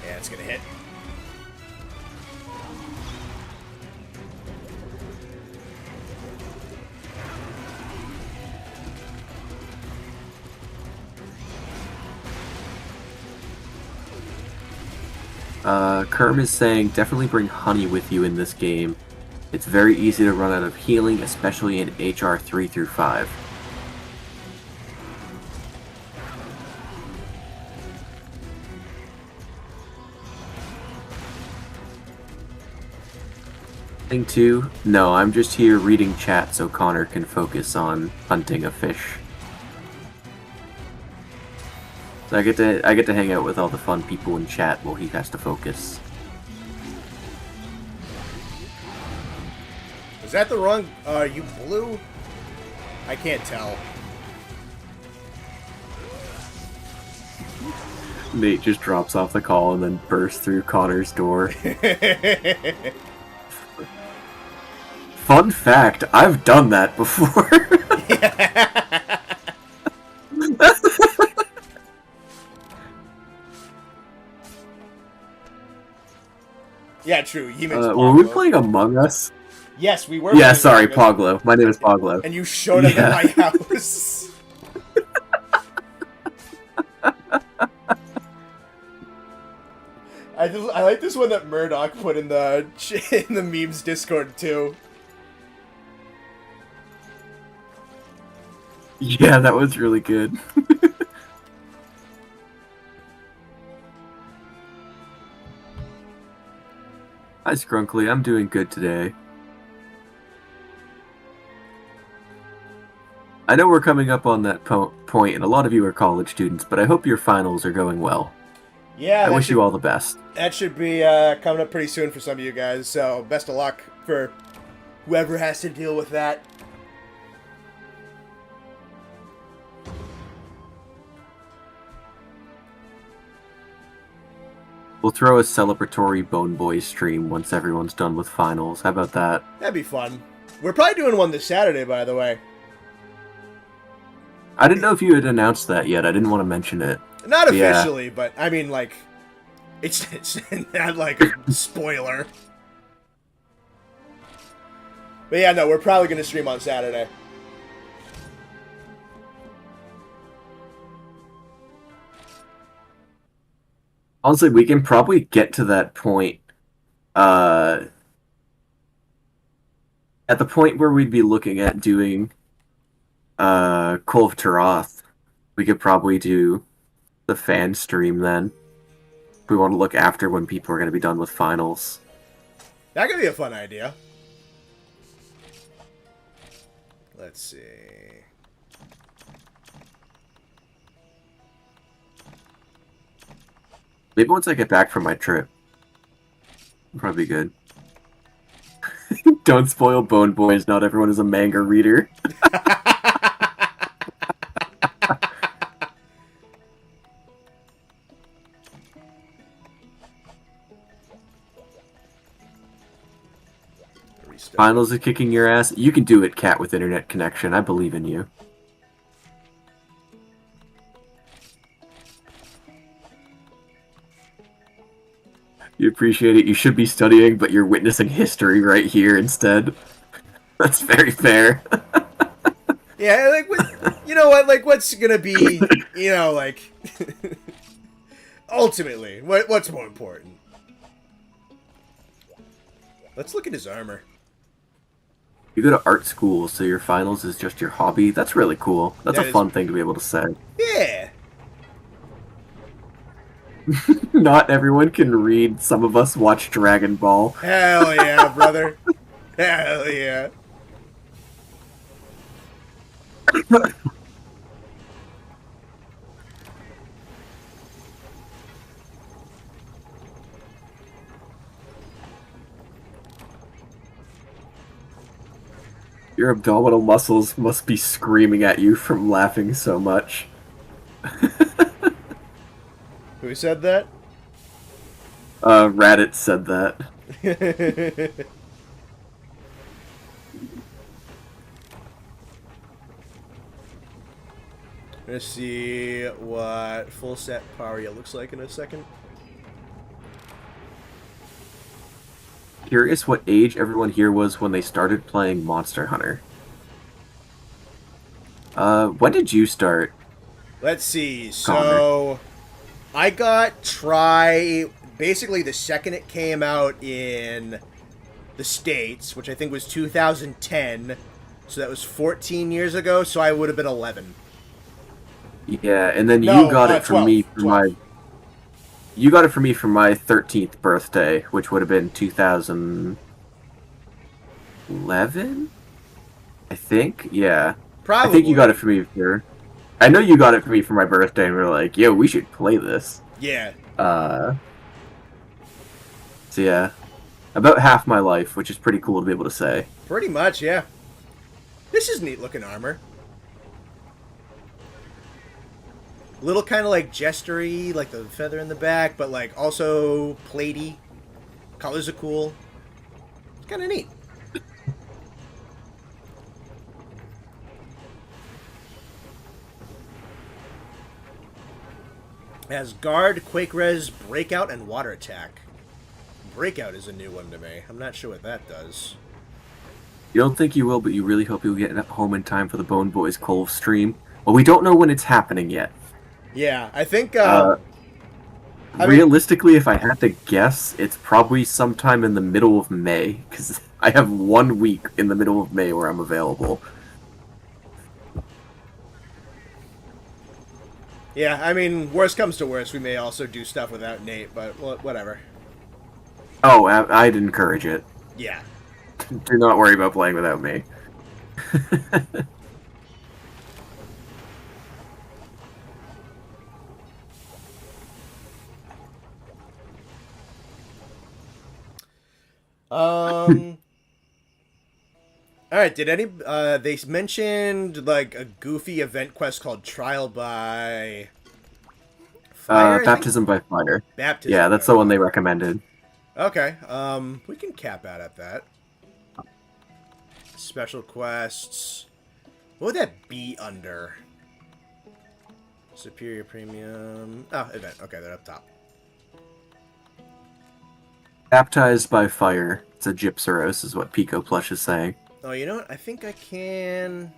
Yeah, it's gonna hit. Kerm is saying, definitely bring honey with you in this game. It's very easy to run out of healing, especially in HR 3 through 5. Thing 2, no, I'm just here reading chat so Connor can focus on hunting a fish. So I get to hang out with all the fun people in chat while he has to focus. Is that the wrong... you blue? I can't tell. Nate just drops off the call and then bursts through Connor's door. Fun fact, I've done that before. Yeah, true. He mentioned were we Poglo. playing Among Us? Yes, we were. Yeah, sorry, Poglo. My name is Poglo. And you showed up at my house. I like this one that Murdoch put in the memes Discord too. Yeah, that was really good. Hi, Scrunkly. I'm doing good today. I know we're coming up on that point, and a lot of you are college students, but I hope your finals are going well. Yeah, I wish you all the best. That should be coming up pretty soon for some of you guys, so best of luck for whoever has to deal with that. We'll throw a celebratory Bone Boys stream once everyone's done with finals. How about that? That'd be fun. We're probably doing one this Saturday, by the way. I didn't know if you had announced that yet. I didn't want to mention it. Not officially, but I mean, like, it's not like a spoiler. But yeah, no, we're probably going to stream on Saturday. Honestly, we can probably get to that point. At the point where we'd be looking at doing Call of Taroth, we could probably do the fan stream then. If we want to look after when people are going to be done with finals. That could be a fun idea. Let's see. Maybe once I get back from my trip. Probably good. Don't spoil Bone Boys, not everyone is a manga reader. stuff. Finals are kicking your ass. You can do it, cat with internet connection. I believe in you. You appreciate it. You should be studying, but you're witnessing history right here instead. That's very fair. Yeah, like, you know what? Like, what's gonna be, you know, like, ultimately, what's more important? Let's look at his armor. You go to art school, so your finals is just your hobby. That's really cool. That's a fun thing to be able to say. Yeah. Not everyone can read. Some of us watch Dragon Ball. Hell yeah, brother. Hell yeah. Your abdominal muscles must be screaming at you from laughing so much. Who said that? Raditz said that. Let's see what full set Paria looks like in a second. Curious what age everyone here was when they started playing Monster Hunter. When did you start? Let's see. Connor? So, I got Try basically the second it came out in the States, which I think was 2010. So that was 14 years ago, so I would have been 11. Yeah, and then No, you got it from 12, me for 12. my... You got it from me for my 13th birthday, which would have been 2011? I think? Yeah. Probably. I think you got it for me for... I know you got it for me for my birthday, and we were like, yo, we should play this. Yeah. So yeah. About half my life, which is pretty cool to be able to say. Pretty much, yeah. This is neat looking armor. Little kind of like jestery, like the feather in the back, but like also platey. Colors are cool. It's kind of neat. Has Guard, Quake Res, Breakout, and Water Attack. Breakout is a new one to me. I'm not sure what that does. You don't think you will, but you really hope you'll get home in time for the Bone Boys Cove stream. Well, we don't know when it's happening yet. Yeah, I think... realistically, if I had to guess, it's probably sometime in the middle of May, because I have 1 week in the middle of May where I'm available. Yeah, I mean, worst comes to worst, we may also do stuff without Nate, but whatever. Oh, I'd encourage it. Yeah. Do not worry about playing without me. Alright, did any, they mentioned, like, a goofy event quest called Trial by Fire? Baptism by Fire. Baptism. Yeah, that's the one they recommended. Okay, we can cap out at that. Special quests. What would that be under? Superior Premium. Oh, event. Okay, they're up top. Baptized by Fire. It's a Gypsaros, is what Pico Plush is saying. Oh, you know what? I think I can...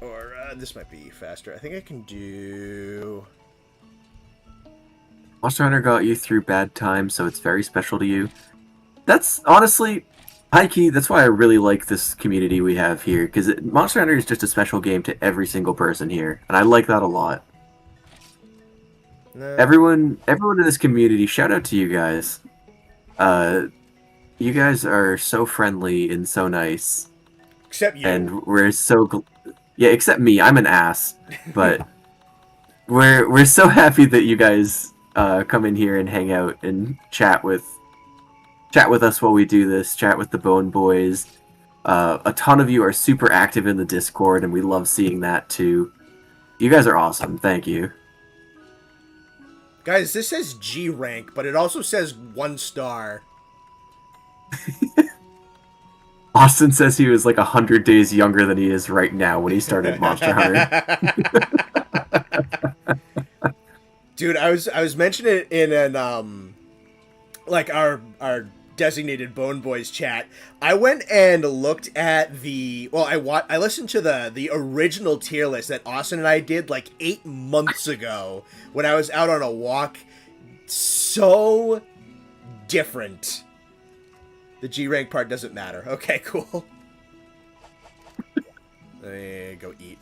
Or, this might be faster. I think I can do... Monster Hunter got you through bad times, so it's very special to you. That's, honestly, high-key, that's why I really like this community we have here, because Monster Hunter is just a special game to every single person here, and I like that a lot. No. Everyone in this community, shout out to you guys. You guys are so friendly and so nice. Except you. And we're so... Yeah, except me. I'm an ass. But we're so happy that you guys come in here and hang out and chat with us while we do this. Chat with the Bone Boys. A ton of you are super active in the Discord, and we love seeing that too. You guys are awesome. Thank you. Guys, this says G rank, but it also says 1 star. Austin says he was like 100 days younger than he is right now when he started Monster Hunter. Dude, I was mentioning it in an like our designated Bone Boys chat. I went and looked at I listened to the original tier list that Austin and I did like 8 months ago when I was out on a walk. So different. The G rank part doesn't matter. Okay, cool. Let me go eat.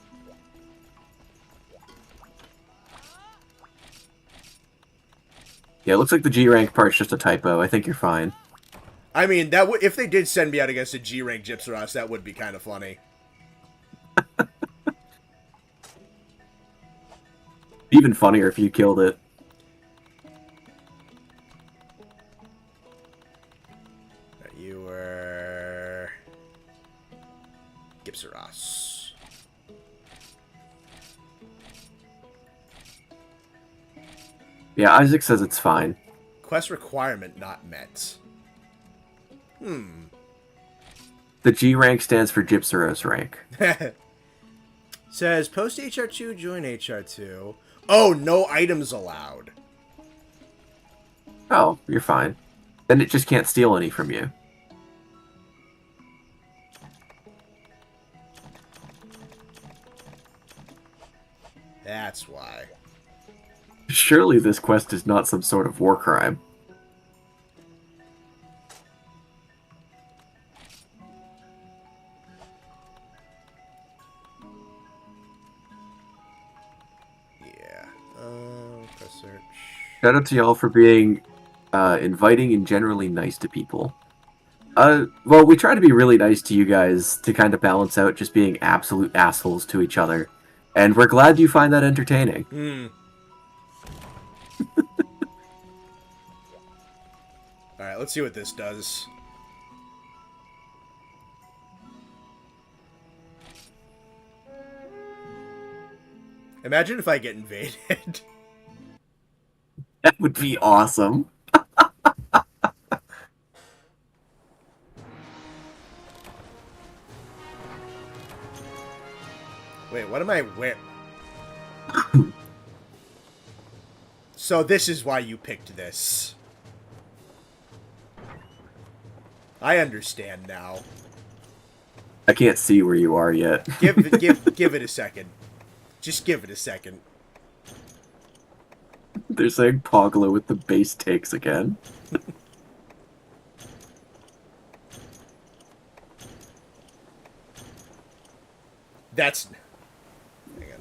Yeah, it looks like the G rank part's just a typo. I think you're fine. I mean, if they did send me out against a G rank Gypsaros, that would be kind of funny. Even funnier if you killed it. You were Gypsaros. Yeah, Isaac says it's fine. Quest requirement not met. The G rank stands for Gypsaros rank. Says post HR2, join HR2. Oh, no items allowed. Oh, you're fine. Then it just can't steal any from you. That's why. Surely this quest is not some sort of war crime. Yeah. Press search. Shout out to y'all for being inviting and generally nice to people. Well, we try to be really nice to you guys to kind of balance out just being absolute assholes to each other. And we're glad you find that entertaining. Alright, let's see what this does. Imagine if I get invaded. That would be awesome. Wait, what am I wearing? So this is why you picked this. I understand now. I can't see where you are yet. Give it a second. Just give it a second. They're saying Poglo with the base takes again. That's...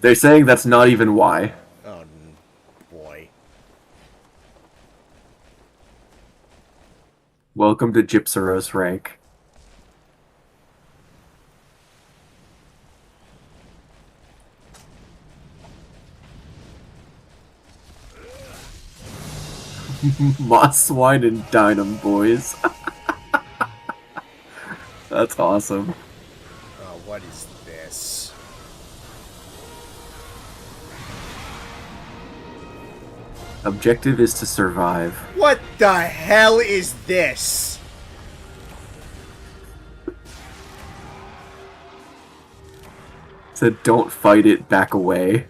They're saying that's not even why. Oh, boy. Welcome to Gypsaros rank. Moss Swine and Dynam boys. That's awesome. Oh, what is this? Objective is to survive. What the hell is this? Said don't fight it, back away.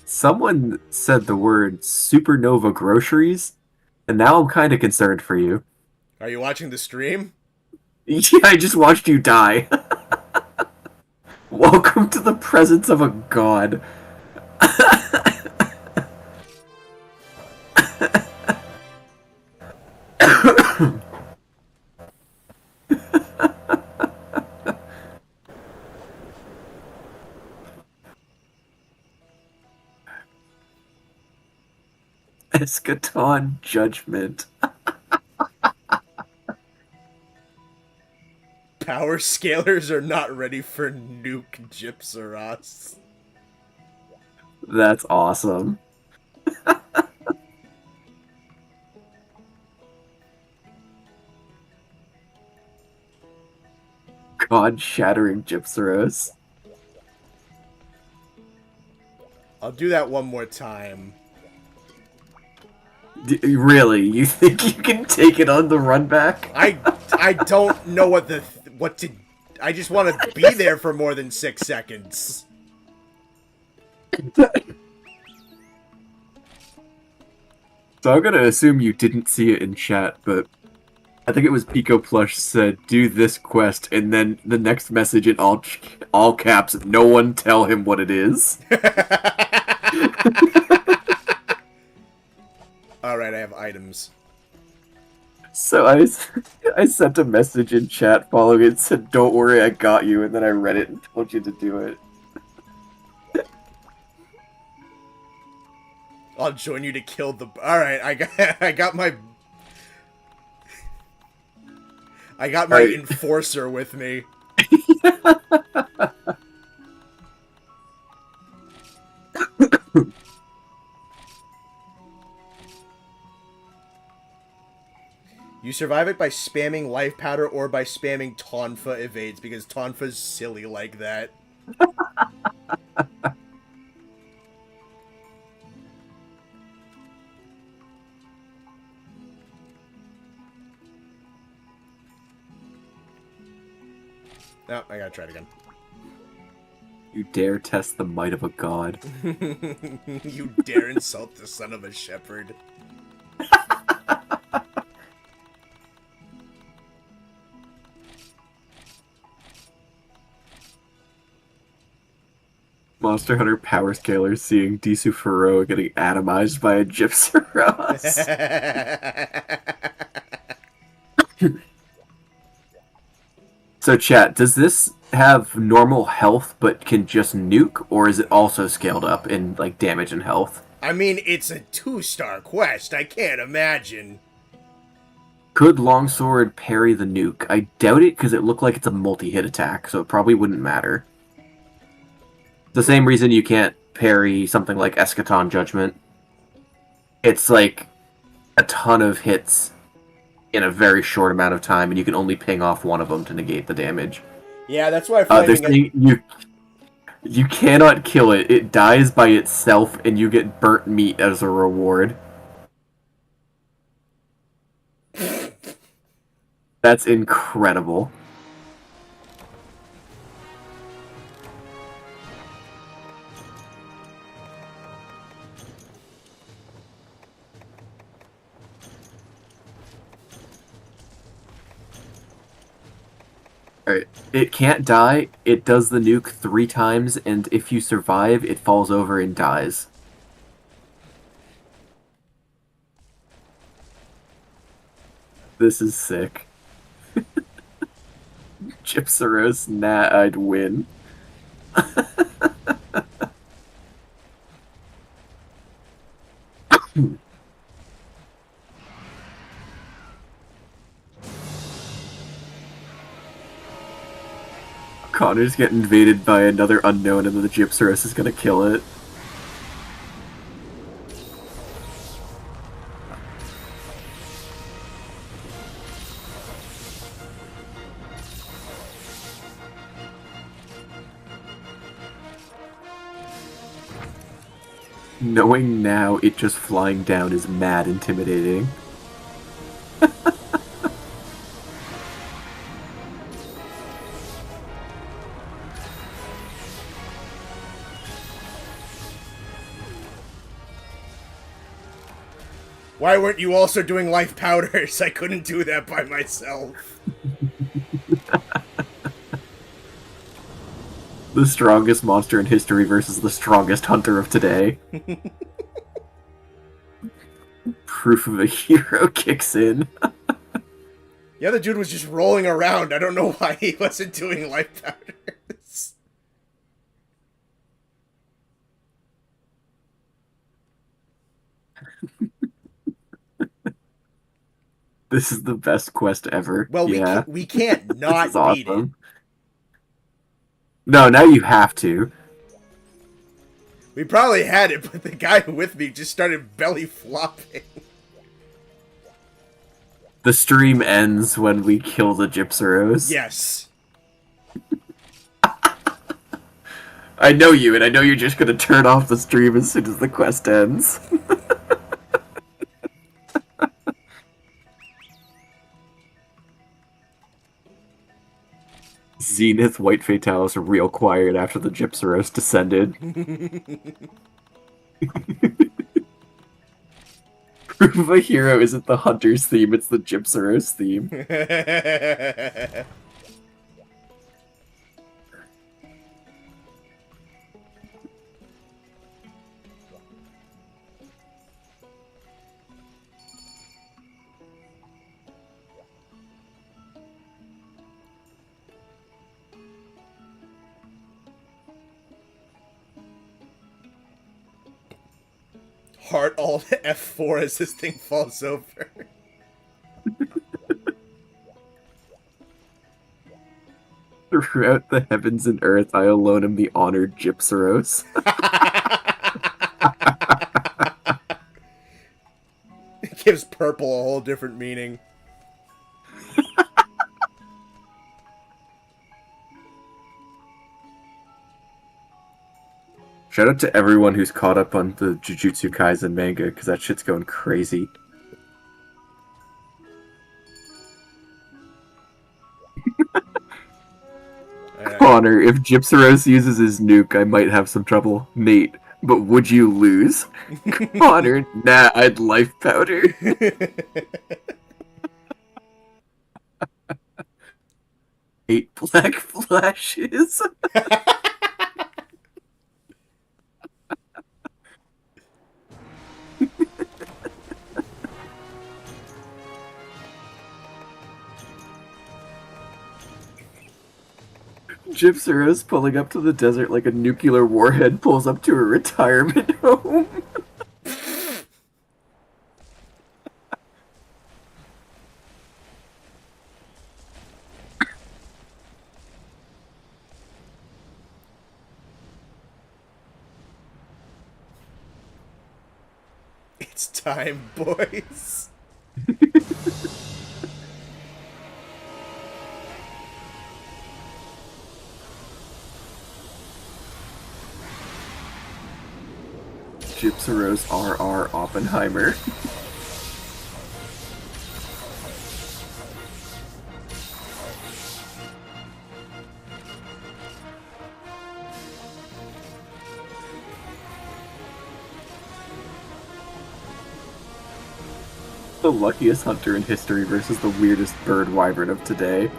Someone said the word supernova groceries, and now I'm kind of concerned for you. Are you watching the stream? Yeah, I just watched you die. Welcome to the presence of a god. Eschaton Judgment. Power scalers are not ready for nuke Gypsaros. That's awesome. God-shattering Gypsaros. I'll do that one more time. Really? You think you can take it on the run back? I don't know what to. I just want to be there for more than 6 seconds. So I'm gonna assume you didn't see it in chat, but I think it was Pico Plush said, "Do this quest," and then the next message in all caps, "No one tell him what it is." Alright, I have items. So I sent a message in chat following it and said, "Don't worry, I got you," and then I read it and told you to do it. I'll join you to kill the... Alright, I got my Right. enforcer with me. You survive it by spamming life powder or by spamming Tonfa evades, because Tonfa's silly like that. No, I gotta try it again. You dare test the might of a god. You dare insult the son of a shepherd. Monster Hunter Power Scaler seeing Disu Furo getting atomized by a Gypsaros. So chat, does this have normal health but can just nuke, or is it also scaled up in like damage and health? I mean, it's a 2-star quest. I can't imagine. Could Longsword parry the nuke? I doubt it because it looked like it's a multi-hit attack, so it probably wouldn't matter. The same reason you can't parry something like Eschaton Judgment. It's like a ton of hits in a very short amount of time, and you can only ping off one of them to negate the damage. Yeah, that's why I feel you cannot kill it. It dies by itself, and you get burnt meat as a reward. That's incredible. Alright, it can't die, it does the nuke 3 times, and if you survive, it falls over and dies. This is sick. Gypsaros, nah, I'd win. Connor's getting invaded by another unknown, and then the Gypsaros is gonna kill it. Knowing now it just flying down is mad intimidating. Why weren't you also doing life powders? I couldn't do that by myself. The strongest monster in history versus the strongest hunter of today. Proof of a hero kicks in. The other dude was just rolling around. I don't know why he wasn't doing life powders. This is the best quest ever. Well, yeah. we can't not This is awesome. beat it. No, now you have to. We probably had it, but the guy with me just started belly flopping. The stream ends when we kill the Gypsaros. Yes. I know you, and I know you're just gonna turn off the stream as soon as the quest ends. Zenith White Fatalis real quiet after the Gypsaros descended. Proof of a hero isn't the hunter's theme, it's the Gypsaros theme. Heart Alt F4 as this thing falls over. Throughout the heavens and earth, I alone am the honored Gypsaros. It gives purple a whole different meaning. Shout out to everyone who's caught up on the Jujutsu Kaisen manga, because that shit's going crazy. Connor, if Gypsaros uses his nuke, I might have some trouble. Nate, but would you lose? Connor, nah, I'd life powder. 8 black flashes. Gypsaros pulling up to the desert like a nuclear warhead pulls up to a retirement home. It's time, boys. Gypsaros R.R. Oppenheimer. The luckiest hunter in history versus the weirdest bird wyvern of today.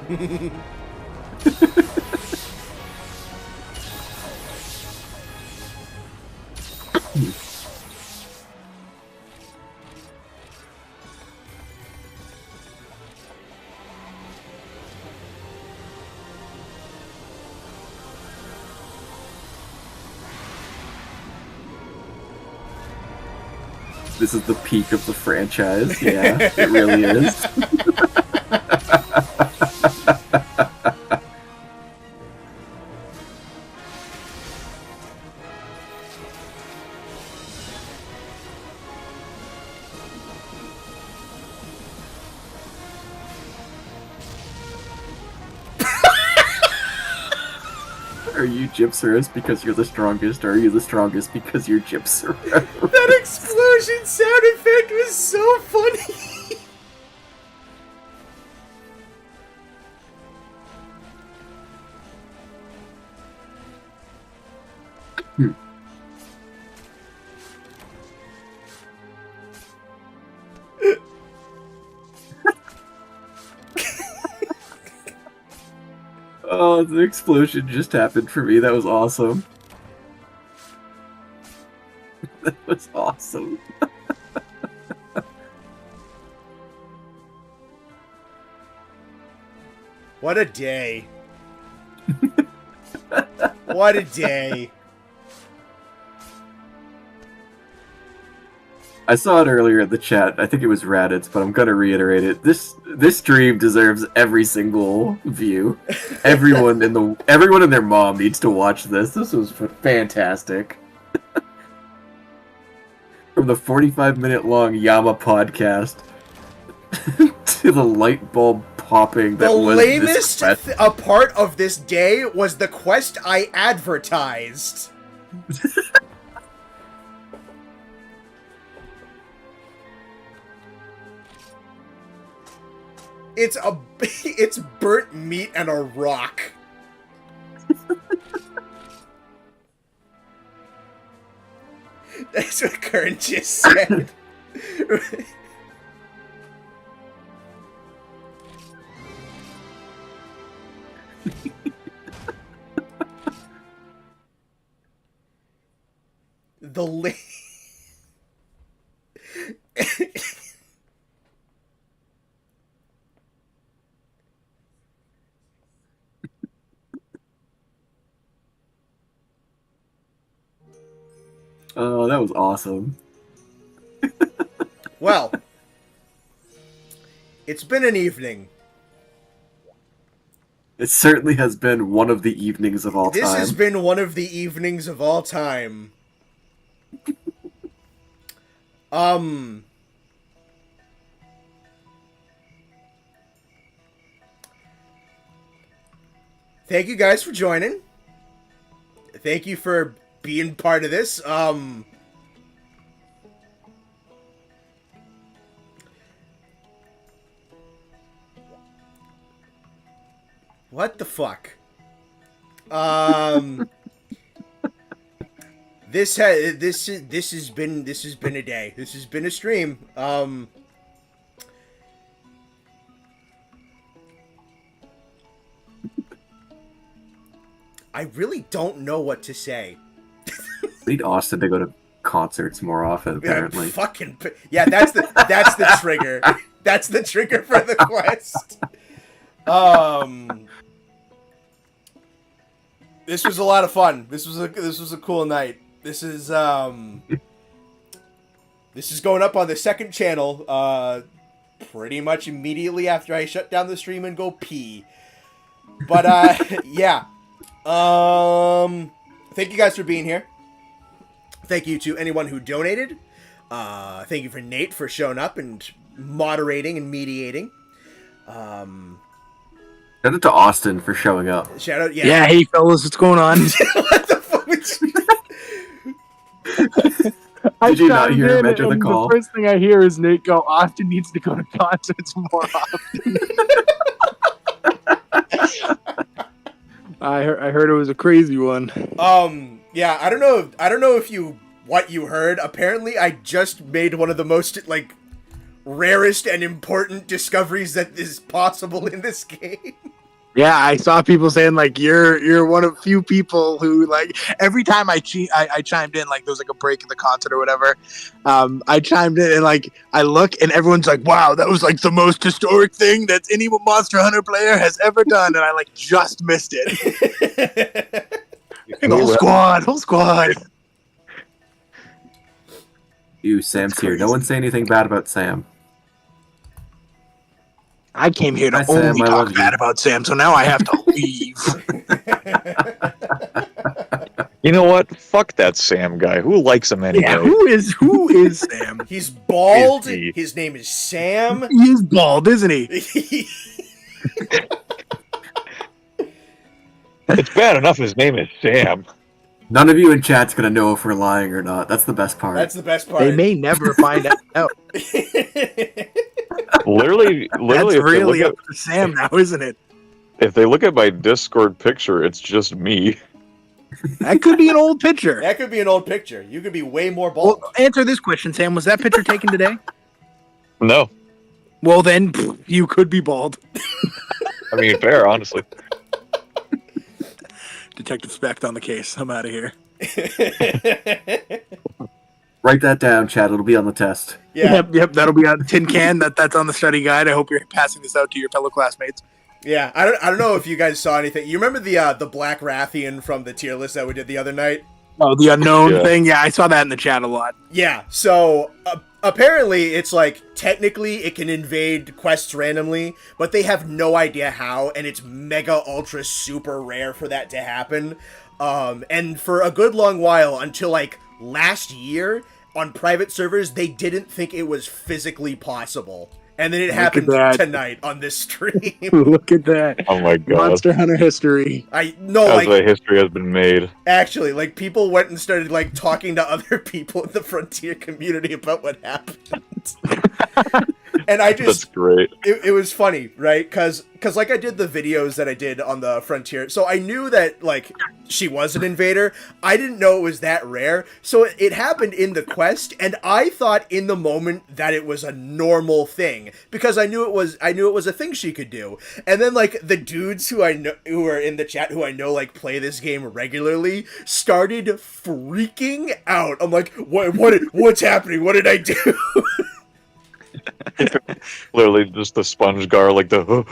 This is the peak of the franchise. Yeah, it really is. Are you Gypsaros because you're the strongest, or are you the strongest because you're Gypsaros? That explosion sound effect was so funny. Oh, the explosion just happened for me. That was awesome. That was awesome. What a day. What a day. I saw it earlier in the chat. I think it was Raditz, but I'm gonna reiterate it. This stream deserves every single view. Everyone in their mom needs to watch this. This was fantastic. From the 45-minute long Yama podcast to the light bulb hopping that The was lamest this quest. a part of this day was the quest I advertised. It's burnt meat and a rock. That's what Kern just said. The Oh, that was awesome. Well, it's been an evening. It certainly has been one of the evenings of all This time. has been one of the evenings of all time. Thank you guys for joining. Thank you for being part of this. What the fuck? This has been a day. This has been a stream. I really don't know what to say. Need Austin to go to concerts more often, apparently. Yeah, that's the trigger. That's the trigger for the quest. This was a lot of fun. This was a cool night. This is going up on the second channel pretty much immediately after I shut down the stream and go pee. But yeah. Thank you guys for being here. Thank you to anyone who donated. Thank you for Nate for showing up and moderating and mediating. Shout out to Austin for showing up. Shout out, yeah. Yeah, hey fellas, what's going on? What the fuck was Did you not hear him enter the call? The first thing I hear is Nate go, Austin needs to go to concerts more often. I heard it was a crazy one. Yeah, I don't know if what you heard. Apparently, I just made one of the most rarest and important discoveries that is possible in this game. Yeah, I saw people saying like you're one of few people who like every time I chimed in, like there was like a break in the concert or whatever. I chimed in and like I look and everyone's like, "Wow, that was like the most historic thing that any Monster Hunter player has ever done," and I like just missed it. Whole squad. Sam's here. No one say anything bad about Sam. I came here to Hi, Sam, only I talk love bad you. about Sam, so now I have to leave. You know what? Fuck that Sam guy. Who likes him anyway? Yeah, who is Sam? He's bald. Is he? His name is Sam. He is bald, isn't he? It's bad enough his name is Sam. None of you in chat's gonna know if we're lying or not. That's the best part. That's the best part. They may never find out. Literally, That's if really they up to Sam now, isn't it? if they look at my Discord picture, it's just me. That could be an old picture. That could be an old picture. You could be way more bald. Well, answer this question, Sam. Was that picture taken today? No, Well, then you could be bald. I mean fair, honestly. Detective Specht on the case. I'm out of here. Write that down, chat. It'll be on the test. Yeah, Yep. That'll be on tin can. That's on the study guide. I hope you're passing this out to your fellow classmates. yeah. I don't know if you guys saw anything. You remember the Black Rathian from the tier list that we did the other night? Oh, the unknown Yeah. thing. Yeah, I saw that in the chat a lot. Yeah. So apparently, it's like technically it can invade quests randomly, but they have no idea how, and it's mega ultra super rare for that to happen. And for a good long while, until like last year, on private servers, they didn't think it was physically possible. And then it Look happened at that. tonight on this stream. Look at that. Oh my god. Monster Hunter history. I no As like the history has been made. actually like people went and started like talking to other people in the Frontier community about what happened. And I That's just great. it was funny, right? Cause like I did the videos that I did on the Frontier, so I knew that like she was an invader. I didn't know it was that rare, so it happened in the quest, and I thought in the moment that it was a normal thing because I knew it was a thing she could do. And then like the dudes who I know who are in the chat who I know like play this game regularly started freaking out. I'm like, what's happening? What did I do? Literally just the sponge gar, like the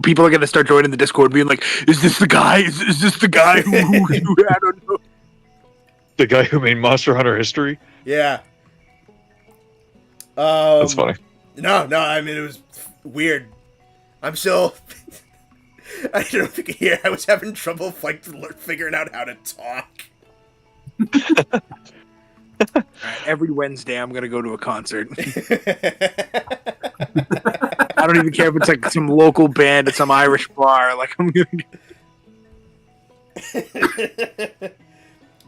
People are gonna start joining the Discord, being like, "Is this the guy? Is this the guy who I don't know." the guy who made Monster Hunter history. Yeah. That's funny. No, I mean, it was weird. I'm still... I don't know if you can hear, I was having trouble like figuring out how to talk. All right, every Wednesday, I'm gonna go to a concert. I don't even care if it's like some local band at some Irish bar. Like I'm gonna.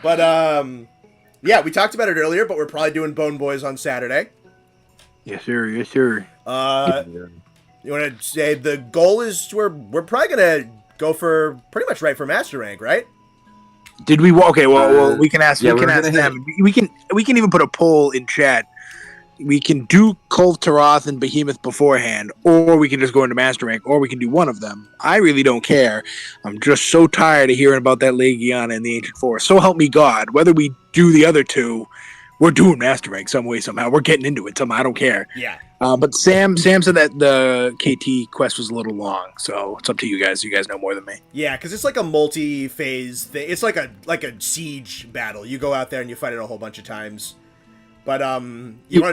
But, yeah, we talked about it earlier, but we're probably doing Bone Boys on Saturday. Yes, sir. Yes, sir. You want to say the goal is we're probably going to go for pretty much right for Master Rank, right? Did we? Okay. Well, we can ask. yeah, we can we're ask gonna them. We can even put a poll in chat. We can do Kulve Taroth and Behemoth beforehand, or we can just go into Master Rank, or we can do one of them. I really don't care. I'm just so tired of hearing about that Legiana and the Ancient Forest. So help me God. Whether we do the other two, we're doing Master Rank some way, somehow. We're getting into it somehow. I don't care. Yeah. But Sam said that the KT quest was a little long, so it's up to you guys. You guys know more than me. Yeah, because it's like a multi-phase thing. It's like a siege battle. You go out there and you fight it a whole bunch of times. But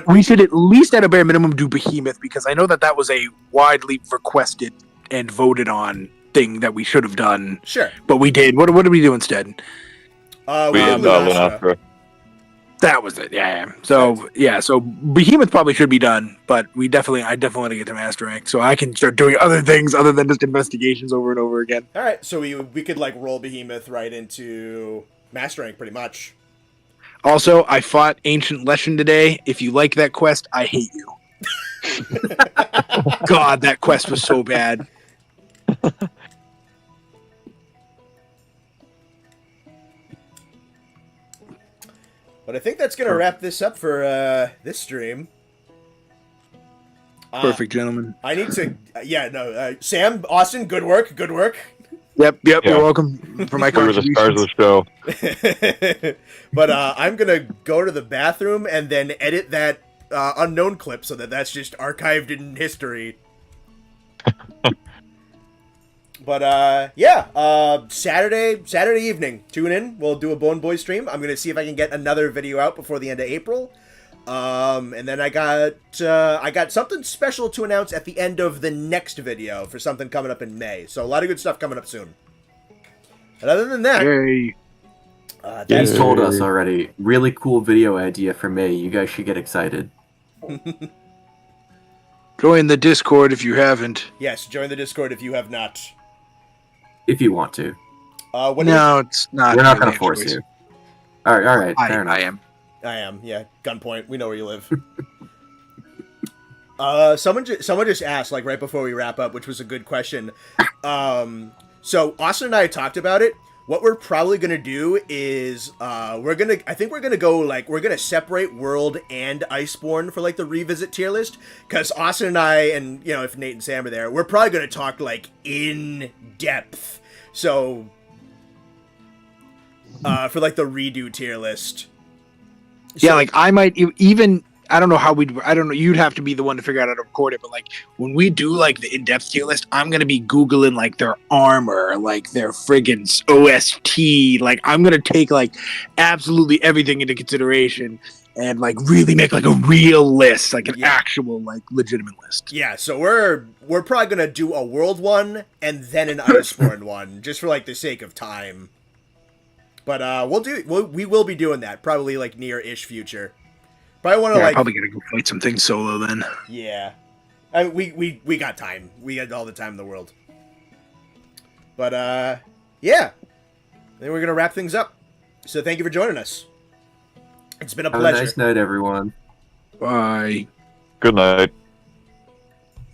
we should at least at a bare minimum do Behemoth, because I know that was a widely requested and voted on thing that we should have done. Sure. But we did. What did we do instead? We did did Lunastra. Lunastra. That was it. Yeah. So Behemoth probably should be done, but I definitely want to get to Master Rank so I can start doing other things other than just investigations over and over again. All right, so we could like roll Behemoth right into Master Rank pretty much. Also, I fought Ancient Leshen today. If you like that quest, I hate you. God, that quest was so bad. But I think that's going to wrap this up for this stream. Perfect, gentlemen. I need to... Sam, Austin, good work. Yep, Yeah. you're welcome for my We were the stars of contributions. the show. But I'm going to go to the bathroom and then edit that unknown clip so that's just archived in history. But Saturday evening, tune in. We'll do a Bone Boy stream. I'm gonna see if I can get another video out before the end of April. And then I got something special to announce at the end of the next video for something coming up in May. So a lot of good stuff coming up soon. But other than that, Yay. He's told us already. Really cool video idea for May. You guys should get excited. Join the Discord if you haven't. Yes, join the Discord if you have not. If you want to. It's not. We're not really going a to force choice. you. All right. Fair enough. I am. I am, yeah. Gunpoint. We know where you live. Someone just asked, like, right before we wrap up, which was a good question. So Austin and I talked about it. What we're probably gonna do is we're gonna separate World and Iceborne for like the revisit tier list, because Austin and I, and if Nate and Sam are there, we're probably gonna talk like in depth. So for like the redo tier list. So, Yeah, like I might even. I don't know how I don't know. You'd have to be the one to figure out how to record it. But like when we do like the in-depth tier list, I'm gonna be googling like their armor, like their friggin' OST. Like I'm gonna take like absolutely everything into consideration and like really make like a real list, like an actual like legitimate list. Yeah, so we're probably gonna do a world one and then an Iceborne one, just for like the sake of time. But we will be doing that probably like near-ish future. Probably want to Yeah, like probably gonna go fight some things solo then. yeah. We got time. We got all the time in the world. But yeah. Then we're gonna wrap things up. So thank you for joining us. It's been a Have pleasure. a nice night, everyone. Bye. Good night.